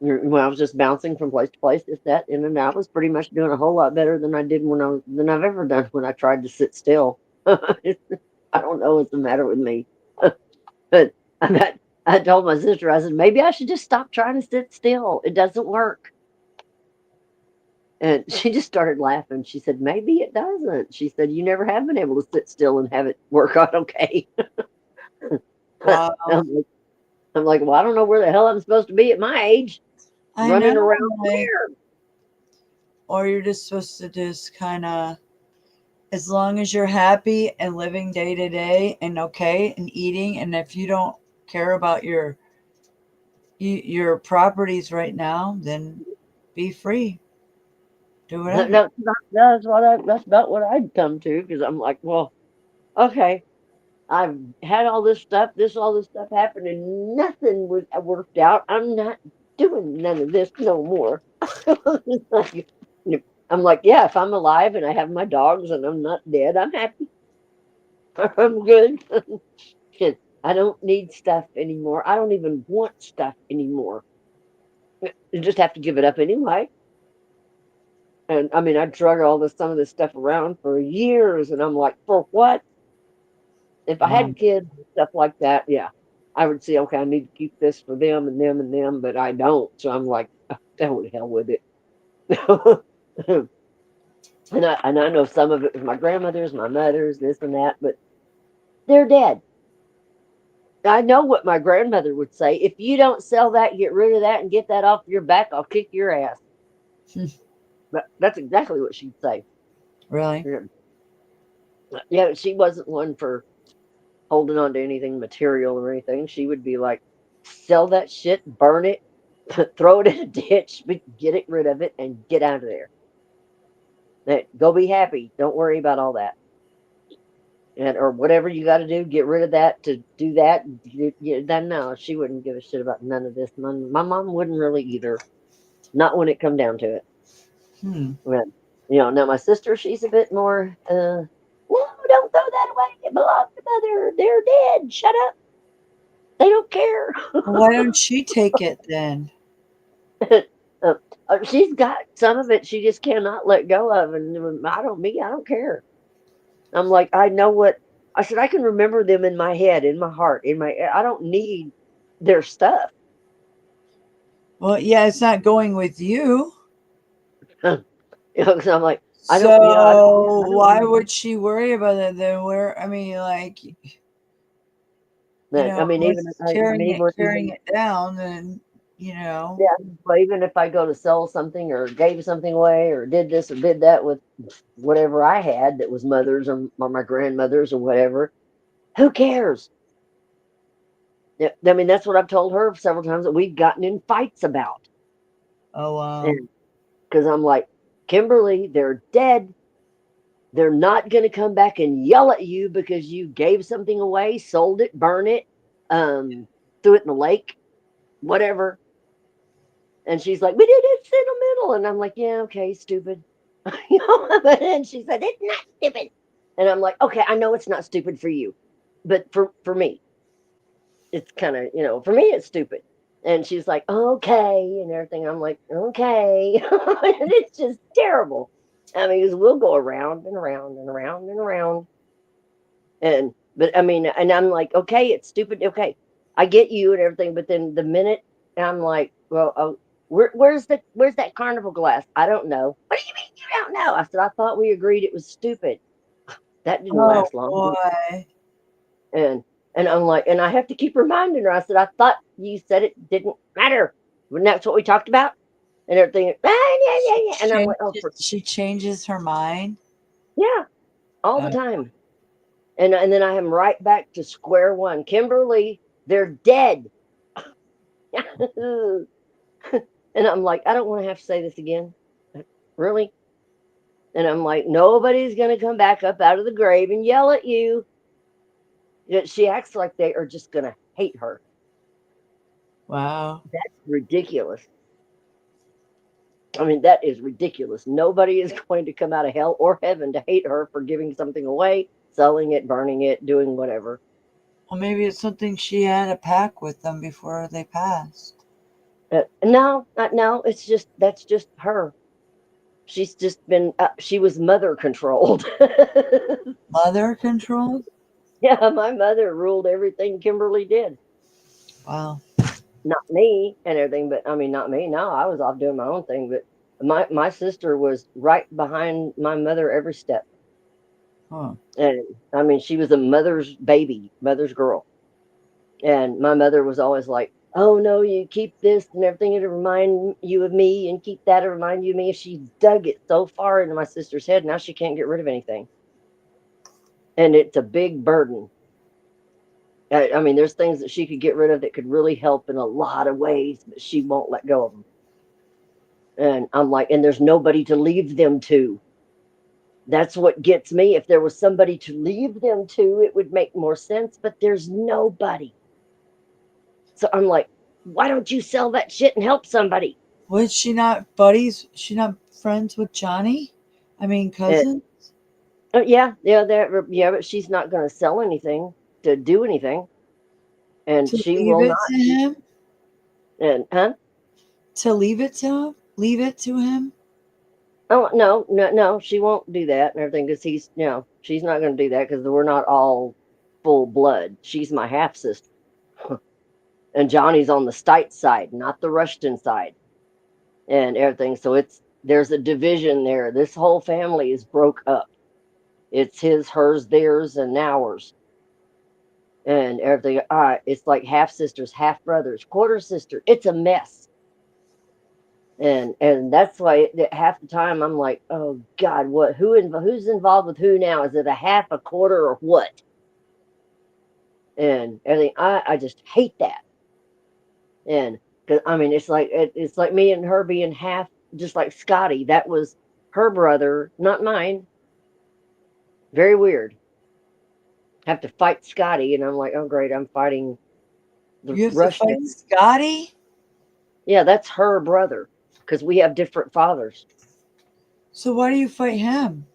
When I was just bouncing from place to place, just that in and out, was pretty much doing a whole lot better than I did than I've ever done when I tried to sit still. I don't know what's the matter with me, but I told my sister, I said maybe I should just stop trying to sit still. It doesn't work. And she just started laughing. She said, maybe it doesn't. She said, you never have been able to sit still and have it work out okay. I'm Wow. like, I'm like, well, I don't know where the hell I'm supposed to be at my age, I know, running around like, where. or you're just supposed to just kind of, as long as you're happy and living day to day and okay and eating, and if you don't care about your properties right now, then be free. Do whatever. That's about what I'd come to because I'm like, well, okay, I've had all this stuff happen, and nothing was worked out. I'm not doing none of this no more. I'm like, yeah, if I'm alive and I have my dogs and I'm not dead, I'm happy. I'm good. 'Cause I don't need stuff anymore. I don't even want stuff anymore. You just have to give it up anyway. And I mean, I drug some of this stuff around for years, and I'm like, for what? If I Wow. had kids and stuff like that, yeah, I would say, okay, I need to keep this for them and them and them, but I don't. So I'm like, oh, the hell with it. And I know some of it was my grandmother's, my mother's, this and that, but they're dead. I know what my grandmother would say. If you don't sell that, get rid of that, and get that off your back, I'll kick your ass. But that's exactly what she'd say. Really? Yeah, yeah, she wasn't one for holding on to anything material or anything. She would be like, sell that shit, burn it, throw it in a ditch, but get it rid of it and get out of there. Go be happy. Don't worry about all that. And or whatever you got to do, get rid of that to do that. Then no, she wouldn't give a shit about none of this. My mom wouldn't really either. Not when it come down to it. Hmm. When, now my sister, she's a bit more. No, don't throw that away. It belongs to mother. They're dead. Shut up. They don't care. Well, why don't she take it then? Uh, she's got some of it she just cannot let go of, and I don't care. I'm like, I know what I said. I can remember them in my head, in my heart, I don't need their stuff. Well, yeah, it's not going with you. 'Cause I'm like, So I why don't. would she worry about it then? Where, I mean, like, I mean, even what's I mean, carrying even it down, and you know, yeah, but even if I go to sell something or gave something away or did this or did that with whatever I had that was mother's or my grandmother's or whatever, who cares? Yeah, I mean, that's what I've told her several times that we've gotten in fights about. oh wow. And because I'm like, Kimberly, they're dead. They're not going to come back and yell at you because you gave something away, sold it, burn it, um, threw it in the lake, whatever. And she's like, but it is sentimental. And I'm like, yeah, okay, stupid. But then she said, it's not stupid. And I'm like, okay, I know it's not stupid for you, but for me, it's kind of, for me, it's stupid. And she's like, okay, and everything. I'm like, okay. And it's just terrible. I mean, 'cause we'll go around and around and around and around. But I mean, and I'm like, okay, it's stupid. Okay. I get you and everything, but then the minute I'm like, well, oh, where's that carnival glass? I don't know. What do you mean you don't know? I said, I thought we agreed it was stupid. That didn't Oh last long. boy. And I'm like, and I have to keep reminding her. I said, I thought you said it didn't matter. When that's what we talked about and everything. Ah, yeah, yeah, yeah. And I'm like, oh, She changes her mind. yeah, all the Uh, time. And then I am right back to square one. Kimberly, they're dead. And I'm like, I don't want to have to say this again. Really? And I'm like, nobody's going to come back up out of the grave and yell at you. She acts like they are just going to hate her. wow. That's ridiculous. I mean, that is ridiculous. Nobody is going to come out of hell or heaven to hate her for giving something away, selling it, burning it, doing whatever. Well, maybe it's something she had a pack with them before they passed. No, no, that's just her. She's just been, she was mother controlled. Mother controlled? Yeah, my mother ruled everything Kimberly did. Wow. Not me and everything, but I mean, not me. No, I was off doing my own thing, but my sister was right behind my mother every step. Huh. And I mean, she was a mother's baby, mother's girl. And my mother was always like, oh no, you keep this and everything to remind you of me and keep that to remind you of me. She dug it so far into my sister's head, now she can't get rid of anything. And it's a big burden. I mean, there's things that she could get rid of that could really help in a lot of ways, but she won't let go of them. And I'm like, and there's nobody to leave them to. That's what gets me. If there was somebody to leave them to, it would make more sense, but there's nobody. So I'm like, why don't you sell that shit and help somebody? Was she not buddies? She not friends with Johnny? I mean, And, cousin? yeah, but she's not going to sell anything to do anything. And To she leave will it not. to him? And, huh? To leave it to him? Leave it to him? Oh, no, she won't do that and everything because she's not going to do that because we're not all full blood. She's my half sister. And Johnny's on the Stites side, not the Rushton side and everything. So there's a division there. This whole family is broke up. It's his, hers, theirs, and ours. And everything. It's like half sisters, half brothers, quarter sister. It's a mess. And that's why half the time I'm like, oh God, what? Who's involved with who now? Is it a half, a quarter, or what? And everything. I just hate that. And because I mean, it's like me and her being half, just like Scotty. That was her brother, not mine. Very weird. Have to fight Scotty, and I'm like, oh great, I'm fighting the You have to fight Rushton. Scotty? Yeah, that's her brother because we have different fathers. So why do you fight him?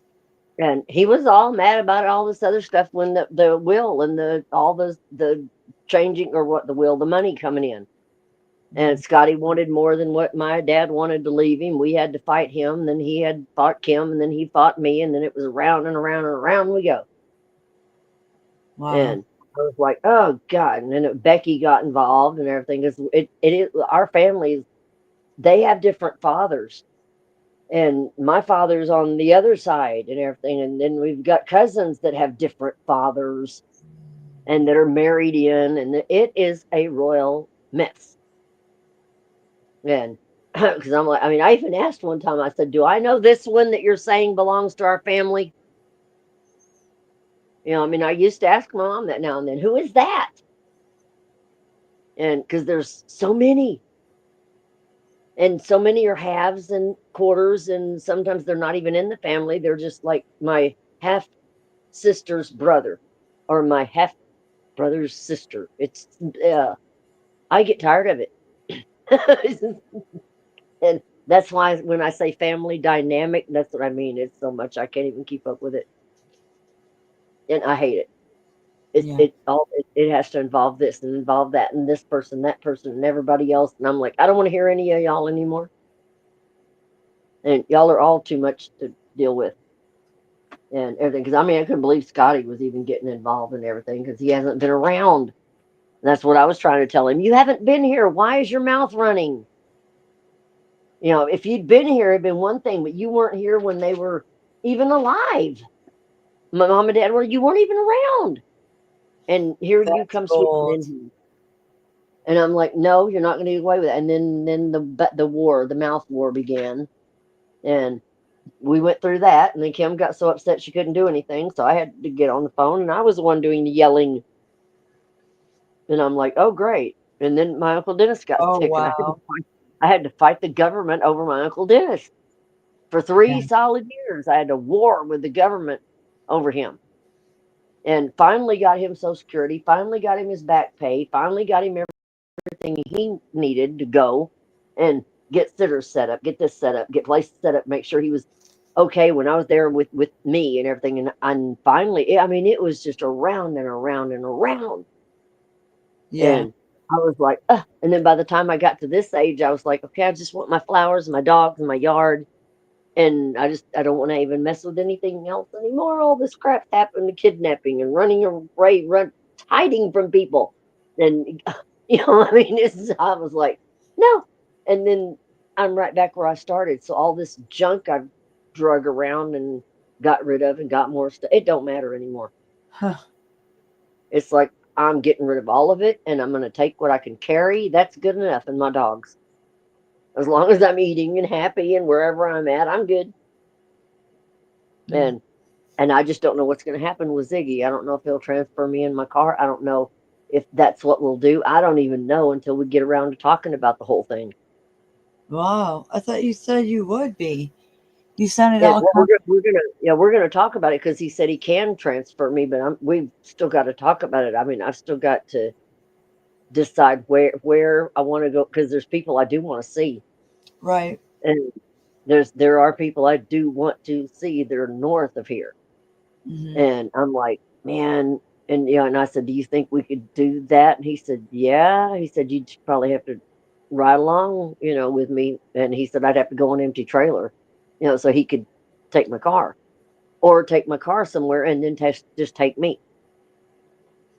And he was all mad about all this other stuff when the will and the changing or what the will, the money coming in. And Scotty wanted more than what my dad wanted to leave him. We had to fight him. Then he had fought Kim, and then he fought me, and then it was around and around and around we go. Wow. And I was like, oh God. And then Becky got involved and everything. Because it is our families, they have different fathers. And my father's on the other side and everything. And then we've got cousins that have different fathers and that are married in. And it is a royal mess. And because I'm like, I mean, I even asked one time, I said, do I know this one that you're saying belongs to our family? I mean, I used to ask my mom that now and then, who is that? And because there's so many. And so many are halves and quarters, and sometimes they're not even in the family. They're just like my half sister's brother or my half brother's sister. It's, I get tired of it. And that's why when I say family dynamic, that's what I mean. It's so much I can't even keep up with it. And I hate it. Yeah. It has to involve this and involve that and this person, that person, and everybody else. And I'm like, I don't want to hear any of y'all anymore. And y'all are all too much to deal with and everything. Because I mean, I couldn't believe Scotty was even getting involved in everything because he hasn't been around. That's what I was trying to tell him. You haven't been here. Why is your mouth running? You know, if you'd been here, it'd been one thing, but you weren't here when they were even alive. My mom and dad were, you weren't even around. And here you That's come sweeping bold. in here. And I'm like, no, you're not going to get away with it. And then the war, the mouth war began. And we went through that. And then Kim got so upset she couldn't do anything. So I had to get on the phone. And I was the one doing the yelling. And I'm like, oh, great. And then my Uncle Dennis got Oh, sick. And wow. I had to fight the government over my Uncle Dennis. For 3 Yeah. solid years, I had to war with the government over him. And finally got him Social Security, finally got him his back pay, finally got him everything he needed to go and get sitters set up, get this set up, get places set up, make sure he was okay when I was there with me and everything. And finally, I mean, it was just around and around and around. Yeah. And I was like, ugh. And then by the time I got to this age, I was like, okay, I just want my flowers and my dogs and my yard. And I don't want to even mess with anything else anymore. All this crap's happened, the kidnapping and running away, hiding from people. And, I mean, I was like, no. And then I'm right back where I started. So all this junk I've drug around and got rid of and got more stuff, it don't matter anymore. Huh. It's like I'm getting rid of all of it and I'm going to take what I can carry. That's good enough. And my dogs. As long as I'm eating and happy and wherever I'm at, I'm good. Yeah. And I just don't know what's going to happen with Ziggy. I don't know if he'll transfer me in my car. I don't know if that's what we'll do. I don't even know until we get around to talking about the whole thing. Wow. I thought you said you would be. You sounded And all well, we're gonna talk about it because he said he can transfer me, but we've still got to talk about it. I mean, I've still got to decide where I want to go because there's people I do want to see, right. and there are people I do want to see that are north of here. Hmm. And I'm like, man, and and I said, do you think we could do that? And he said, yeah. He said, you'd probably have to ride along, with me. And he said, I'd have to go on empty trailer, so he could take my car or take my car somewhere and then just take me.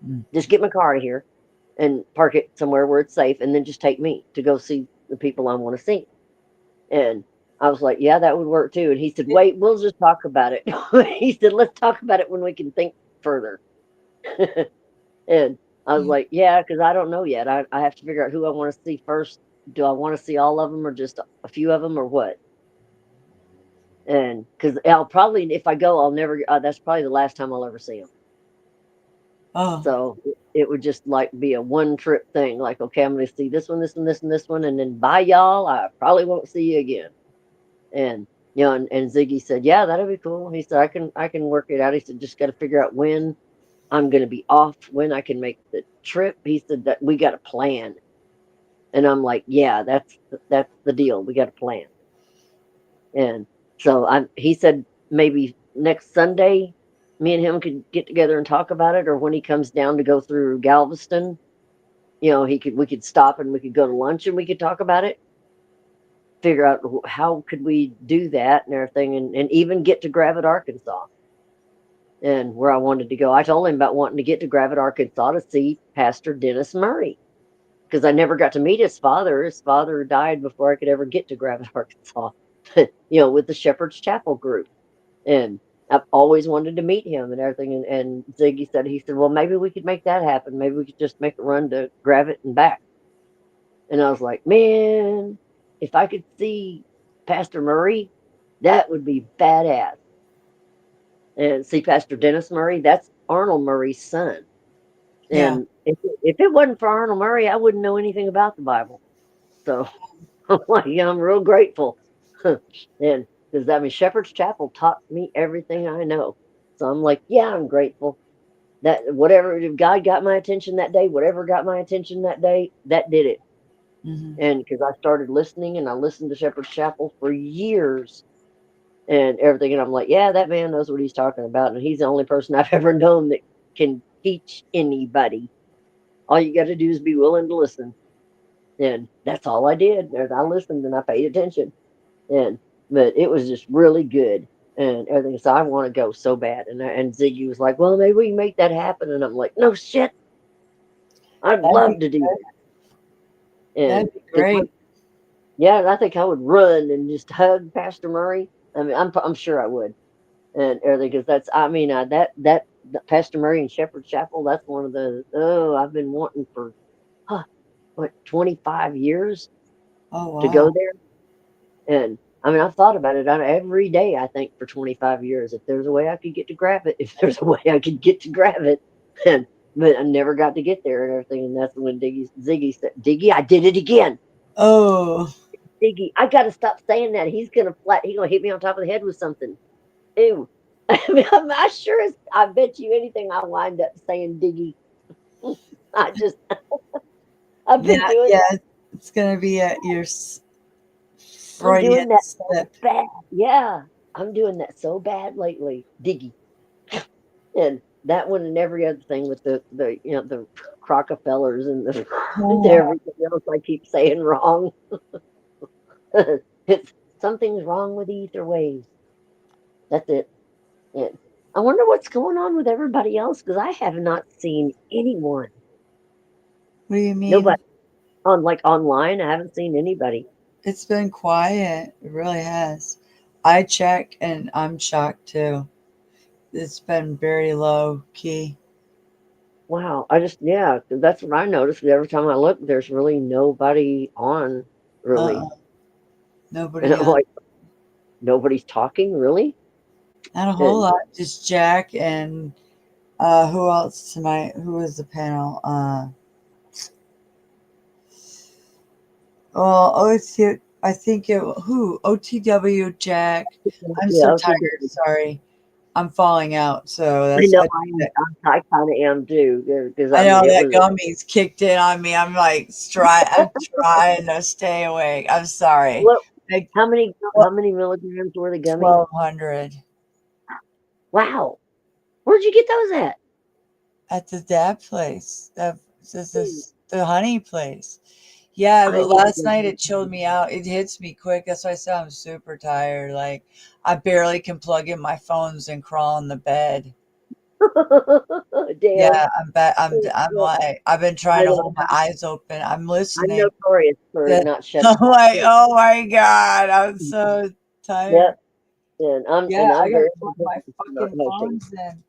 Mm. Just get my car out of here and park it somewhere where it's safe and then just take me to go see the people I want to see. And I was like, yeah, that would work too. And he said, wait, we'll just talk about it. He said, let's talk about it when we can think further. And I was Yeah. like, yeah, because I don't know yet. I have to figure out who I want to see first. Do I want to see all of them or just a few of them or what? And because I'll probably, if I go, I'll never, that's probably the last time I'll ever see them. Oh, So it would just like be a one trip thing. Like, okay, I'm going to see this one, this one, this one, this one. And then bye, y'all. I probably won't see you again. And, and Ziggy said, yeah, that'd be cool. He said, I can work it out. He said, just got to figure out when I'm going to be off, when I can make the trip. He said that we got a plan. And I'm like, yeah, that's the deal. We got a plan. And so he said maybe next Sunday, me and him could get together and talk about it, or when he comes down to go through Galveston, we could stop and we could go to lunch and we could talk about it. Figure out how could we do that and everything, and even get to Gravette, Arkansas, and where I wanted to go. I told him about wanting to get to Gravette, Arkansas to see Pastor Dennis Murray because I never got to meet his father. His father died before I could ever get to Gravette, Arkansas, with the Shepherd's Chapel group. And I've always wanted to meet him and everything. And Ziggy said, well, maybe we could make that happen. Maybe we could just make a run to Gravette and back. And I was like, man, if I could see Pastor Murray, that would be badass. And see Pastor Dennis Murray, that's Arnold Murray's son. yeah. And if it wasn't for Arnold Murray, I wouldn't know anything about the Bible. So I'm real grateful. And because I mean, Shepherd's Chapel taught me everything I know. So I'm like, yeah, I'm grateful that whatever, if God got my attention that day, whatever got my attention that day, that did it. Hmm. And because I started listening and I listened to Shepherd's Chapel for years and everything. And I'm like, yeah, that man knows what he's talking about. And he's the only person I've ever known that can teach anybody. All you got to do is be willing to listen. And that's all I did. I listened and I paid attention. But it was just really good and everything. So I want to go so bad. And Ziggy was like, well, maybe we can make that happen. And I'm like, no shit. I'd That'd love be to do good. that. And That'd be 'cause great. yeah, I think I would run and just hug Pastor Murray. I mean, I'm sure I would, and everything because that's I mean that Pastor Murray and Shepherd Chapel. That's one of the I've been wanting for huh, what 25 years Oh to go wow. there, and I mean I've thought about it every day. I think for 25 years, if there's a way I could get to grab it, if there's a way I could get to grab it, and but I never got to get there and everything. And that's when Ziggy said, "Diggy, I did it again." Oh Diggy, I gotta stop saying that. He's gonna hit me on top of the head with something. Ew. I mean, I sure as I bet you anything I wind up saying Diggy. I just I've been yeah, doing yeah. It's gonna be at your I'm doing Freudian that so slip. bad. Yeah. I'm doing that so bad lately. Diggy. And that one and every other thing with the the Crockefellers and the and Oh, everything else I keep saying wrong. It's something's wrong with ether waves. That's it. And I wonder what's going on with everybody else because I have not seen anyone. what do you mean? Nobody on like online. I haven't seen anybody. It's been quiet. It really has. I check and I'm shocked too. It's been very low key. Wow. I just yeah, 'cause that's what I noticed. Every time I look, there's really nobody on really, Uh-uh. and Nobody I'm on. like, nobody's talking really. Not a whole And lot. Just Jack and who else tonight? Who was the panel? Well, OTW, I think it who OTW Jack. I'm yeah, so okay. tired. Sorry, I'm falling out. So I that's know I kind of am too because I I mean know it that was gummies kicked in on me. I'm trying to stay awake. I'm sorry. what Like how many milligrams were the gummies? 1,200 Wow. Where'd you get those at? at the dad place. This Hmm, is the honey place. Yeah, I but need to last go night get it chilled me out. It hits me quick. That's why I said I'm super tired. Like I barely can plug in my phones and crawl in the bed. damn. Yeah, I'm Look, like I've been trying I to know hold my eyes open. I'm I'm listening. notorious for Yeah. not shutting I'm my like, eyes. oh my God, I'm so tired. Yep. And I'm Yeah, and I I'm gotta very plug my not fucking rushing. phones in.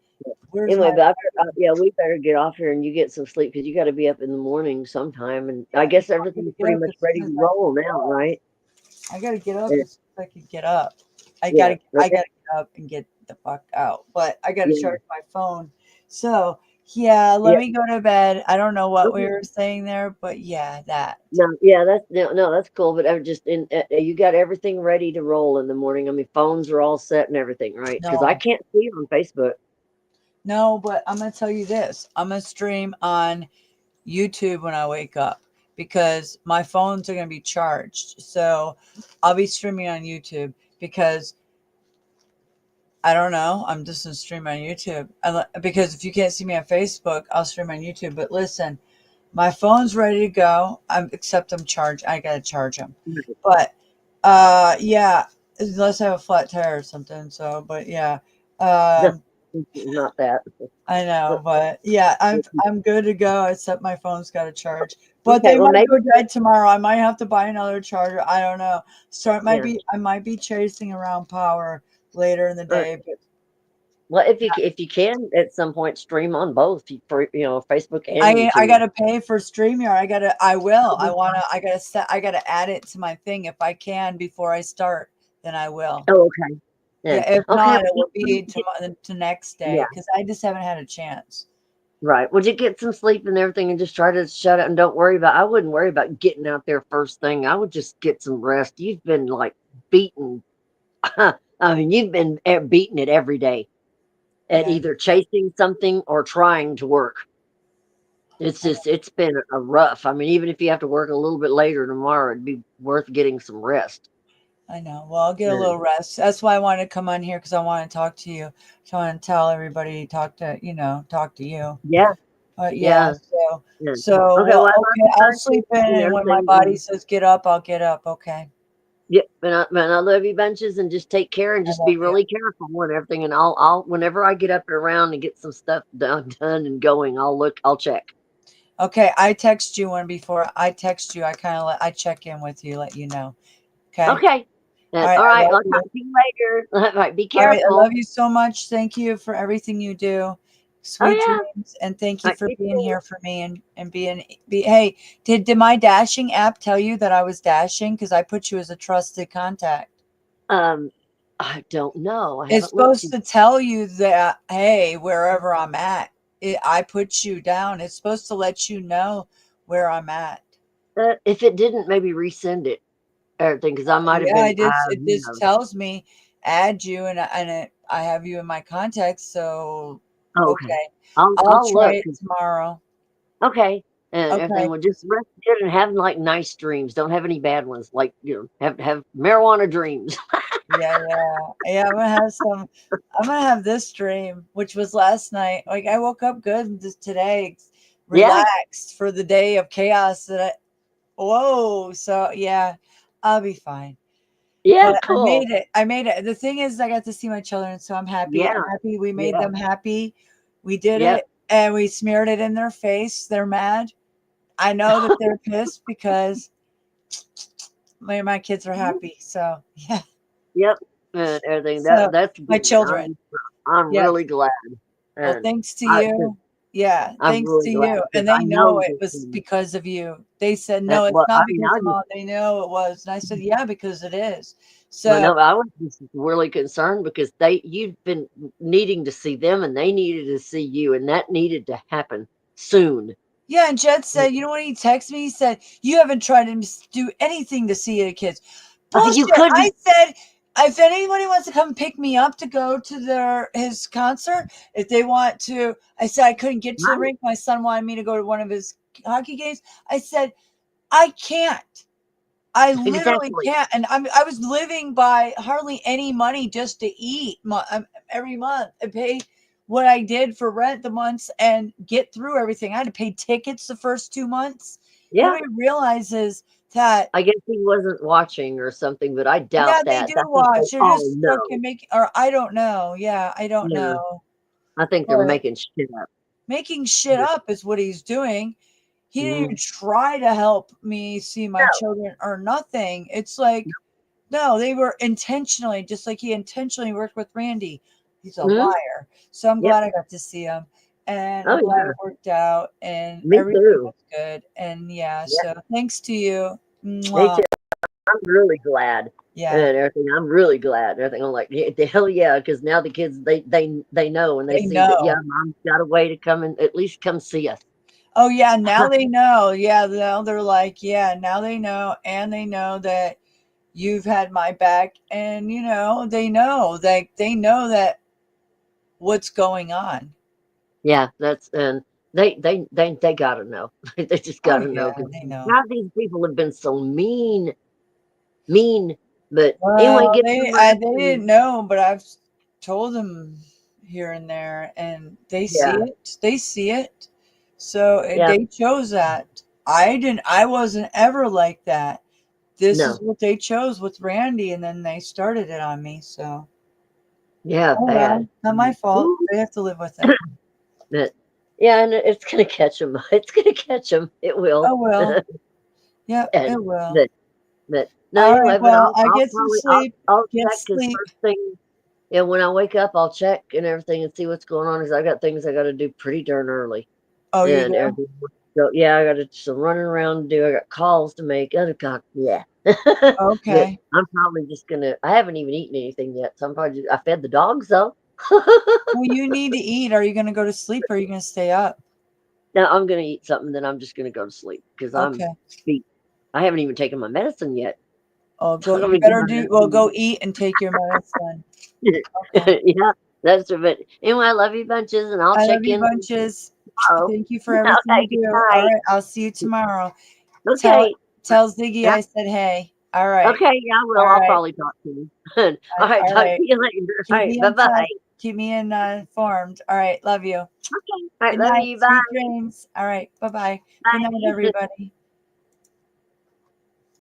Where's Anyway, my but fucking yeah, we better get off here and you get some sleep because you got to be up in the morning sometime. And I yeah, guess I gotta everything's get pretty up much as ready soon as to I can roll get now, up. right? I gotta get up Yeah, as soon as I can get up. yeah, I gotta get up and get the fuck out. But I gotta yeah, charge my phone. So yeah, let yeah. me go to bed. I don't know what we Okay. were saying there, but yeah, that. No, yeah, that's no, that's cool. But I'm just in. You got everything ready to roll in the morning. I mean, phones are all set and everything, right? Because I No, can't see on Facebook. no, but I'm gonna tell you this. I'm gonna stream on YouTube when I wake up because my phones are going to be charged. So I'll be streaming on YouTube because I don't know. I'm just going to stream on YouTube. Because if you can't see me on Facebook, I'll stream on YouTube. But listen, my phone's ready to go. Except I'm charged. I got to charge them. But yeah, unless I have a flat tire or something. So, but yeah. No, Um, not that. I know, but yeah, I'm good to go. Except my phone's got to charge. But Okay, they well might maybe go dead tomorrow. I might have to buy another charger. I don't know. So yeah. I might be chasing around power later in the Uh, day. But well, if you can at some point stream on both for Facebook and I YouTube. gotta pay for StreamYard. I gotta I gotta add it to my thing if I can before I start. Then I will. Oh, okay. Yeah, Then if okay. not, it Well, will be tomorrow, to next yeah. day because I just haven't had a chance. Right. Would you get some sleep and everything and just try to shut up and don't worry about I wouldn't worry about getting out there first thing. I would just get some rest. You've been like beaten. I mean, you've been beating it every day at Yeah, either chasing something or trying to work. It's been a rough. I mean, even if you have to work a little bit later tomorrow, it'd be worth getting some rest. I know. Well, I'll get a Yeah. little rest. That's why I wanted to come on here because I want to talk to you. Trying to tell everybody, talk to you. Yeah. But yeah, Yeah. Yeah. Okay. well, Well, I love okay, you I'll bunches sleep in, and and when my everything. body And says get up, I'll get up. Okay, yep. And I love you bunches and just take care and I just love be you. really careful and everything. And I'll whenever I get up and around and get some stuff done and going, I'll check. Okay, I text you one before I text you. I kind of I check in with you, let you know. Okay. Okay. All right. All I right. love I'll you. talk to you later. All right. Be All right. I love careful. you so much. Thank you for everything you do. Oh Sweet yeah. dreams, and thank All you right, for you being too. here for me and hey, did my dashing app tell you that I was dashing? Because I put you as a trusted contact. Um, I don't know. I It's haven't looked. supposed to tell you that, hey, wherever I'm at, I put you down. It's supposed to let you know where I'm at. If it didn't, maybe resend it. Everything, because I might have Yeah, been. it You just know. tells me add you, I have you in my contacts. So Oh, okay. okay, I'll I'll I'll try look. it tomorrow. Okay. And everything Okay. will just rest good and have like nice dreams. Don't have any bad ones. Like have marijuana dreams. Yeah, yeah. I'm gonna have some. I'm gonna have this dream, which was last night. Like I woke up good just today, Yeah. relaxed for the day of chaos. Whoa. So yeah, I'll be fine. Yeah. But I Cool. made it. I made it. The thing is, I got to see my children, so I'm happy. I'm Yeah. happy we made Yeah. them happy. We did Yep. it, and we smeared it in their face. They're mad. I know that they're pissed because my kids are happy. So yeah. Yep. And everything. So That's my good. children. I'm Yes. really glad. Well, And thanks to I, 'cause you. Yeah, I'm thanks really to glad you. because And I they know know it this was thing. because of you. They said, That no, it's what I not mean. because of mom. They know it was. And I said, yeah, because it is. Well, So no, I was just really concerned because you've been needing to see them and they needed to see you, and that needed to happen soon. yeah, and Jed said, you know what he texted me? He said, you haven't tried to do anything to see the kids. You Bullshit. I couldn't. said, if anybody wants to come pick me up to go to his concert, if they want to, I said I couldn't get to the Right? rink. My son wanted me to go to one of his hockey games. I said, I can't. I literally Exactly. can't. And I was living by hardly any money just to eat every month and pay what I did for rent the months and get through everything. I had to pay tickets the first 2 months. Yeah. Nobody realizes that. I guess he wasn't watching or something, but I Yeah, doubt they that. do I think they watch. They're all just know. fucking making, or I don't know. Yeah, I don't Yeah. know. I think they're But making shit up. making shit up is what he's doing. He didn't even Mhm. try to help me see my No. children or nothing. It's like, no, they were intentionally, just like he intentionally worked with Randy. He's a Mhm. liar. So I'm Yep. glad I got to see him. And Oh I'm glad yeah. it worked out and Me everything too. was good. And yeah, Yeah. so thanks to you. Me Mwah. too. I'm really glad Yeah, and everything. I'm really glad. Everything. I'm like, yeah, the hell yeah, because now the kids they know and they they see that yeah, know. mom's got a way to come and at least come see us. Oh yeah, now they know. Yeah, now they're like, yeah, now they know, and they know that you've had my back, and they know that what's going on. Yeah, that's and they gotta know. They just Oh gotta yeah, know because they know. now these people have been so mean. But anyway, Well, get some they rest and didn't know, but I've told them here and there, and they see yeah, it. They see it. So yeah, they chose that. I didn't. I wasn't ever like that. This is no, what they chose with Randy, and then they started it on me. So yeah, oh bad. well, not my fault. Ooh, They have to live with it. but yeah, and it's gonna catch them. It's gonna catch them. It will. Oh well. Yep, And it will. but but no, All right. anyway, but Well, I I'll get some probably sleep. I'll Get check because sleep. first thing yeah, when I wake up, I'll check and everything and see what's going on. Because I got things I got to do pretty darn early Oh, you and do? everything. So yeah, I got some running around to do. I got calls to make. Oh God, yeah. But Okay. I'm probably just gonna. I haven't even eaten anything yet, so I'm probably. I fed the dogs though. Well, you need to eat. Are you going to go to sleep or are you going to stay up? Now I'm gonna eat something, then I'm just gonna go to sleep because I'm Okay. beat. I haven't even taken my medicine yet. Oh, go. Let You me get better my do. Well, medicine. go eat and take your medicine. Okay. Yeah, that's a bit. Anyway, I love you bunches, and I'll I love check you in bunches. tomorrow. Thank you for everything Okay, you good do. All night. right. I'll see you tomorrow. Tell Okay. tell Ziggy Yeah. I said hey. All right. Okay, yeah, I will. All I'll right. probably talk to you. All right, All talk to right. you later. All Keep right, me bye in bye. touch. Keep me informed. All right. Love you. Okay. All right, Good love night. you. Sweet Bye. dreams. All right. Bye bye. Good night, Bye. everybody.